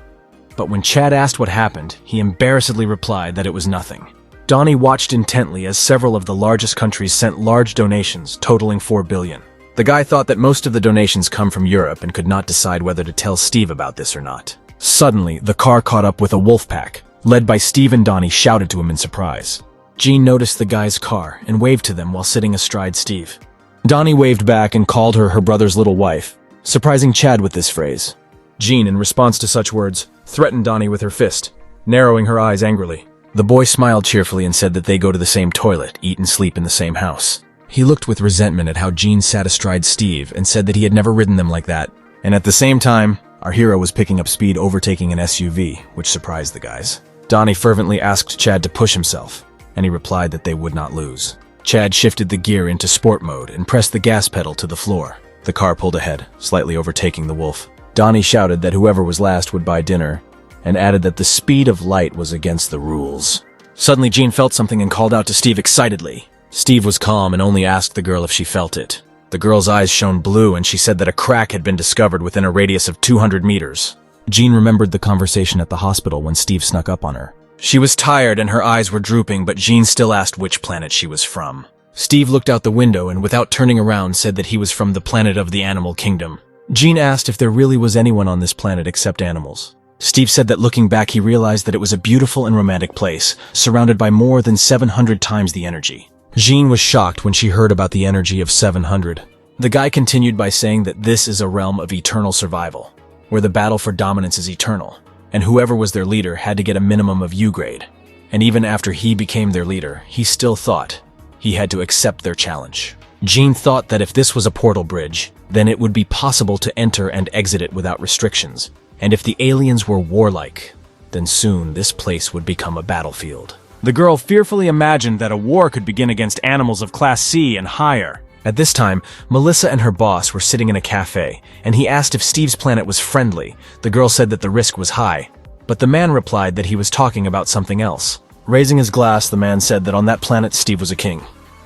S1: But when Chad asked what happened, he embarrassedly replied that it was nothing. Donnie watched intently as several of the largest countries sent large donations, totaling 4 billion. The guy thought that most of the donations come from Europe and could not decide whether to tell Steve about this or not. Suddenly, the car caught up with a wolf pack. Led by Steve and Donnie shouted to him in surprise. Jean noticed the guy's car and waved to them while sitting astride Steve. Donnie waved back and called her brother's little wife, surprising Chad with this phrase. Jean, in response to such words, threatened Donnie with her fist, narrowing her eyes angrily. The boy smiled cheerfully and said that they go to the same toilet, eat and sleep in the same house. He looked with resentment at how Jean sat astride Steve and said that he had never ridden them like that. And at the same time, our hero was picking up speed, overtaking an SUV, which surprised the guys. Donnie fervently asked Chad to push himself, and he replied that they would not lose. Chad shifted the gear into sport mode and pressed the gas pedal to the floor. The car pulled ahead, slightly overtaking the wolf. Donnie shouted that whoever was last would buy dinner, and added that the speed of light was against the rules. Suddenly, Jean felt something and called out to Steve excitedly. Steve was calm and only asked the girl if she felt it. The girl's eyes shone blue and she said that a crack had been discovered within a radius of 200 meters. Jean remembered the conversation at the hospital when Steve snuck up on her. She was tired and her eyes were drooping, but Jean still asked which planet she was from. Steve looked out the window and without turning around said that he was from the planet of the animal kingdom. Jean asked if there really was anyone on this planet except animals. Steve said that looking back he realized that it was a beautiful and romantic place, surrounded by more than 700 times the energy. Jean was shocked when she heard about the energy of 700. The guy continued by saying that this is a realm of eternal survival, where the battle for dominance is eternal, and whoever was their leader had to get a minimum of U grade. And even after he became their leader, he still thought he had to accept their challenge. Jean thought that if this was a portal bridge, then it would be possible to enter and exit it without restrictions. And if the aliens were warlike, then soon this place would become a battlefield. The girl fearfully imagined that a war could begin against animals of Class C and higher. At this time, Melissa and her boss were sitting in a cafe, and he asked if Steve's planet was friendly. The girl said that the risk was high, but the man replied that he was talking about something else. Raising his glass, the man said that on that planet Steve was a king.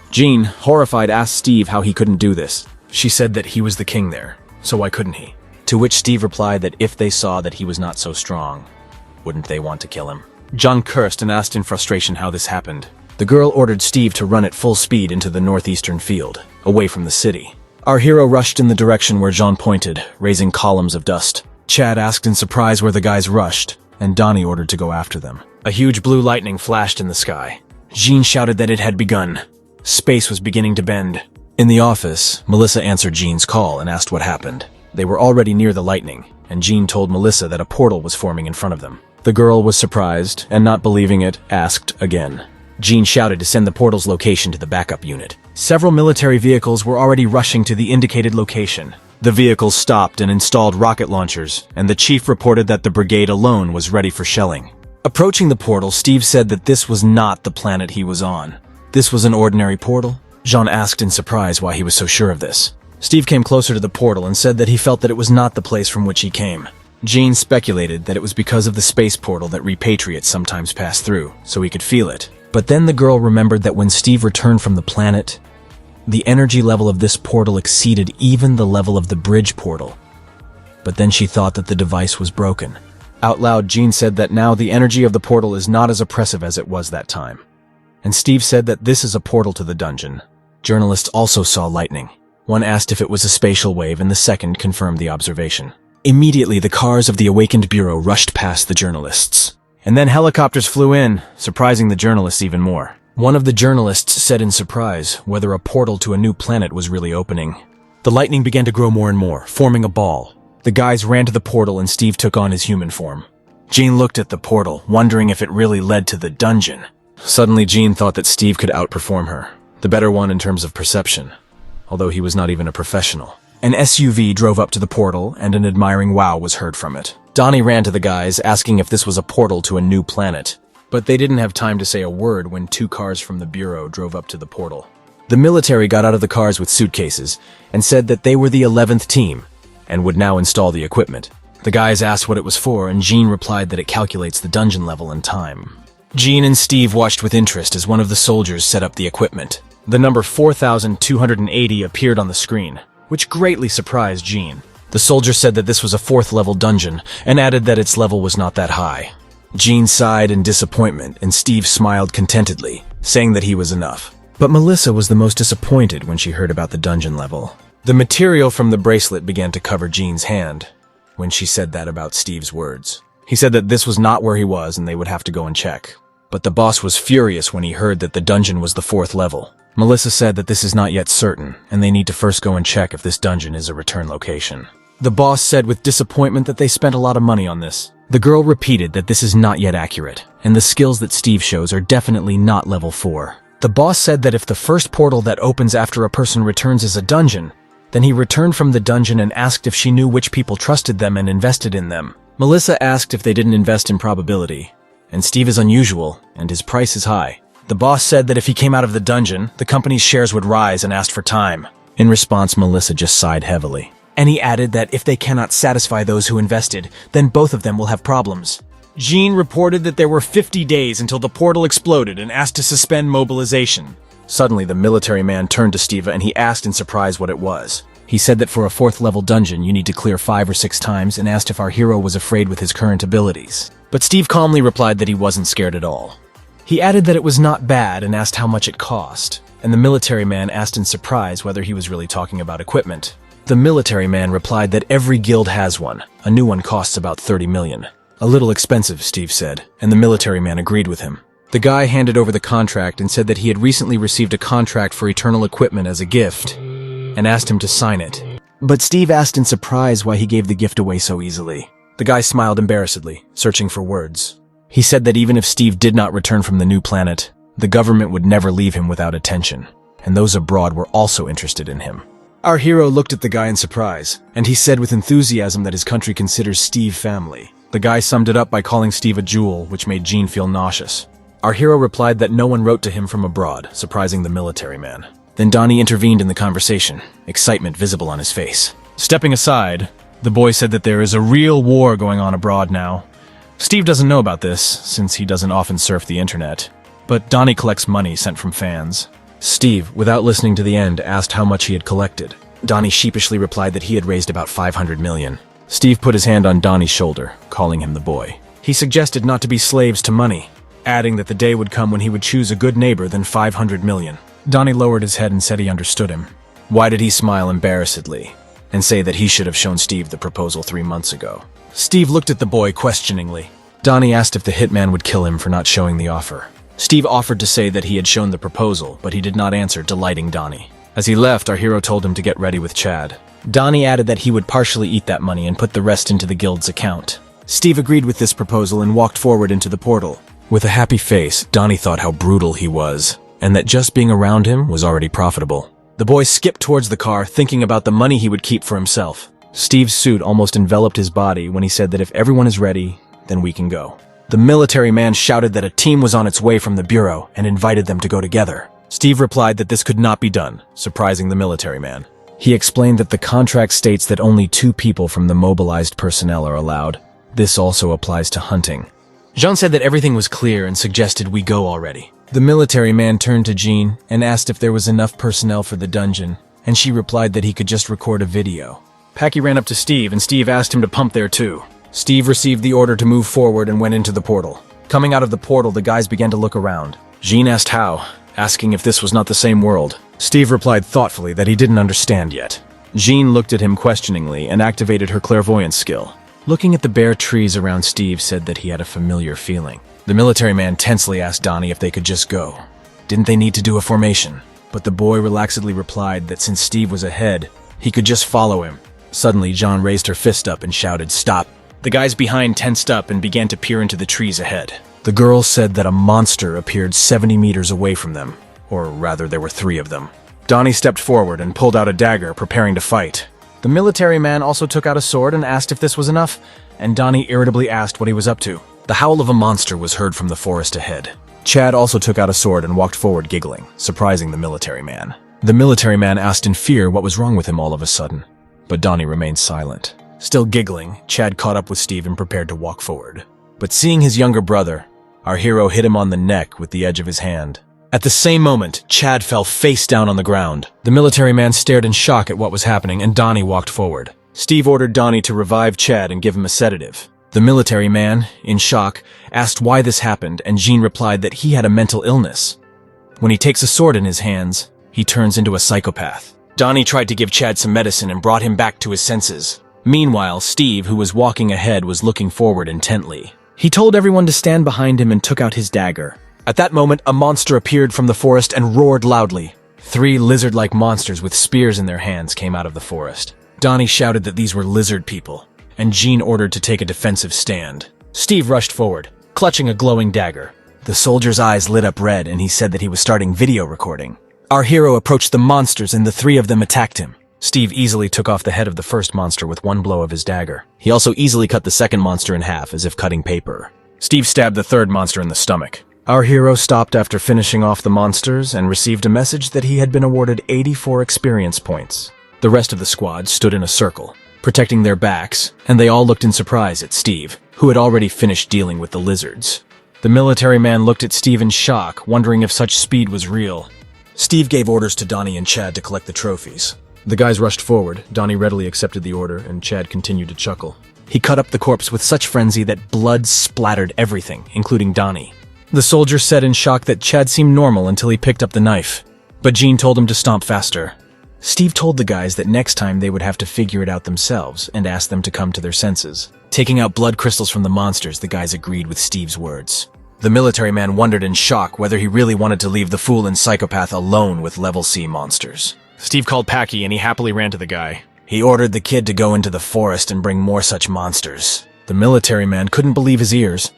S1: Jean, horrified, asked Steve how he couldn't do this. She said that he was the king there, so why couldn't he? To which Steve replied that if they saw that he was not so strong, wouldn't they want to kill him? John cursed and asked in frustration how this happened. The girl ordered Steve to run at full speed into the northeastern field, away from the city. Our hero rushed in the direction where Jean pointed, raising columns of dust. Chad asked in surprise where the guys rushed, and Donnie ordered to go after them. A huge blue lightning flashed in the sky. Jean shouted that it had begun. Space was beginning to bend. In the office, Melissa answered Jean's call and asked what happened. They were already near the lightning, and Jean told Melissa that a portal was forming in front of them. The girl was surprised, and not believing it, asked again. Jean shouted to send the portal's location to the backup unit. Several military vehicles were already rushing to the indicated location. The vehicles stopped and installed rocket launchers, and the chief reported that the brigade alone was ready for shelling. Approaching the portal, Steve said that this was not the planet he was on. This was an ordinary portal? Jean asked in surprise why he was so sure of this. Steve came closer to the portal and said that he felt that it was not the place from which he came. Jean speculated that it was because of the space portal that repatriates sometimes pass through, so he could feel it. But then the girl remembered that when Steve returned from the planet, the energy level of this portal exceeded even the level of the bridge portal. But then she thought that the device was broken. Out loud, Jean said that now the energy of the portal is not as oppressive as it was that time. And Steve said that this is a portal to the dungeon. Journalists also saw lightning. One asked if it was a spatial wave, and the second confirmed the observation. Immediately, the cars of the awakened bureau rushed past the journalists. And then helicopters flew in, surprising the journalists even more. One of the journalists said in surprise whether a portal to a new planet was really opening. The lightning began to grow more and more, forming a ball. The guys ran to the portal and Steve took on his human form. Jean looked at the portal, wondering if it really led to the dungeon. Suddenly, Jean thought that Steve could outperform her, the better one in terms of perception, although he was not even a professional. An SUV drove up to the portal, and an admiring wow was heard from it. Donnie ran to the guys, asking if this was a portal to a new planet. But they didn't have time to say a word when 2 cars from the Bureau drove up to the portal. The military got out of the cars with suitcases and said that they were the 11th team and would now install the equipment. The guys asked what it was for, and Jean replied that it calculates the dungeon level and time. Jean and Steve watched with interest as one of the soldiers set up the equipment. The number 4280 appeared on the screen, which greatly surprised Jean. The soldier said that this was a 4th level dungeon and added that its level was not that high. Jean sighed in disappointment, and Steve smiled contentedly, saying that he was enough. But Melissa was the most disappointed when she heard about the dungeon level. The material from the bracelet began to cover Jean's hand when she said that about Steve's words. He said that this was not where he was and they would have to go and check. But the boss was furious when he heard that the dungeon was the 4th level. Melissa said that this is not yet certain, and they need to first go and check if this dungeon is a return location. The boss said with disappointment that they spent a lot of money on this. The girl repeated that this is not yet accurate, and the skills that Steve shows are definitely not level 4. The boss said that if the first portal that opens after a person returns is a dungeon, then he returned from the dungeon and asked if she knew which people trusted them and invested in them. Melissa asked if they didn't invest in probability, and Steve is unusual, and his price is high. The boss said that if he came out of the dungeon, the company's shares would rise and asked for time. In response, Melissa just sighed heavily. And he added that if they cannot satisfy those who invested, then both of them will have problems. Jean reported that there were 50 days until the portal exploded and asked to suspend mobilization. Suddenly, the military man turned to Steve and he asked in surprise what it was. He said that for a 4th level dungeon, you need to clear 5 or 6 times, and asked if our hero was afraid with his current abilities. But Steve calmly replied that he wasn't scared at all. He added that it was not bad and asked how much it cost, and the military man asked in surprise whether he was really talking about equipment. The military man replied that every guild has one. A new one costs about 30 million. A little expensive, Steve said, and the military man agreed with him. The guy handed over the contract and said that he had recently received a contract for eternal equipment as a gift, and asked him to sign it. But Steve asked in surprise why he gave the gift away so easily. The guy smiled embarrassedly, searching for words. He said that even if Steve did not return from the new planet, the government would never leave him without attention, and those abroad were also interested in him. Our hero looked at the guy in surprise, and he said with enthusiasm that his country considers Steve family. The guy summed it up by calling Steve a jewel, which made Jean feel nauseous. Our hero replied that no one wrote to him from abroad, surprising the military man. Then Donnie intervened in the conversation, excitement visible on his face. Stepping aside, the boy said that there is a real war going on abroad now. Steve doesn't know about this, since he doesn't often surf the internet, but Donnie collects money sent from fans. Steve, without listening to the end, asked how much he had collected. Donnie sheepishly replied that he had raised about 500 million. Steve put his hand on Donnie's shoulder, calling him the boy. He suggested not to be slaves to money, adding that the day would come when he would choose a good neighbor than 500 million. Donnie lowered his head and said he understood him. Why did he smile embarrassedly and say that he should have shown Steve the proposal 3 months ago? Steve looked at the boy questioningly. Donnie asked if the hitman would kill him for not showing the offer. Steve offered to say that he had shown the proposal, but he did not answer, delighting Donnie. As he left, our hero told him to get ready with Chad. Donnie added that he would partially eat that money and put the rest into the guild's account. Steve agreed with this proposal and walked forward into the portal. With a happy face, Donnie thought how brutal he was, and that just being around him was already profitable. The boy skipped towards the car, thinking about the money he would keep for himself. Steve's suit almost enveloped his body when he said that if everyone is ready, then we can go. The military man shouted that a team was on its way from the bureau and invited them to go together. Steve replied that this could not be done, surprising the military man. He explained that the contract states that only 2 people from the mobilized personnel are allowed. This also applies to hunting. Jean said that everything was clear and suggested we go already. The military man turned to Jean and asked if there was enough personnel for the dungeon, and she replied that he could just record a video. Packy ran up to Steve, and Steve asked him to pump there too. Steve received the order to move forward and went into the portal. Coming out of the portal, the guys began to look around. Jean asked how, asking if this was not the same world. Steve replied thoughtfully that he didn't understand yet. Jean looked at him questioningly and activated her clairvoyance skill. Looking at the bare trees around Steve said that he had a familiar feeling. The military man tensely asked Donnie if they could just go. Didn't they need to do a formation? But the boy relaxedly replied that since Steve was ahead, he could just follow him. Suddenly, Jean raised her fist up and shouted, "Stop!" The guys behind tensed up and began to peer into the trees ahead. The girl said that a monster appeared 70 meters away from them, or rather there were 3 of them. Donnie stepped forward and pulled out a dagger, preparing to fight. The military man also took out a sword and asked if this was enough, and Donnie irritably asked what he was up to. The howl of a monster was heard from the forest ahead. Chad also took out a sword and walked forward giggling, surprising the military man. The military man asked in fear what was wrong with him all of a sudden, but Donnie remained silent. Still giggling, Chad caught up with Steve and prepared to walk forward. But seeing his younger brother, our hero hit him on the neck with the edge of his hand. At the same moment, Chad fell face down on the ground. The military man stared in shock at what was happening, and Donnie walked forward. Steve ordered Donnie to revive Chad and give him a sedative. The military man, in shock, asked why this happened, and Jean replied that he had a mental illness. When he takes a sword in his hands, he turns into a psychopath. Donnie tried to give Chad some medicine and brought him back to his senses. Meanwhile, Steve, who was walking ahead, was looking forward intently. He told everyone to stand behind him and took out his dagger. At that moment, a monster appeared from the forest and roared loudly. 3 lizard-like monsters with spears in their hands came out of the forest. Donnie shouted that these were lizard people, and Jean ordered to take a defensive stand. Steve rushed forward, clutching a glowing dagger. The soldier's eyes lit up red, and he said that he was starting video recording. Our hero approached the monsters, and the 3 of them attacked him. Steve easily took off the head of the first monster with one blow of his dagger. He also easily cut the second monster in half, as if cutting paper. Steve stabbed the third monster in the stomach. Our hero stopped after finishing off the monsters and received a message that he had been awarded 84 experience points. The rest of the squad stood in a circle, protecting their backs, and they all looked in surprise at Steve, who had already finished dealing with the lizards. The military man looked at Steve in shock, wondering if such speed was real. Steve gave orders to Donnie and Chad to collect the trophies. The guys rushed forward. Donnie readily accepted the order, and Chad continued to chuckle. He cut up the corpse with such frenzy that blood splattered everything, including Donnie. The soldier said in shock that Chad seemed normal until he picked up the knife, but Jean told him to stomp faster. Steve told the guys that next time they would have to figure it out themselves and asked them to come to their senses. Taking out blood crystals from the monsters, the guys agreed with Steve's words. The military man wondered in shock whether he really wanted to leave the fool and psychopath alone with level C monsters. Steve called Packy and he happily ran to the guy. He ordered the kid to go into the forest and bring more such monsters. The military man couldn't believe his ears,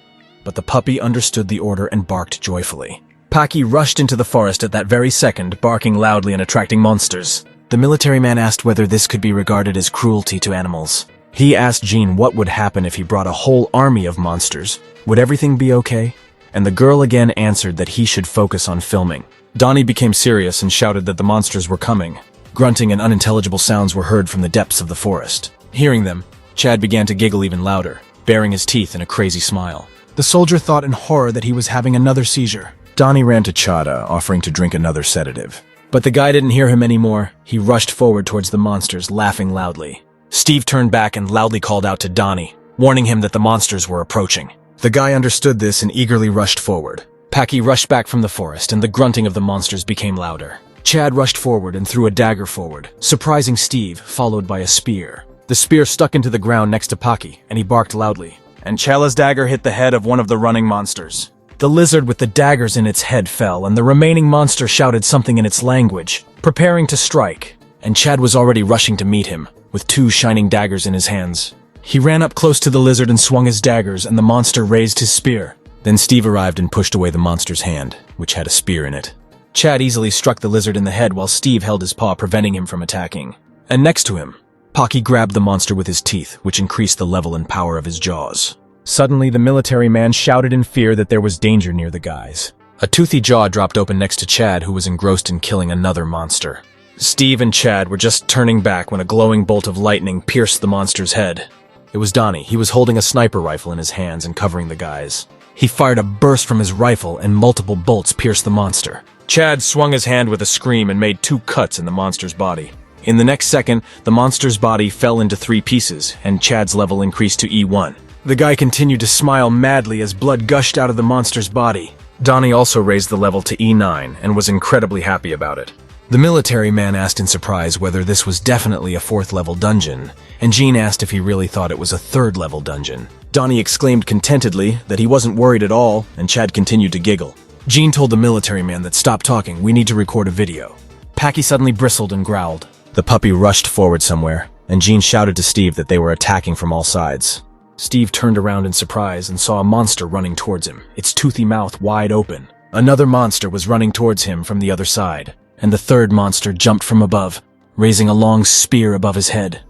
S1: but the puppy understood the order and barked joyfully. Packy rushed into the forest at that very second, barking loudly and attracting monsters. The military man asked whether this could be regarded as cruelty to animals. He asked Jean what would happen if he brought a whole army of monsters. Would everything be okay? And the girl again answered that he should focus on filming. Donnie became serious and shouted that the monsters were coming. Grunting and unintelligible sounds were heard from the depths of the forest. Hearing them, Chad began to giggle even louder, baring his teeth in a crazy smile. The soldier thought in horror that he was having another seizure. Donnie ran to Chada, offering to drink another sedative. But the guy didn't hear him anymore. He rushed forward towards the monsters, laughing loudly. Steve turned back and loudly called out to Donnie, warning him that the monsters were approaching. The guy understood this and eagerly rushed forward. Packy rushed back from the forest, and the grunting of the monsters became louder. Chad rushed forward and threw a dagger forward, surprising Steve, followed by a spear. The spear stuck into the ground next to Packy, and he barked loudly. And Chala's dagger hit the head of one of the running monsters. The lizard with the daggers in its head fell, and the remaining monster shouted something in its language, preparing to strike. And Chad was already rushing to meet him, with 2 shining daggers in his hands. He ran up close to the lizard and swung his daggers, and the monster raised his spear. Then Steve arrived and pushed away the monster's hand, which had a spear in it. Chad easily struck the lizard in the head while Steve held his paw, preventing him from attacking. And next to him, Packy grabbed the monster with his teeth, which increased the level and power of his jaws. Suddenly, the military man shouted in fear that there was danger near the guys. A toothy jaw dropped open next to Chad, who was engrossed in killing another monster. Steve and Chad were just turning back when a glowing bolt of lightning pierced the monster's head. It was Donnie. He was holding a sniper rifle in his hands and covering the guys. He fired a burst from his rifle, and multiple bolts pierced the monster. Chad swung his hand with a scream and made 2 cuts in the monster's body. In the next second, the monster's body fell into 3 pieces, and Chad's level increased to E1. The guy continued to smile madly as blood gushed out of the monster's body. Donnie also raised the level to E9 and was incredibly happy about it. The military man asked in surprise whether this was definitely a 4th level dungeon, and Jean asked if he really thought it was a 3rd level dungeon. Donnie exclaimed contentedly that he wasn't worried at all, and Chad continued to giggle. Jean told the military man that stop talking, we need to record a video. Packy suddenly bristled and growled. The puppy rushed forward somewhere, and Jean shouted to Steve that they were attacking from all sides. Steve turned around in surprise and saw a monster running towards him, its toothy mouth wide open. Another monster was running towards him from the other side, and the 3rd monster jumped from above, raising a long spear above his head.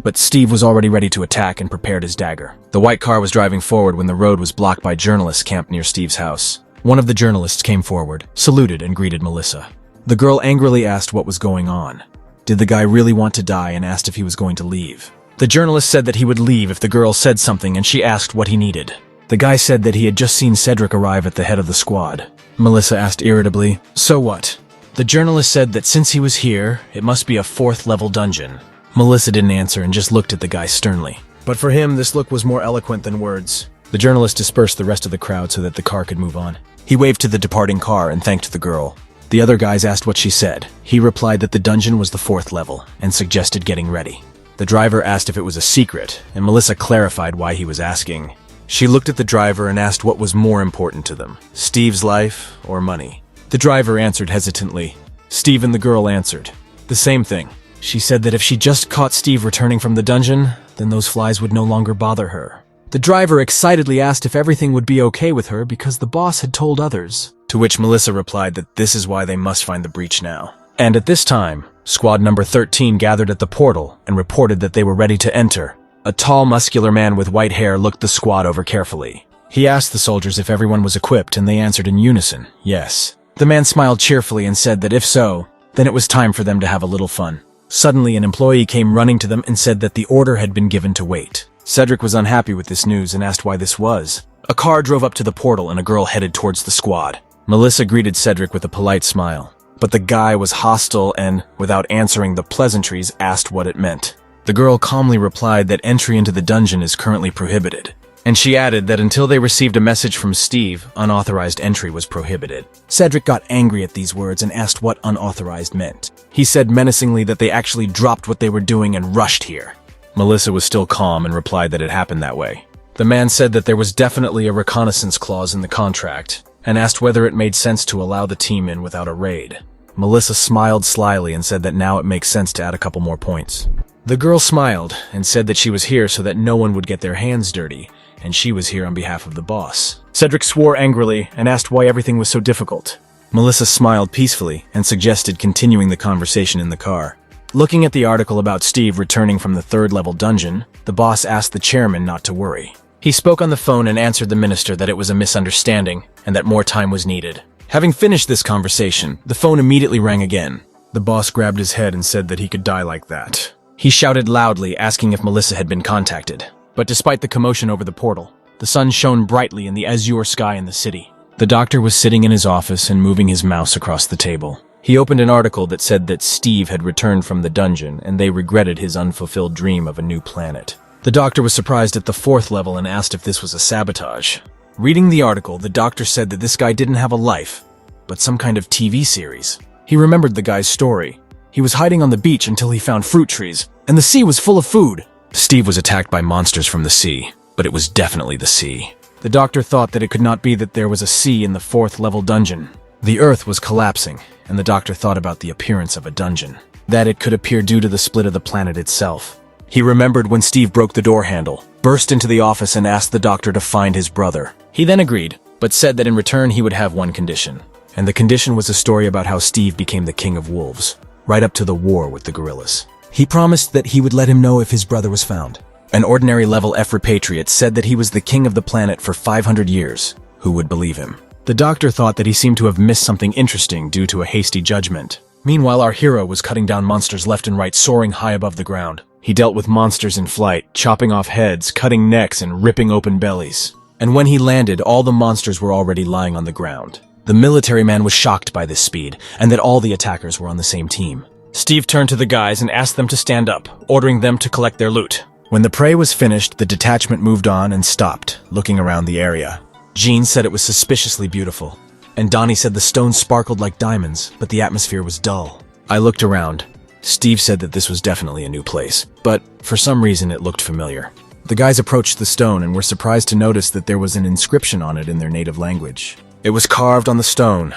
S1: but Steve was already ready to attack and prepared his dagger. The white car was driving forward when the road was blocked by journalists camped near Steve's house. One of the journalists came forward, saluted, and greeted Melissa. The girl angrily asked what was going on. Did the guy really want to die and asked if he was going to leave? The journalist said that he would leave if the girl said something and she asked what he needed. The guy said that he had just seen Cedric arrive at the head of the squad. Melissa asked irritably, "So what?" The journalist said that since he was here, it must be a 4th level dungeon. Melissa didn't answer and just looked at the guy sternly. But for him, this look was more eloquent than words. The journalist dispersed the rest of the crowd so that the car could move on. He waved to the departing car and thanked the girl. The other guys asked what she said. He replied that the dungeon was the 4th level and suggested getting ready. The driver asked if it was a secret, and Melissa clarified why he was asking. She looked at the driver and asked what was more important to them, Steve's life or money. The driver answered hesitantly. Steve and the girl answered the same thing. She said that if she just caught Steve returning from the dungeon, then those flies would no longer bother her. The driver excitedly asked if everything would be okay with her because the boss had told others. To which Melissa replied that this is why they must find the breach now. And at this time, squad number 13 gathered at the portal and reported that they were ready to enter. A tall, muscular man with white hair looked the squad over carefully. He asked the soldiers if everyone was equipped, and they answered in unison, yes. The man smiled cheerfully and said that if so, then it was time for them to have a little fun. Suddenly, an employee came running to them and said that the order had been given to wait. Cedric was unhappy with this news and asked why this was. A car drove up to the portal and a girl headed towards the squad. Melissa greeted Cedric with a polite smile, but the guy was hostile and, without answering the pleasantries, asked what it meant. The girl calmly replied that entry into the dungeon is currently prohibited, and she added that until they received a message from Steve, unauthorized entry was prohibited. Cedric got angry at these words and asked what unauthorized meant. He said menacingly that they actually dropped what they were doing and rushed here. Melissa was still calm and replied that it happened that way. The man said that there was definitely a reconnaissance clause in the contract, and asked whether it made sense to allow the team in without a raid. Melissa smiled slyly and said that now it makes sense to add a couple more points. The girl smiled and said that she was here so that no one would get their hands dirty, and she was here on behalf of the boss. Cedric swore angrily and asked why everything was so difficult. Melissa smiled peacefully and suggested continuing the conversation in the car. Looking at the article about Steve returning from the 3rd level dungeon, the boss asked the chairman not to worry. He spoke on the phone and answered the minister that it was a misunderstanding and that more time was needed. Having finished this conversation, the phone immediately rang again. The boss grabbed his head and said that he could die like that. He shouted loudly, asking if Melissa had been contacted. But despite the commotion over the portal, the sun shone brightly in the azure sky in the city. The doctor was sitting in his office and moving his mouse across the table. He opened an article that said that Steve had returned from the dungeon and they regretted his unfulfilled dream of a new planet. The doctor was surprised at the 4th level and asked if this was a sabotage. Reading the article, the doctor said that this guy didn't have a life, but some kind of TV series. He remembered the guy's story. He was hiding on the beach until he found fruit trees, and the sea was full of food. Steve was attacked by monsters from the sea, but it was definitely the sea. The doctor thought that it could not be that there was a sea in the 4th level dungeon. The earth was collapsing, and the doctor thought about the appearance of a dungeon. That it could appear due to the split of the planet itself. He remembered when Steve broke the door handle, burst into the office and asked the doctor to find his brother. He then agreed, but said that in return he would have one condition. And the condition was a story about how Steve became the king of wolves, right up to the war with the gorillas. He promised that he would let him know if his brother was found. An ordinary level F repatriate said that he was the king of the planet for 500 years. Who would believe him? The doctor thought that he seemed to have missed something interesting due to a hasty judgment. Meanwhile, our hero was cutting down monsters left and right, soaring high above the ground. He dealt with monsters in flight, chopping off heads, cutting necks, and ripping open bellies. And when he landed, all the monsters were already lying on the ground. The military man was shocked by this speed, and that all the attackers were on the same team. Steve turned to the guys and asked them to stand up, ordering them to collect their loot. When the prey was finished, the detachment moved on and stopped, looking around the area. Jean said it was suspiciously beautiful, and Donnie said the stones sparkled like diamonds, but the atmosphere was dull. I looked around. Steve said that this was definitely a new place, but for some reason it looked familiar. The guys approached the stone and were surprised to notice that there was an inscription on it in their native language. It was carved on the stone.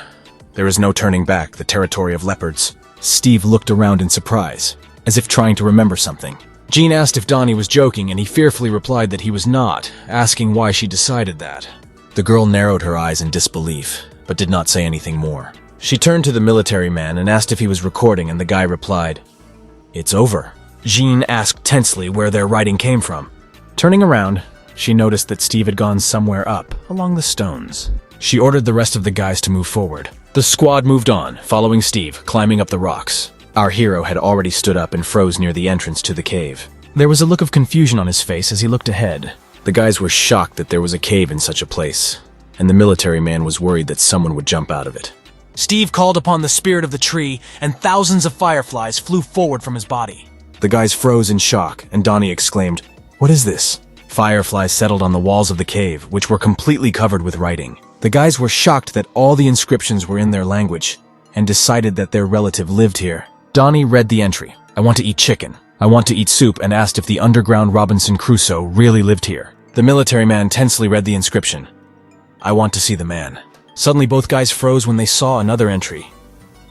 S1: There is no turning back, the territory of leopards. Steve looked around in surprise, as if trying to remember something. Jean asked if Donnie was joking, and he fearfully replied that he was not, asking why she decided that. The girl narrowed her eyes in disbelief, but did not say anything more. She turned to the military man and asked if he was recording, and the guy replied, "It's over." Jean asked tensely where their writing came from. Turning around, she noticed that Steve had gone somewhere up, along the stones. She ordered the rest of the guys to move forward. The squad moved on, following Steve, climbing up the rocks. Our hero had already stood up and froze near the entrance to the cave. There was a look of confusion on his face as he looked ahead. The guys were shocked that there was a cave in such a place, and the military man was worried that someone would jump out of it.
S2: Steve called upon the spirit of the tree, and thousands of fireflies flew forward from his body.
S1: The guys froze in shock, and Donnie exclaimed, "What is this?" Fireflies settled on the walls of the cave, which were completely covered with writing. The guys were shocked that all the inscriptions were in their language, and decided that their relative lived here. Donnie read the entry, "I want to eat chicken. I want to eat soup," and asked if the underground Robinson Crusoe really lived here. The military man tensely read the inscription, "I want to see the man." Suddenly both guys froze when they saw another entry.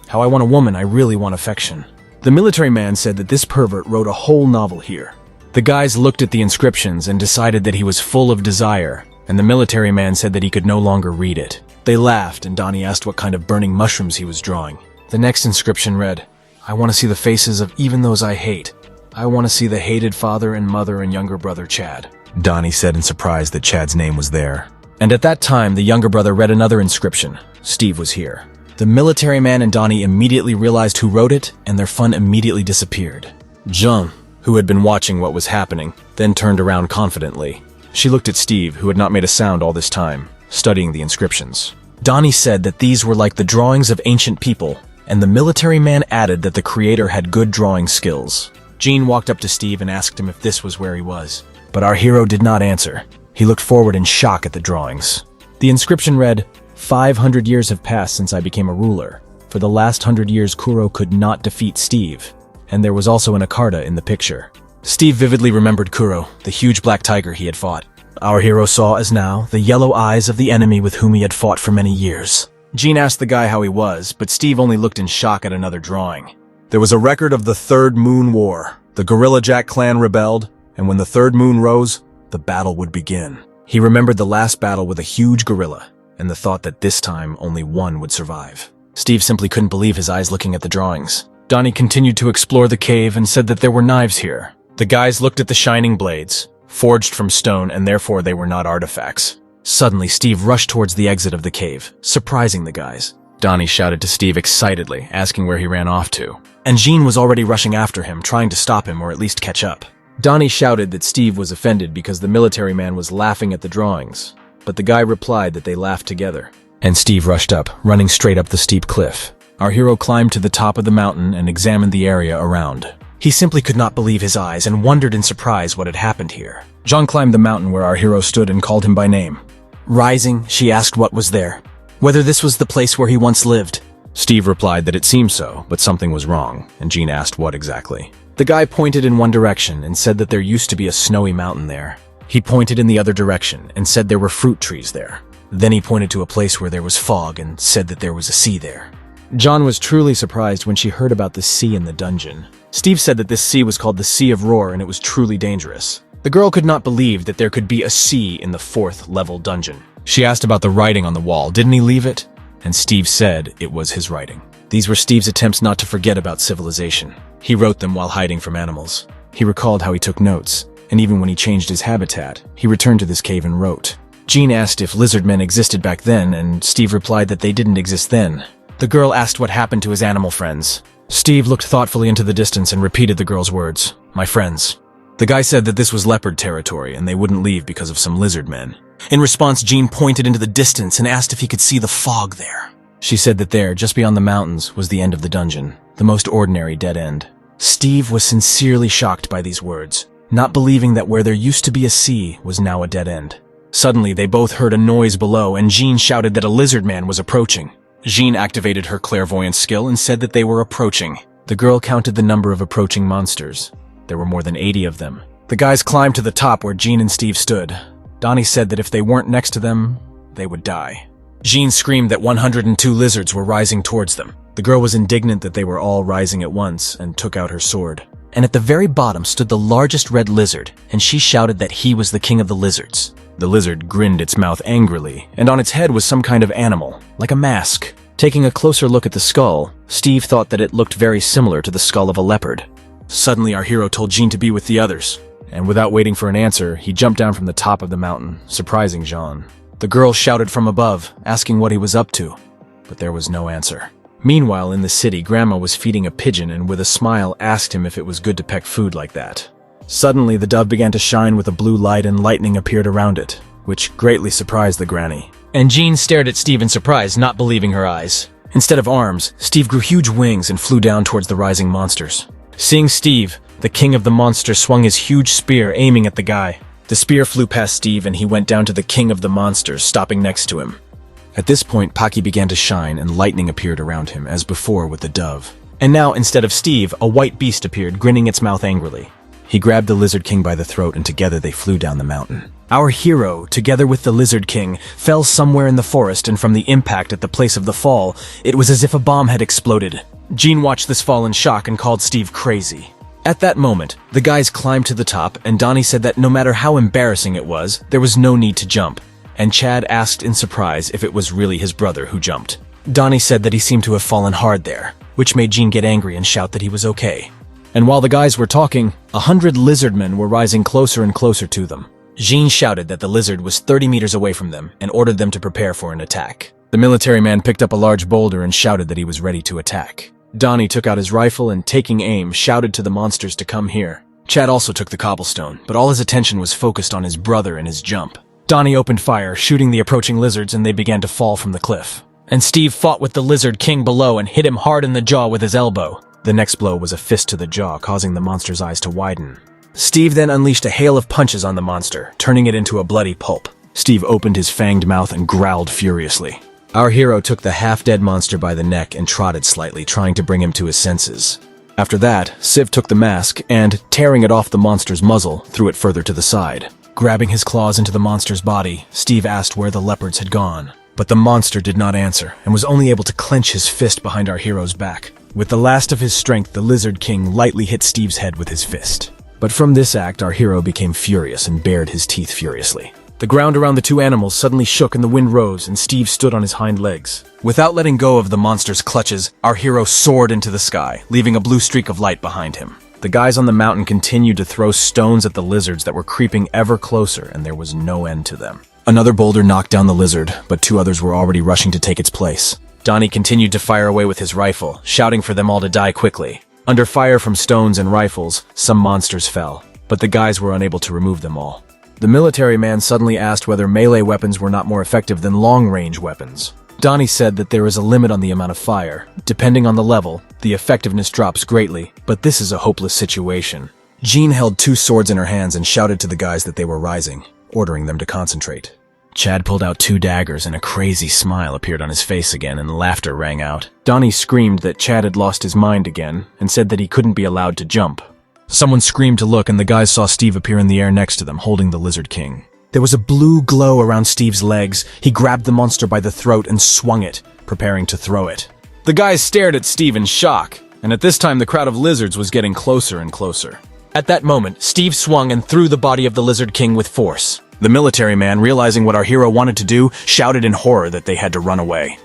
S1: "How I want a woman, I really want affection." The military man said that this pervert wrote a whole novel here. The guys looked at the inscriptions and decided that he was full of desire, and the military man said that he could no longer read it. They laughed, and Donnie asked what kind of burning mushrooms he was drawing. The next inscription read, "I want to see the faces of even those I hate. I want to see the hated father and mother and younger brother Chad." Donnie said in surprise that Chad's name was there. And at that time, the younger brother read another inscription. Steve was here. The military man and Donnie immediately realized who wrote it, and their fun immediately disappeared. Jean, who had been watching what was happening, then turned around confidently. She looked at Steve, who had not made a sound all this time, studying the inscriptions. Donnie said that these were like the drawings of ancient people, and the military man added that the creator had good drawing skills. Jean walked up to Steve and asked him if this was where he was, but our hero did not answer. He looked forward in shock at the drawings. The inscription read, 500 years have passed since I became a ruler. For the last 100 years, Kuro could not defeat Steve. And there was also an Akarta in the picture. Steve vividly remembered Kuro, the huge black tiger he had fought. Our hero saw as now the yellow eyes of the enemy with whom he had fought for many years. Jean asked the guy how he was, but Steve only looked in shock at another drawing. There was a record of the Third Moon War. The Gorilla Jack clan rebelled, and when the third moon rose, the battle would begin. He remembered the last battle with a huge gorilla, and the thought that this time only one would survive. Steve simply couldn't believe his eyes looking at the drawings. Donnie continued to explore the cave and said that there were knives here. The guys looked at the shining blades, forged from stone, and therefore they were not artifacts. Suddenly, Steve rushed towards the exit of the cave, surprising the guys. Donnie shouted to Steve excitedly, asking where he ran off to. And Jean was already rushing after him, trying to stop him or at least catch up. Donnie shouted that Steve was offended because the military man was laughing at the drawings, but the guy replied that they laughed together. And Steve rushed up, running straight up the steep cliff. Our hero climbed to the top of the mountain and examined the area around. He simply could not believe his eyes and wondered in surprise what had happened here. Jean climbed the mountain where our hero stood and called him by name. Rising, she asked what was there, whether this was the place where he once lived. Steve replied that it seemed so, but something was wrong, and Jean asked what exactly. The guy pointed in one direction and said that there used to be a snowy mountain there. He pointed in the other direction and said there were fruit trees there. Then he pointed to a place where there was fog and said that there was a sea there. John was truly surprised when she heard about the sea in the dungeon. Steve said that this sea was called the Sea of Roar and it was truly dangerous. The girl could not believe that there could be a sea in the 4th level dungeon. She asked about the writing on the wall. Didn't he leave it? And Steve said it was his writing. These were Steve's attempts not to forget about civilization. He wrote them while hiding from animals. He recalled how he took notes, and even when he changed his habitat, he returned to this cave and wrote. Jean asked if lizard men existed back then, and Steve replied that they didn't exist then. The girl asked what happened to his animal friends. Steve looked thoughtfully into the distance and repeated the girl's words, "My friends." The guy said that this was leopard territory and they wouldn't leave because of some lizard men. In response, Jean pointed into the distance and asked if he could see the fog there. She said that there, just beyond the mountains, was the end of the dungeon, the most ordinary dead end. Steve was sincerely shocked by these words, not believing that where there used to be a sea was now a dead end. Suddenly, they both heard a noise below, and Jean shouted that a lizard man was approaching. Jean activated her clairvoyance skill and said that they were approaching. The girl counted the number of approaching monsters. There were more than 80 of them. The guys climbed to the top where Jean and Steve stood. Donnie said that if they weren't next to them, they would die. Jean screamed that 102 lizards were rising towards them. The girl was indignant that they were all rising at once and took out her sword. And at the very bottom stood the largest red lizard, and she shouted that he was the king of the lizards. The lizard grinned its mouth angrily, and on its head was some kind of animal, like a mask. Taking a closer look at the skull, Steve thought that it looked very similar to the skull of a leopard. Suddenly, our hero told Jean to be with the others. And without waiting for an answer, he jumped down from the top of the mountain, surprising Jean. The girl shouted from above, asking what he was up to, but there was no answer. Meanwhile, in the city, Grandma was feeding a pigeon and with a smile asked him if it was good to peck food like that. Suddenly, the dove began to shine with a blue light and lightning appeared around it, which greatly surprised the granny.
S2: And Jean stared at Steve in surprise, not believing her eyes.
S1: Instead of arms, Steve grew huge wings and flew down towards the rising monsters. Seeing Steve, the king of the monsters swung his huge spear, aiming at the guy. The spear flew past Steve and he went down to the king of the monsters, stopping next to him. At this point, Paki began to shine and lightning appeared around him, as before with the dove. And now, instead of Steve, a white beast appeared, grinning its mouth angrily. He grabbed the Lizard King by the throat and together they flew down the mountain. Our hero, together with the Lizard King, fell somewhere in the forest, and from the impact at the place of the fall, it was as if a bomb had exploded. Jean watched this fall in shock and called Steve crazy. At that moment, the guys climbed to the top, and Donnie said that no matter how embarrassing it was, there was no need to jump. And Chad asked in surprise if it was really his brother who jumped. Donnie said that he seemed to have fallen hard there, which made Jean get angry and shout that he was okay. And while the guys were talking, 100 lizardmen were rising closer and closer to them. Jean shouted that the lizard was 30 meters away from them and ordered them to prepare for an attack. The military man picked up a large boulder and shouted that he was ready to attack. Donnie took out his rifle and, taking aim, shouted to the monsters to come here. Chad also took the cobblestone, but all his attention was focused on his brother and his jump. Donnie opened fire, shooting the approaching lizards, and they began to fall from the cliff. And Steve fought with the Lizard King below and hit him hard in the jaw with his elbow. The next blow was a fist to the jaw, causing the monster's eyes to widen. Steve then unleashed a hail of punches on the monster, turning it into a bloody pulp. Steve opened his fanged mouth and growled furiously. Our hero took the half-dead monster by the neck and trotted slightly, trying to bring him to his senses. After that, Civ took the mask and, tearing it off the monster's muzzle, threw it further to the side. Grabbing his claws into the monster's body, Steve asked where the leopards had gone. But the monster did not answer, and was only able to clench his fist behind our hero's back. With the last of his strength, the Lizard King lightly hit Steve's head with his fist. But from this act, our hero became furious and bared his teeth furiously. The ground around the two animals suddenly shook and the wind rose, and Steve stood on his hind legs. Without letting go of the monster's clutches, our hero soared into the sky, leaving a blue streak of light behind him. The guys on the mountain continued to throw stones at the lizards that were creeping ever closer, and there was no end to them. Another boulder knocked down the lizard, but two others were already rushing to take its place. Donnie continued to fire away with his rifle, shouting for them all to die quickly. Under fire from stones and rifles, some monsters fell, but the guys were unable to remove them all. The military man suddenly asked whether melee weapons were not more effective than long-range weapons. Donnie said that there is a limit on the amount of fire. Depending on the level, the effectiveness drops greatly, but this is a hopeless situation. Jean held two swords in her hands and shouted to the guys that they were rising, ordering them to concentrate. Chad pulled out two daggers and a crazy smile appeared on his face again and laughter rang out. Donnie screamed that Chad had lost his mind again and said that he couldn't be allowed to jump. Someone screamed to look and the guys saw Steve appear in the air next to them, holding the Lizard King. There was a blue glow around Steve's legs. He grabbed the monster by the throat and swung it, preparing to throw it. The guys stared at Steve in shock, and at this time the crowd of lizards was getting closer and closer. At that moment, Steve swung and threw the body of the Lizard King with force. The military man, realizing what our hero wanted to do, shouted in horror that they had to run away.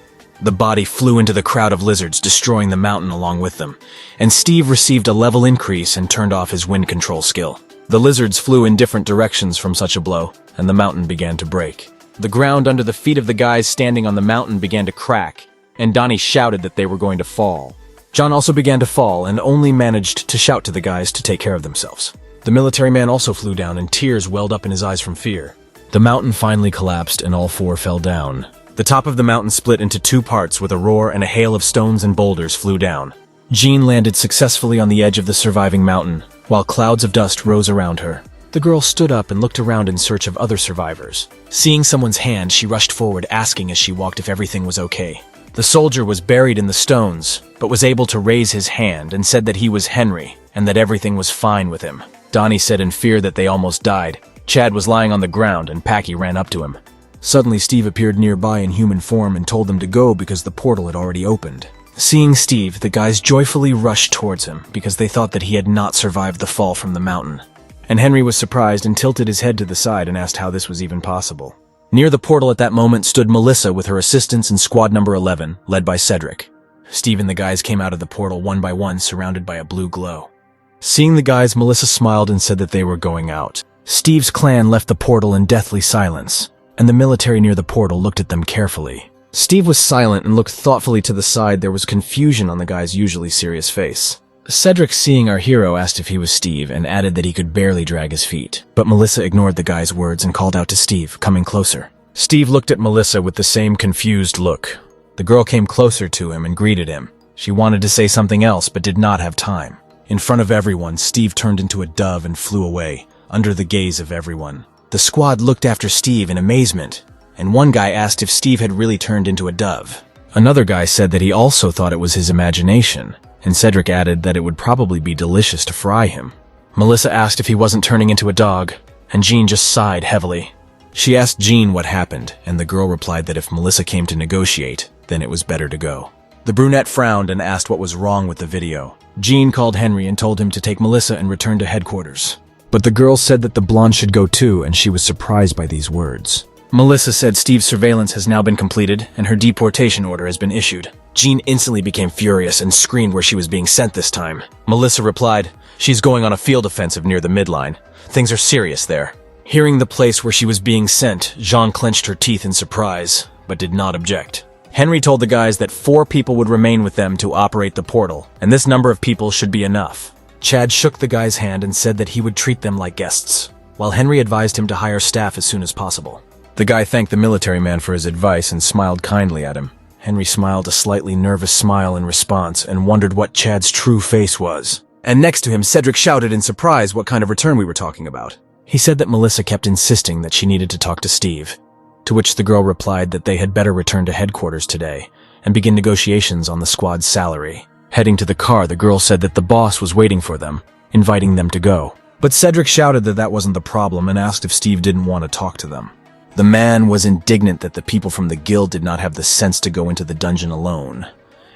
S1: The body flew into the crowd of lizards, destroying the mountain along with them, and Steve received a level increase and turned off his wind control skill. The lizards flew in different directions from such a blow, and the mountain began to break. The ground under the feet of the guys standing on the mountain began to crack, and Donnie shouted that they were going to fall. John also began to fall and only managed to shout to the guys to take care of themselves. The military man also flew down and tears welled up in his eyes from fear. The mountain finally collapsed and all four fell down. The top of the mountain split into two parts with a roar and a hail of stones and boulders flew down. Jean landed successfully on the edge of the surviving mountain, while clouds of dust rose around her. The girl stood up and looked around in search of other survivors. Seeing someone's hand, she rushed forward, asking as she walked if everything was okay. The soldier was buried in the stones, but was able to raise his hand and said that he was Henry, and that everything was fine with him. Donnie said in fear that they almost died. Chad was lying on the ground and Packy ran up to him. Suddenly Steve appeared nearby in human form and told them to go because the portal had already opened. Seeing Steve, the guys joyfully rushed towards him because they thought that he had not survived the fall from the mountain. And Henry was surprised and tilted his head to the side and asked how this was even possible. Near the portal at that moment stood Melissa with her assistants in squad number 11, led by Cedric. Steve and the guys came out of the portal one by one, surrounded by a blue glow. Seeing the guys, Melissa smiled and said that they were going out. Steve's clan left the portal in deathly silence, and the military near the portal looked at them carefully. Steve was silent and looked thoughtfully to the side. There was confusion on the guy's usually serious face. Cedric, seeing our hero, asked if he was Steve and added that he could barely drag his feet. But Melissa ignored the guy's words and called out to Steve, coming closer. Steve looked at Melissa with the same confused look. The girl came closer to him and greeted him. She wanted to say something else but did not have time. In front of everyone, Steve turned into a dove and flew away, under the gaze of everyone. The squad looked after Steve in amazement, and one guy asked if Steve had really turned into a dove. Another guy said that he also thought it was his imagination, and Cedric added that it would probably be delicious to fry him. Melissa asked if he wasn't turning into a dog, and Jean just sighed heavily. She asked Jean what happened, and the girl replied that if Melissa came to negotiate, then it was better to go. The brunette frowned and asked what was wrong with the video. Jean called Henry and told him to take Melissa and return to headquarters. But the girl said that the blonde should go too, and she was surprised by these words. Melissa said Steve's surveillance has now been completed and her deportation order has been issued. Jean instantly became furious and screamed where she was being sent this time. Melissa replied, "She's going on a field offensive near the midline. Things are serious there." Hearing the place where she was being sent, Jean clenched her teeth in surprise, but did not object. Henry told the guys that 4 people would remain with them to operate the portal, and this number of people should be enough. Chad shook the guy's hand and said that he would treat them like guests, while Henry advised him to hire staff as soon as possible. The guy thanked the military man for his advice and smiled kindly at him. Henry smiled a slightly nervous smile in response and wondered what Chad's true face was. And next to him, Cedric shouted in surprise what kind of return we were talking about. He said that Melissa kept insisting that she needed to talk to Steve, to which the girl replied that they had better return to headquarters today and begin negotiations on the squad's salary. Heading to the car, the girl said that the boss was waiting for them, inviting them to go. But Cedric shouted that that wasn't the problem and asked if Steve didn't want to talk to them. The man was indignant that the people from the guild did not have the sense to go into the dungeon alone,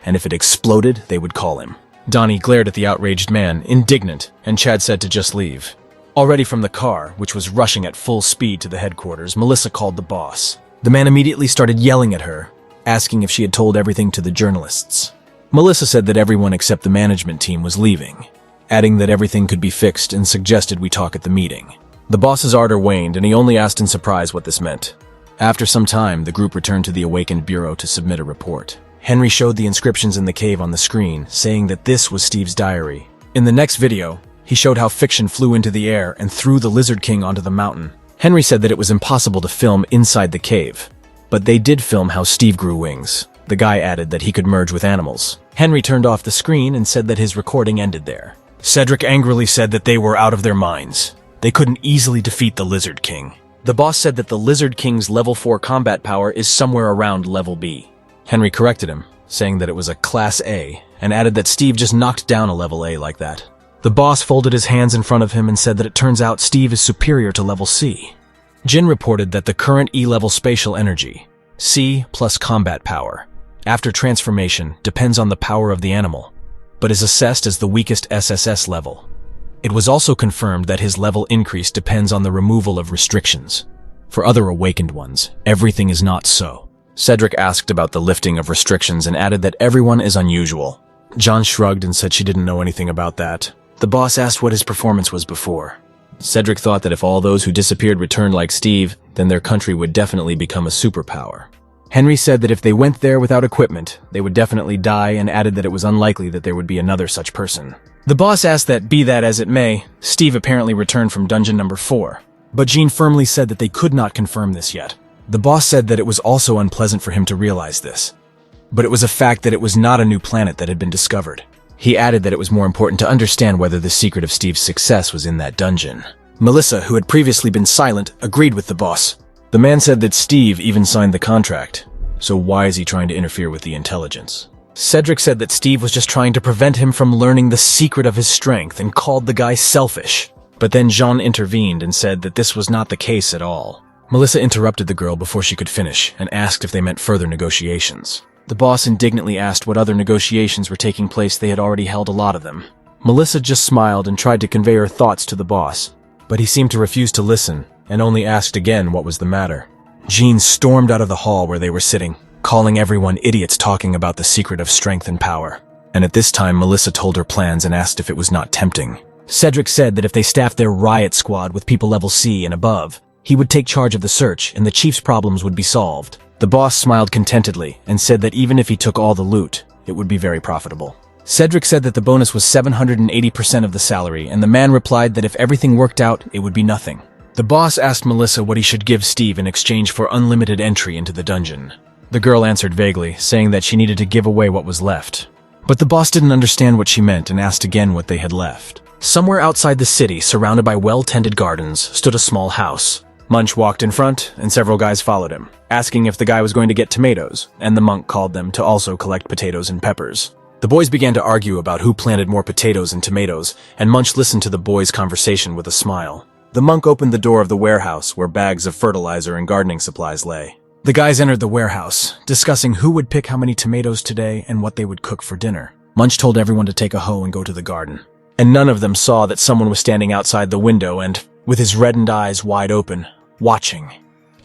S1: and if it exploded, they would call him. Donnie glared at the outraged man, indignant, and Chad said to just leave. Already from the car, which was rushing at full speed to the headquarters, Melissa called the boss. The man immediately started yelling at her, asking if she had told everything to the journalists. Melissa said that everyone except the management team was leaving, adding that everything could be fixed and suggested we talk at the meeting. The boss's ardor waned, and he only asked in surprise what this meant. After some time, the group returned to the awakened bureau to submit a report. Henry showed the inscriptions in the cave on the screen, saying that this was Steve's diary. In the next video, he showed how Fiction flew into the air and threw the Lizard King onto the mountain. Henry said that it was impossible to film inside the cave, but they did film how Steve grew wings. The guy added that he could merge with animals. Henry turned off the screen and said that his recording ended there. Cedric angrily said that they were out of their minds. They couldn't easily defeat the Lizard King. The boss said that the Lizard King's level 4 combat power is somewhere around level B. Henry corrected him, saying that it was a Class A, and added that Steve just knocked down a level A like that. The boss folded his hands in front of him and said that it turns out Steve is superior to level C. Jin reported that the current E-level spatial energy, C plus combat power, after transformation depends on the power of the animal, but is assessed as the weakest SSS level. It was also confirmed that his level increase depends on the removal of restrictions. For other awakened ones, everything is not so. Cedric asked about the lifting of restrictions and added that everyone is unusual. John shrugged and said she didn't know anything about that. The boss asked what his performance was before. Cedric thought that if all those who disappeared returned like Steve, then their country would definitely become a superpower. Henry said that if they went there without equipment, they would definitely die, and added that it was unlikely that there would be another such person. The boss asked that, be that as it may, Steve apparently returned from dungeon number 4, but Jean firmly said that they could not confirm this yet. The boss said that it was also unpleasant for him to realize this, but it was a fact that it was not a new planet that had been discovered. He added that it was more important to understand whether the secret of Steve's success was in that dungeon. Melissa, who had previously been silent, agreed with the boss. The man said that Steve even signed the contract, so why is he trying to interfere with the intelligence? Cedric said that Steve was just trying to prevent him from learning the secret of his strength and called the guy selfish. But then Jean intervened and said that this was not the case at all. Melissa interrupted the girl before she could finish and asked if they meant further negotiations. The boss indignantly asked what other negotiations were taking place. They had already held a lot of them. Melissa just smiled and tried to convey her thoughts to the boss, but he seemed to refuse to listen and only asked again what was the matter. Jean stormed out of the hall where they were sitting, calling everyone idiots talking about the secret of strength and power. And at this time, Melissa told her plans and asked if it was not tempting. Cedric said that if they staffed their riot squad with people level C and above, he would take charge of the search and the chief's problems would be solved. The boss smiled contentedly and said that even if he took all the loot, it would be very profitable. Cedric said that the bonus was 780% of the salary, and the man replied that if everything worked out, it would be nothing. The boss asked Melissa what he should give Steve in exchange for unlimited entry into the dungeon. The girl answered vaguely, saying that she needed to give away what was left. But the boss didn't understand what she meant and asked again what they had left. Somewhere outside the city, surrounded by well-tended gardens, stood a small house. Munch walked in front, and several guys followed him, asking if the guy was going to get tomatoes, and the monk called them to also collect potatoes and peppers. The boys began to argue about who planted more potatoes and tomatoes, and Munch listened to the boys' conversation with a smile. The monk opened the door of the warehouse where bags of fertilizer and gardening supplies lay. The guys entered the warehouse, discussing who would pick how many tomatoes today and what they would cook for dinner. Munch told everyone to take a hoe and go to the garden. And none of them saw that someone was standing outside the window and, with his reddened eyes wide open, watching.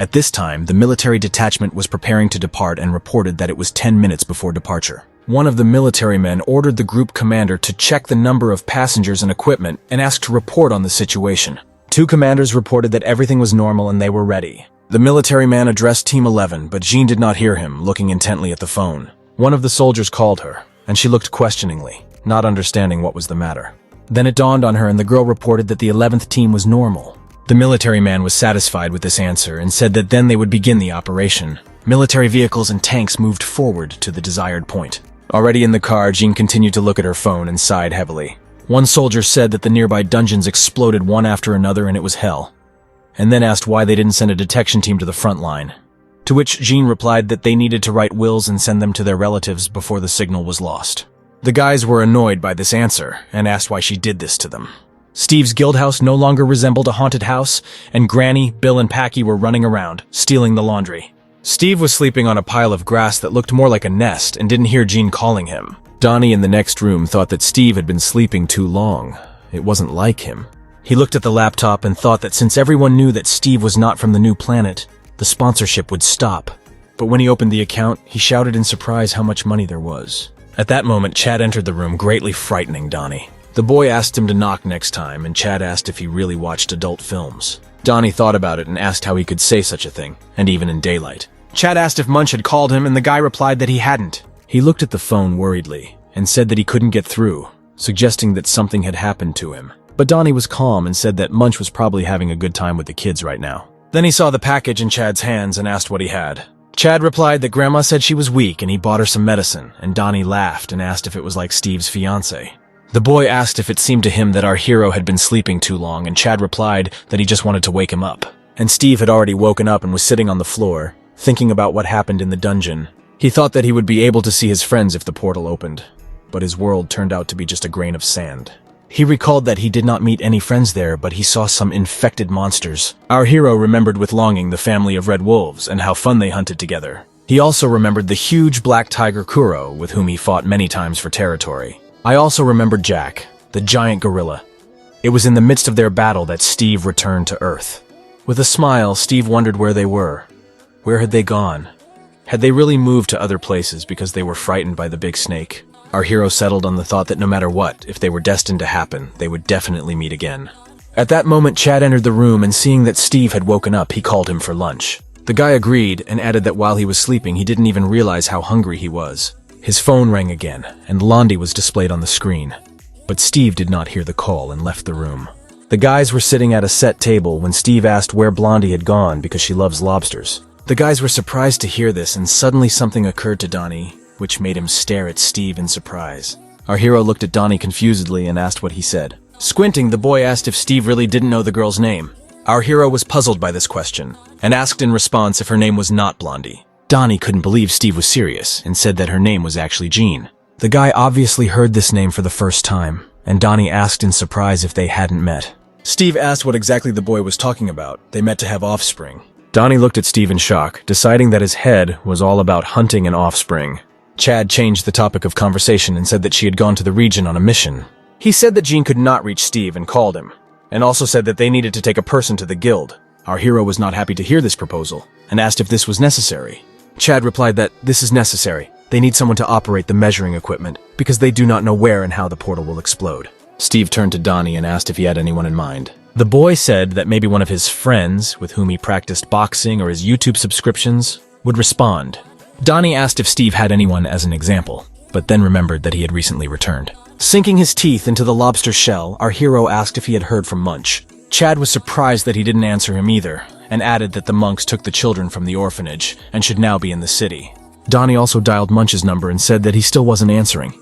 S1: At this time, the military detachment was preparing to depart and reported that it was 10 minutes before departure. One of the military men ordered the group commander to check the number of passengers and equipment and asked to report on the situation. 2 commanders reported that everything was normal and they were ready. The military man addressed Team 11, but Jean did not hear him, looking intently at the phone. One of the soldiers called her, and she looked questioningly, not understanding what was the matter. Then it dawned on her and the girl reported that the 11th team was normal. The military man was satisfied with this answer and said that then they would begin the operation. Military vehicles and tanks moved forward to the desired point. Already in the car, Jean continued to look at her phone and sighed heavily. One soldier said that the nearby dungeons exploded one after another and it was hell, and then asked why they didn't send a detection team to the front line. To which Jean replied that they needed to write wills and send them to their relatives before the signal was lost. The guys were annoyed by this answer and asked why she did this to them. Steve's guild house no longer resembled a haunted house, and Granny, Bill, and Packy were running around, stealing the laundry. Steve was sleeping on a pile of grass that looked more like a nest and didn't hear Jean calling him. Donnie in the next room thought that Steve had been sleeping too long. It wasn't like him. He looked at the laptop and thought that since everyone knew that Steve was not from the new planet, the sponsorship would stop. But when he opened the account, he shouted in surprise how much money there was. At that moment, Chad entered the room, greatly frightening Donnie. The boy asked him to knock next time, and Chad asked if he really watched adult films. Donnie thought about it and asked how he could say such a thing, and even in daylight. Chad asked if Munch had called him, and the guy replied that he hadn't. He looked at the phone worriedly, and said that he couldn't get through, suggesting that something had happened to him. But Donnie was calm and said that Munch was probably having a good time with the kids right now. Then he saw the package in Chad's hands and asked what he had. Chad replied that Grandma said she was weak and he bought her some medicine, and Donnie laughed and asked if it was like Steve's fiancé. The boy asked if it seemed to him that our hero had been sleeping too long, and Chad replied that he just wanted to wake him up. And Steve had already woken up and was sitting on the floor, thinking about what happened in the dungeon. He thought that he would be able to see his friends if the portal opened, but his world turned out to be just a grain of sand. He recalled that he did not meet any friends there, but he saw some infected monsters. Our hero remembered with longing the family of red wolves and how fun they hunted together. He also remembered the huge black tiger Kuro, with whom he fought many times for territory. I also remembered Jack, the giant gorilla. It was in the midst of their battle that Steve returned to Earth. With a smile, Steve wondered where they were. Where had they gone? Had they really moved to other places because they were frightened by the big snake? Our hero settled on the thought that no matter what, if they were destined to happen, they would definitely meet again. At that moment, Chad entered the room, and seeing that Steve had woken up, he called him for lunch. The guy agreed and added that while he was sleeping, he didn't even realize how hungry he was. His phone rang again, and Londi was displayed on the screen. But Steve did not hear the call and left the room. The guys were sitting at a set table when Steve asked where Blondie had gone because she loves lobsters. The guys were surprised to hear this, and suddenly something occurred to Donnie, which made him stare at Steve in surprise. Our hero looked at Donnie confusedly and asked what he said. Squinting, the boy asked if Steve really didn't know the girl's name. Our hero was puzzled by this question, and asked in response if her name was not Blondie. Donnie couldn't believe Steve was serious, and said that her name was actually Jean. The guy obviously heard this name for the first time, and Donnie asked in surprise if they hadn't met. Steve asked what exactly the boy was talking about. They met to have offspring. Donnie looked at Steve in shock, deciding that his head was all about hunting an offspring. Chad changed the topic of conversation and said that she had gone to the region on a mission. He said that Jean could not reach Steve and called him, and also said that they needed to take a person to the guild. Our hero was not happy to hear this proposal, and asked if this was necessary. Chad replied that this is necessary. They need someone to operate the measuring equipment, because they do not know where and how the portal will explode. Steve turned to Donnie and asked if he had anyone in mind. The boy said that maybe one of his friends, with whom he practiced boxing or his YouTube subscriptions, would respond. Donnie asked if Steve had anyone as an example, but then remembered that he had recently returned. Sinking his teeth into the lobster shell, our hero asked if he had heard from Munch. Chad was surprised that he didn't answer him either, and added that the monks took the children from the orphanage and should now be in the city. Donnie also dialed Munch's number and said that he still wasn't answering,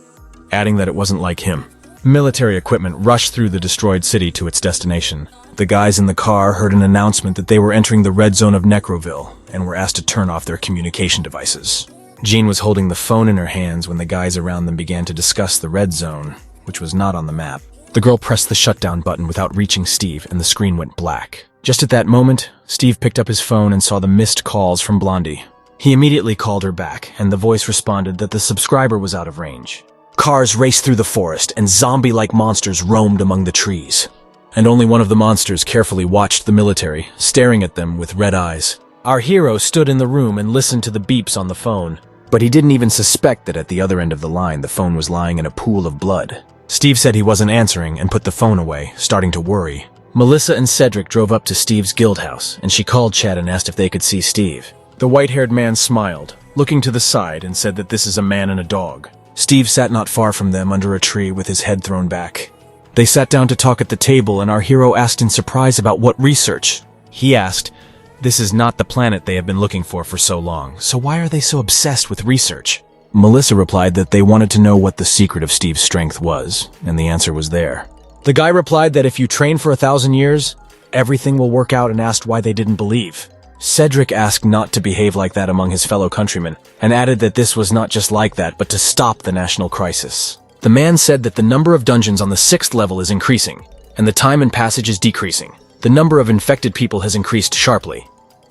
S1: adding that it wasn't like him. Military equipment rushed through the destroyed city to its destination. The guys in the car heard an announcement that they were entering the red zone of Necroville and were asked to turn off their communication devices. Jean was holding the phone in her hands when the guys around them began to discuss the red zone, which was not on the map. The girl pressed the shutdown button without reaching Steve, and the screen went black. Just at that moment, Steve picked up his phone and saw the missed calls from Blondie. He immediately called her back, and the voice responded that the subscriber was out of range. Cars raced through the forest, and zombie-like monsters roamed among the trees. And only one of the monsters carefully watched the military, staring at them with red eyes. Our hero stood in the room and listened to the beeps on the phone, but he didn't even suspect that at the other end of the line the phone was lying in a pool of blood. Steve said he wasn't answering and put the phone away, starting to worry. Melissa and Cedric drove up to Steve's guild house, and she called Chad and asked if they could see Steve. The white-haired man smiled, looking to the side, and said that this is a man and a dog. Steve sat not far from them under a tree with his head thrown back. They sat down to talk at the table, and our hero asked in surprise about what research. He asked, "This is not the planet they have been looking for so long, so why are they so obsessed with research?" Melissa replied that they wanted to know what the secret of Steve's strength was, and the answer was there. The guy replied that if you train for 1,000 years, everything will work out, and asked why they didn't believe. Cedric asked not to behave like that among his fellow countrymen, and added that this was not just like that, but to stop the national crisis. The man said that the number of dungeons on the 6th level is increasing, and the time and passage is decreasing. The number of infected people has increased sharply,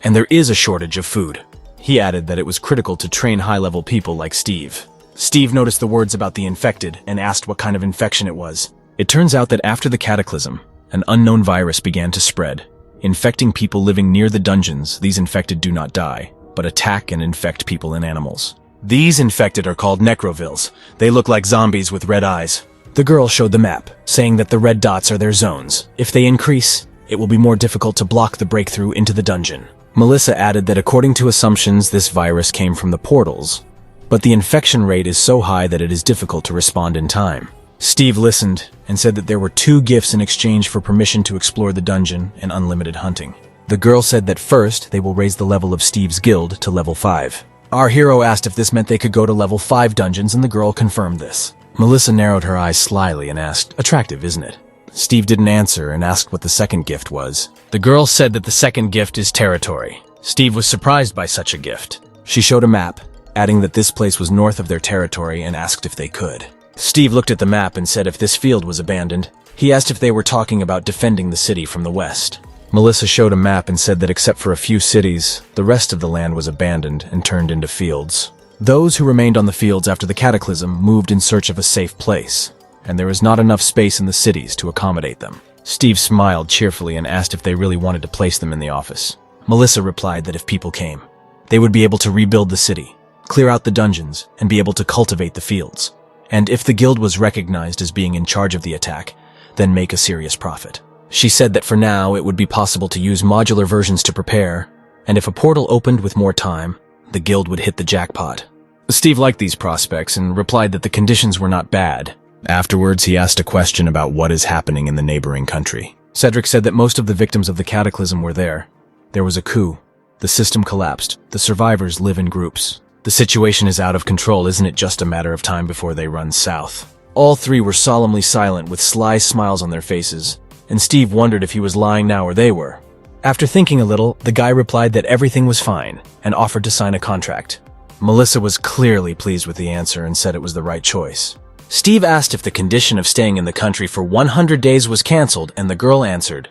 S1: and there is a shortage of food. He added that it was critical to train high-level people like Steve. Steve noticed the words about the infected and asked what kind of infection it was. It turns out that after the cataclysm, an unknown virus began to spread. Infecting people living near the dungeons, these infected do not die, but attack and infect people and animals. These infected are called necrovilles. They look like zombies with red eyes. The girl showed the map, saying that the red dots are their zones. If they increase, it will be more difficult to block the breakthrough into the dungeon. Melissa added that according to assumptions, this virus came from the portals, but the infection rate is so high that it is difficult to respond in time. Steve listened and said that there were 2 gifts in exchange for permission to explore the dungeon and unlimited hunting. The girl said that first, they will raise the level of Steve's guild to level 5. Our hero asked if this meant they could go to level 5 dungeons, and the girl confirmed this. Melissa narrowed her eyes slyly and asked, "Attractive, isn't it?" Steve didn't answer and asked what the second gift was. The girl said that the second gift is territory. Steve was surprised by such a gift. She showed a map, adding that this place was north of their territory, and asked if they could. Steve looked at the map and said if this field was abandoned. He asked if they were talking about defending the city from the west. Melissa showed a map and said that except for a few cities, the rest of the land was abandoned and turned into fields. Those who remained on the fields after the cataclysm moved in search of a safe place, and there was not enough space in the cities to accommodate them. Steve smiled cheerfully and asked if they really wanted to place them in the office. Melissa replied that if people came, they would be able to rebuild the city, clear out the dungeons, and be able to cultivate the fields. And if the guild was recognized as being in charge of the attack, then make a serious profit. She said that for now it would be possible to use modular versions to prepare, and if a portal opened with more time, the guild would hit the jackpot. Steve liked these prospects and replied that the conditions were not bad. Afterwards, he asked a question about what is happening in the neighboring country. Cedric said that most of the victims of the cataclysm were there. There was a coup. The system collapsed. The survivors live in groups. The situation is out of control. Isn't it just a matter of time before they run south? All 3 were solemnly silent with sly smiles on their faces, and Steve wondered if he was lying now or they were. After thinking a little, the guy replied that everything was fine and offered to sign a contract. Melissa was clearly pleased with the answer and said it was the right choice. Steve asked if the condition of staying in the country for 100 days was canceled, and the girl answered,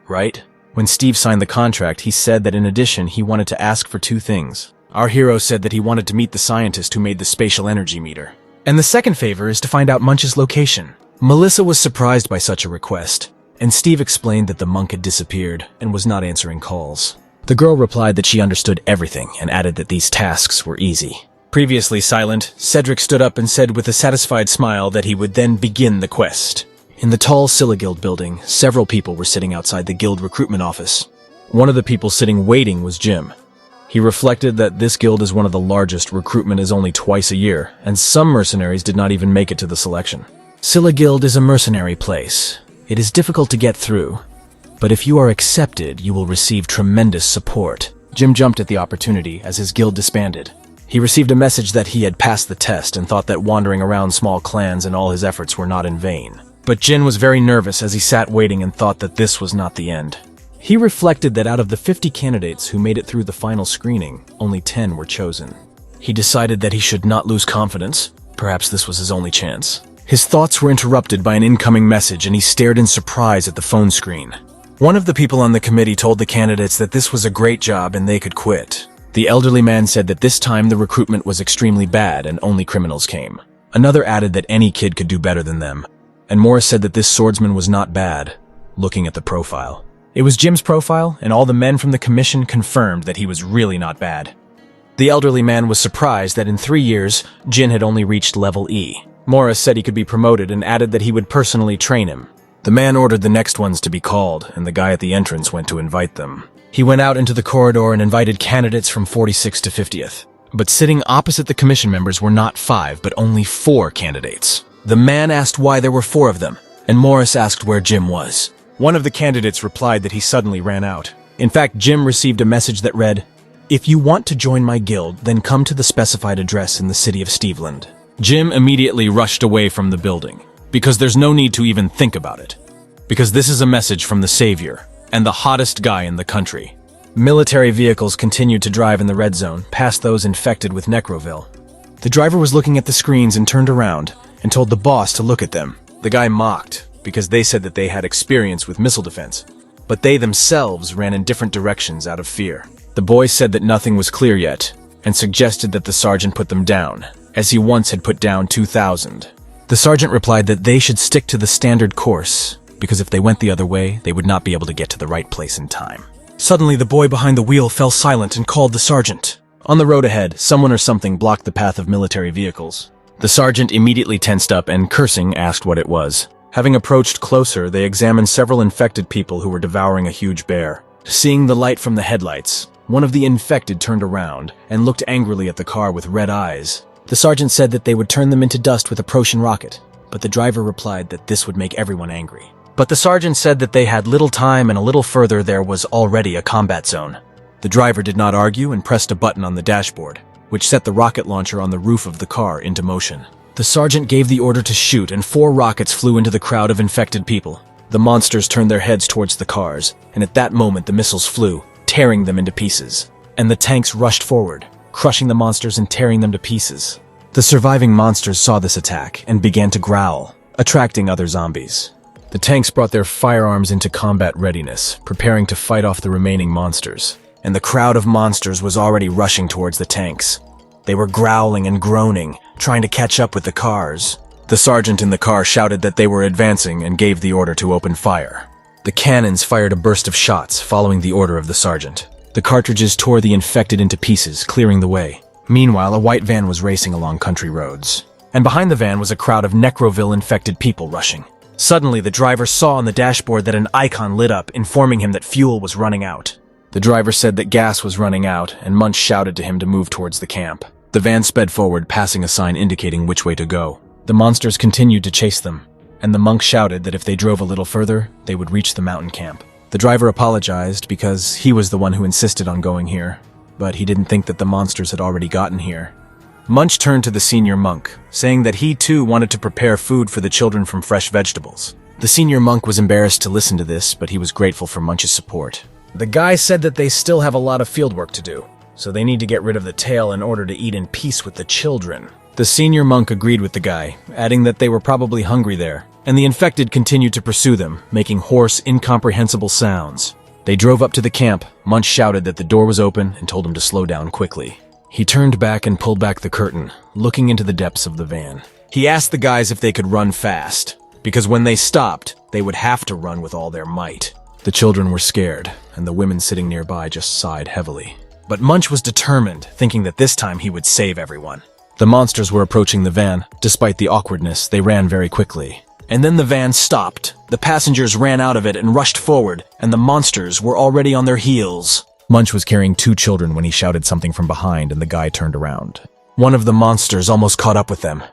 S1: "Right?" When Steve signed the contract, he said that in addition, he wanted to ask for 2 things. Our hero said that he wanted to meet the scientist who made the spatial energy meter. And the second favor is to find out Munch's location. Melissa was surprised by such a request, and Steve explained that the monk had disappeared and was not answering calls. The girl replied that she understood everything and added that these tasks were easy. Previously silent, Cedric stood up and said with a satisfied smile that he would then begin the quest. In the tall Scylla Guild building, several people were sitting outside the guild recruitment office. One of the people sitting waiting was Jim. He reflected that this guild is one of the largest, recruitment is only twice a year, and some mercenaries did not even make it to the selection. Scylla Guild is a mercenary place. It is difficult to get through, but if you are accepted, you will receive tremendous support. Jim jumped at the opportunity as his guild disbanded. He received a message that he had passed the test and thought that wandering around small clans and all his efforts were not in vain. But Jin was very nervous as he sat waiting and thought that this was not the end. He reflected that out of the 50 candidates who made it through the final screening, only 10 were chosen. He decided that he should not lose confidence. Perhaps this was his only chance. His thoughts were interrupted by an incoming message and he stared in surprise at the phone screen. One of the people on the committee told the candidates that this was a great job and they could quit. The elderly man said that this time the recruitment was extremely bad and only criminals came. Another added that any kid could do better than them. And Morris said that this swordsman was not bad, looking at the profile. It was Jim's profile, and all the men from the commission confirmed that he was really not bad. The elderly man was surprised that in 3 years, Jin had only reached level E. Morris said he could be promoted and added that he would personally train him. The man ordered the next ones to be called, and the guy at the entrance went to invite them. He went out into the corridor and invited candidates from 46th to 50th. But sitting opposite the commission members were not 5, but only 4 candidates. The man asked why there were 4 of them, and Morris asked where Jim was. One of the candidates replied that he suddenly ran out. In fact, Jim received a message that read, "If you want to join my guild, then come to the specified address in the city of Steveland." Jim immediately rushed away from the building, because there's no need to even think about it. Because this is a message from the savior, and the hottest guy in the country. Military vehicles continued to drive in the red zone, past those infected with Necroville. The driver was looking at the screens and turned around, and told the boss to look at them. The guy mocked, because they said that they had experience with missile defense, but they themselves ran in different directions out of fear. The boy said that nothing was clear yet, and suggested that the sergeant put them down, as he once had put down 2,000. The sergeant replied that they should stick to the standard course, because if they went the other way, they would not be able to get to the right place in time. Suddenly, the boy behind the wheel fell silent and called the sergeant. On the road ahead, someone or something blocked the path of military vehicles. The sergeant immediately tensed up and, cursing, asked what it was. Having approached closer, they examined several infected people who were devouring a huge bear. Seeing the light from the headlights, one of the infected turned around and looked angrily at the car with red eyes. The sergeant said that they would turn them into dust with a Proton rocket, but the driver replied that this would make everyone angry. But the sergeant said that they had little time and a little further there was already a combat zone. The driver did not argue and pressed a button on the dashboard, which set the rocket launcher on the roof of the car into motion. The sergeant gave the order to shoot and 4 rockets flew into the crowd of infected people. The monsters turned their heads towards the cars, and at that moment the missiles flew, tearing them into pieces. And the tanks rushed forward, crushing the monsters and tearing them to pieces. The surviving monsters saw this attack and began to growl, attracting other zombies. The tanks brought their firearms into combat readiness, preparing to fight off the remaining monsters. And the crowd of monsters was already rushing towards the tanks. They were growling and groaning, trying to catch up with the cars. The sergeant in the car shouted that they were advancing and gave the order to open fire. The cannons fired a burst of shots following the order of the sergeant. The cartridges tore the infected into pieces, clearing the way. Meanwhile, a white van was racing along country roads. And behind the van was a crowd of Necroville-infected people rushing. Suddenly, the driver saw on the dashboard that an icon lit up, informing him that fuel was running out. The driver said that gas was running out, and Munch shouted to him to move towards the camp. The van sped forward, passing a sign indicating which way to go. The monsters continued to chase them, and the monk shouted that if they drove a little further, they would reach the mountain camp. The driver apologized because he was the one who insisted on going here, but he didn't think that the monsters had already gotten here. Munch turned to the senior monk, saying that he too wanted to prepare food for the children from fresh vegetables. The senior monk was embarrassed to listen to this, but he was grateful for Munch's support. The guy said that they still have a lot of field work to do, so they need to get rid of the tail in order to eat in peace with the children. The senior monk agreed with the guy, adding that they were probably hungry there, and the infected continued to pursue them, making hoarse, incomprehensible sounds. They drove up to the camp. Munch shouted that the door was open and told him to slow down quickly. He turned back and pulled back the curtain, looking into the depths of the van. He asked the guys if they could run fast, because when they stopped, they would have to run with all their might. The children were scared, and the women sitting nearby just sighed heavily. But Munch was determined, thinking that this time he would save everyone. The monsters were approaching the van. Despite the awkwardness, they ran very quickly. And then the van stopped. The passengers ran out of it and rushed forward, and the monsters were already on their heels. Munch was carrying 2 children when he shouted something from behind and the guy turned around. One of the monsters almost caught up with them.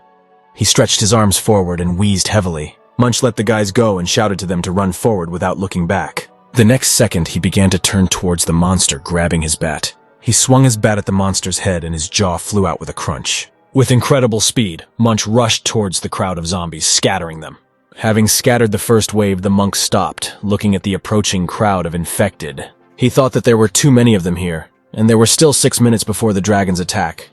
S1: He stretched his arms forward and wheezed heavily. Munch let the guys go and shouted to them to run forward without looking back. The next second, he began to turn towards the monster, grabbing his bat. He swung his bat at the monster's head and his jaw flew out with a crunch. With incredible speed, Munch rushed towards the crowd of zombies, scattering them. Having scattered the first wave, the monk stopped, looking at the approaching crowd of infected. He thought that there were too many of them here, and there were still 6 minutes before the dragon's attack.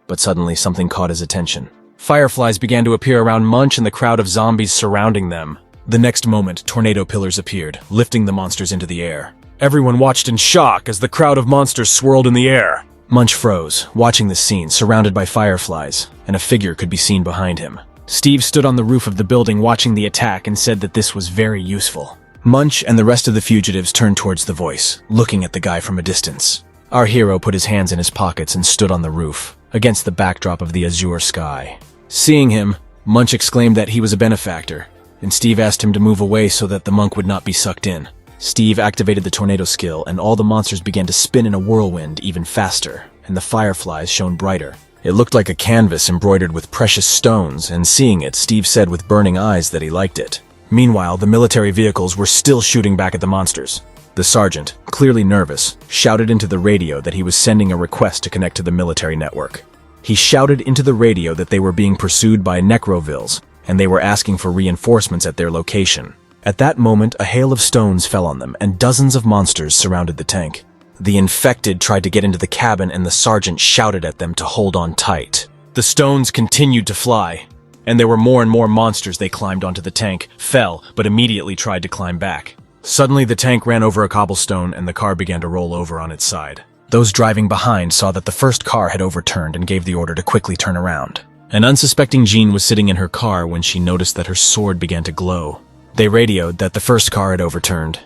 S1: But suddenly something caught his attention. Fireflies began to appear around Munch and the crowd of zombies surrounding them. The next moment, tornado pillars appeared, lifting the monsters into the air. Everyone watched in shock as the crowd of monsters swirled in the air. Munch froze, watching the scene, surrounded by fireflies, and a figure could be seen behind him. Steve stood on the roof of the building watching the attack and said that this was very useful. Munch and the rest of the fugitives turned towards the voice, looking at the guy from a distance. Our hero put his hands in his pockets and stood on the roof, against the backdrop of the azure sky. Seeing him, Munch exclaimed that he was a benefactor, and Steve asked him to move away so that the monk would not be sucked in. Steve activated the tornado skill, and all the monsters began to spin in a whirlwind even faster, and the fireflies shone brighter. It looked like a canvas embroidered with precious stones, and seeing it, Steve said with burning eyes that he liked it. Meanwhile, the military vehicles were still shooting back at the monsters. The sergeant, clearly nervous, shouted into the radio that he was sending a request to connect to the military network. He shouted into the radio that they were being pursued by necrovilles, and they were asking for reinforcements at their location. At that moment, a hail of stones fell on them, and dozens of monsters surrounded the tank. The infected tried to get into the cabin, and the sergeant shouted at them to hold on tight. The stones continued to fly, and there were more and more monsters. They climbed onto the tank, fell, but immediately tried to climb back. Suddenly, the tank ran over a cobblestone, and the car began to roll over on its side. Those driving behind saw that the first car had overturned and gave the order to quickly turn around. An unsuspecting Jean was sitting in her car when she noticed that her sword began to glow. They radioed that the first car had overturned.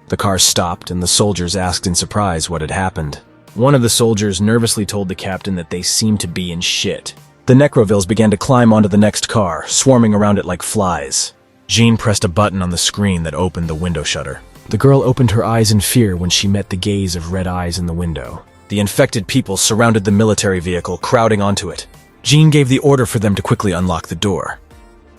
S1: The car stopped, and the soldiers asked in surprise what had happened. One of the soldiers nervously told the captain that they seemed to be in shit. The necrovilles began to climb onto the next car, swarming around it like flies. Jean pressed a button on the screen that opened the window shutter. The girl opened her eyes in fear when she met the gaze of red eyes in the window. The infected people surrounded the military vehicle, crowding onto it. Jean gave the order for them to quickly unlock the door.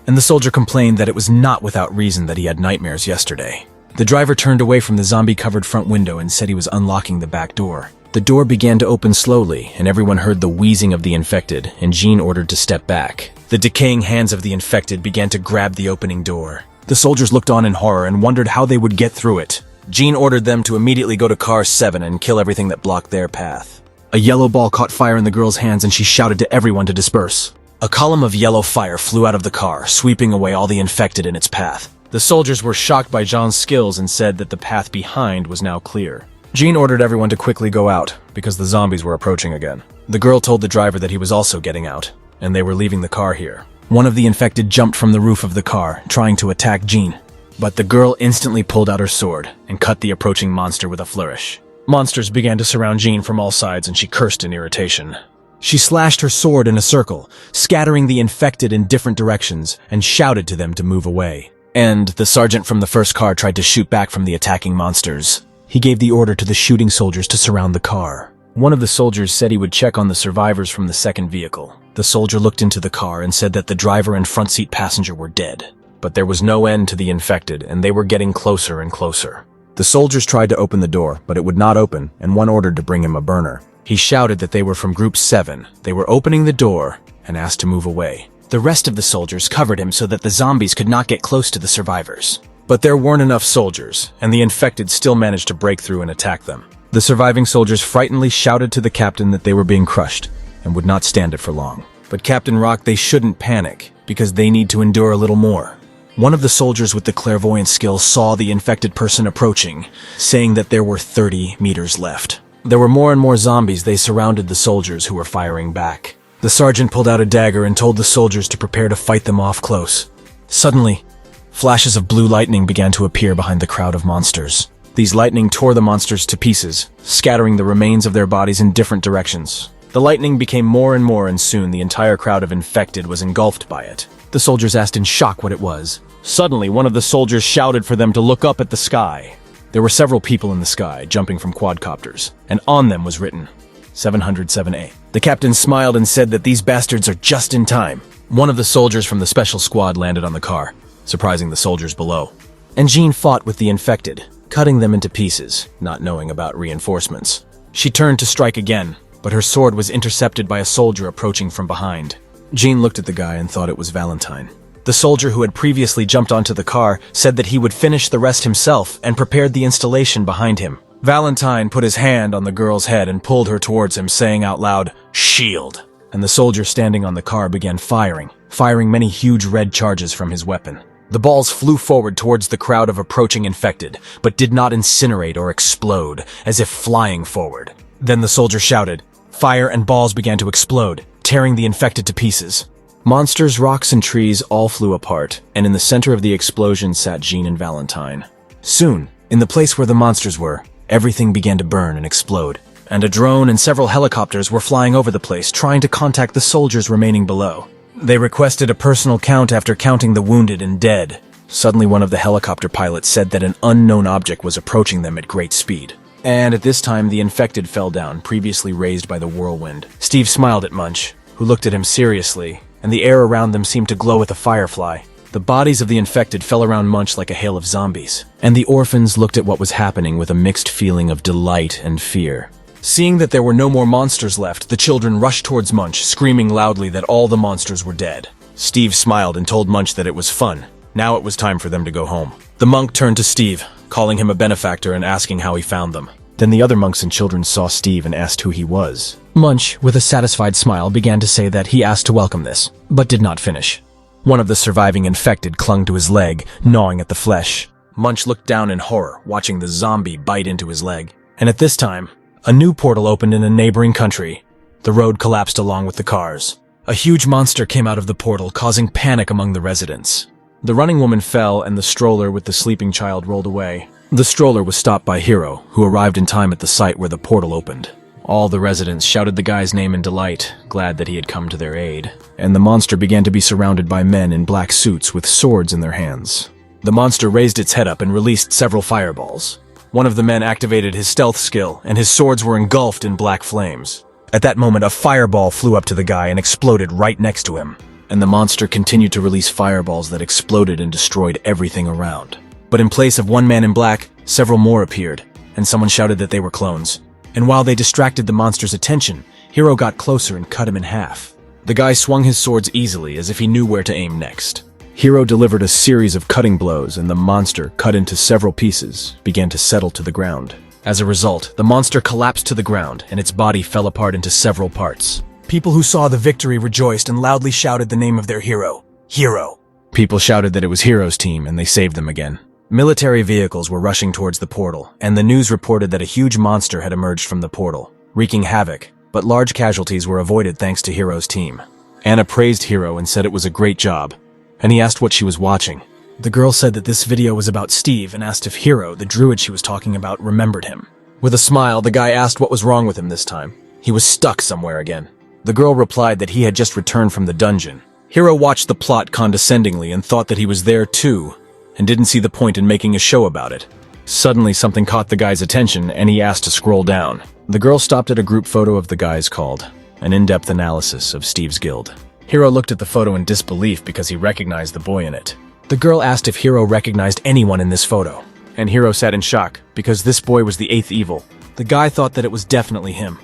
S1: And the soldier complained that it was not without reason that he had nightmares yesterday. The driver turned away from the zombie-covered front window and said he was unlocking the back door. The door began to open slowly, and everyone heard the wheezing of the infected, and Jean ordered to step back. The decaying hands of the infected began to grab the opening door. The soldiers looked on in horror and wondered how they would get through it. Jean ordered them to immediately go to car 7 and kill everything that blocked their path. A yellow ball caught fire in the girl's hands and she shouted to everyone to disperse. A column of yellow fire flew out of the car, sweeping away all the infected in its path. The soldiers were shocked by Jean's skills and said that the path behind was now clear. Jean ordered everyone to quickly go out, because the zombies were approaching again. The girl told the driver that he was also getting out, and they were leaving the car here. One of the infected jumped from the roof of the car, trying to attack Jean. But the girl instantly pulled out her sword and cut the approaching monster with a flourish. Monsters began to surround Jean from all sides and she cursed in irritation. She slashed her sword in a circle, scattering the infected in different directions, and shouted to them to move away. And the sergeant from the first car tried to shoot back from the attacking monsters. He gave the order to the shooting soldiers to surround the car. One of the soldiers said he would check on the survivors from the second vehicle. The soldier looked into the car and said that the driver and front seat passenger were dead. But there was no end to the infected, and they were getting closer and closer. The soldiers tried to open the door, but it would not open, and one ordered to bring him a burner. He shouted that they were from Group 7. They were opening the door and asked to move away. The rest of the soldiers covered him so that the zombies could not get close to the survivors. But there weren't enough soldiers, and the infected still managed to break through and attack them. The surviving soldiers frightenedly shouted to the captain that they were being crushed and would not stand it for long. But Captain Rock, they shouldn't panic, because they need to endure a little more. One of the soldiers with the clairvoyant skill saw the infected person approaching, saying that there were 30 meters left. There were more and more zombies. They surrounded the soldiers who were firing back. The sergeant pulled out a dagger and told the soldiers to prepare to fight them off close. Suddenly, flashes of blue lightning began to appear behind the crowd of monsters. These lightning tore the monsters to pieces, scattering the remains of their bodies in different directions. The lightning became more and more, and soon the entire crowd of infected was engulfed by it. The soldiers asked in shock what it was. Suddenly, one of the soldiers shouted for them to look up at the sky. There were several people in the sky, jumping from quadcopters, and on them was written, 707A. The captain smiled and said that these bastards are just in time. One of the soldiers from the special squad landed on the car, surprising the soldiers below. And Jean fought with the infected, cutting them into pieces, not knowing about reinforcements. She turned to strike again, but her sword was intercepted by a soldier approaching from behind. Jean looked at the guy and thought it was Valentine. The soldier who had previously jumped onto the car said that he would finish the rest himself and prepared the installation behind him. Valentine put his hand on the girl's head and pulled her towards him, saying out loud, "Shield!" And the soldier standing on the car began firing many huge red charges from his weapon. The balls flew forward towards the crowd of approaching infected, but did not incinerate or explode, as if flying forward. Then the soldier shouted. Fire and balls began to explode, tearing the infected to pieces. Monsters, rocks, and trees all flew apart, and in the center of the explosion sat Jean and Valentine. Soon, in the place where the monsters were, everything began to burn and explode, and a drone and several helicopters were flying over the place trying to contact the soldiers remaining below. They requested a personal count after counting the wounded and dead. Suddenly one of the helicopter pilots said that an unknown object was approaching them at great speed. And at this time the infected fell down, previously raised by the whirlwind. Steve smiled at Munch, who looked at him seriously, and the air around them seemed to glow with a firefly. The bodies of the infected fell around Munch like a hail of zombies, and the orphans looked at what was happening with a mixed feeling of delight and fear. Seeing that there were no more monsters left, the children rushed towards Munch, screaming loudly that all the monsters were dead. Steve smiled and told Munch that it was fun. Now it was time for them to go home. The monk turned to Steve, calling him a benefactor and asking how he found them. Then the other monks and children saw Steve and asked who he was. Munch, with a satisfied smile, began to say that he asked to welcome this, but did not finish. One of the surviving infected clung to his leg, gnawing at the flesh. Munch looked down in horror, watching the zombie bite into his leg. And at this time, a new portal opened in a neighboring country. The road collapsed along with the cars. A huge monster came out of the portal, causing panic among the residents. The running woman fell and the stroller with the sleeping child rolled away. The stroller was stopped by Hiro, who arrived in time at the site where the portal opened. All the residents shouted the guy's name in delight, glad that he had come to their aid. And the monster began to be surrounded by men in black suits with swords in their hands. The monster raised its head up and released several fireballs. One of the men activated his stealth skill, and his swords were engulfed in black flames. At that moment, a fireball flew up to the guy and exploded right next to him. And the monster continued to release fireballs that exploded and destroyed everything around. But in place of one man in black, several more appeared, and someone shouted that they were clones. And while they distracted the monster's attention, Hiro got closer and cut him in half. The guy swung his swords easily as if he knew where to aim next. Hiro delivered a series of cutting blows, and the monster, cut into several pieces, began to settle to the ground. As a result, the monster collapsed to the ground, and its body fell apart into several parts. People who saw the victory rejoiced and loudly shouted the name of their hero, Hiro. People shouted that it was Hiro's team, and they saved them again. Military vehicles were rushing towards the portal, and the news reported that a huge monster had emerged from the portal, wreaking havoc, but large casualties were avoided thanks to Hiro's team. Anna praised Hiro and said it was a great job, and he asked what she was watching. The girl said that this video was about Steve and asked if Hiro, the druid she was talking about, remembered him. With a smile, the guy asked what was wrong with him this time. He was stuck somewhere again. The girl replied that he had just returned from the dungeon. Hiro watched the plot condescendingly and thought that he was there too, and didn't see the point in making a show about it. Suddenly something caught the guy's attention and he asked to scroll down. The girl stopped at a group photo of the guys called An In-Depth Analysis of Steve's Guild. Hiro looked at the photo in disbelief because he recognized the boy in it. The girl asked if Hiro recognized anyone in this photo, and Hiro sat in shock because this boy was the eighth evil. The guy thought that it was definitely him.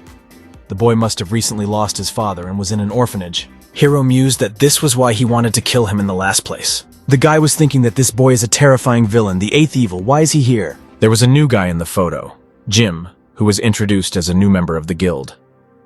S1: The boy must have recently lost his father and was in an orphanage. Hiro mused that this was why he wanted to kill him in the last place. The guy was thinking that this boy is a terrifying villain, the eighth evil. Why is he here? There was a new guy in the photo, Jim, who was introduced as a new member of the guild,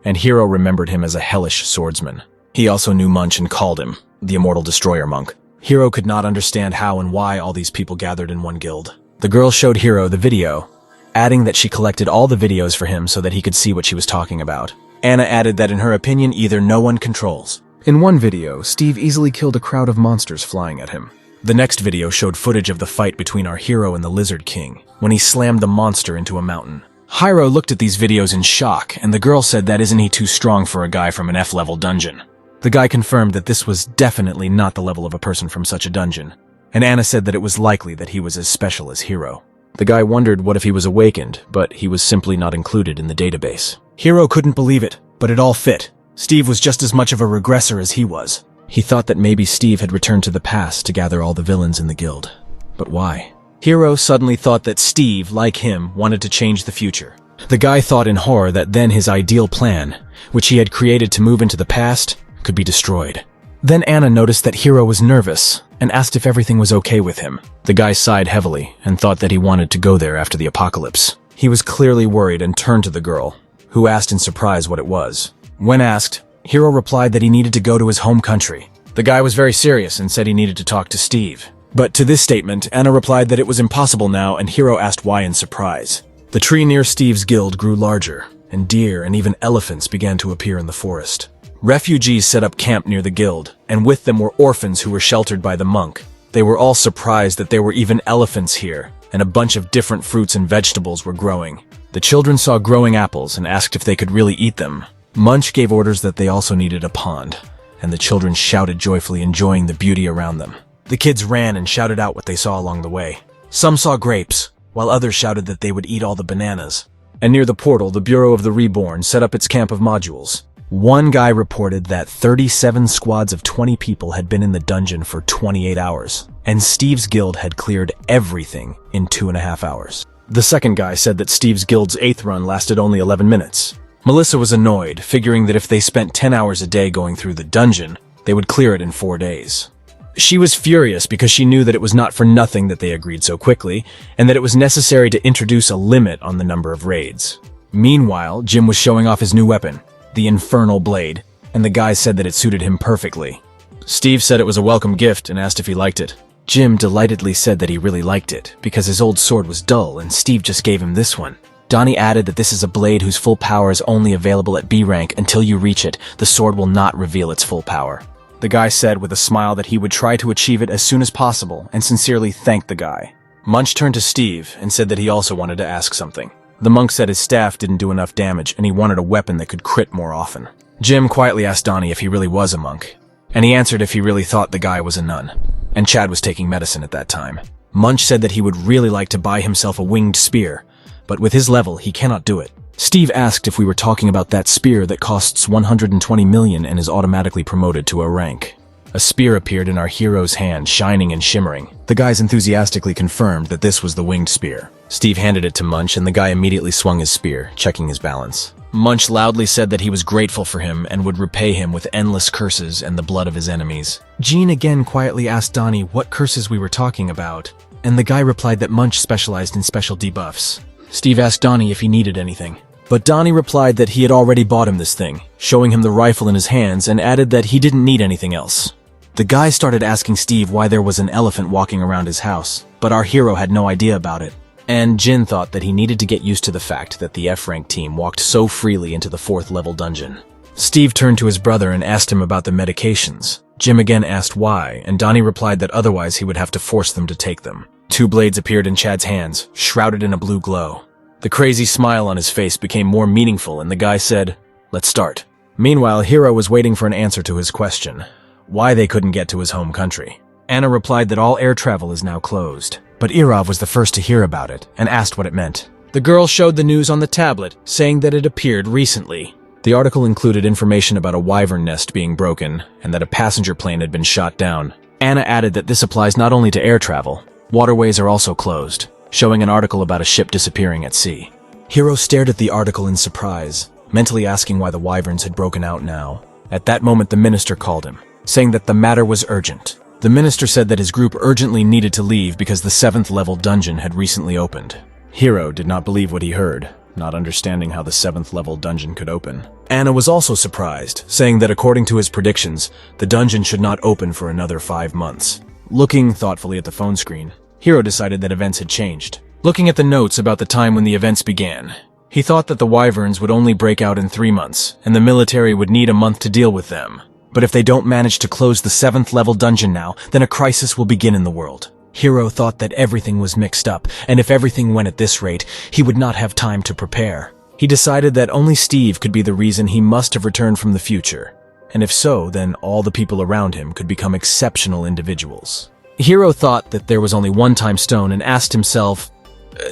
S1: and Hiro remembered him as a hellish swordsman. He also knew Munch and called him the Immortal Destroyer Monk. Hiro could not understand how and why all these people gathered in one guild. The girl showed Hiro the video, adding that she collected all the videos for him so that he could see what she was talking about. Anna added that in her opinion, either no one controls. In one video, Steve easily killed a crowd of monsters flying at him. The next video showed footage of the fight between our hero and the Lizard King, when he slammed the monster into a mountain. Hiro looked at these videos in shock, and the girl said that isn't he too strong for a guy from an F-level dungeon. The guy confirmed that this was definitely not the level of a person from such a dungeon, and Anna said that it was likely that he was as special as Hiro. The guy wondered what if he was awakened, but he was simply not included in the database. Hiro couldn't believe it, but it all fit. Steve was just as much of a regressor as he was. He thought that maybe Steve had returned to the past to gather all the villains in the guild. But why? Hiro suddenly thought that Steve, like him, wanted to change the future. The guy thought in horror that then his ideal plan, which he had created to move into the past, could be destroyed. Then Anna noticed that Hiro was nervous and asked if everything was okay with him. The guy sighed heavily and thought that he wanted to go there after the apocalypse. He was clearly worried and turned to the girl, who asked in surprise what it was. When asked, Hiro replied that he needed to go to his home country. The guy was very serious and said he needed to talk to Steve. But to this statement, Anna replied that it was impossible now, and Hiro asked why in surprise. The tree near Steve's guild grew larger, and deer and even elephants began to appear in the forest. Refugees set up camp near the guild, and with them were orphans who were sheltered by the monk. They were all surprised that there were even elephants here, and a bunch of different fruits and vegetables were growing. The children saw growing apples and asked if they could really eat them. Munch gave orders that they also needed a pond, and the children shouted joyfully, enjoying the beauty around them. The kids ran and shouted out what they saw along the way. Some saw grapes, while others shouted that they would eat all the bananas. And near the portal, the Bureau of the Reborn set up its camp of modules. One guy reported that 37 squads of 20 people had been in the dungeon for 28 hours, and Steve's guild had cleared everything in 2.5 hours. The second guy said that Steve's guild's 8th run lasted only 11 minutes. Melissa was annoyed, figuring that if they spent 10 hours a day going through the dungeon, they would clear it in 4 days. She was furious because she knew that it was not for nothing that they agreed so quickly, and that it was necessary to introduce a limit on the number of raids. Meanwhile, Jim was showing off his new weapon, the Infernal Blade, and the guy said that it suited him perfectly. Steve said it was a welcome gift and asked if he liked it. Jim delightedly said that he really liked it, because his old sword was dull and Steve just gave him this one. Donnie added that this is a blade whose full power is only available at B rank. Until you reach it, the sword will not reveal its full power. The guy said with a smile that he would try to achieve it as soon as possible and sincerely thanked the guy. Munch turned to Steve and said that he also wanted to ask something. The monk said his staff didn't do enough damage and he wanted a weapon that could crit more often. Jim quietly asked Donnie if he really was a monk, and he answered if he really thought the guy was a nun, and Chad was taking medicine at that time. Munch said that he would really like to buy himself a winged spear, but with his level, he cannot do it. Steve asked if we were talking about that spear that costs 120 million and is automatically promoted to a rank. A spear appeared in our hero's hand, shining and shimmering. The guys enthusiastically confirmed that this was the winged spear. Steve handed it to Munch and the guy immediately swung his spear, checking his balance. Munch loudly said that he was grateful for him and would repay him with endless curses and the blood of his enemies. Jean again quietly asked Donnie what curses we were talking about, and the guy replied that Munch specialized in special debuffs. Steve asked Donnie if he needed anything, but Donnie replied that he had already bought him this thing, showing him the rifle in his hands, and added that he didn't need anything else. The guy started asking Steve why there was an elephant walking around his house, but our hero had no idea about it. And Jin thought that he needed to get used to the fact that the F-rank team walked so freely into the 4th level dungeon. Steve turned to his brother and asked him about the medications. Jim again asked why, and Donnie replied that otherwise he would have to force them to take them. 2 blades appeared in Chad's hands, shrouded in a blue glow. The crazy smile on his face became more meaningful, and the guy said, "Let's start." Meanwhile, Hiro was waiting for an answer to his question, why they couldn't get to his home country. Anna replied that all air travel is now closed, but Irov was the first to hear about it and asked what it meant. The girl showed the news on the tablet, saying that it appeared recently. The article included information about a wyvern nest being broken and that a passenger plane had been shot down. Anna added that this applies not only to air travel, waterways are also closed, showing an article about a ship disappearing at sea. Hiro stared at the article in surprise, mentally asking why the wyverns had broken out now. At that moment, the minister called him, saying that the matter was urgent. The minister said that his group urgently needed to leave because the 7th level dungeon had recently opened. Hiro did not believe what he heard, not understanding how the 7th level dungeon could open. Anna was also surprised, saying that according to his predictions, the dungeon should not open for another 5 months. Looking thoughtfully at the phone screen, Hiro decided that events had changed. Looking at the notes about the time when the events began, he thought that the wyverns would only break out in 3 months, and the military would need a month to deal with them. But if they don't manage to close the 7th level dungeon now, then a crisis will begin in the world. Hiro thought that everything was mixed up, and if everything went at this rate, he would not have time to prepare. He decided that only Steve could be the reason he must have returned from the future, and if so, then all the people around him could become exceptional individuals. Hiro thought that there was only one time stone and asked himself,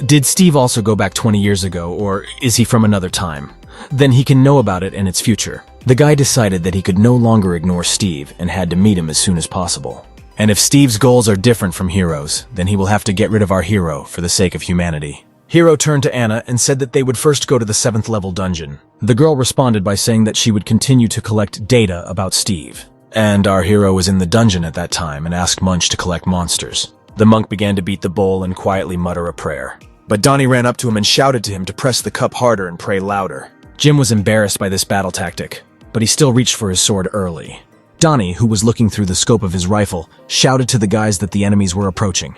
S1: did Steve also go back 20 years ago, or is he from another time? Then he can know about it and its future. The guy decided that he could no longer ignore Steve and had to meet him as soon as possible. And if Steve's goals are different from Hiro's, then he will have to get rid of our hero for the sake of humanity. Hiro turned to Anna and said that they would first go to the 7th level dungeon. The girl responded by saying that she would continue to collect data about Steve. And our hero was in the dungeon at that time and asked Munch to collect monsters. The monk began to beat the bowl and quietly mutter a prayer. But Donnie ran up to him and shouted to him to press the cup harder and pray louder. Jim was embarrassed by this battle tactic, but he still reached for his sword early. Donnie, who was looking through the scope of his rifle, shouted to the guys that the enemies were approaching.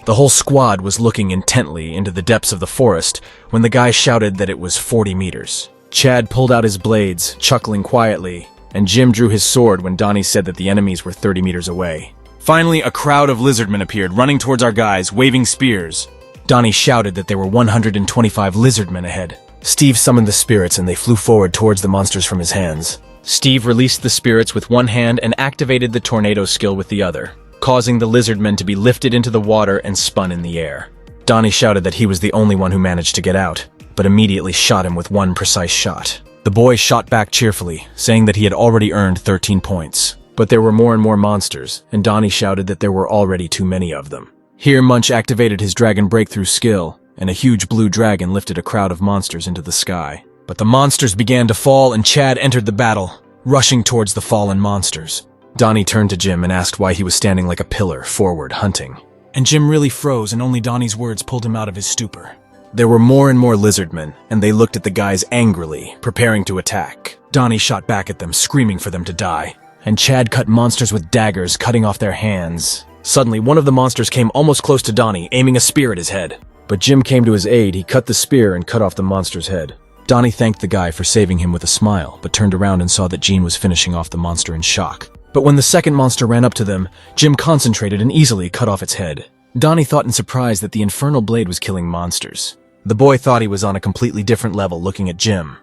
S1: The whole squad was looking intently into the depths of the forest when the guy shouted that it was 40 meters. Chad pulled out his blades, chuckling quietly, and Jim drew his sword when Donnie said that the enemies were 30 meters away. Finally, a crowd of lizardmen appeared, running towards our guys, waving spears. Donnie shouted that there were 125 lizardmen ahead. Steve summoned the spirits and they flew forward towards the monsters from his hands. Steve released the spirits with one hand and activated the tornado skill with the other, causing the lizardmen to be lifted into the water and spun in the air. Donnie shouted that he was the only one who managed to get out, but immediately shot him with one precise shot. The boy shot back cheerfully, saying that he had already earned 13 points. But there were more and more monsters, and Donnie shouted that there were already too many of them. Here Munch activated his dragon breakthrough skill, and a huge blue dragon lifted a crowd of monsters into the sky. But the monsters began to fall and Chad entered the battle, rushing towards the fallen monsters. Donnie turned to Jim and asked why he was standing like a pillar, forward, hunting. And Jim really froze and only Donnie's words pulled him out of his stupor. There were more and more lizardmen, and they looked at the guys angrily, preparing to attack. Donnie shot back at them, screaming for them to die. And Chad cut monsters with daggers, cutting off their hands. Suddenly, one of the monsters came almost close to Donnie, aiming a spear at his head. But Jim came to his aid. He cut the spear and cut off the monster's head. Donnie thanked the guy for saving him with a smile, but turned around and saw that Gene was finishing off the monster in shock. But when the second monster ran up to them, Jim concentrated and easily cut off its head. Donnie thought in surprise that the infernal blade was killing monsters. The boy thought he was on a completely different level looking at Jim.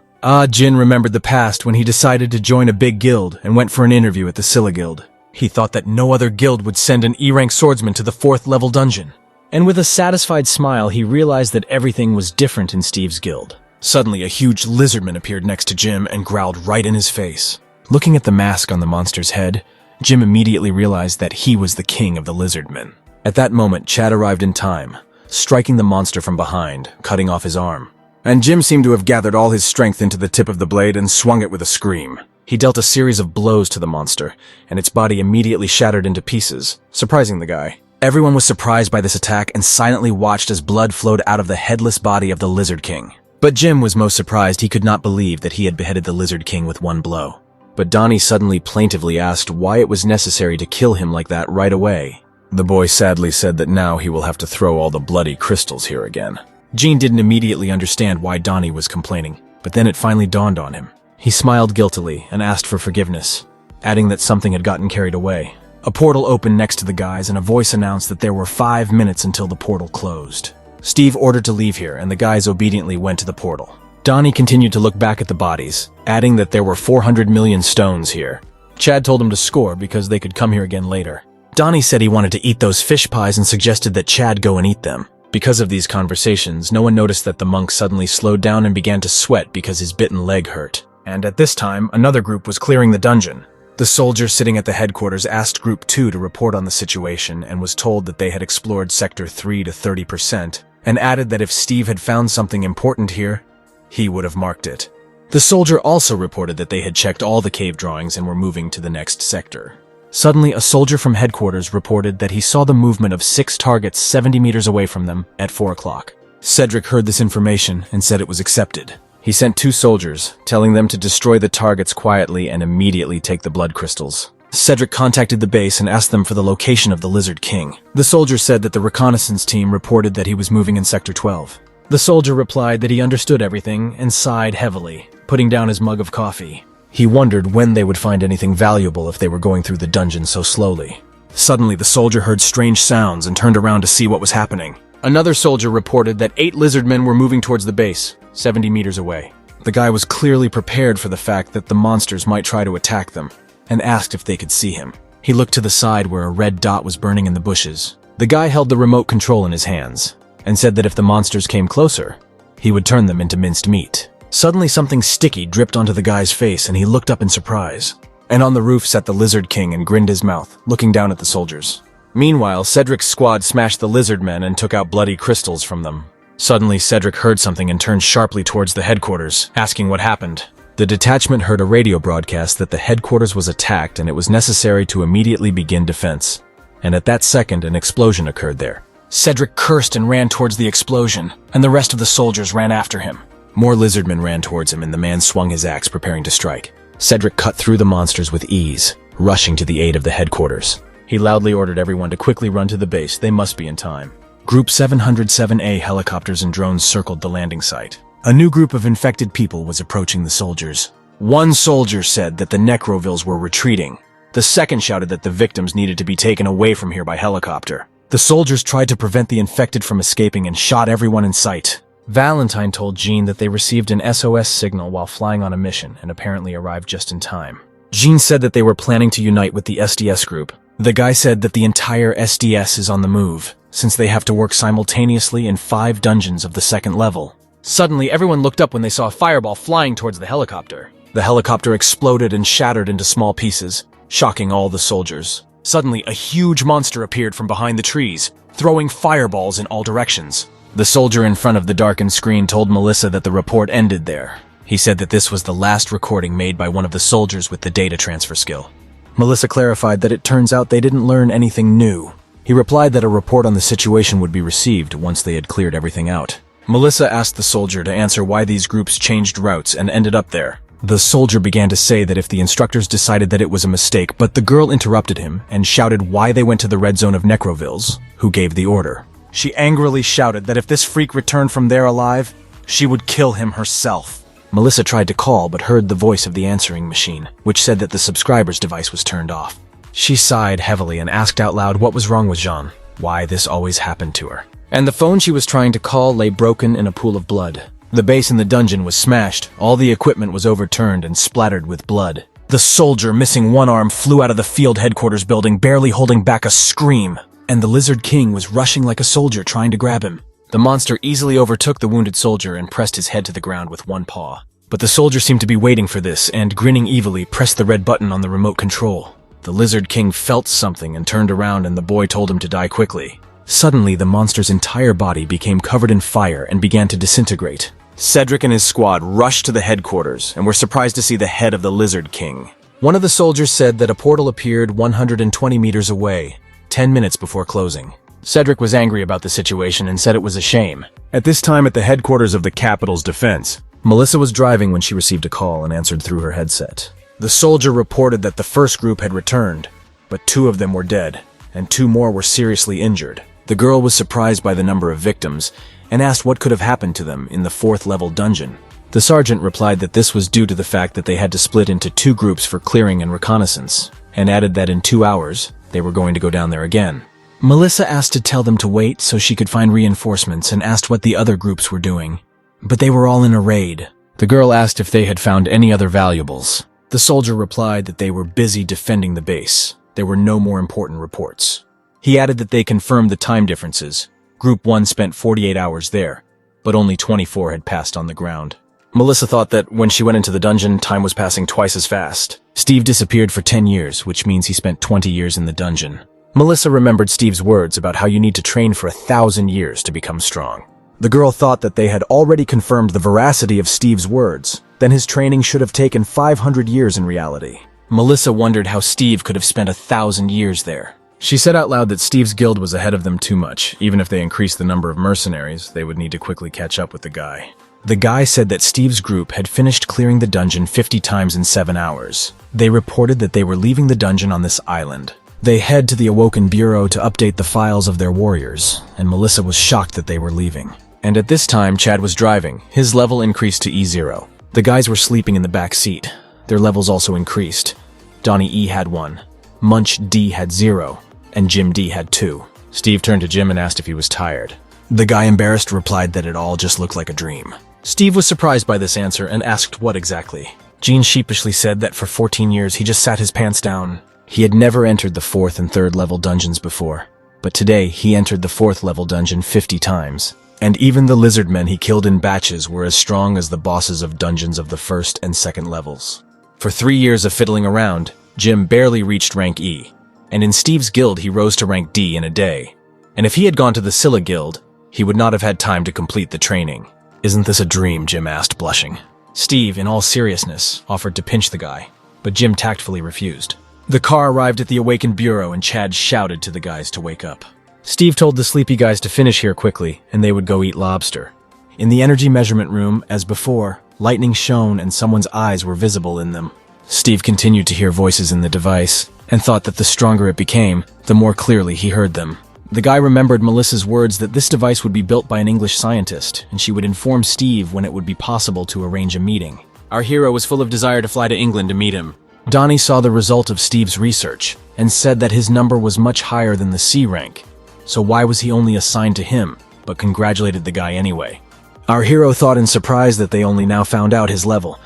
S1: Jin remembered the past when he decided to join a big guild and went for an interview at the Scylla Guild. He thought that no other guild would send an E-rank swordsman to the 4th level dungeon. And with a satisfied smile, he realized that everything was different in Steve's guild. Suddenly, a huge lizardman appeared next to Jim and growled right in his face. Looking at the mask on the monster's head, Jim immediately realized that he was the king of the lizardmen. At that moment, Chad arrived in time, striking the monster from behind, cutting off his arm. And Jim seemed to have gathered all his strength into the tip of the blade and swung it with a scream. He dealt a series of blows to the monster, and its body immediately shattered into pieces, surprising the guy. Everyone was surprised by this attack and silently watched as blood flowed out of the headless body of the Lizard King. But Jim was most surprised. He could not believe that he had beheaded the Lizard King with one blow. But Donnie suddenly plaintively asked why it was necessary to kill him like that right away. The boy sadly said that now he will have to throw all the bloody crystals here again. Gene didn't immediately understand why Donnie was complaining, but then it finally dawned on him. He smiled guiltily and asked for forgiveness, adding that something had gotten carried away. A portal opened next to the guys and a voice announced that there were 5 minutes until the portal closed. Steve ordered to leave here and the guys obediently went to the portal. Donnie continued to look back at the bodies, adding that there were 400 million stones here. Chad told him to score because they could come here again later. Donnie said he wanted to eat those fish pies and suggested that Chad go and eat them. Because of these conversations, no one noticed that the monk suddenly slowed down and began to sweat because his bitten leg hurt. And at this time, another group was clearing the dungeon. The soldier sitting at the headquarters asked Group 2 to report on the situation and was told that they had explored Sector 3 to 30%, and added that if Steve had found something important here, he would have marked it. The soldier also reported that they had checked all the cave drawings and were moving to the next sector. Suddenly, a soldier from headquarters reported that he saw the movement of 6 targets 70 meters away from them at 4 o'clock. Cedric heard this information and said it was accepted. He sent 2 soldiers, telling them to destroy the targets quietly and immediately take the blood crystals. Cedric contacted the base and asked them for the location of the Lizard King. The soldier said that the reconnaissance team reported that he was moving in Sector 12. The soldier replied that he understood everything and sighed heavily, putting down his mug of coffee. He wondered when they would find anything valuable if they were going through the dungeon so slowly. Suddenly, the soldier heard strange sounds and turned around to see what was happening. Another soldier reported that 8 lizardmen were moving towards the base, 70 meters away. The guy was clearly prepared for the fact that the monsters might try to attack them, and asked if they could see him. He looked to the side where a red dot was burning in the bushes. The guy held the remote control in his hands and said that if the monsters came closer, he would turn them into minced meat. Suddenly something sticky dripped onto the guy's face and he looked up in surprise. And on the roof sat the Lizard King and grinned his mouth, looking down at the soldiers. Meanwhile, Cedric's squad smashed the lizard men and took out bloody crystals from them. Suddenly, Cedric heard something and turned sharply towards the headquarters, asking what happened. The detachment heard a radio broadcast that the headquarters was attacked and it was necessary to immediately begin defense. And at that second, an explosion occurred there.
S2: Cedric cursed and ran towards the explosion, and the rest of the soldiers ran after him.
S1: More lizardmen ran towards him and the man swung his axe, preparing to strike. Cedric cut through the monsters with ease, rushing to the aid of the headquarters. He loudly ordered everyone to quickly run to the base. They must be in time. Group 707A helicopters and drones circled the landing site. A new group of infected people was approaching the soldiers. One soldier said that the Necrovilles were retreating. The second shouted that the victims needed to be taken away from here by helicopter. The soldiers tried to prevent the infected from escaping and shot everyone in sight. Valentine told Jean that they received an SOS signal while flying on a mission and apparently arrived just in time. Jean said that they were planning to unite with the SDS group. The guy said that the entire SDS is on the move, since they have to work simultaneously in 5 dungeons of the 2nd level.
S2: Suddenly, everyone looked up when they saw a fireball flying towards the helicopter.
S1: The helicopter exploded and shattered into small pieces, shocking all the soldiers. Suddenly, a huge monster appeared from behind the trees, throwing fireballs in all directions. The soldier in front of the darkened screen told Melissa that the report ended there. He said that this was the last recording made by one of the soldiers with the data transfer skill. Melissa clarified that it turns out they didn't learn anything new. He replied that a report on the situation would be received once they had cleared everything out. Melissa asked the soldier to answer why these groups changed routes and ended up there. The soldier began to say that if the instructors decided that it was a mistake, but the girl interrupted him and shouted why they went to the red zone of Necrovilles, who gave the order. She angrily shouted that if this freak returned from there alive, she would kill him herself. Melissa tried to call but heard the voice of the answering machine, which said that the subscriber's device was turned off. She sighed heavily and asked out loud what was wrong with Jean, why this always happened to her. And the phone she was trying to call lay broken in a pool of blood. The base in the dungeon was smashed, all the equipment was overturned and splattered with blood. The soldier, missing one arm, flew out of the field headquarters building, barely holding back a scream. And the Lizard King was rushing like a soldier trying to grab him. The monster easily overtook the wounded soldier and pressed his head to the ground with one paw. But the soldier seemed to be waiting for this and, grinning evilly, pressed the red button on the remote control. The Lizard King felt something and turned around and the boy told him to die quickly. Suddenly, the monster's entire body became covered in fire and began to disintegrate. Cedric and his squad rushed to the headquarters and were surprised to see the head of the Lizard King. One of the soldiers said that a portal appeared 120 meters away, 10 minutes before closing. Cedric was angry about the situation and said it was a shame. At this time at the headquarters of the capital's defense, Melissa was driving when she received a call and answered through her headset. The soldier reported that the first group had returned, but 2 of them were dead, and 2 more were seriously injured. The girl was surprised by the number of victims and asked what could have happened to them in the 4th level dungeon. The sergeant replied that this was due to the fact that they had to split into 2 groups for clearing and reconnaissance, and added that in 2 hours, they were going to go down there again. Melissa asked to tell them to wait so she could find reinforcements and asked what the other groups were doing. But they were all in a raid. The girl asked if they had found any other valuables. The soldier replied that they were busy defending the base. There were no more important reports. He added that they confirmed the time differences. Group 1 spent 48 hours there, but only 24 had passed on the ground. Melissa thought that when she went into the dungeon, time was passing twice as fast. Steve disappeared for 10 years, which means he spent 20 years in the dungeon. Melissa remembered Steve's words about how you need to train for 1,000 years to become strong. The girl thought that they had already confirmed the veracity of Steve's words. Then his training should have taken 500 years in reality. Melissa wondered how Steve could have spent 1,000 years there. She said out loud that Steve's guild was ahead of them too much. Even if they increased the number of mercenaries, they would need to quickly catch up with the guy. The guy said that Steve's group had finished clearing the dungeon 50 times in 7 hours. They reported that they were leaving the dungeon on this island. They head to the Awoken Bureau to update the files of their warriors, and Melissa was shocked that they were leaving. And at this time, Chad was driving. His level increased to E0. The guys were sleeping in the back seat. Their levels also increased. Donnie E had 1, Munch D had 0, and Jim D had 2. Steve turned to Jim and asked if he was tired. The guy, embarrassed, replied that it all just looked like a dream. Steve was surprised by this answer and asked what exactly. Gene sheepishly said that for 14 years he just sat his pants down. He had never entered the 4th and 3rd level dungeons before, but today he entered the 4th level dungeon 50 times. And even the lizard men he killed in batches were as strong as the bosses of dungeons of the 1st and 2nd levels. For 3 years of fiddling around, Jim barely reached rank E, and in Steve's guild he rose to rank D in a day. And if he had gone to the Scylla guild, he would not have had time to complete the training. "Isn't this a dream?" Jim asked, blushing. Steve, in all seriousness, offered to pinch the guy, but Jim tactfully refused. The car arrived at the awakened bureau and Chad shouted to the guys to wake up. Steve told the sleepy guys to finish here quickly, and they would go eat lobster. In the energy measurement room, as before, lightning shone and someone's eyes were visible in them. Steve continued to hear voices in the device, and thought that the stronger it became, the more clearly he heard them. The guy remembered Melissa's words that this device would be built by an English scientist, and she would inform Steve when it would be possible to arrange a meeting. Our hero was full of desire to fly to England to meet him. Donnie saw the result of Steve's research, and said that his number was much higher than the C rank. So why was he only assigned to him, but congratulated the guy anyway? Our hero thought in surprise that they only now found out his level.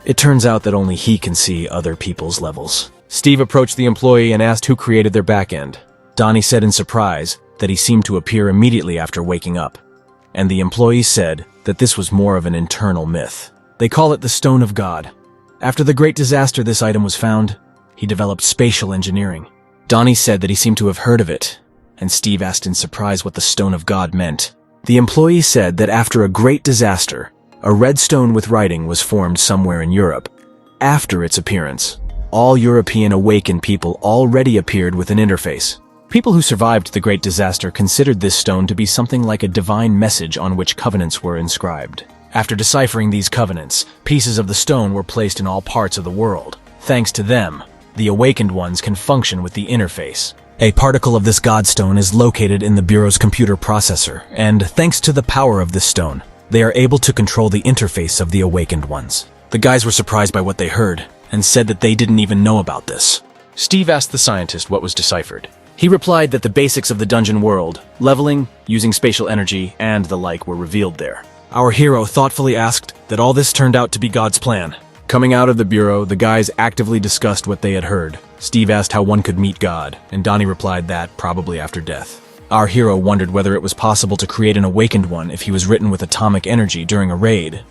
S1: It turns out that only he can see other people's levels. Steve approached the employee and asked who created their backend. Donnie said in surprise that he seemed to appear immediately after waking up. And the employee said that this was more of an internal myth. They call it the Stone of God. After the great disaster this item was found, he developed spatial engineering. Donnie said that he seemed to have heard of it, and Steve asked in surprise what the Stone of God meant. The employee said that after a great disaster, a red stone with writing was formed somewhere in Europe. After its appearance, all European awakened people already appeared with an interface. People who survived the great disaster considered this stone to be something like a divine message on which covenants were inscribed. After deciphering these covenants, pieces of the stone were placed in all parts of the world. Thanks to them, the awakened ones can function with the interface. A particle of this godstone is located in the Bureau's computer processor, and thanks to the power of this stone, they are able to control the interface of the awakened ones. The guys were surprised by what they heard, and said that they didn't even know about this. Steve asked the scientist what was deciphered. He replied that the basics of the dungeon world, leveling, using spatial energy, and the like were revealed there. Our hero thoughtfully asked that all this turned out to be God's plan. Coming out of the bureau, the guys actively discussed what they had heard. Steve asked how one could meet God, and Donnie replied that probably after death. Our hero wondered whether it was possible to create an awakened one if he was written with atomic energy during a raid.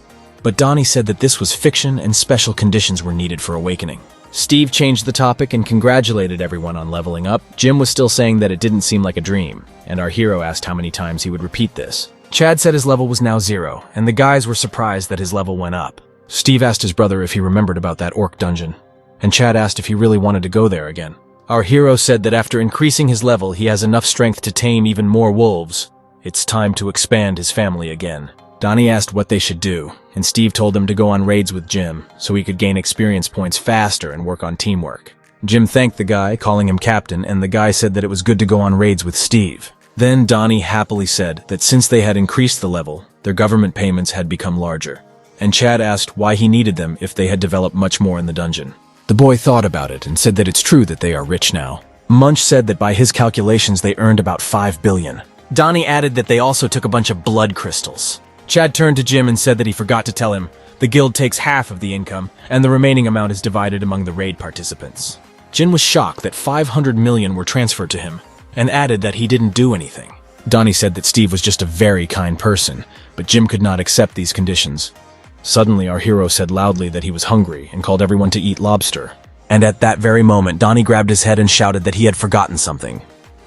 S1: But Donnie said that this was fiction and special conditions were needed for awakening. Steve changed the topic and congratulated everyone on leveling up. Jim was still saying that it didn't seem like a dream, and our hero asked how many times he would repeat this. Chad said his level was now 0, and the guys were surprised that his level went up. Steve asked his brother if he remembered about that orc dungeon, and Chad asked if he really wanted to go there again. Our hero said that after increasing his level, he has enough strength to tame even more wolves. It's time to expand his family again. Donnie asked what they should do, and Steve told them to go on raids with Jim, so he could gain experience points faster and work on teamwork. Jim thanked the guy, calling him captain, and the guy said that it was good to go on raids with Steve. Then Donnie happily said that since they had increased the level, their government payments had become larger. And Chad asked why he needed them if they had developed much more in the dungeon. The boy thought about it and said that it's true that they are rich now. Munch said that by his calculations they earned about 5 billion. Donnie added that they also took a bunch of blood crystals. Chad turned to Jim and said that he forgot to tell him the guild takes half of the income, and the remaining amount is divided among the raid participants. Jin was shocked that 500 million were transferred to him, and added that he didn't do anything. Donnie said that Steve was just a very kind person, but Jim could not accept these conditions. Suddenly, our hero said loudly that he was hungry and called everyone to eat lobster. And at that very moment, Donnie grabbed his head and shouted that he had forgotten something.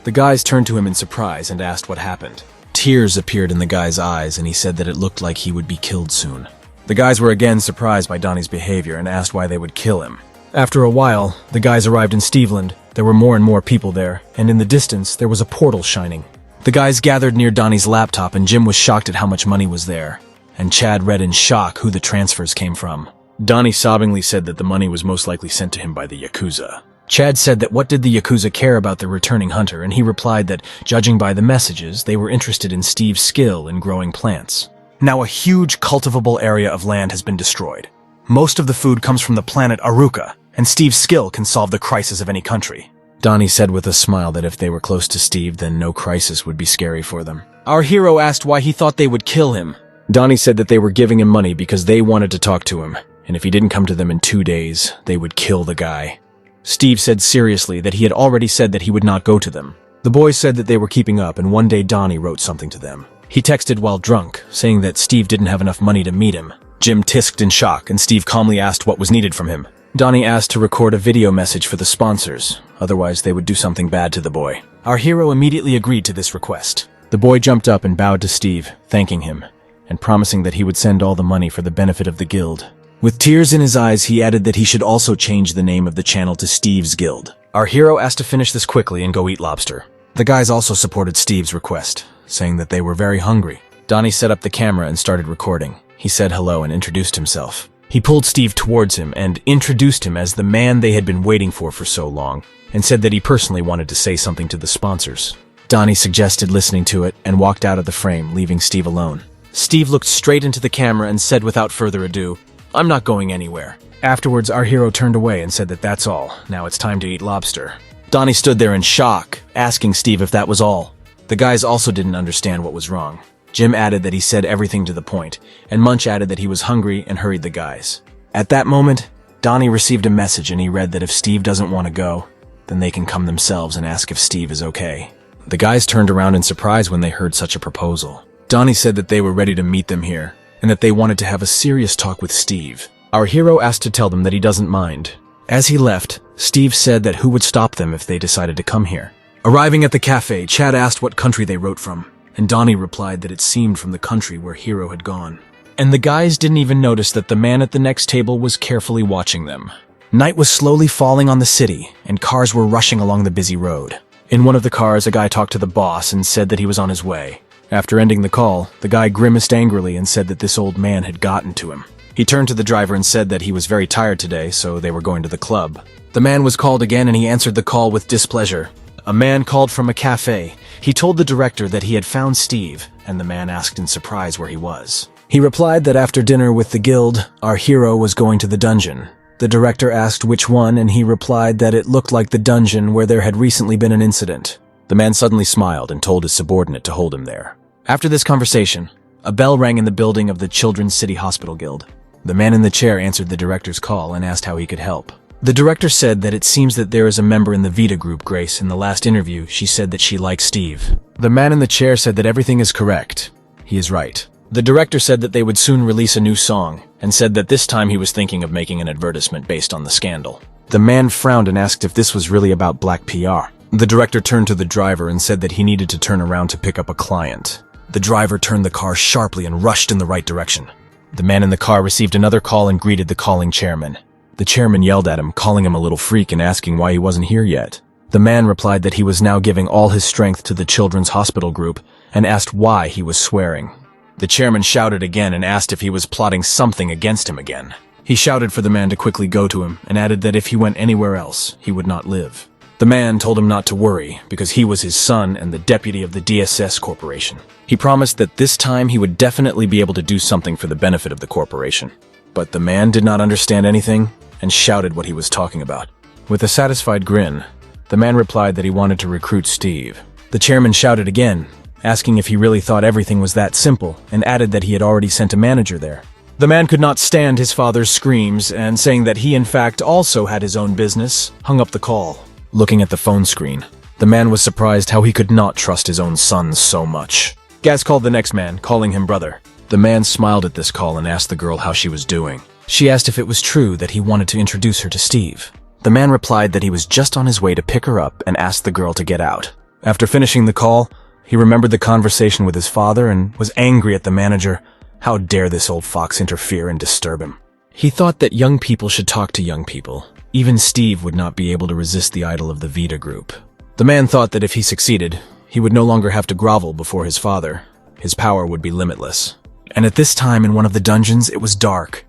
S1: The guys turned to him in surprise and asked what happened. Tears appeared in the guy's eyes, and he said that it looked like he would be killed soon. The guys were again surprised by Donnie's behavior and asked why they would kill him. After a while, the guys arrived in Steveland. There were more and more people there, and in the distance, there was a portal shining. The guys gathered near Donnie's laptop, and Jim was shocked at how much money was there. And Chad read in shock who the transfers came from. Donnie sobbingly said that the money was most likely sent to him by the Yakuza. Chad said that what did the Yakuza care about the returning hunter, and he replied that, judging by the messages, they were interested in Steve's skill in growing plants. Now a huge cultivable area of land has been destroyed. Most of the food comes from the planet Aruka, and Steve's skill can solve the crisis of any country. Donnie said with a smile that if they were close to Steve, then no crisis would be scary for them. Our hero asked why he thought they would kill him. Donnie said that they were giving him money because they wanted to talk to him, and if he didn't come to them in 2 days, they would kill the guy. Steve said seriously that he had already said that he would not go to them. The boys said that they were keeping up, and one day Donnie wrote something to them. He texted while drunk, saying that Steve didn't have enough money to meet him. Jim tisked in shock, and Steve calmly asked what was needed from him. Donnie asked to record a video message for the sponsors, otherwise they would do something bad to the boy. Our hero immediately agreed to this request. The boy jumped up and bowed to Steve, thanking him, and promising that he would send all the money for the benefit of the guild. With tears in his eyes, he added that he should also change the name of the channel to Steve's Guild. Our hero asked to finish this quickly and go eat lobster. The guys also supported Steve's request, saying that they were very hungry. Donnie set up the camera and started recording. He said hello and introduced himself. He pulled Steve towards him and introduced him as the man they had been waiting for so long, and said that he personally wanted to say something to the sponsors. Donnie suggested listening to it and walked out of the frame, leaving Steve alone. Steve looked straight into the camera and said without further ado, "I'm not going anywhere." Afterwards, our hero turned away and said that that's all. Now it's time to eat lobster. Donnie stood there in shock, asking Steve if that was all. The guys also didn't understand what was wrong. Jim added that he said everything to the point, and Munch added that he was hungry and hurried the guys. At that moment, Donnie received a message and he read that if Steve doesn't want to go, then they can come themselves and ask if Steve is okay. The guys turned around in surprise when they heard such a proposal. Donnie said that they were ready to meet them here, and that they wanted to have a serious talk with Steve. Our hero asked to tell them that he doesn't mind. As he left, Steve said that who would stop them if they decided to come here. Arriving at the cafe, Chad asked what country they wrote from, and Donnie replied that it seemed from the country where Hero had gone. And the guys didn't even notice that the man at the next table was carefully watching them. Night was slowly falling on the city, and cars were rushing along the busy road. In one of the cars, a guy talked to the boss and said that he was on his way. After ending the call, the guy grimaced angrily and said that this old man had gotten to him. He turned to the driver and said that he was very tired today, so they were going to the club. The man was called again and he answered the call with displeasure. A man called from a cafe. He told the director that he had found Steve, and the man asked in surprise where he was. He replied that after dinner with the guild, our hero was going to the dungeon. The director asked which one, and he replied that it looked like the dungeon where there had recently been an incident. The man suddenly smiled and told his subordinate to hold him there. After this conversation, a bell rang in the building of the Children's City Hospital Guild. The man in the chair answered the director's call and asked how he could help. The director said that it seems that there is a member in the Vita group, Grace. In the last interview, she said that she likes Steve. The man in the chair said that everything is correct. He is right. The director said that they would soon release a new song, and said that this time he was thinking of making an advertisement based on the scandal. The man frowned and asked if this was really about black PR. The director turned to the driver and said that he needed to turn around to pick up a client. The driver turned the car sharply and rushed in the right direction. The man in the car received another call and greeted the calling chairman. The chairman yelled at him, calling him a little freak and asking why he wasn't here yet. The man replied that he was now giving all his strength to the Children's Hospital Group and asked why he was swearing. The chairman shouted again and asked if he was plotting something against him again. He shouted for the man to quickly go to him and added that if he went anywhere else, he would not live. The man told him not to worry because he was his son and the deputy of the DSS Corporation. He promised that this time he would definitely be able to do something for the benefit of the corporation. But the man did not understand anything and shouted what he was talking about. With a satisfied grin, the man replied that he wanted to recruit Steve. The chairman shouted again, asking if he really thought everything was that simple, and added that he had already sent a manager there. The man could not stand his father's screams, and saying that he in fact also had his own business, hung up the call. Looking at the phone screen, the man was surprised how he could not trust his own son so much. Gaz called the next man, calling him brother. The man smiled at this call and asked the girl how she was doing. She asked if it was true that he wanted to introduce her to Steve. The man replied that he was just on his way to pick her up and asked the girl to get out. After finishing the call, he remembered the conversation with his father and was angry at the manager. How dare this old fox interfere and disturb him? He thought that young people should talk to young people. Even Steve would not be able to resist the idol of the Vita group. The man thought that if he succeeded, he would no longer have to grovel before his father. His power would be limitless. And at this time in one of the dungeons, it was dark.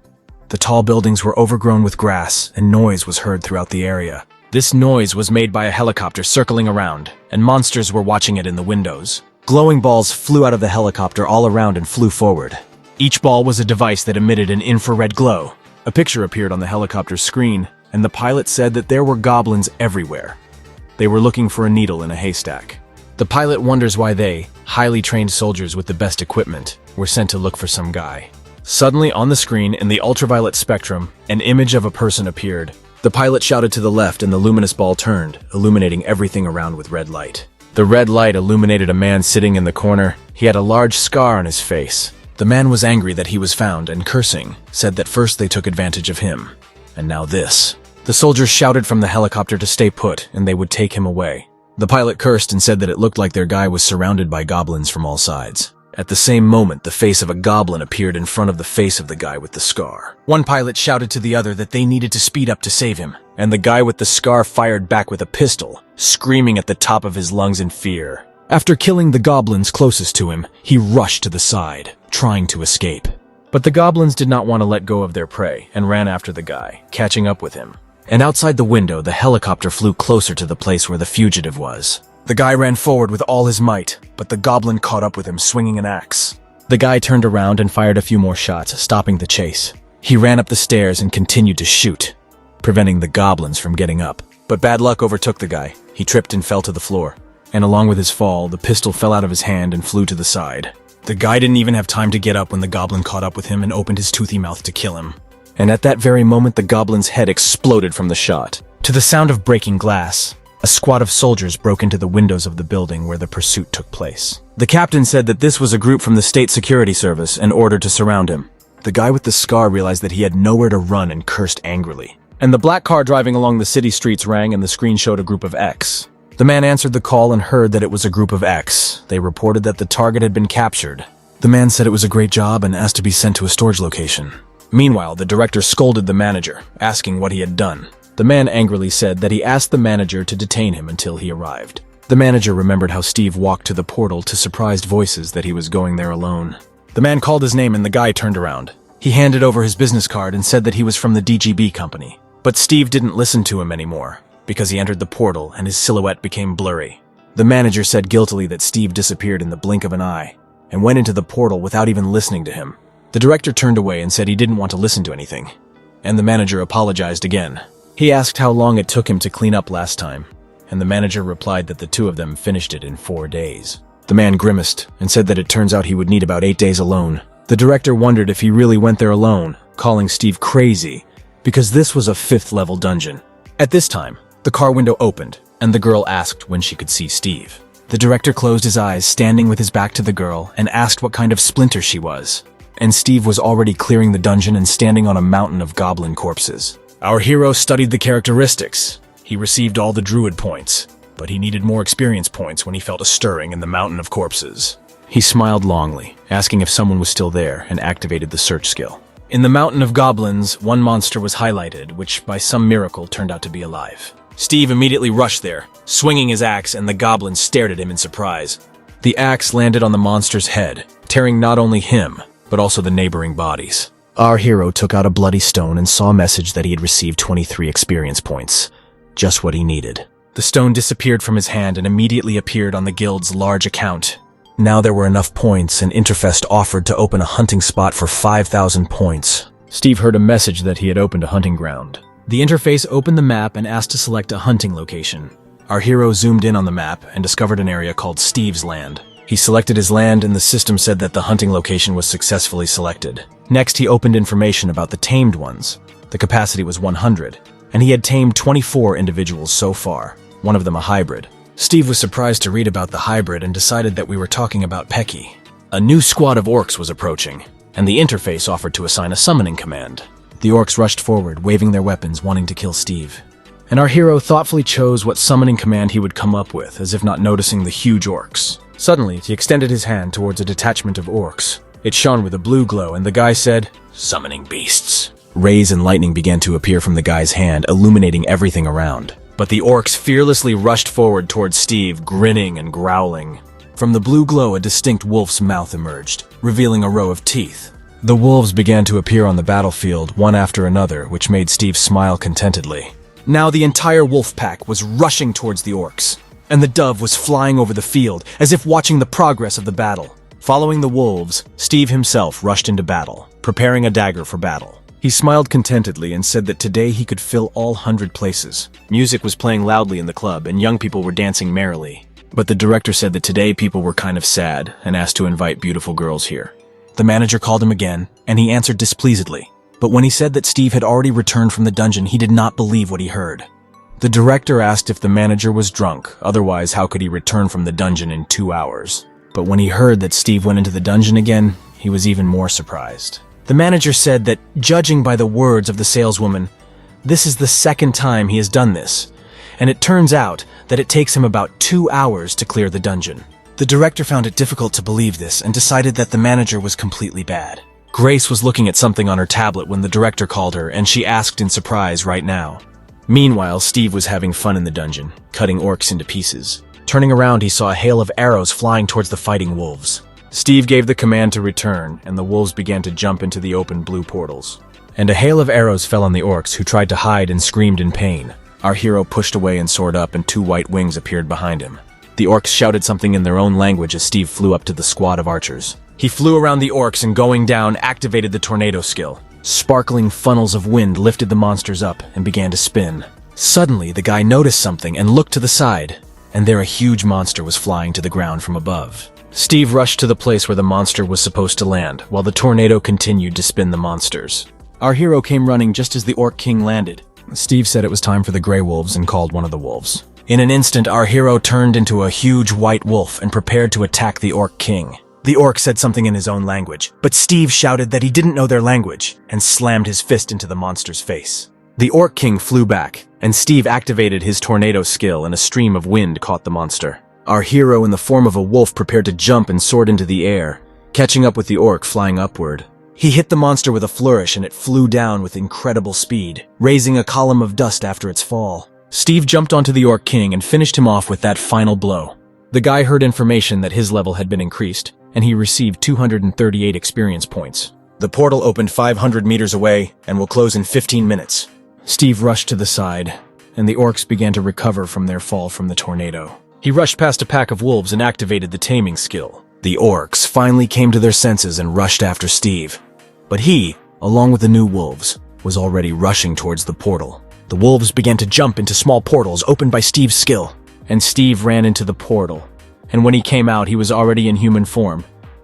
S1: The tall buildings were overgrown with grass, and noise was heard throughout the area. This noise was made by a helicopter circling around, and monsters were watching it in the windows. Glowing balls flew out of the helicopter all around and flew forward. Each ball was a device that emitted an infrared glow. A picture appeared on the helicopter's screen, and the pilot said that there were goblins everywhere. They were looking for a needle in a haystack. The pilot wonders why they, highly trained soldiers with the best equipment, were sent to look for some guy. Suddenly on the screen, in the ultraviolet spectrum, an image of a person appeared. The pilot shouted to the left and the luminous ball turned, illuminating everything around with red light. The red light illuminated a man sitting in the corner. He had a large scar on his face. The man was angry that he was found and, cursing, said that first they took advantage of him. And now this. The soldiers shouted from the helicopter to stay put and they would take him away. The pilot cursed and said that it looked like their guy was surrounded by goblins from all sides. At the same moment, the face of a goblin appeared in front of the face of the guy with the scar. One pilot shouted to the other that they needed to speed up to save him, and the guy with the scar fired back with a pistol, screaming at the top of his lungs in fear. After killing the goblins closest to him, he rushed to the side, trying to escape. But the goblins did not want to let go of their prey and ran after the guy, catching up with him. And outside the window, the helicopter flew closer to the place where the fugitive was. The guy ran forward with all his might, but the goblin caught up with him swinging an axe. The guy turned around and fired a few more shots, stopping the chase. He ran up the stairs and continued to shoot, preventing the goblins from getting up. But bad luck overtook the guy. He tripped and fell to the floor. And along with his fall, the pistol fell out of his hand and flew to the side. The guy didn't even have time to get up when the goblin caught up with him and opened his toothy mouth to kill him. And at that very moment, the goblin's head exploded from the shot. To the sound of breaking glass, a squad of soldiers broke into the windows of the building where the pursuit took place. The captain said that this was a group from the State Security Service and ordered to surround him. The guy with the scar realized that he had nowhere to run and cursed angrily. And the black car driving along the city streets rang and the screen showed a group of X. The man answered the call and heard that it was a group of X. They reported that the target had been captured. The man said it was a great job and asked to be sent to a storage location. Meanwhile, the director scolded the manager, asking what he had done. The man angrily said that he asked the manager to detain him until he arrived. The manager remembered how Steve walked to the portal to surprised voices that he was going there alone. The man called his name and the guy turned around. He handed over his business card and said that he was from the DGB company. But Steve didn't listen to him anymore, because he entered the portal and his silhouette became blurry. The manager said guiltily that Steve disappeared in the blink of an eye and went into the portal without even listening to him. The director turned away and said he didn't want to listen to anything, and the manager apologized again. He asked how long it took him to clean up last time, and the manager replied that the two of them finished it in 4 days. The man grimaced and said that it turns out he would need about 8 days alone. The director wondered if he really went there alone, calling Steve crazy, because this was a 5th-level dungeon. At this time, the car window opened, and the girl asked when she could see Steve. The director closed his eyes, standing with his back to the girl, and asked what kind of splinter she was. And Steve was already clearing the dungeon and standing on a mountain of goblin corpses. Our hero studied the characteristics. He received all the druid points, but he needed more experience points when he felt a stirring in the mountain of corpses. He smiled longly, asking if someone was still there, and activated the search skill. In the mountain of goblins, one monster was highlighted, which by some miracle turned out to be alive. Steve immediately rushed there, swinging his axe, and the goblin stared at him in surprise. The axe landed on the monster's head, tearing not only him, but also the neighboring bodies. Our hero took out a bloody stone and saw a message that he had received 23 experience points. Just what he needed. The stone disappeared from his hand and immediately appeared on the guild's large account. Now there were enough points, and Interfest offered to open a hunting spot for 5,000 points. Steve heard a message that he had opened a hunting ground. The interface opened the map and asked to select a hunting location. Our hero zoomed in on the map and discovered an area called Steve's Land. He selected his land and the system said that the hunting location was successfully selected. Next, he opened information about the tamed ones. The capacity was 100, and he had tamed 24 individuals so far, one of them a hybrid. Steve was surprised to read about the hybrid and decided that we were talking about Pecky. A new squad of orcs was approaching, and the interface offered to assign a summoning command. The orcs rushed forward, waving their weapons, wanting to kill Steve. And our hero thoughtfully chose what summoning command he would come up with, as if not noticing the huge orcs. Suddenly, he extended his hand towards a detachment of orcs. It shone with a blue glow, and the guy said, "Summoning beasts." Rays and lightning began to appear from the guy's hand, illuminating everything around. But the orcs fearlessly rushed forward towards Steve, grinning and growling. From the blue glow, a distinct wolf's mouth emerged, revealing a row of teeth. The wolves began to appear on the battlefield, one after another, which made Steve smile contentedly. Now the entire wolf pack was rushing towards the orcs, and the dove was flying over the field, as if watching the progress of the battle. Following the wolves, Steve himself rushed into battle, preparing a dagger for battle. He smiled contentedly and said that today he could fill all 100 places. Music was playing loudly in the club, and young people were dancing merrily. But the director said that today people were kind of sad and asked to invite beautiful girls here. The manager called him again, and he answered displeasedly. But when he said that Steve had already returned from the dungeon, he did not believe what he heard. The director asked if the manager was drunk, otherwise how could he return from the dungeon in 2 hours? But when he heard that Steve went into the dungeon again, he was even more surprised. The manager said that, judging by the words of the saleswoman, this is the second time he has done this, and it turns out that it takes him about 2 hours to clear the dungeon. The director found it difficult to believe this and decided that the manager was completely bad. Grace was looking at something on her tablet when the director called her, and she asked in surprise right now. Meanwhile, Steve was having fun in the dungeon, cutting orcs into pieces. Turning around, he saw a hail of arrows flying towards the fighting wolves. Steve gave the command to return, and the wolves began to jump into the open blue portals. And a hail of arrows fell on the orcs, who tried to hide and screamed in pain. Our hero pushed away and soared up, and 2 white wings appeared behind him. The orcs shouted something in their own language as Steve flew up to the squad of archers. He flew around the orcs and, going down, activated the tornado skill. Sparkling funnels of wind lifted the monsters up and began to spin. Suddenly, the guy noticed something and looked to the side, and there a huge monster was flying to the ground from above. Steve rushed to the place where the monster was supposed to land, while the tornado continued to spin the monsters. Our hero came running just as the Orc King landed. Steve said it was time for the Grey Wolves and called one of the wolves. In an instant, our hero turned into a huge white wolf and prepared to attack the Orc King. The orc said something in his own language, but Steve shouted that he didn't know their language and slammed his fist into the monster's face. The Orc King flew back, and Steve activated his tornado skill and a stream of wind caught the monster. Our hero in the form of a wolf prepared to jump and soared into the air, catching up with the orc flying upward. He hit the monster with a flourish and it flew down with incredible speed, raising a column of dust after its fall. Steve jumped onto the Orc King and finished him off with that final blow. The guy heard information that his level had been increased, and he received 238 experience points. The portal opened 500 meters away and will close in 15 minutes. Steve rushed to the side, and the orcs began to recover from their fall from the tornado. He rushed past a pack of wolves and activated the taming skill. The orcs finally came to their senses and rushed after Steve. But he, along with the new wolves, was already rushing towards the portal. The wolves began to jump into small portals opened by Steve's skill, and Steve ran into the portal. And when he came out, he was already in human form,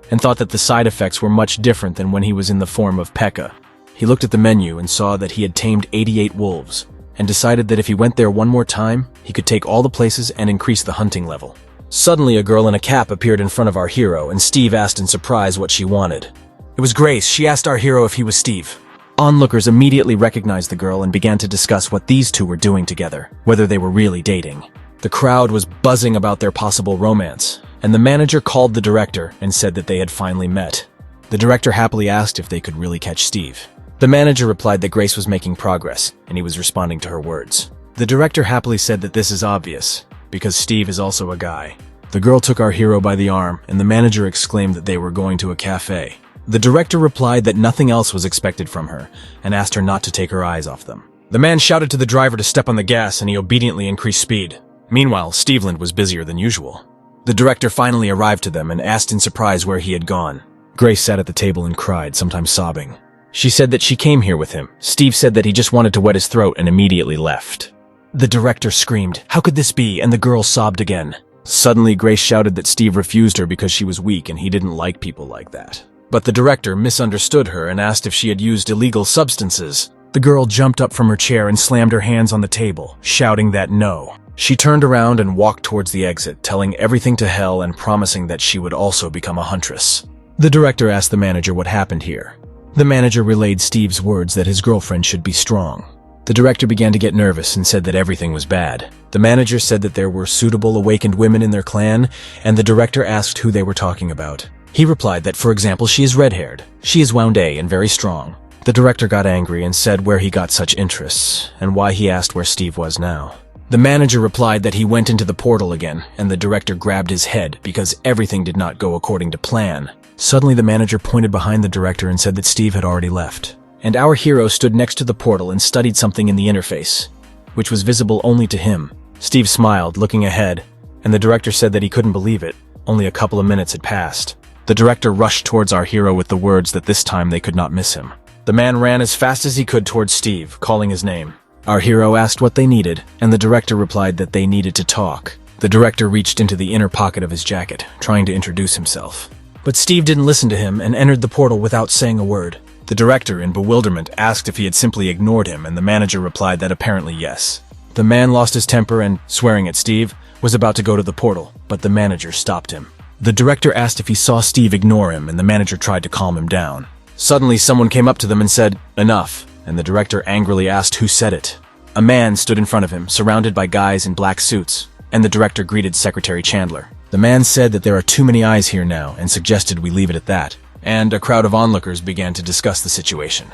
S1: and thought that the side effects were much different than when he was in the form of Pekka. He looked at the menu and saw that he had tamed 88 wolves, and decided that if he went there one more time, he could take all the places and increase the hunting level. Suddenly, a girl in a cap appeared in front of our hero, and Steve asked in surprise what she wanted. It was Grace. She asked our hero if he was Steve. Onlookers immediately recognized the girl and began to discuss what these two were doing together, whether they were really dating. The crowd was buzzing about their possible romance, and the manager called the director and said that they had finally met. The director happily asked if they could really catch Steve. The manager replied that Grace was making progress, and he was responding to her words. The director happily said that this is obvious, because Steve is also a guy. The girl took our hero by the arm, and the manager exclaimed that they were going to a cafe. The director replied that nothing else was expected from her, and asked her not to take her eyes off them. The man shouted to the driver to step on the gas, and he obediently increased speed. Meanwhile, Steveland was busier than usual. The director finally arrived to them and asked in surprise where he had gone. Grace sat at the table and cried, sometimes sobbing. She said that she came here with him. Steve said that he just wanted to wet his throat and immediately left. The director screamed, "How could this be?" and the girl sobbed again. Suddenly, Grace shouted that Steve refused her because she was weak and he didn't like people like that. But the director misunderstood her and asked if she had used illegal substances. The girl jumped up from her chair and slammed her hands on the table, shouting that no. She turned around and walked towards the exit, telling everything to hell and promising that she would also become a huntress. The director asked the manager what happened here. The manager relayed Steve's words that his girlfriend should be strong. The director began to get nervous and said that everything was bad. The manager said that there were suitable awakened women in their clan, and the director asked who they were talking about. He replied that, for example, she is red-haired. She is wounded and very strong. The director got angry and said where he got such interests, and why he asked where Steve was now. The manager replied that he went into the portal again, and the director grabbed his head because everything did not go according to plan. Suddenly, the manager pointed behind the director and said that Steve had already left. And our hero stood next to the portal and studied something in the interface, which was visible only to him. Steve smiled, looking ahead, and the director said that he couldn't believe it. Only a couple of minutes had passed. The director rushed towards our hero with the words that this time they could not miss him. The man ran as fast as he could towards Steve, calling his name. Our hero asked what they needed, and the director replied that they needed to talk. The director reached into the inner pocket of his jacket, trying to introduce himself. But Steve didn't listen to him and entered the portal without saying a word. The director, in bewilderment, asked if he had simply ignored him, and the manager replied that apparently yes. The man lost his temper and, swearing at Steve, was about to go to the portal, but the manager stopped him. The director asked if he saw Steve ignore him, and the manager tried to calm him down. Suddenly, someone came up to them and said, "Enough," and the director angrily asked who said it. A man stood in front of him, surrounded by guys in black suits, and the director greeted Secretary Chandler. The man said that there are too many eyes here now and suggested we leave it at that, and a crowd of onlookers began to discuss the situation.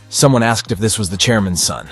S1: Someone asked if this was the chairman's son.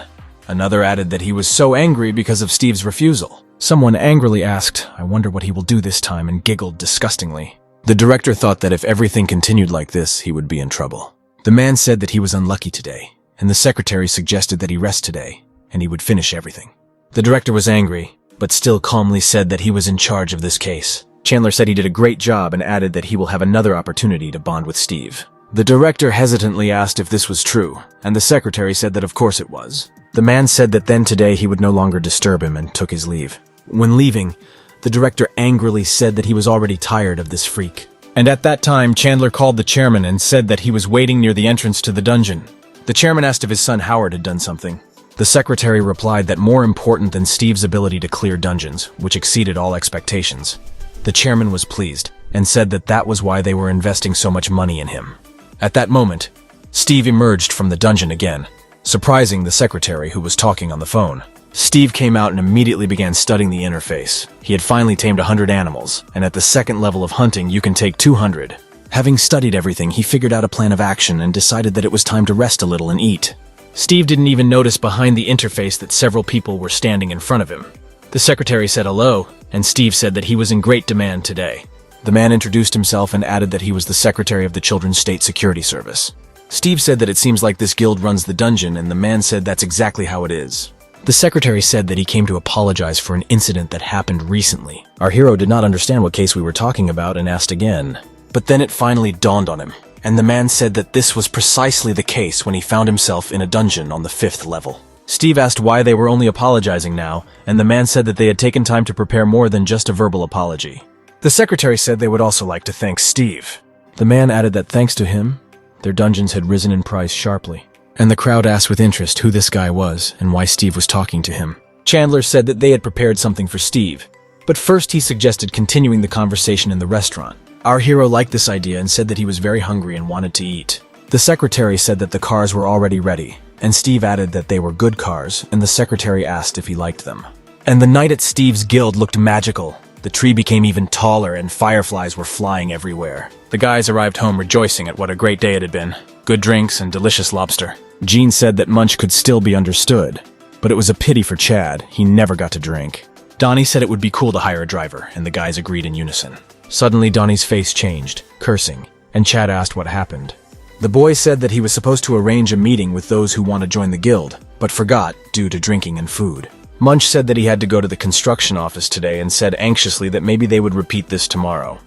S1: Another added that he was so angry because of Steve's refusal. Someone angrily asked, "I wonder what he will do this time," and giggled disgustingly. The director thought that if everything continued like this, he would be in trouble. The man said that he was unlucky today, and the secretary suggested that he rest today, and he would finish everything. The director was angry, but still calmly said that he was in charge of this case. Chandler said he did a great job and added that he will have another opportunity to bond with Steve. The director hesitantly asked if this was true, and the secretary said that of course it was. The man said that then today he would no longer disturb him and took his leave. When leaving, the director angrily said that he was already tired of this freak. And at that time, Chandler called the chairman and said that he was waiting near the entrance to the dungeon. The chairman asked if his son Howard had done something. The secretary replied that more important than Steve's ability to clear dungeons, which exceeded all expectations. The chairman was pleased and said that that was why they were investing so much money in him. At that moment, Steve emerged from the dungeon again, surprising the secretary who was talking on the phone. Steve came out and immediately began studying the interface. He had finally tamed 100 animals, and at the second level of hunting you can take 200. Having studied everything, he figured out a plan of action and decided that it was time to rest a little and eat. Steve didn't even notice behind the interface that several people were standing in front of him. The secretary said hello, and Steve said that he was in great demand today. The man introduced himself and added that he was the secretary of the Children's State Security Service. Steve said that it seems like this guild runs the dungeon, and the man said that's exactly how it is. The secretary said that he came to apologize for an incident that happened recently. Our hero did not understand what case we were talking about and asked again. But then it finally dawned on him, and the man said that this was precisely the case when he found himself in a dungeon on the 5th level. Steve asked why they were only apologizing now, and the man said that they had taken time to prepare more than just a verbal apology. The secretary said they would also like to thank Steve. The man added that thanks to him, their dungeons had risen in price sharply. And the crowd asked with interest who this guy was and why Steve was talking to him. Chandler said that they had prepared something for Steve, but first he suggested continuing the conversation in the restaurant. Our hero liked this idea and said that he was very hungry and wanted to eat. The secretary said that the cars were already ready, and Steve added that they were good cars, and the secretary asked if he liked them. And the night at Steve's guild looked magical. The tree became even taller and fireflies were flying everywhere. The guys arrived home rejoicing at what a great day it had been. Good drinks and delicious lobster. Jean said that Munch could still be understood, but it was a pity for Chad, he never got to drink. Donnie said it would be cool to hire a driver, and the guys agreed in unison. Suddenly Donnie's face changed, cursing, and Chad asked what happened. The boy said that he was supposed to arrange a meeting with those who want to join the guild, but forgot due to drinking and food. Munch said that he had to go to the construction office today and said anxiously that maybe they would repeat this tomorrow.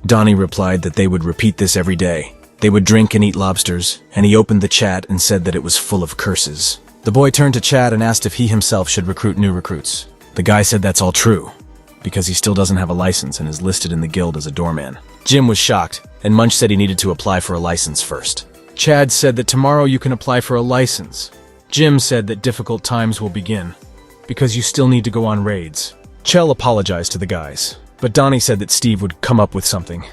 S1: Donnie replied that they would repeat this every day. They would drink and eat lobsters, and he opened the chat and said that it was full of curses. The boy turned to Chad and asked if he himself should recruit new recruits. The guy said that's all true, because he still doesn't have a license and is listed in the guild as a doorman. Jim was shocked, and Munch said he needed to apply for a license first. Chad said that tomorrow you can apply for a license. Jim said that difficult times will begin, because you still need to go on raids. Chell apologized to the guys, but Donnie said that Steve would come up with something,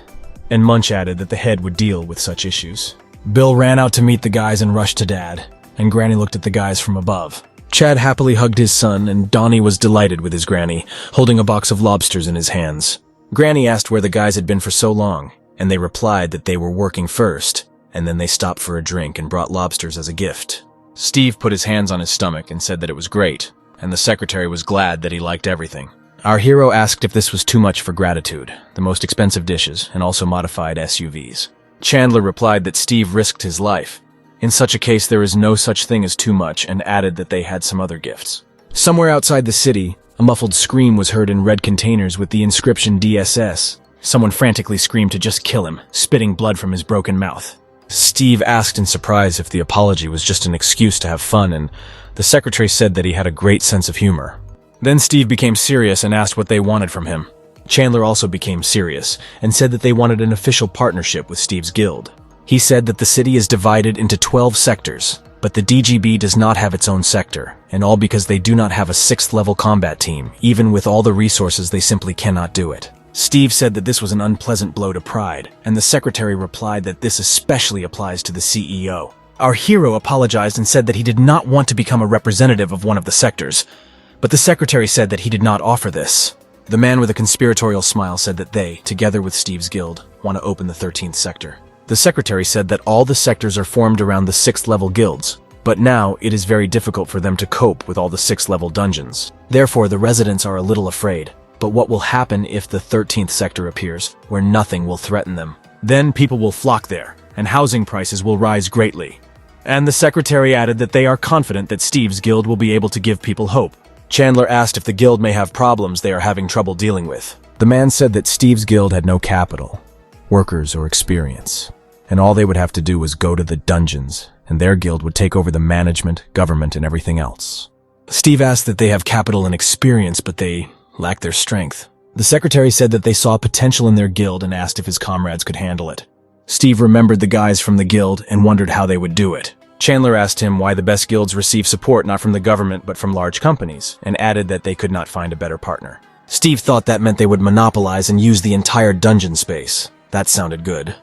S1: and Munch added that the head would deal with such issues. Bill ran out to meet the guys and rushed to Dad, and Granny looked at the guys from above. Chad happily hugged his son, and Donnie was delighted with his Granny, holding a box of lobsters in his hands. Granny asked where the guys had been for so long, and they replied that they were working first, and then they stopped for a drink and brought lobsters as a gift. Steve put his hands on his stomach and said that it was great, and the secretary was glad that he liked everything. Our hero asked if this was too much for gratitude, the most expensive dishes, and also modified SUVs. Chandler replied that Steve risked his life. In such a case, there is no such thing as too much, and added that they had some other gifts. Somewhere outside the city, a muffled scream was heard in red containers with the inscription DSS. Someone frantically screamed to just kill him, spitting blood from his broken mouth. Steve asked in surprise if the apology was just an excuse to have fun, and the secretary said that he had a great sense of humor. Then Steve became serious and asked what they wanted from him. Chandler also became serious and said that they wanted an official partnership with Steve's guild. He said that the city is divided into 12 sectors, but the DGB does not have its own sector, and all because they do not have a 6th level combat team. Even with all the resources, they simply cannot do it. Steve said that this was an unpleasant blow to pride, and the secretary replied that this especially applies to the CEO. Our hero apologized and said that he did not want to become a representative of one of the sectors, but the secretary said that he did not offer this. The man with a conspiratorial smile said that they, together with Steve's guild, want to open the 13th sector. The secretary said that all the sectors are formed around the 6th level guilds, but now it is very difficult for them to cope with all the 6th level dungeons. Therefore, the residents are a little afraid. But what will happen if the 13th sector appears, where nothing will threaten them? Then people will flock there, and housing prices will rise greatly. And the secretary added that they are confident that Steve's guild will be able to give people hope. Chandler asked if the guild may have problems they are having trouble dealing with. The man said that Steve's guild had no capital, workers, or experience, and all they would have to do was go to the dungeons, and their guild would take over the management, government, and everything else. Steve asked that they have capital and experience, but they lack their strength. The secretary said that they saw potential in their guild and asked if his comrades could handle it. Steve remembered the guys from the guild and wondered how they would do it. Chandler asked him why the best guilds receive support not from the government but from large companies, and added that they could not find a better partner. Steve thought that meant they would monopolize and use the entire dungeon space. That sounded good.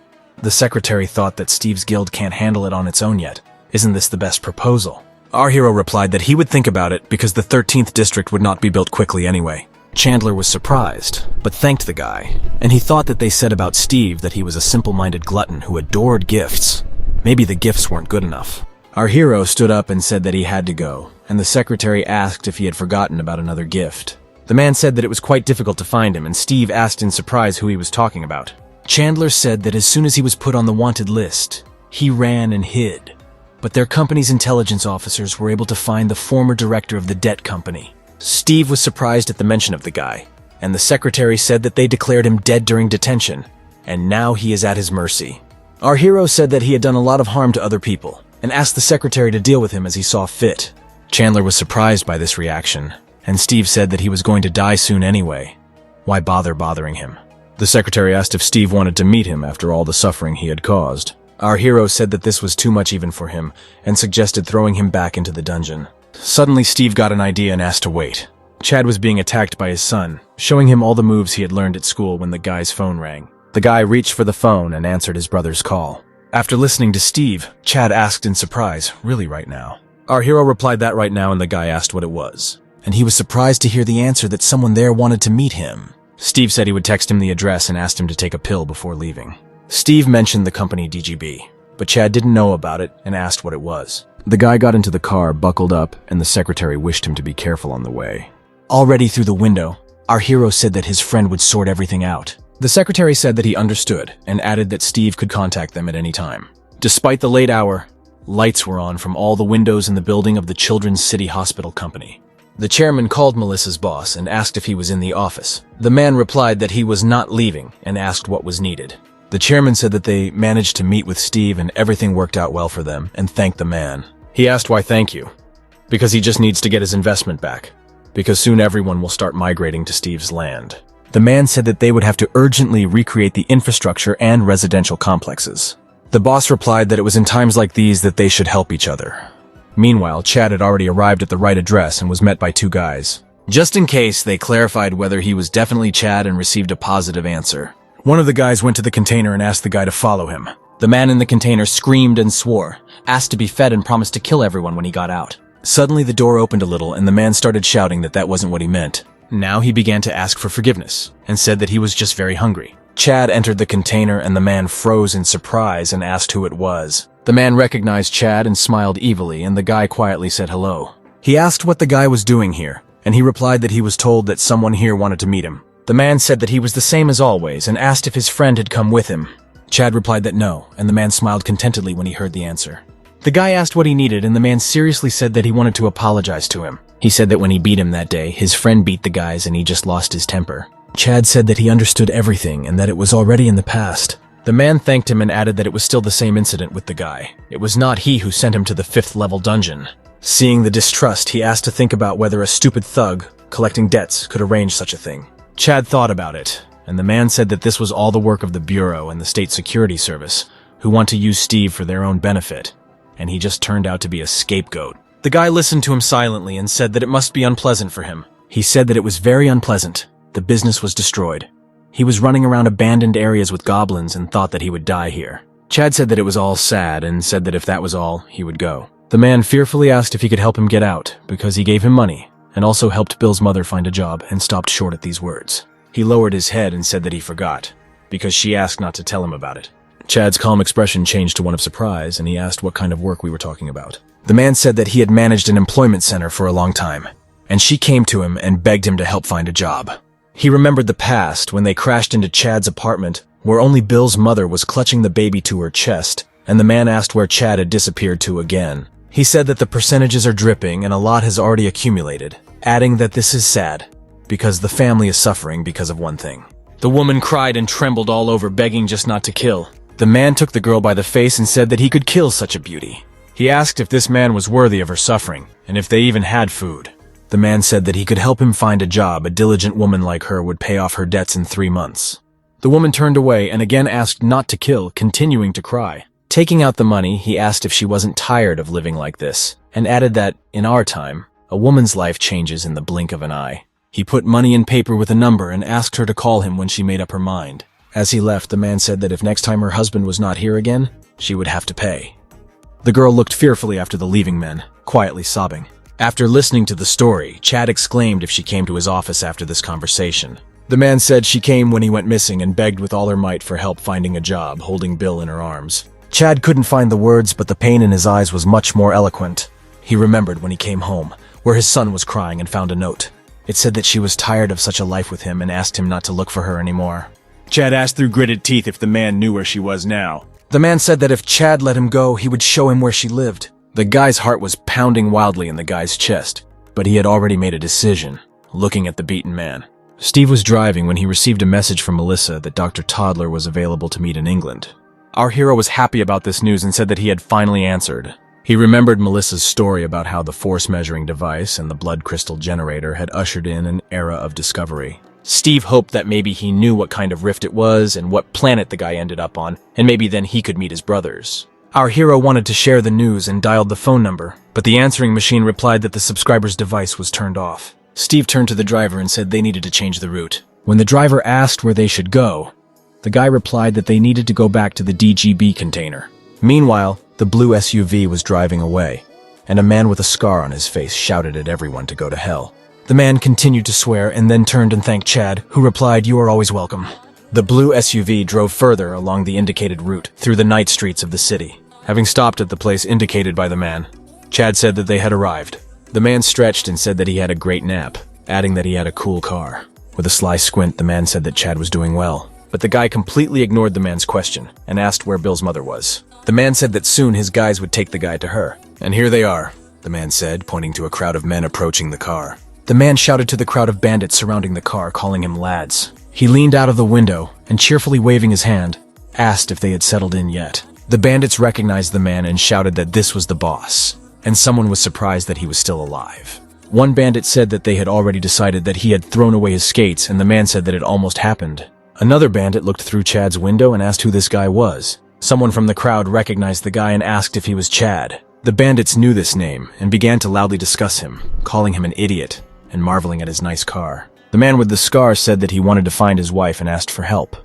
S1: The secretary thought that Steve's guild can't handle it on its own yet. Isn't this the best proposal? Our hero replied that he would think about it because the 13th district would not be built quickly anyway. Chandler was surprised, but thanked the guy, and he thought that they said about Steve that he was a simple-minded glutton who adored gifts. Maybe the gifts weren't good enough. Our hero stood up and said that he had to go, and the secretary asked if he had forgotten about another gift. The man said that it was quite difficult to find him, and Steve asked in surprise who he was talking about. Chandler said that as soon as he was put on the wanted list, he ran and hid. But their company's intelligence officers were able to find the former director of the debt company. Steve was surprised at the mention of the guy, and the secretary said that they declared him dead during detention, and now he is at his mercy. Our hero said that he had done a lot of harm to other people, and asked the secretary to deal with him as he saw fit. Chandler was surprised by this reaction, and Steve said that he was going to die soon anyway. Why bother bothering him? The secretary asked if Steve wanted to meet him after all the suffering he had caused. Our hero said that this was too much even for him, and suggested throwing him back into the dungeon. Suddenly, Steve got an idea and asked to wait. Chad was being attacked by his son, showing him all the moves he had learned at school when the guy's phone rang. The guy reached for the phone and answered his brother's call. After listening to Steve, Chad asked in surprise, "Really right now?" Our hero replied that right now, and the guy asked what it was. And he was surprised to hear the answer that someone there wanted to meet him. Steve said he would text him the address and asked him to take a pill before leaving. Steve mentioned the company DGB, but Chad didn't know about it and asked what it was. The guy got into the car, buckled up, and the secretary wished him to be careful on the way. Already through the window, our hero said that his friend would sort everything out. The secretary said that he understood and added that Steve could contact them at any time. Despite the late hour, lights were on from all the windows in the building of the Children's City Hospital Company. The chairman called Melissa's boss and asked if he was in the office. The man replied that he was not leaving and asked what was needed. The chairman said that they managed to meet with Steve and everything worked out well for them, and thanked the man. He asked why thank you. Because he just needs to get his investment back. Because soon everyone will start migrating to Steve's land. The man said that they would have to urgently recreate the infrastructure and residential complexes. The boss replied that it was in times like these that they should help each other. Meanwhile, Chad had already arrived at the right address and was met by two guys. Just in case, they clarified whether he was definitely Chad and received a positive answer. One of the guys went to the container and asked the guy to follow him. The man in the container screamed and swore, asked to be fed, and promised to kill everyone when he got out. Suddenly the door opened a little and the man started shouting that that wasn't what he meant. Now he began to ask for forgiveness and said that he was just very hungry. Chad entered the container and the man froze in surprise and asked who it was. The man recognized Chad and smiled evilly, and the guy quietly said hello. He asked what the guy was doing here, and he replied that he was told that someone here wanted to meet him. The man said that he was the same as always and asked if his friend had come with him. Chad replied that no, and the man smiled contentedly when he heard the answer. The guy asked what he needed, and the man seriously said that he wanted to apologize to him. He said that when he beat him that day, his friend beat the guys and he just lost his temper. Chad said that he understood everything and that it was already in the past. The man thanked him and added that it was still the same incident with the guy. It was not he who sent him to the 5th level dungeon. Seeing the distrust, he asked to think about whether a stupid thug collecting debts could arrange such a thing. Chad thought about it, and the man said that this was all the work of the Bureau and the State Security Service, who want to use Steve for their own benefit, and he just turned out to be a scapegoat. The guy listened to him silently and said that it must be unpleasant for him. He said that it was very unpleasant. The business was destroyed. He was running around abandoned areas with goblins and thought that he would die here. Chad said that it was all sad and said that if that was all, he would go. The man fearfully asked if he could help him get out because he gave him money and also helped Bill's mother find a job and stopped short at these words. He lowered his head and said that he forgot because she asked not to tell him about it. Chad's calm expression changed to one of surprise and he asked what kind of work we were talking about. The man said that he had managed an employment center for a long time, and she came to him and begged him to help find a job. He remembered the past when they crashed into Chad's apartment, where only Bill's mother was clutching the baby to her chest, and the man asked where Chad had disappeared to again. He said that the percentages are dripping and a lot has already accumulated, adding that this is sad, because the family is suffering because of one thing. The woman cried and trembled all over, begging just not to kill. The man took the girl by the face and said that he could kill such a beauty. He asked if this man was worthy of her suffering, and if they even had food. The man said that he could help him find a job. A diligent woman like her would pay off her debts in 3 months. The woman turned away and again asked not to kill, continuing to cry. Taking out the money, he asked if she wasn't tired of living like this, and added that, in our time, a woman's life changes in the blink of an eye. He put money in paper with a number and asked her to call him when she made up her mind. As he left, the man said that if next time her husband was not here again, she would have to pay. The girl looked fearfully after the leaving men, quietly sobbing. After listening to the story, Chad exclaimed if she came to his office after this conversation. The man said she came when he went missing and begged with all her might for help finding a job, holding Bill in her arms. Chad couldn't find the words, but the pain in his eyes was much more eloquent. He remembered when he came home, where his son was crying and found a note. It said that she was tired of such a life with him and asked him not to look for her anymore.
S3: Chad asked through gritted teeth if the man knew where she was now.
S1: The man said that if Chad let him go, he would show him where she lived. The guy's heart was pounding wildly in the guy's chest, but he had already made a decision, looking at the beaten man. Steve was driving when he received a message from Melissa that Dr. Toddler was available to meet in England. Our hero was happy about this news and said that he had finally answered. He remembered Melissa's story about how the force-measuring device and the blood crystal generator had ushered in an era of discovery. Steve hoped that maybe he knew what kind of rift it was and what planet the guy ended up on, and maybe then he could meet his brothers. Our hero wanted to share the news and dialed the phone number, but the answering machine replied that the subscriber's device was turned off. Steve turned to the driver and said they needed to change the route. When the driver asked where they should go, the guy replied that they needed to go back to the DGB container. Meanwhile, the blue SUV was driving away, and a man with a scar on his face shouted at everyone to go to hell. The man continued to swear and then turned and thanked Chad, who replied, "You are always welcome." The blue SUV drove further along the indicated route through the night streets of the city. Having stopped at the place indicated by the man, Chad said that they had arrived. The man stretched and said that he had a great nap, adding that he had a cool car. With a sly squint, the man said that Chad was doing well, but the guy completely ignored the man's question and asked where Bill's mother was. The man said that soon his guys would take the guy to her. "And here they are," the man said, pointing to a crowd of men approaching the car. The man shouted to the crowd of bandits surrounding the car, calling him lads. He leaned out of the window and, cheerfully waving his hand, asked if they had settled in yet. The bandits recognized the man and shouted that this was the boss, and someone was surprised that he was still alive. One bandit said that they had already decided that he had thrown away his skates, and the man said that it almost happened. Another bandit looked through Chad's window and asked who this guy was. Someone from the crowd recognized the guy and asked if he was Chad. The bandits knew this name and began to loudly discuss him, calling him an idiot and marveling at his nice car. The man with the scar said that he wanted to find his wife and asked for help.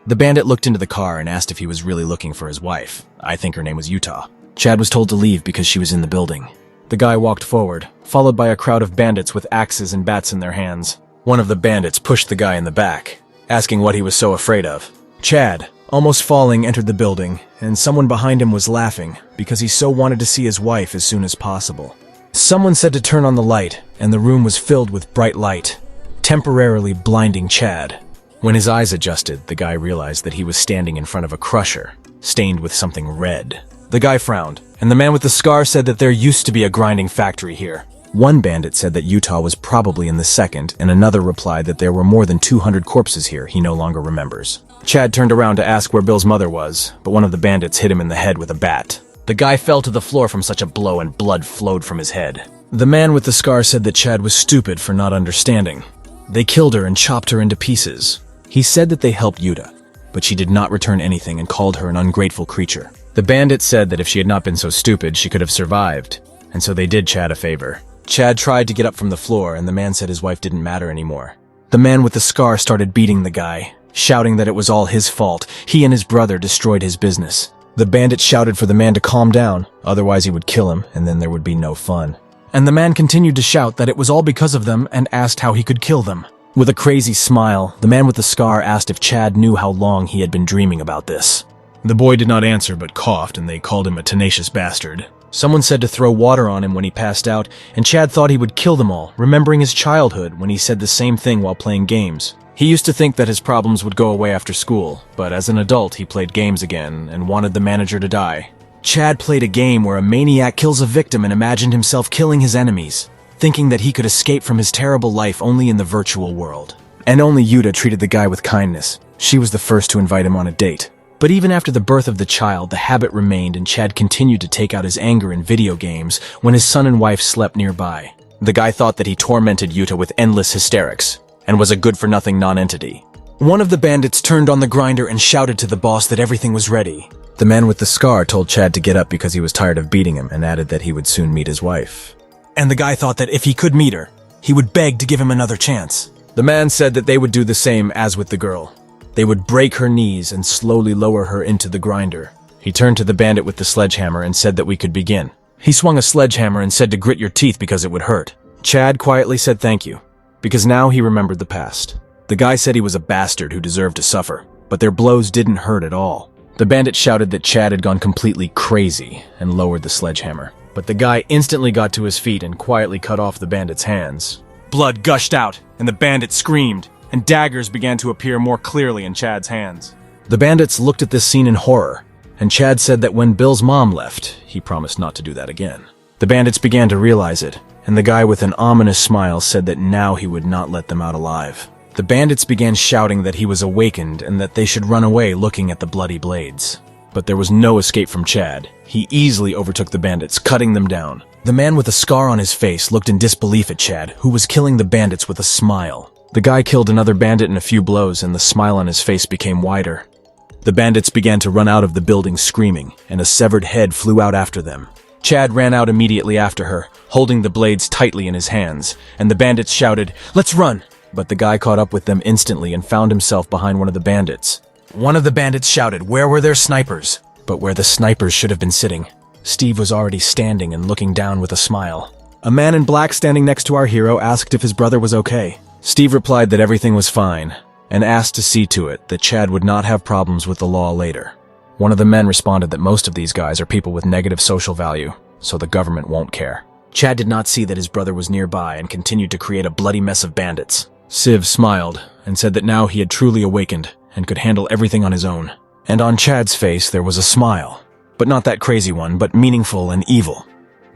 S1: The bandit looked into the car and asked if he was really looking for his wife. I think her name was Utah. Chad was told to leave because she was in the building. The guy walked forward, followed by a crowd of bandits with axes and bats in their hands. One of the bandits pushed the guy in the back, asking what he was so afraid of. Chad, almost falling, entered the building, and someone behind him was laughing because he so wanted to see his wife as soon as possible. Someone said to turn on the light, and the room was filled with bright light, temporarily blinding Chad. When his eyes adjusted, the guy realized that he was standing in front of a crusher, stained with something red. The guy frowned, and the man with the scar said that there used to be a grinding factory here. One bandit said that Utah was probably in the second, and another replied that there were more than 200 corpses here he no longer remembers. Chad turned around to ask where Bill's mother was, but one of the bandits hit him in the head with a bat. The guy fell to the floor from such a blow and blood flowed from his head. The man with the scar said that Chad was stupid for not understanding. They killed her and chopped her into pieces. He said that they helped Yuta, but she did not return anything and called her an ungrateful creature. The bandit said that if she had not been so stupid, she could have survived, and so they did Chad a favor. Chad tried to get up from the floor, and the man said his wife didn't matter anymore. The man with the scar started beating the guy, shouting that it was all his fault. He and his brother destroyed his business. The bandit shouted for the man to calm down, otherwise he would kill him, and then there would be no fun.
S2: And the man continued to shout that it was all because of them and asked how he could kill them.
S1: With a crazy smile, the man with the scar asked if Chad knew how long he had been dreaming about this.
S3: The boy did not answer but coughed, and they called him a tenacious bastard.
S1: Someone said to throw water on him when he passed out, and Chad thought he would kill them all, remembering his childhood when he said the same thing while playing games. He used to think that his problems would go away after school, but as an adult he played games again and wanted the manager to die. Chad played a game where a maniac kills a victim and imagined himself killing his enemies, thinking that he could escape from his terrible life only in the virtual world. And only Yuta treated the guy with kindness. She was the first to invite him on a date. But even after the birth of the child, the habit remained, and Chad continued to take out his anger in video games when his son and wife slept nearby. The guy thought that he tormented Yuta with endless hysterics, and was a good-for-nothing non-entity. One of the bandits turned on the grinder and shouted to the boss that everything was ready. The man with the scar told Chad to get up because he was tired of beating him, and added that he would soon meet his wife.
S2: And the guy thought that if he could meet her, he would beg to give him another chance.
S1: The man said that they would do the same as with the girl. They would break her knees and slowly lower her into the grinder. He turned to the bandit with the sledgehammer and said that we could begin. He swung a sledgehammer and said to grit your teeth because it would hurt. Chad quietly said thank you, because now he remembered the past. The guy said he was a bastard who deserved to suffer, but their blows didn't hurt at all. The bandit shouted that Chad had gone completely crazy and lowered the sledgehammer. But the guy instantly got to his feet and quietly cut off the bandit's hands.
S3: Blood gushed out, and the bandit screamed, and daggers began to appear more clearly in Chad's hands.
S1: The bandits looked at this scene in horror, and Chad said that when Bill's mom left, he promised not to do that again. The bandits began to realize it, and the guy with an ominous smile said that now he would not let them out alive. The bandits began shouting that he was awakened and that they should run away looking at the bloody blades. But there was no escape from Chad. He easily overtook the bandits, cutting them down. The man with a scar on his face looked in disbelief at Chad, who was killing the bandits with a smile. The guy killed another bandit in a few blows, and the smile on his face became wider. The bandits began to run out of the building screaming, and a severed head flew out after them. Chad ran out immediately after her, holding the blades tightly in his hands, and the bandits shouted, "Let's run!" But the guy caught up with them instantly and found himself behind one of the bandits. One of the bandits shouted, "Where were their snipers?" But where the snipers should have been sitting, Steve was already standing and looking down with a smile. A man in black standing next to our hero asked if his brother was okay. Steve replied that everything was fine, and asked to see to it that Chad would not have problems with the law later. One of the men responded that most of these guys are people with negative social value, so the government won't care. Chad did not see that his brother was nearby and continued to create a bloody mess of bandits. Civ smiled and said that now he had truly awakened and could handle everything on his own. And on Chad's face there was a smile, but not that crazy one, but meaningful and evil.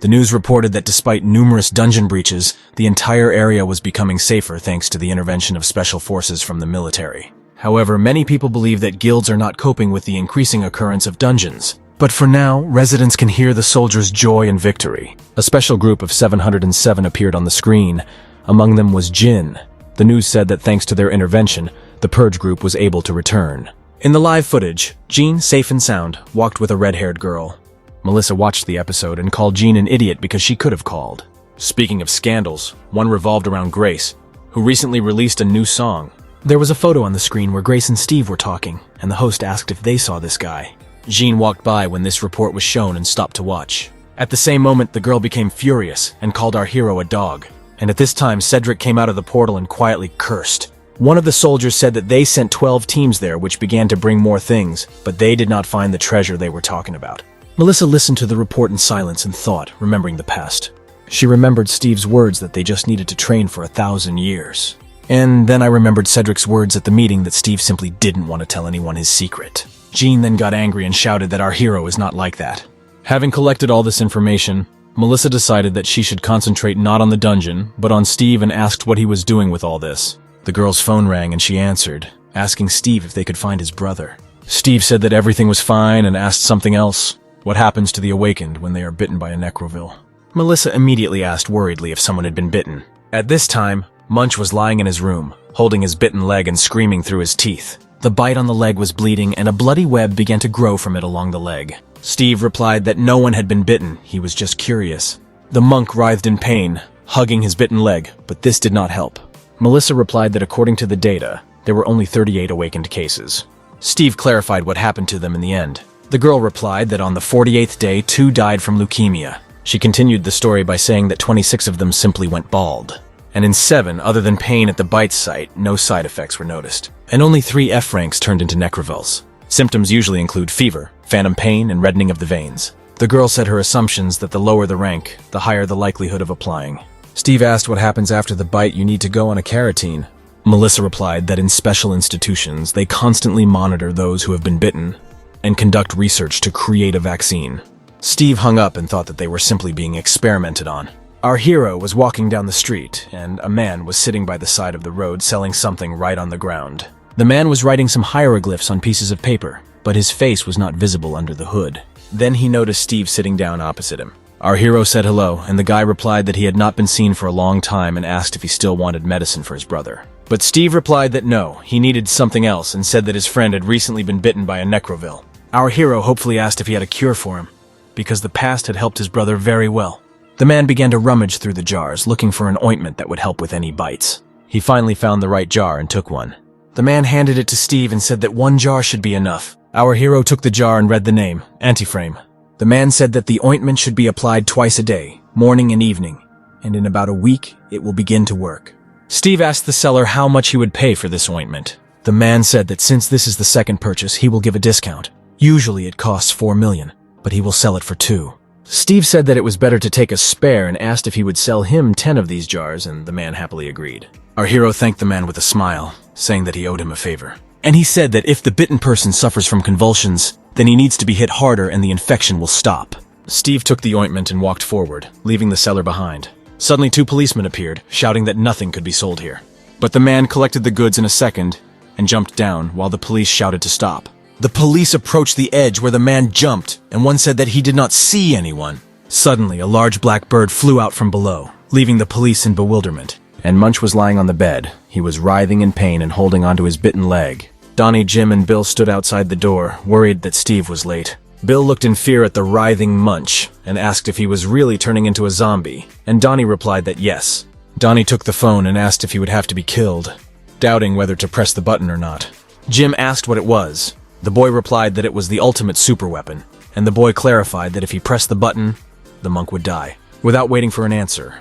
S1: The news reported that despite numerous dungeon breaches, the entire area was becoming safer thanks to the intervention of special forces from the military. However, many people believe that guilds are not coping with the increasing occurrence of dungeons. But for now, residents can hear the soldiers' joy and victory. A special group of 707 appeared on the screen. Among them was Jin. The news said that thanks to their intervention, the Purge group was able to return. In the live footage, Jean, safe and sound, walked with a red-haired girl. Melissa watched the episode and called Jean an idiot because she could have called. Speaking of scandals, one revolved around Grace, who recently released a new song. There was a photo on the screen where Grace and Steve were talking, and the host asked if they saw this guy. Jean walked by when this report was shown and stopped to watch. At the same moment, the girl became furious and called our hero a dog. And at this time, Cedric came out of the portal and quietly cursed. One of the soldiers said that they sent 12 teams there, which began to bring more things, but they did not find the treasure they were talking about. Melissa listened to the report in silence and thought, remembering the past. She remembered Steve's words that they just needed to train for 1,000 years. And then I remembered Cedric's words at the meeting that Steve simply didn't want to tell anyone his secret. Jean then got angry and shouted that our hero is not like that. Having collected all this information, Melissa decided that she should concentrate not on the dungeon, but on Steve, and asked what he was doing with all this. The girl's phone rang and she answered, asking Steve if they could find his brother. Steve said that everything was fine and asked something else. What happens to the awakened when they are bitten by a necroville? Melissa immediately asked worriedly if someone had been bitten. At this time, Munch was lying in his room, holding his bitten leg and screaming through his teeth. The bite on the leg was bleeding, and a bloody web began to grow from it along the leg. Steve replied that no one had been bitten, he was just curious. The monk writhed in pain, hugging his bitten leg, but this did not help. Melissa replied that according to the data, there were only 38 awakened cases. Steve clarified what happened to them in the end. The girl replied that on the 48th day, 2 died from leukemia. She continued the story by saying that 26 of them simply went bald. And in 7, other than pain at the bite site, no side effects were noticed. And only 3 F ranks turned into necrovils. Symptoms usually include fever, phantom pain, and reddening of the veins. The girl said her assumptions that the lower the rank, the higher the likelihood of applying. Steve asked what happens after the bite. You need to go on a carotene. Melissa replied that in special institutions, they constantly monitor those who have been bitten and conduct research to create a vaccine. Steve hung up and thought that they were simply being experimented on. Our hero was walking down the street, and a man was sitting by the side of the road selling something right on the ground. The man was writing some hieroglyphs on pieces of paper, but his face was not visible under the hood. Then he noticed Steve sitting down opposite him. Our hero said hello, and the guy replied that he had not been seen for a long time and asked if he still wanted medicine for his brother. But Steve replied that no, he needed something else and said that his friend had recently been bitten by a necrovil. Our hero hopefully asked if he had a cure for him, because the past had helped his brother very well. The man began to rummage through the jars, looking for an ointment that would help with any bites. He finally found the right jar and took one. The man handed it to Steve and said that 1 jar should be enough. Our hero took the jar and read the name, Antiframe. The man said that the ointment should be applied twice a day, morning and evening, and in about a week, it will begin to work. Steve asked the seller how much he would pay for this ointment. The man said that since this is the second purchase, he will give a discount. Usually it costs 4 million, but he will sell it for 2. Steve said that it was better to take a spare and asked if he would sell him 10 of these jars, and the man happily agreed. Our hero thanked the man with a smile, saying that he owed him a favor. And he said that if the bitten person suffers from convulsions, then he needs to be hit harder and the infection will stop. Steve took the ointment and walked forward, leaving the seller behind. Suddenly 2 policemen appeared, shouting that nothing could be sold here. But the man collected the goods in a second and jumped down while the police shouted to stop. The police approached the edge where the man jumped, and one said that he did not see anyone. Suddenly, a large black bird flew out from below, leaving the police in bewilderment. And Munch was lying on the bed. He was writhing in pain and holding onto his bitten leg. Donnie, Jim, and Bill stood outside the door, worried that Steve was late. Bill looked in fear at the writhing Munch and asked if he was really turning into a zombie, and Donnie replied that yes. Donnie took the phone and asked if he would have to be killed, doubting whether to press the button or not. Jim asked what it was. The boy replied that it was the ultimate superweapon, and the boy clarified that if he pressed the button, the monk would die. Without waiting for an answer,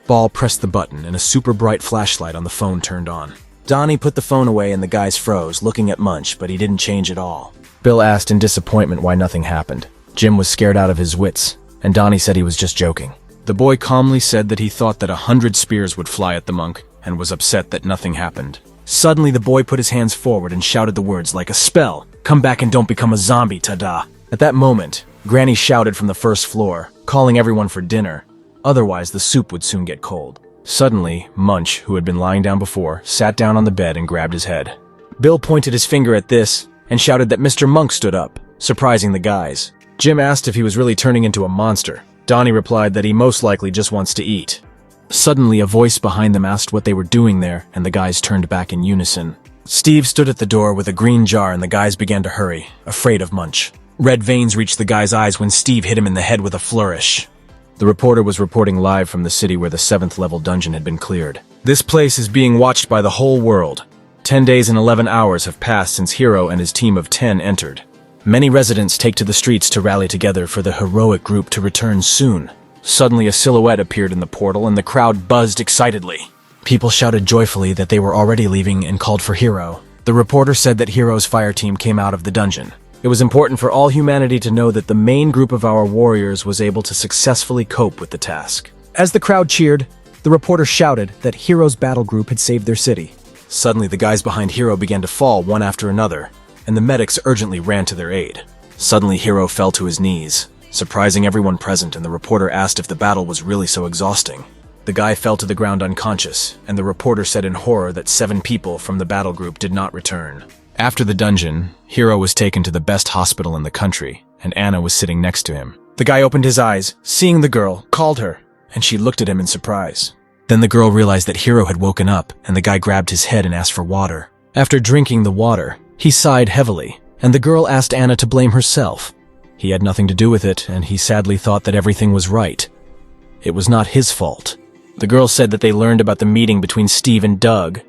S1: Ball pressed the button and a super bright flashlight on the phone turned on. Donnie put the phone away and the guys froze, looking at Munch, but he didn't change at all. Bill asked in disappointment why nothing happened. Jim was scared out of his wits, and Donnie said he was just joking. The boy calmly said that he thought that 100 spears would fly at the monk, and was upset that nothing happened. Suddenly the boy put his hands forward and shouted the words like a spell, "Come back and don't become a zombie, ta-da." At that moment, Granny shouted from the first floor, calling everyone for dinner. Otherwise, the soup would soon get cold. Suddenly, Munch, who had been lying down before, sat down on the bed and grabbed his head. Bill pointed his finger at this and shouted that Mr. Monk stood up, surprising the guys. Jim asked if he was really turning into a monster. Donnie replied that he most likely just wants to eat. Suddenly, a voice behind them asked what they were doing there, and the guys turned back in unison. Steve stood at the door with a green jar and the guys began to hurry, afraid of Munch. Red veins reached the guy's eyes when Steve hit him in the head with a flourish. The reporter was reporting live from the city where the 7th level dungeon had been cleared. This place is being watched by the whole world. 10 days and 11 hours have passed since Hero and his team of 10 entered. Many residents take to the streets to rally together for the heroic group to return soon. Suddenly a silhouette appeared in the portal and the crowd buzzed excitedly. People shouted joyfully that they were already leaving and called for Hero. The reporter said that Hero's fire team came out of the dungeon. It was important for all humanity to know that the main group of our warriors was able to successfully cope with the task. As the crowd cheered, the reporter shouted that Hero's battle group had saved their city. Suddenly the guys behind Hero began to fall one after another, and the medics urgently ran to their aid. Suddenly Hero fell to his knees, surprising everyone present, and the reporter asked if the battle was really so exhausting. The guy fell to the ground unconscious, and the reporter said in horror that 7 people from the battle group did not return. After the dungeon, Hero was taken to the best hospital in the country, and Anna was sitting next to him. The guy opened his eyes, seeing the girl, called her, and she looked at him in surprise. Then the girl realized that Hero had woken up, and the guy grabbed his head and asked for water. After drinking the water, He sighed heavily, and the girl asked Anna to blame herself. He had nothing to do with it, and he sadly thought that everything was right. It was not his fault. The girl said that they learned about the meeting between Steve and Doug,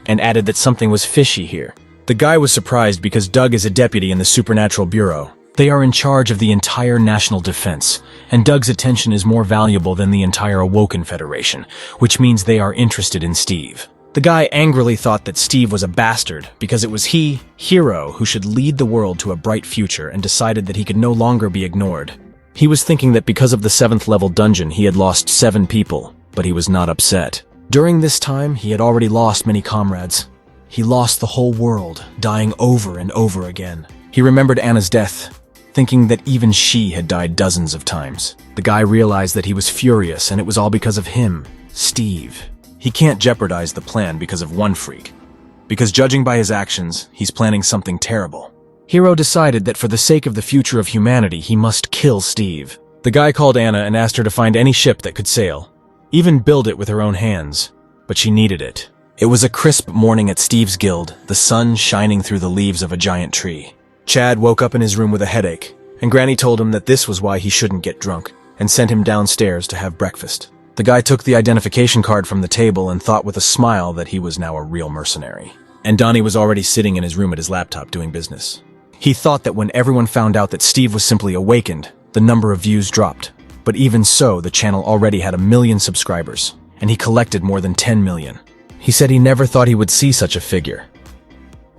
S1: and added that something was fishy here. The guy was surprised because Doug is a deputy in the Supernatural Bureau. They are in charge of the entire national defense, and Doug's attention is more valuable than the entire Awoken Federation, which means they are interested in Steve. The guy angrily thought that Steve was a bastard because it was he, Hero, who should lead the world to a bright future, and decided that he could no longer be ignored. He was thinking that because of the 7th level dungeon he had lost 7 people, but he was not upset. During this time, he had already lost many comrades. He lost the whole world, dying over and over again. He remembered Anna's death, thinking that even she had died dozens of times. The guy realized that he was furious, and it was all because of him, Steve. He can't jeopardize the plan because of one freak. Because judging by his actions, he's planning something terrible. Hero decided that for the sake of the future of humanity, he must kill Steve. The guy called Anna and asked her to find any ship that could sail, even build it with her own hands. But she needed it. It was a crisp morning at Steve's guild, the sun shining through the leaves of a giant tree. Chad woke up in his room with a headache, and Granny told him that this was why he shouldn't get drunk, and sent him downstairs to have breakfast. The guy took the identification card from the table and thought with a smile that he was now a real mercenary. And Donnie was already sitting in his room at his laptop doing business. He thought that when everyone found out that Steve was simply awakened, the number of views dropped. But even so, the channel already had 1 million subscribers, and he collected more than 10 million. He said he never thought he would see such a figure.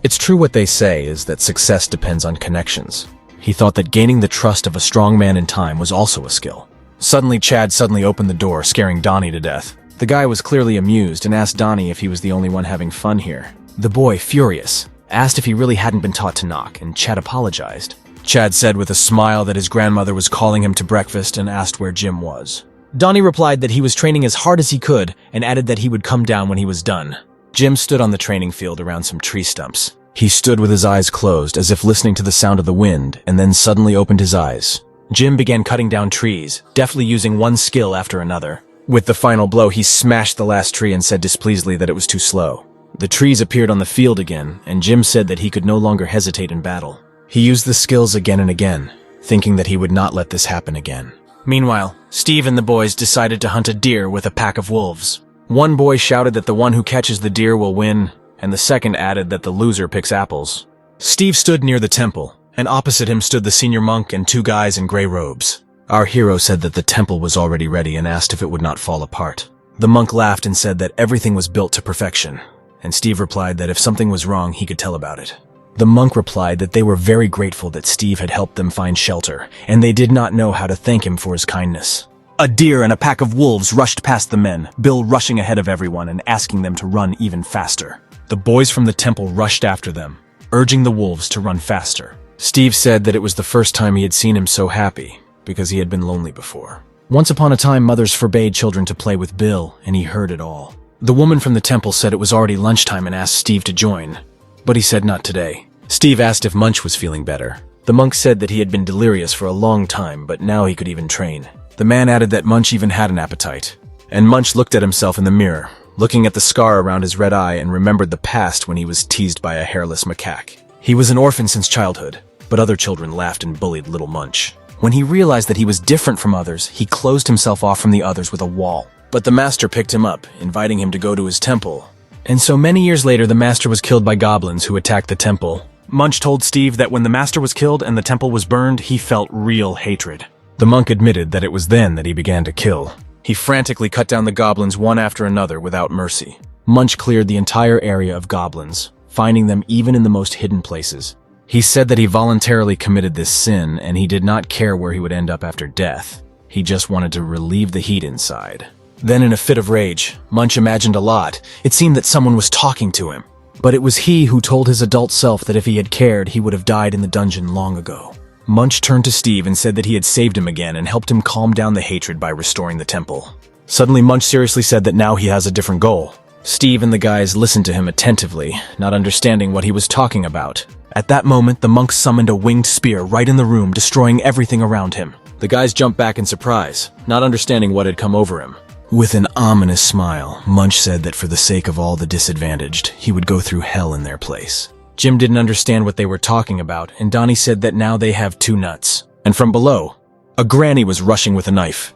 S1: It's true what they say is that success depends on connections. He thought that gaining the trust of a strong man in time was also a skill. Suddenly, Chad opened the door, scaring Donnie to death. The guy was clearly amused and asked Donnie if he was the only one having fun here. The boy, furious, asked if he really hadn't been taught to knock, and Chad apologized. Chad said with a smile that his grandmother was calling him to breakfast and asked where Jim was. Donnie replied that he was training as hard as he could and added that he would come down when he was done. Jim stood on the training field around some tree stumps. He stood with his eyes closed as if listening to the sound of the wind, and then suddenly opened his eyes. Jim began cutting down trees, deftly using one skill after another. With the final blow, he smashed the last tree and said displeasedly that it was too slow. The trees appeared on the field again, and Jim said that he could no longer hesitate in battle. He used the skills again and again, thinking that he would not let this happen again. Meanwhile, Steve and the boys decided to hunt a deer with a pack of wolves. One boy shouted that the one who catches the deer will win, and the second added that the loser picks apples. Steve stood near the temple, and opposite him stood the senior monk and 2 guys in gray robes. Our hero said that the temple was already ready and asked if it would not fall apart. The monk laughed and said that everything was built to perfection, and Steve replied that if something was wrong, he could tell about it. The monk replied that they were very grateful that Steve had helped them find shelter, and they did not know how to thank him for his kindness. A deer and a pack of wolves rushed past the men, Bill rushing ahead of everyone and asking them to run even faster. The boys from the temple rushed after them, urging the wolves to run faster. Steve said that it was the first time he had seen him so happy, because he had been lonely before. Once upon a time, mothers forbade children to play with Bill, and he heard it all. The woman from the temple said it was already lunchtime and asked Steve to join, but he said not today. Steve asked if Munch was feeling better. The monk said that he had been delirious for a long time, but now he could even train. The man added that Munch even had an appetite, and Munch looked at himself in the mirror, looking at the scar around his red eye, and remembered the past when he was teased by a hairless macaque. He was an orphan since childhood, but other children laughed and bullied little Munch. When he realized that he was different from others, he closed himself off from the others with a wall. But the master picked him up, inviting him to go to his temple. And so many years later, the master was killed by goblins who attacked the temple. Munch told Steve that when the master was killed and the temple was burned, he felt real hatred. The monk admitted that it was then that he began to kill. He frantically cut down the goblins one after another without mercy. Munch cleared the entire area of goblins, finding them even in the most hidden places. He said that he voluntarily committed this sin, and he did not care where he would end up after death. He just wanted to relieve the heat inside. Then in a fit of rage, Munch imagined a lot. It seemed that someone was talking to him. But it was he who told his adult self that if he had cared, he would have died in the dungeon long ago. Munch turned to Steve and said that he had saved him again and helped him calm down the hatred by restoring the temple. Suddenly, Munch seriously said that now he has a different goal. Steve and the guys listened to him attentively, not understanding what he was talking about. At that moment, the monk summoned a winged spear right in the room, destroying everything around him. The guys jumped back in surprise, not understanding what had come over him. With an ominous smile, Munch said that for the sake of all the disadvantaged, he would go through hell in their place. Jim didn't understand what they were talking about, and Donnie said that now they have 2 nuts. And from below, a granny was rushing with a knife,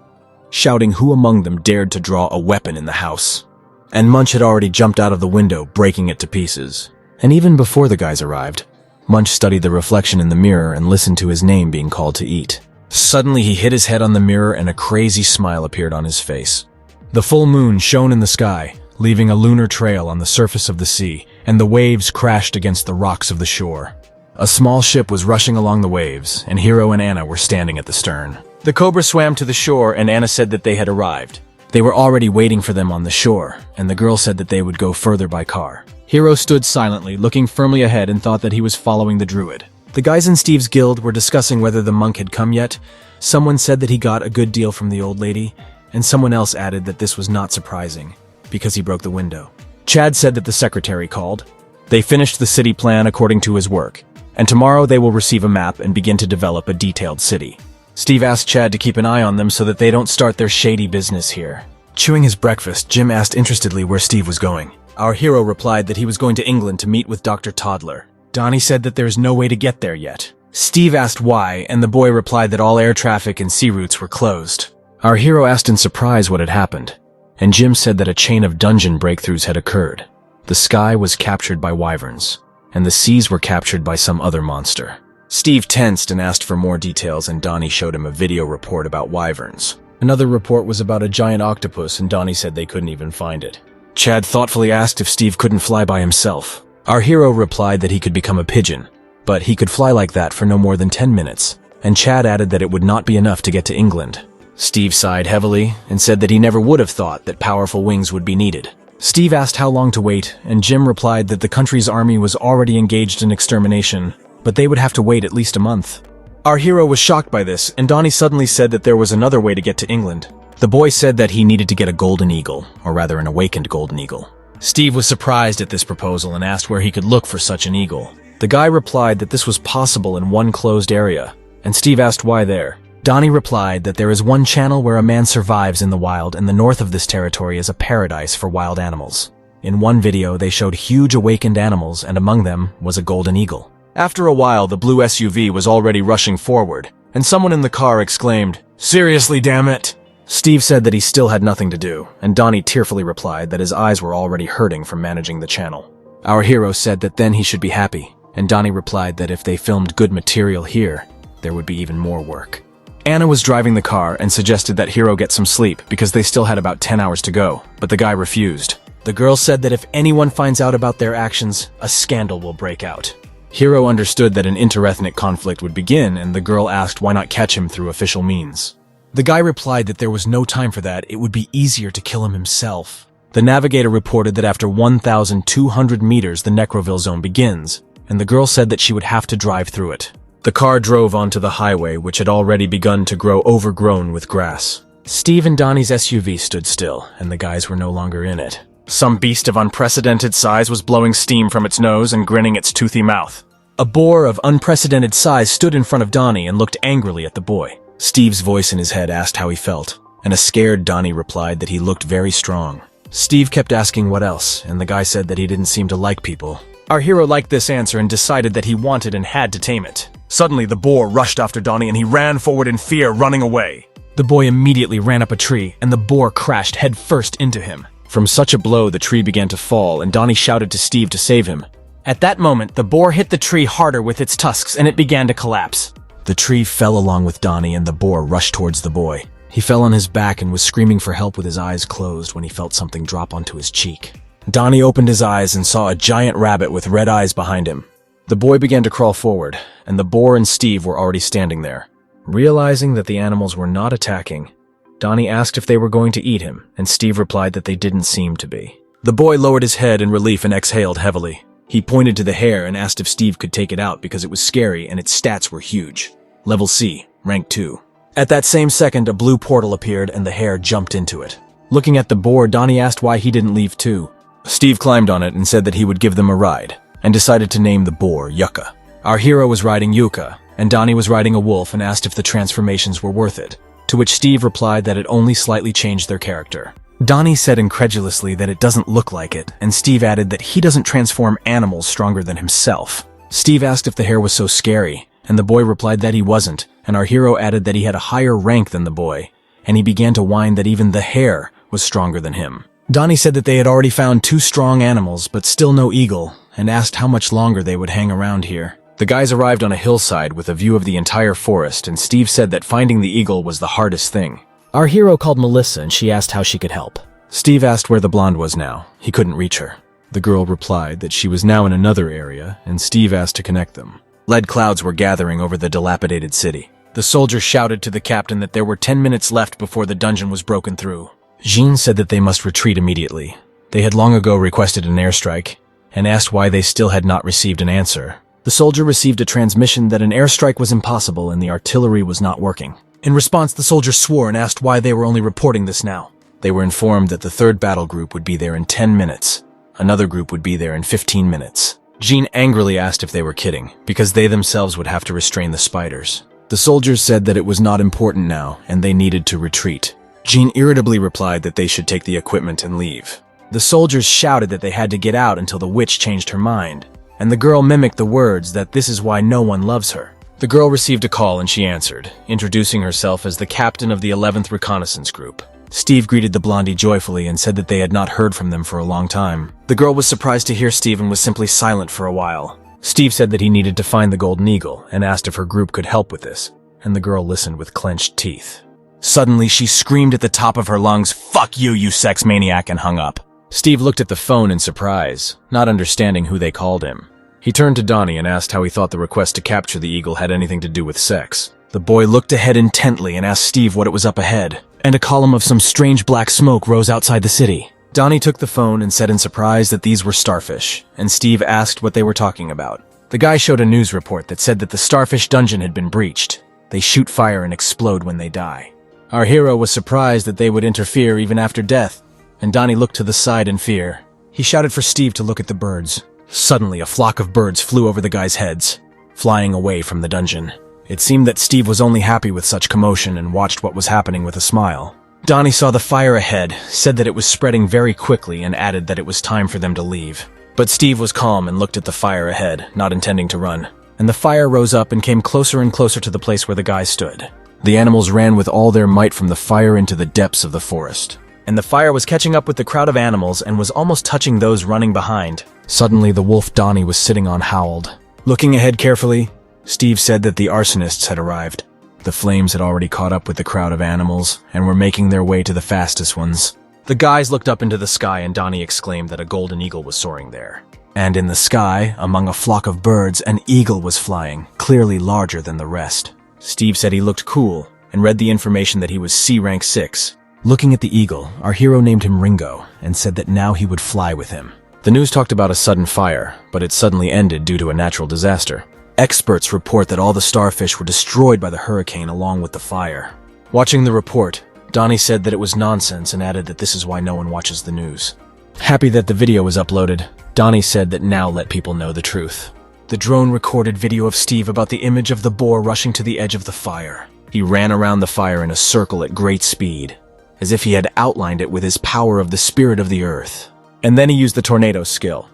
S1: shouting who among them dared to draw a weapon in the house. And Munch had already jumped out of the window, breaking it to pieces. And even before the guys arrived, Munch studied the reflection in the mirror and listened to his name being called to eat. Suddenly he hit his head on the mirror and a crazy smile appeared on his face. The full moon shone in the sky, leaving a lunar trail on the surface of the sea, and the waves crashed against the rocks of the shore. A small ship was rushing along the waves, and Hiro and Anna were standing at the stern. The cobra swam to the shore, and Anna said that they had arrived. They were already waiting for them on the shore, and the girl said that they would go further by car. Hiro stood silently, looking firmly ahead, and thought that he was following the druid. The guys in Steve's guild were discussing whether the monk had come yet. Someone said that he got a good deal from the old lady, and someone else added that this was not surprising, because he broke the window. Chad said that the secretary called. They finished the city plan according to his work, and tomorrow they will receive a map and begin to develop a detailed city. Steve asked Chad to keep an eye on them so that they don't start their shady business here. Chewing his breakfast, Jim asked interestedly where Steve was going. Our hero replied that he was going to England to meet with Dr. Toddler. Donnie said that there's no way to get there yet. Steve asked why, and the boy replied that all air traffic and sea routes were closed. Our hero asked in surprise what had happened, and Jim said that a chain of dungeon breakthroughs had occurred. The sky was captured by wyverns, and the seas were captured by some other monster. Steve tensed and asked for more details, and Donnie showed him a video report about wyverns. Another report was about a giant octopus, and Donnie said they couldn't even find it. Chad thoughtfully asked if Steve couldn't fly by himself. Our hero replied that he could become a pigeon, but he could fly like that for no more than 10 minutes, and Chad added that it would not be enough to get to England. Steve sighed heavily and said that he never would have thought that powerful wings would be needed. Steve asked how long to wait, and Jim replied that the country's army was already engaged in extermination, but they would have to wait at least a month. Our hero was shocked by this, and Donnie suddenly said that there was another way to get to England. The boy said that he needed to get a golden eagle, or rather an awakened golden eagle. Steve was surprised at this proposal and asked where he could look for such an eagle. The guy replied that this was possible in one closed area, and Steve asked why there. Donnie replied that there is one channel where a man survives in the wild, and the north of this territory is a paradise for wild animals. In one video, they showed huge awakened animals, and among them was a golden eagle. After a while, the blue SUV was already rushing forward, and someone in the car exclaimed, "Seriously, damn it!" Steve said that he still had nothing to do, and Donnie tearfully replied that his eyes were already hurting from managing the channel. Our hero said that then he should be happy, and Donnie replied that if they filmed good material here, there would be even more work. Anna was driving the car and suggested that Hiro get some sleep because they still had about 10 hours to go, but the guy refused. The girl said that if anyone finds out about their actions, a scandal will break out. Hiro understood that an interethnic conflict would begin, and the girl asked why not catch him through official means. The guy replied that there was no time for that, it would be easier to kill him himself. The navigator reported that after 1,200 meters the Necroville zone begins, and the girl said that she would have to drive through it. The car drove onto the highway, which had already begun to grow overgrown with grass. Steve and Donnie's SUV stood still, and the guys were no longer in it. Some beast of unprecedented size was blowing steam from its nose and grinning its toothy mouth. A boar of unprecedented size stood in front of Donnie and looked angrily at the boy. Steve's voice in his head asked how he felt, and a scared Donnie replied that he looked very strong. Steve kept asking what else, and the guy said that he didn't seem to like people. Our hero liked this answer and decided that he wanted and had to tame it. Suddenly, the boar rushed after Donnie and he ran forward in fear, running away. The boy immediately ran up a tree, and the boar crashed headfirst into him. From such a blow, the tree began to fall, and Donnie shouted to Steve to save him. At that moment, the boar hit the tree harder with its tusks, and it began to collapse. The tree fell along with Donnie, and the boar rushed towards the boy. He fell on his back and was screaming for help with his eyes closed when he felt something drop onto his cheek. Donnie opened his eyes and saw a giant rabbit with red eyes behind him. The boy began to crawl forward, and the boar and Steve were already standing there. Realizing that the animals were not attacking, Donnie asked if they were going to eat him, and Steve replied that they didn't seem to be. The boy lowered his head in relief and exhaled heavily. He pointed to the hare and asked if Steve could take it out because it was scary and its stats were huge. Level C, rank 2. At that same second, a blue portal appeared and the hare jumped into it. Looking at the boar, Donnie asked why he didn't leave too. Steve climbed on it and said that he would give them a ride, and decided to name the boar Yucca. Our hero was riding Yucca, and Donnie was riding a wolf and asked if the transformations were worth it, to which Steve replied that it only slightly changed their character. Donnie said incredulously that it doesn't look like it, and Steve added that he doesn't transform animals stronger than himself. Steve asked if the hair was so scary, and the boy replied that he wasn't, and our hero added that he had a higher rank than the boy, and he began to whine that even the hair was stronger than him. Donnie said that they had already found 2 strong animals, but still no eagle, and asked how much longer they would hang around here. The guys arrived on a hillside with a view of the entire forest, and Steve said that finding the eagle was the hardest thing.
S2: Our hero called Melissa and she asked how she could help.
S1: Steve asked where the blonde was now. He couldn't reach her. The girl replied that she was now in another area, and Steve asked to connect them. Lead clouds were gathering over the dilapidated city. The soldier shouted to the captain that there were 10 minutes left before the dungeon was broken through. Jean said that they must retreat immediately. They had long ago requested an airstrike, and asked why they still had not received an answer. The soldier received a transmission that an airstrike was impossible and the artillery was not working. In response, the soldier swore and asked why they were only reporting this now. They were informed that the 3rd battle group would be there in 10 minutes. Another group would be there in 15 minutes. Jean angrily asked if they were kidding, because they themselves would have to restrain the spiders. The soldiers said that it was not important now, and they needed to retreat. Jean irritably replied that they should take the equipment and leave. The soldiers shouted that they had to get out until the witch changed her mind, and the girl mimicked the words that this is why no one loves her. The girl received a call and she answered, introducing herself as the captain of the 11th Reconnaissance Group. Steve greeted the blondie joyfully and said that they had not heard from them for a long time. The girl was surprised to hear Steve and was simply silent for a while. Steve said that he needed to find the Golden Eagle and asked if her group could help with this, and the girl listened with clenched teeth. Suddenly, she screamed at the top of her lungs, "Fuck you, you sex maniac," and hung up. Steve looked at the phone in surprise, not understanding who they called him. He turned to Donnie and asked how he thought the request to capture the eagle had anything to do with sex. The boy looked ahead intently and asked Steve what it was up ahead, and a column of some strange black smoke rose outside the city. Donnie took the phone and said in surprise that these were starfish, and Steve asked what they were talking about. The guy showed a news report that said that the starfish dungeon had been breached. They shoot fire and explode when they die. Our hero was surprised that they would interfere even after death, and Donnie looked to the side in fear. He shouted for Steve to look at the birds. Suddenly, a flock of birds flew over the guys' heads, flying away from the dungeon. It seemed that Steve was only happy with such commotion and watched what was happening with a smile. Donnie saw the fire ahead, said that it was spreading very quickly, and added that it was time for them to leave. But Steve was calm and looked at the fire ahead, not intending to run. And the fire rose up and came closer and closer to the place where the guys stood. The animals ran with all their might from the fire into the depths of the forest. And the fire was catching up with the crowd of animals and was almost touching those running behind. Suddenly, the wolf Donnie was sitting on howled. Looking ahead carefully, Steve said that the arsonists had arrived. The flames had already caught up with the crowd of animals and were making their way to the fastest ones. The guys looked up into the sky and Donnie exclaimed that a golden eagle was soaring there. And in the sky, among a flock of birds, an eagle was flying, clearly larger than the rest. Steve said he looked cool and read the information that he was C rank 6. Looking at the eagle, our hero named him Ringo and said that now he would fly with him. The news talked about a sudden fire, but it suddenly ended due to a natural disaster. Experts report that all the starfish were destroyed by the hurricane along with the fire. Watching the report, Donnie said that it was nonsense and added that this is why no one watches the news. Happy that the video was uploaded, Donnie said that now let people know the truth. The drone recorded video of Steve about the image of the boar rushing to the edge of the fire. He ran around the fire in a circle at great speed, as if he had outlined it with his power of the spirit of the earth. And then he used the tornado skill,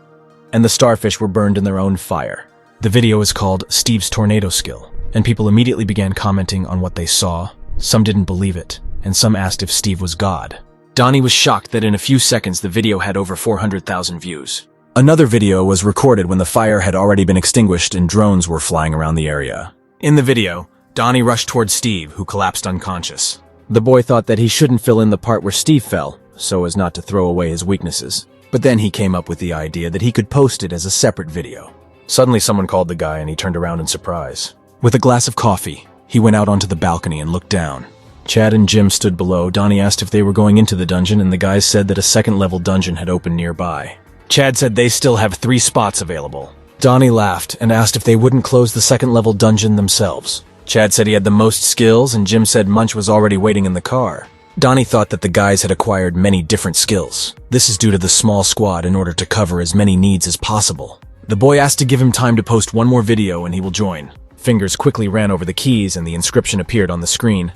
S1: and the starfish were burned in their own fire. The video is called Steve's Tornado Skill, and people immediately began commenting on what they saw. Some didn't believe it, and some asked if Steve was God. Donnie was shocked that in a few seconds the video had over 400,000 views. Another video was recorded when the fire had already been extinguished and drones were flying around the area. In the video, Donnie rushed towards Steve, who collapsed unconscious. The boy thought that he shouldn't fill in the part where Steve fell, so as not to throw away his weaknesses. But then he came up with the idea that he could post it as a separate video. Suddenly someone called the guy and he turned around in surprise. With a glass of coffee, he went out onto the balcony and looked down. Chad and Jim stood below. Donnie asked if they were going into the dungeon and the guys said that a second-level dungeon had opened nearby. Chad said they still have 3 spots available. Donnie laughed and asked if they wouldn't close the second-level dungeon themselves. Chad said he had the most skills and Jim said Munch was already waiting in the car. Donnie thought that the guys had acquired many different skills. This is due to the small squad in order to cover as many needs as possible. The boy asked to give him time to post one more video and he will join. Fingers quickly ran over the keys and the inscription appeared on the screen.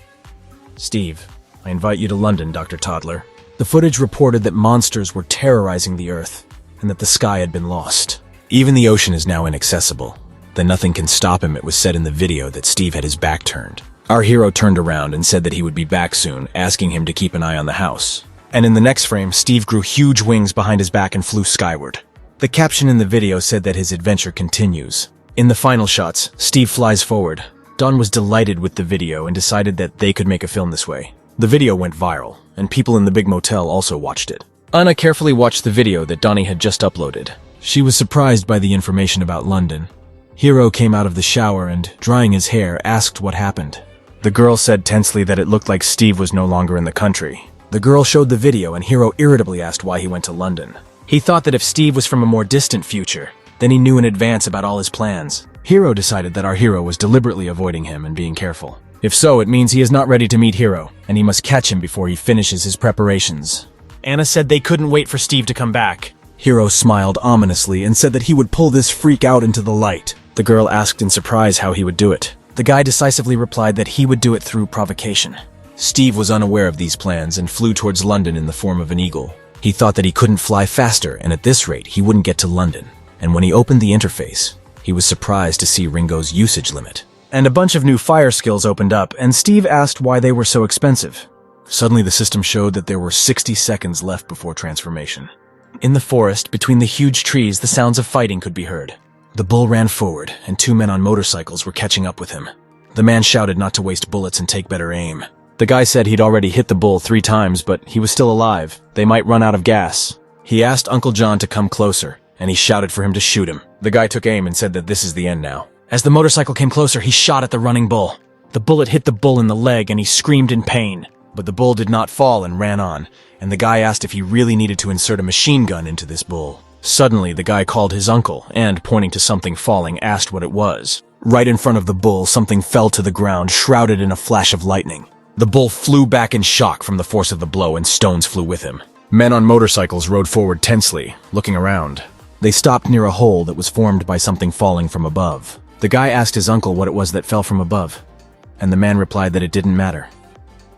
S1: Steve, I invite you to London, Dr. Toddler. The footage reported that monsters were terrorizing the Earth, and that the sky had been lost. Even the ocean is now inaccessible. That nothing can stop him, it was said in the video that Steve had his back turned. Our hero turned around and said that he would be back soon, asking him to keep an eye on the house. And in the next frame, Steve grew huge wings behind his back and flew skyward. The caption in the video said that his adventure continues. In the final shots, Steve flies forward. Don was delighted with the video and decided that they could make a film this way. The video went viral, and people in the big motel also watched it. Anna carefully watched the video that Donnie had just uploaded. She was surprised by the information about London. Hiro came out of the shower and, drying his hair, asked what happened. The girl said tensely that it looked like Steve was no longer in the country. The girl showed the video and Hiro irritably asked why he went to London. He thought that if Steve was from a more distant future, then he knew in advance about all his plans. Hiro decided that our hero was deliberately avoiding him and being careful. If so, it means he is not ready to meet Hiro, and he must catch him before he finishes his preparations. Anna said they couldn't wait for Steve to come back. Hiro smiled ominously and said that he would pull this freak out into the light. The girl asked in surprise how he would do it. The guy decisively replied that he would do it through provocation. Steve was unaware of these plans and flew towards London in the form of an eagle. He thought that he couldn't fly faster, and at this rate, he wouldn't get to London. And when he opened the interface, he was surprised to see Ringo's usage limit. And a bunch of new fire skills opened up, and Steve asked why they were so expensive. Suddenly the system showed that there were 60 seconds left before transformation. In the forest, between the huge trees, the sounds of fighting could be heard. The bull ran forward, and 2 men on motorcycles were catching up with him. The man shouted not to waste bullets and take better aim. The guy said he'd already hit the bull 3 times, but he was still alive. They might run out of gas. He asked Uncle John to come closer, and he shouted for him to shoot him. The guy took aim and said that this is the end now. As the motorcycle came closer, he shot at the running bull. The bullet hit the bull in the leg, and he screamed in pain. But the bull did not fall and ran on, and the guy asked if he really needed to insert a machine gun into this bull. Suddenly, the guy called his uncle, and, pointing to something falling, asked what it was. Right in front of the bull, something fell to the ground, shrouded in a flash of lightning. The bull flew back in shock from the force of the blow, and stones flew with him. Men on motorcycles rode forward tensely, looking around. They stopped near a hole that was formed by something falling from above. The guy asked his uncle what it was that fell from above, and the man replied that it didn't matter.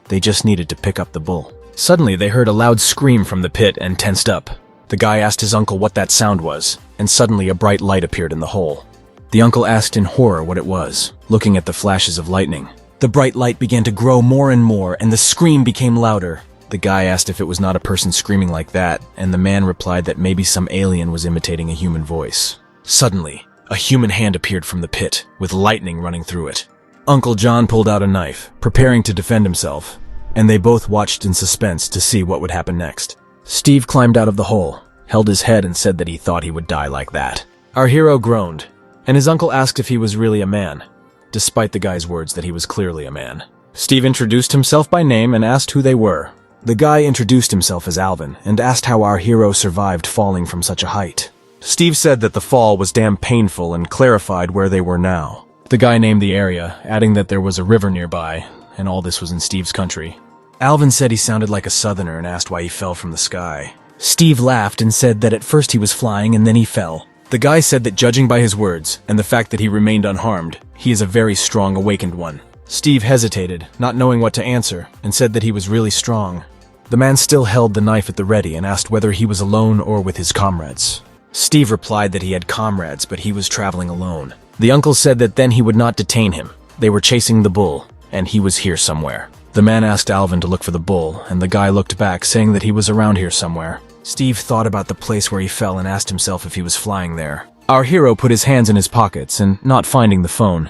S1: They just needed to pick up the bull. Suddenly, they heard a loud scream from the pit and tensed up. The guy asked his uncle what that sound was, and suddenly a bright light appeared in the hole. The uncle asked in horror what it was, looking at the flashes of lightning. The bright light began to grow more and more, and the scream became louder. The guy asked if it was not a person screaming like that, and the man replied that maybe some alien was imitating a human voice. Suddenly, a human hand appeared from the pit, with lightning running through it. Uncle John pulled out a knife, preparing to defend himself, and they both watched in suspense to see what would happen next. Steve climbed out of the hole, held his head and said that he thought he would die like that. Our hero groaned, and his uncle asked if he was really a man, despite the guy's words that he was clearly a man. Steve introduced himself by name and asked who they were. The guy introduced himself as Alvin and asked how our hero survived falling from such a height. Steve said that the fall was damn painful and clarified where they were now. The guy named the area, adding that there was a river nearby, and all this was in Steve's country. Alvin said he sounded like a southerner and asked why he fell from the sky. Steve laughed and said that at first he was flying and then he fell. The guy said that judging by his words, and the fact that he remained unharmed, he is a very strong awakened one. Steve hesitated, not knowing what to answer, and said that he was really strong. The man still held the knife at the ready and asked whether he was alone or with his comrades. Steve replied that he had comrades, but he was traveling alone. The uncle said that then he would not detain him. They were chasing the bull, and he was here somewhere. The man asked Alvin to look for the bull, and the guy looked back, saying that he was around here somewhere. Steve thought about the place where he fell and asked himself if he was flying there. Our hero put his hands in his pockets and, not finding the phone,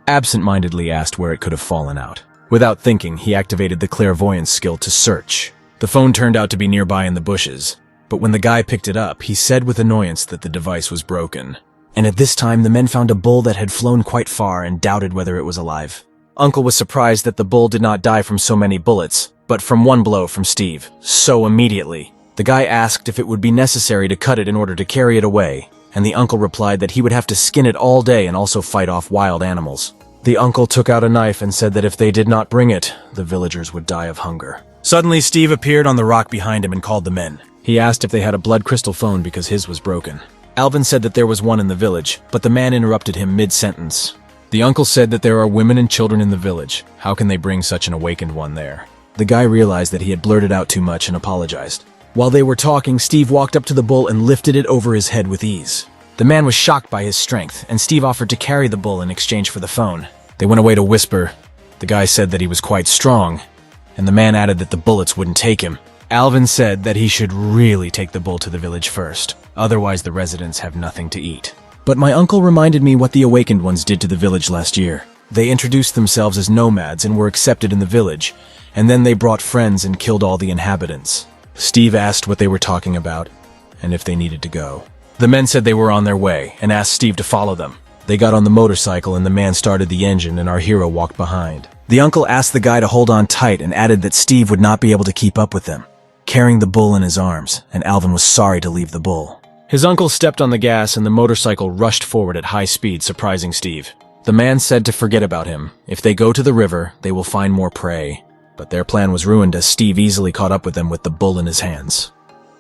S1: absent-mindedly asked where it could have fallen out. Without thinking, he activated the clairvoyance skill to search. The phone turned out to be nearby in the bushes, but when the guy picked it up, he said with annoyance that the device was broken. And at this time, the men found a bull that had flown quite far and doubted whether it was alive. Uncle was surprised that the bull did not die from so many bullets, but from one blow from Steve. So immediately, the guy asked if it would be necessary to cut it in order to carry it away, and the uncle replied that he would have to skin it all day and also fight off wild animals. The uncle took out a knife and said that if they did not bring it, the villagers would die of hunger. Suddenly, Steve appeared on the rock behind him and called the men. He asked if they had a blood crystal phone because his was broken. Alvin said that there was one in the village, but the man interrupted him mid-sentence. The uncle said that there are women and children in the village. How can they bring such an awakened one there? The guy realized that he had blurted out too much and apologized. While they were talking, Steve walked up to the bull and lifted it over his head with ease. The man was shocked by his strength, and Steve offered to carry the bull in exchange for the phone. They went away to whisper. The guy said that he was quite strong, and the man added that the bullets wouldn't take him. Alvin said that he should really take the bull to the village first, otherwise the residents have nothing to eat. But my uncle reminded me what the awakened ones did to the village last year. They introduced themselves as nomads and were accepted in the village, and then they brought friends and killed all the inhabitants. Steve asked what they were talking about, and if they needed to go. The men said they were on their way, and asked Steve to follow them. They got on the motorcycle and the man started the engine and our hero walked behind. The uncle asked the guy to hold on tight and added that Steve would not be able to keep up with them, carrying the bull in his arms, and Alvin was sorry to leave the bull. His uncle stepped on the gas and the motorcycle rushed forward at high speed, surprising Steve. The man said to forget about him. If they go to the river, they will find more prey. But their plan was ruined as Steve easily caught up with them with the bull in his hands.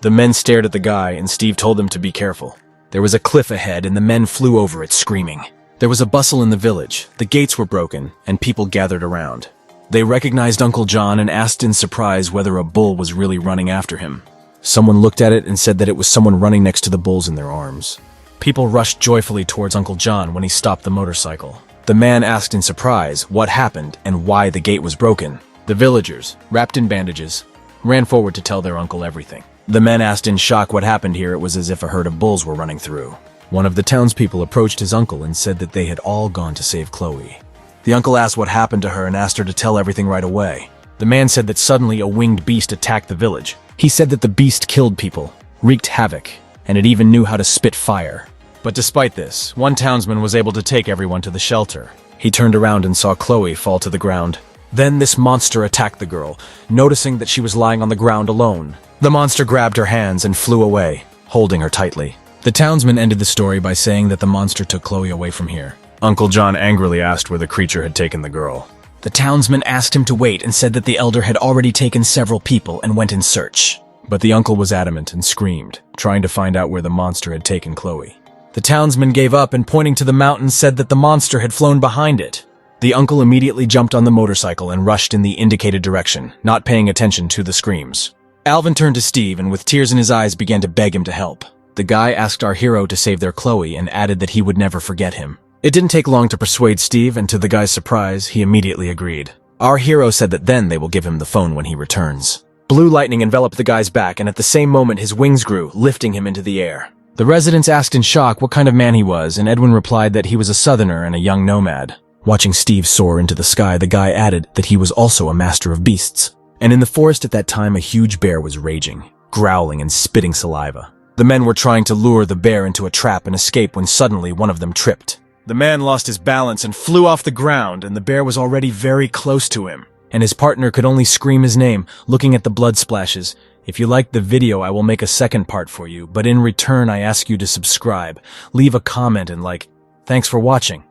S1: The men stared at the guy and Steve told them to be careful. There was a cliff ahead and the men flew over it screaming. There was a bustle in the village, the gates were broken, and people gathered around. They recognized Uncle John and asked in surprise whether a bull was really running after him. Someone looked at it and said that it was someone running next to the bulls in their arms. People rushed joyfully towards Uncle John when he stopped the motorcycle. The man asked in surprise what happened and why the gate was broken. The villagers, wrapped in bandages, ran forward to tell their uncle everything. The men asked in shock what happened here. It was as if a herd of bulls were running through. One of the townspeople approached his uncle and said that they had all gone to save Chloe. The uncle asked what happened to her and asked her to tell everything right away. The man said that suddenly a winged beast attacked the village. He said that the beast killed people, wreaked havoc, and it even knew how to spit fire. But despite this, one townsman was able to take everyone to the shelter. He turned around and saw Chloe fall to the ground. Then this monster attacked the girl, noticing that she was lying on the ground alone. The monster grabbed her hands and flew away, holding her tightly. The townsman ended the story by saying that the monster took Chloe away from here. Uncle John angrily asked where the creature had taken the girl. The townsman asked him to wait and said that the elder had already taken several people and went in search. But the uncle was adamant and screamed, trying to find out where the monster had taken Chloe. The townsman gave up and pointing to the mountain said that the monster had flown behind it. The uncle immediately jumped on the motorcycle and rushed in the indicated direction, not paying attention to the screams. Alvin turned to Steve and with tears in his eyes began to beg him to help. The guy asked our hero to save their Chloe and added that he would never forget him. It didn't take long to persuade Steve, and to the guy's surprise, he immediately agreed. Our hero said that then they will give him the phone when he returns. Blue lightning enveloped the guy's back, and at the same moment his wings grew, lifting him into the air. The residents asked in shock what kind of man he was, and Edwin replied that he was a southerner and a young nomad. Watching Steve soar into the sky, the guy added that he was also a master of beasts. And in the forest at that time, a huge bear was raging, growling and spitting saliva. The men were trying to lure the bear into a trap and escape when suddenly one of them tripped. The man lost his balance and flew off the ground, and the bear was already very close to him. And his partner could only scream his name, looking at the blood splashes. If you liked the video, I will make a second part for you, but in return I ask you to subscribe, leave a comment and like. Thanks for watching.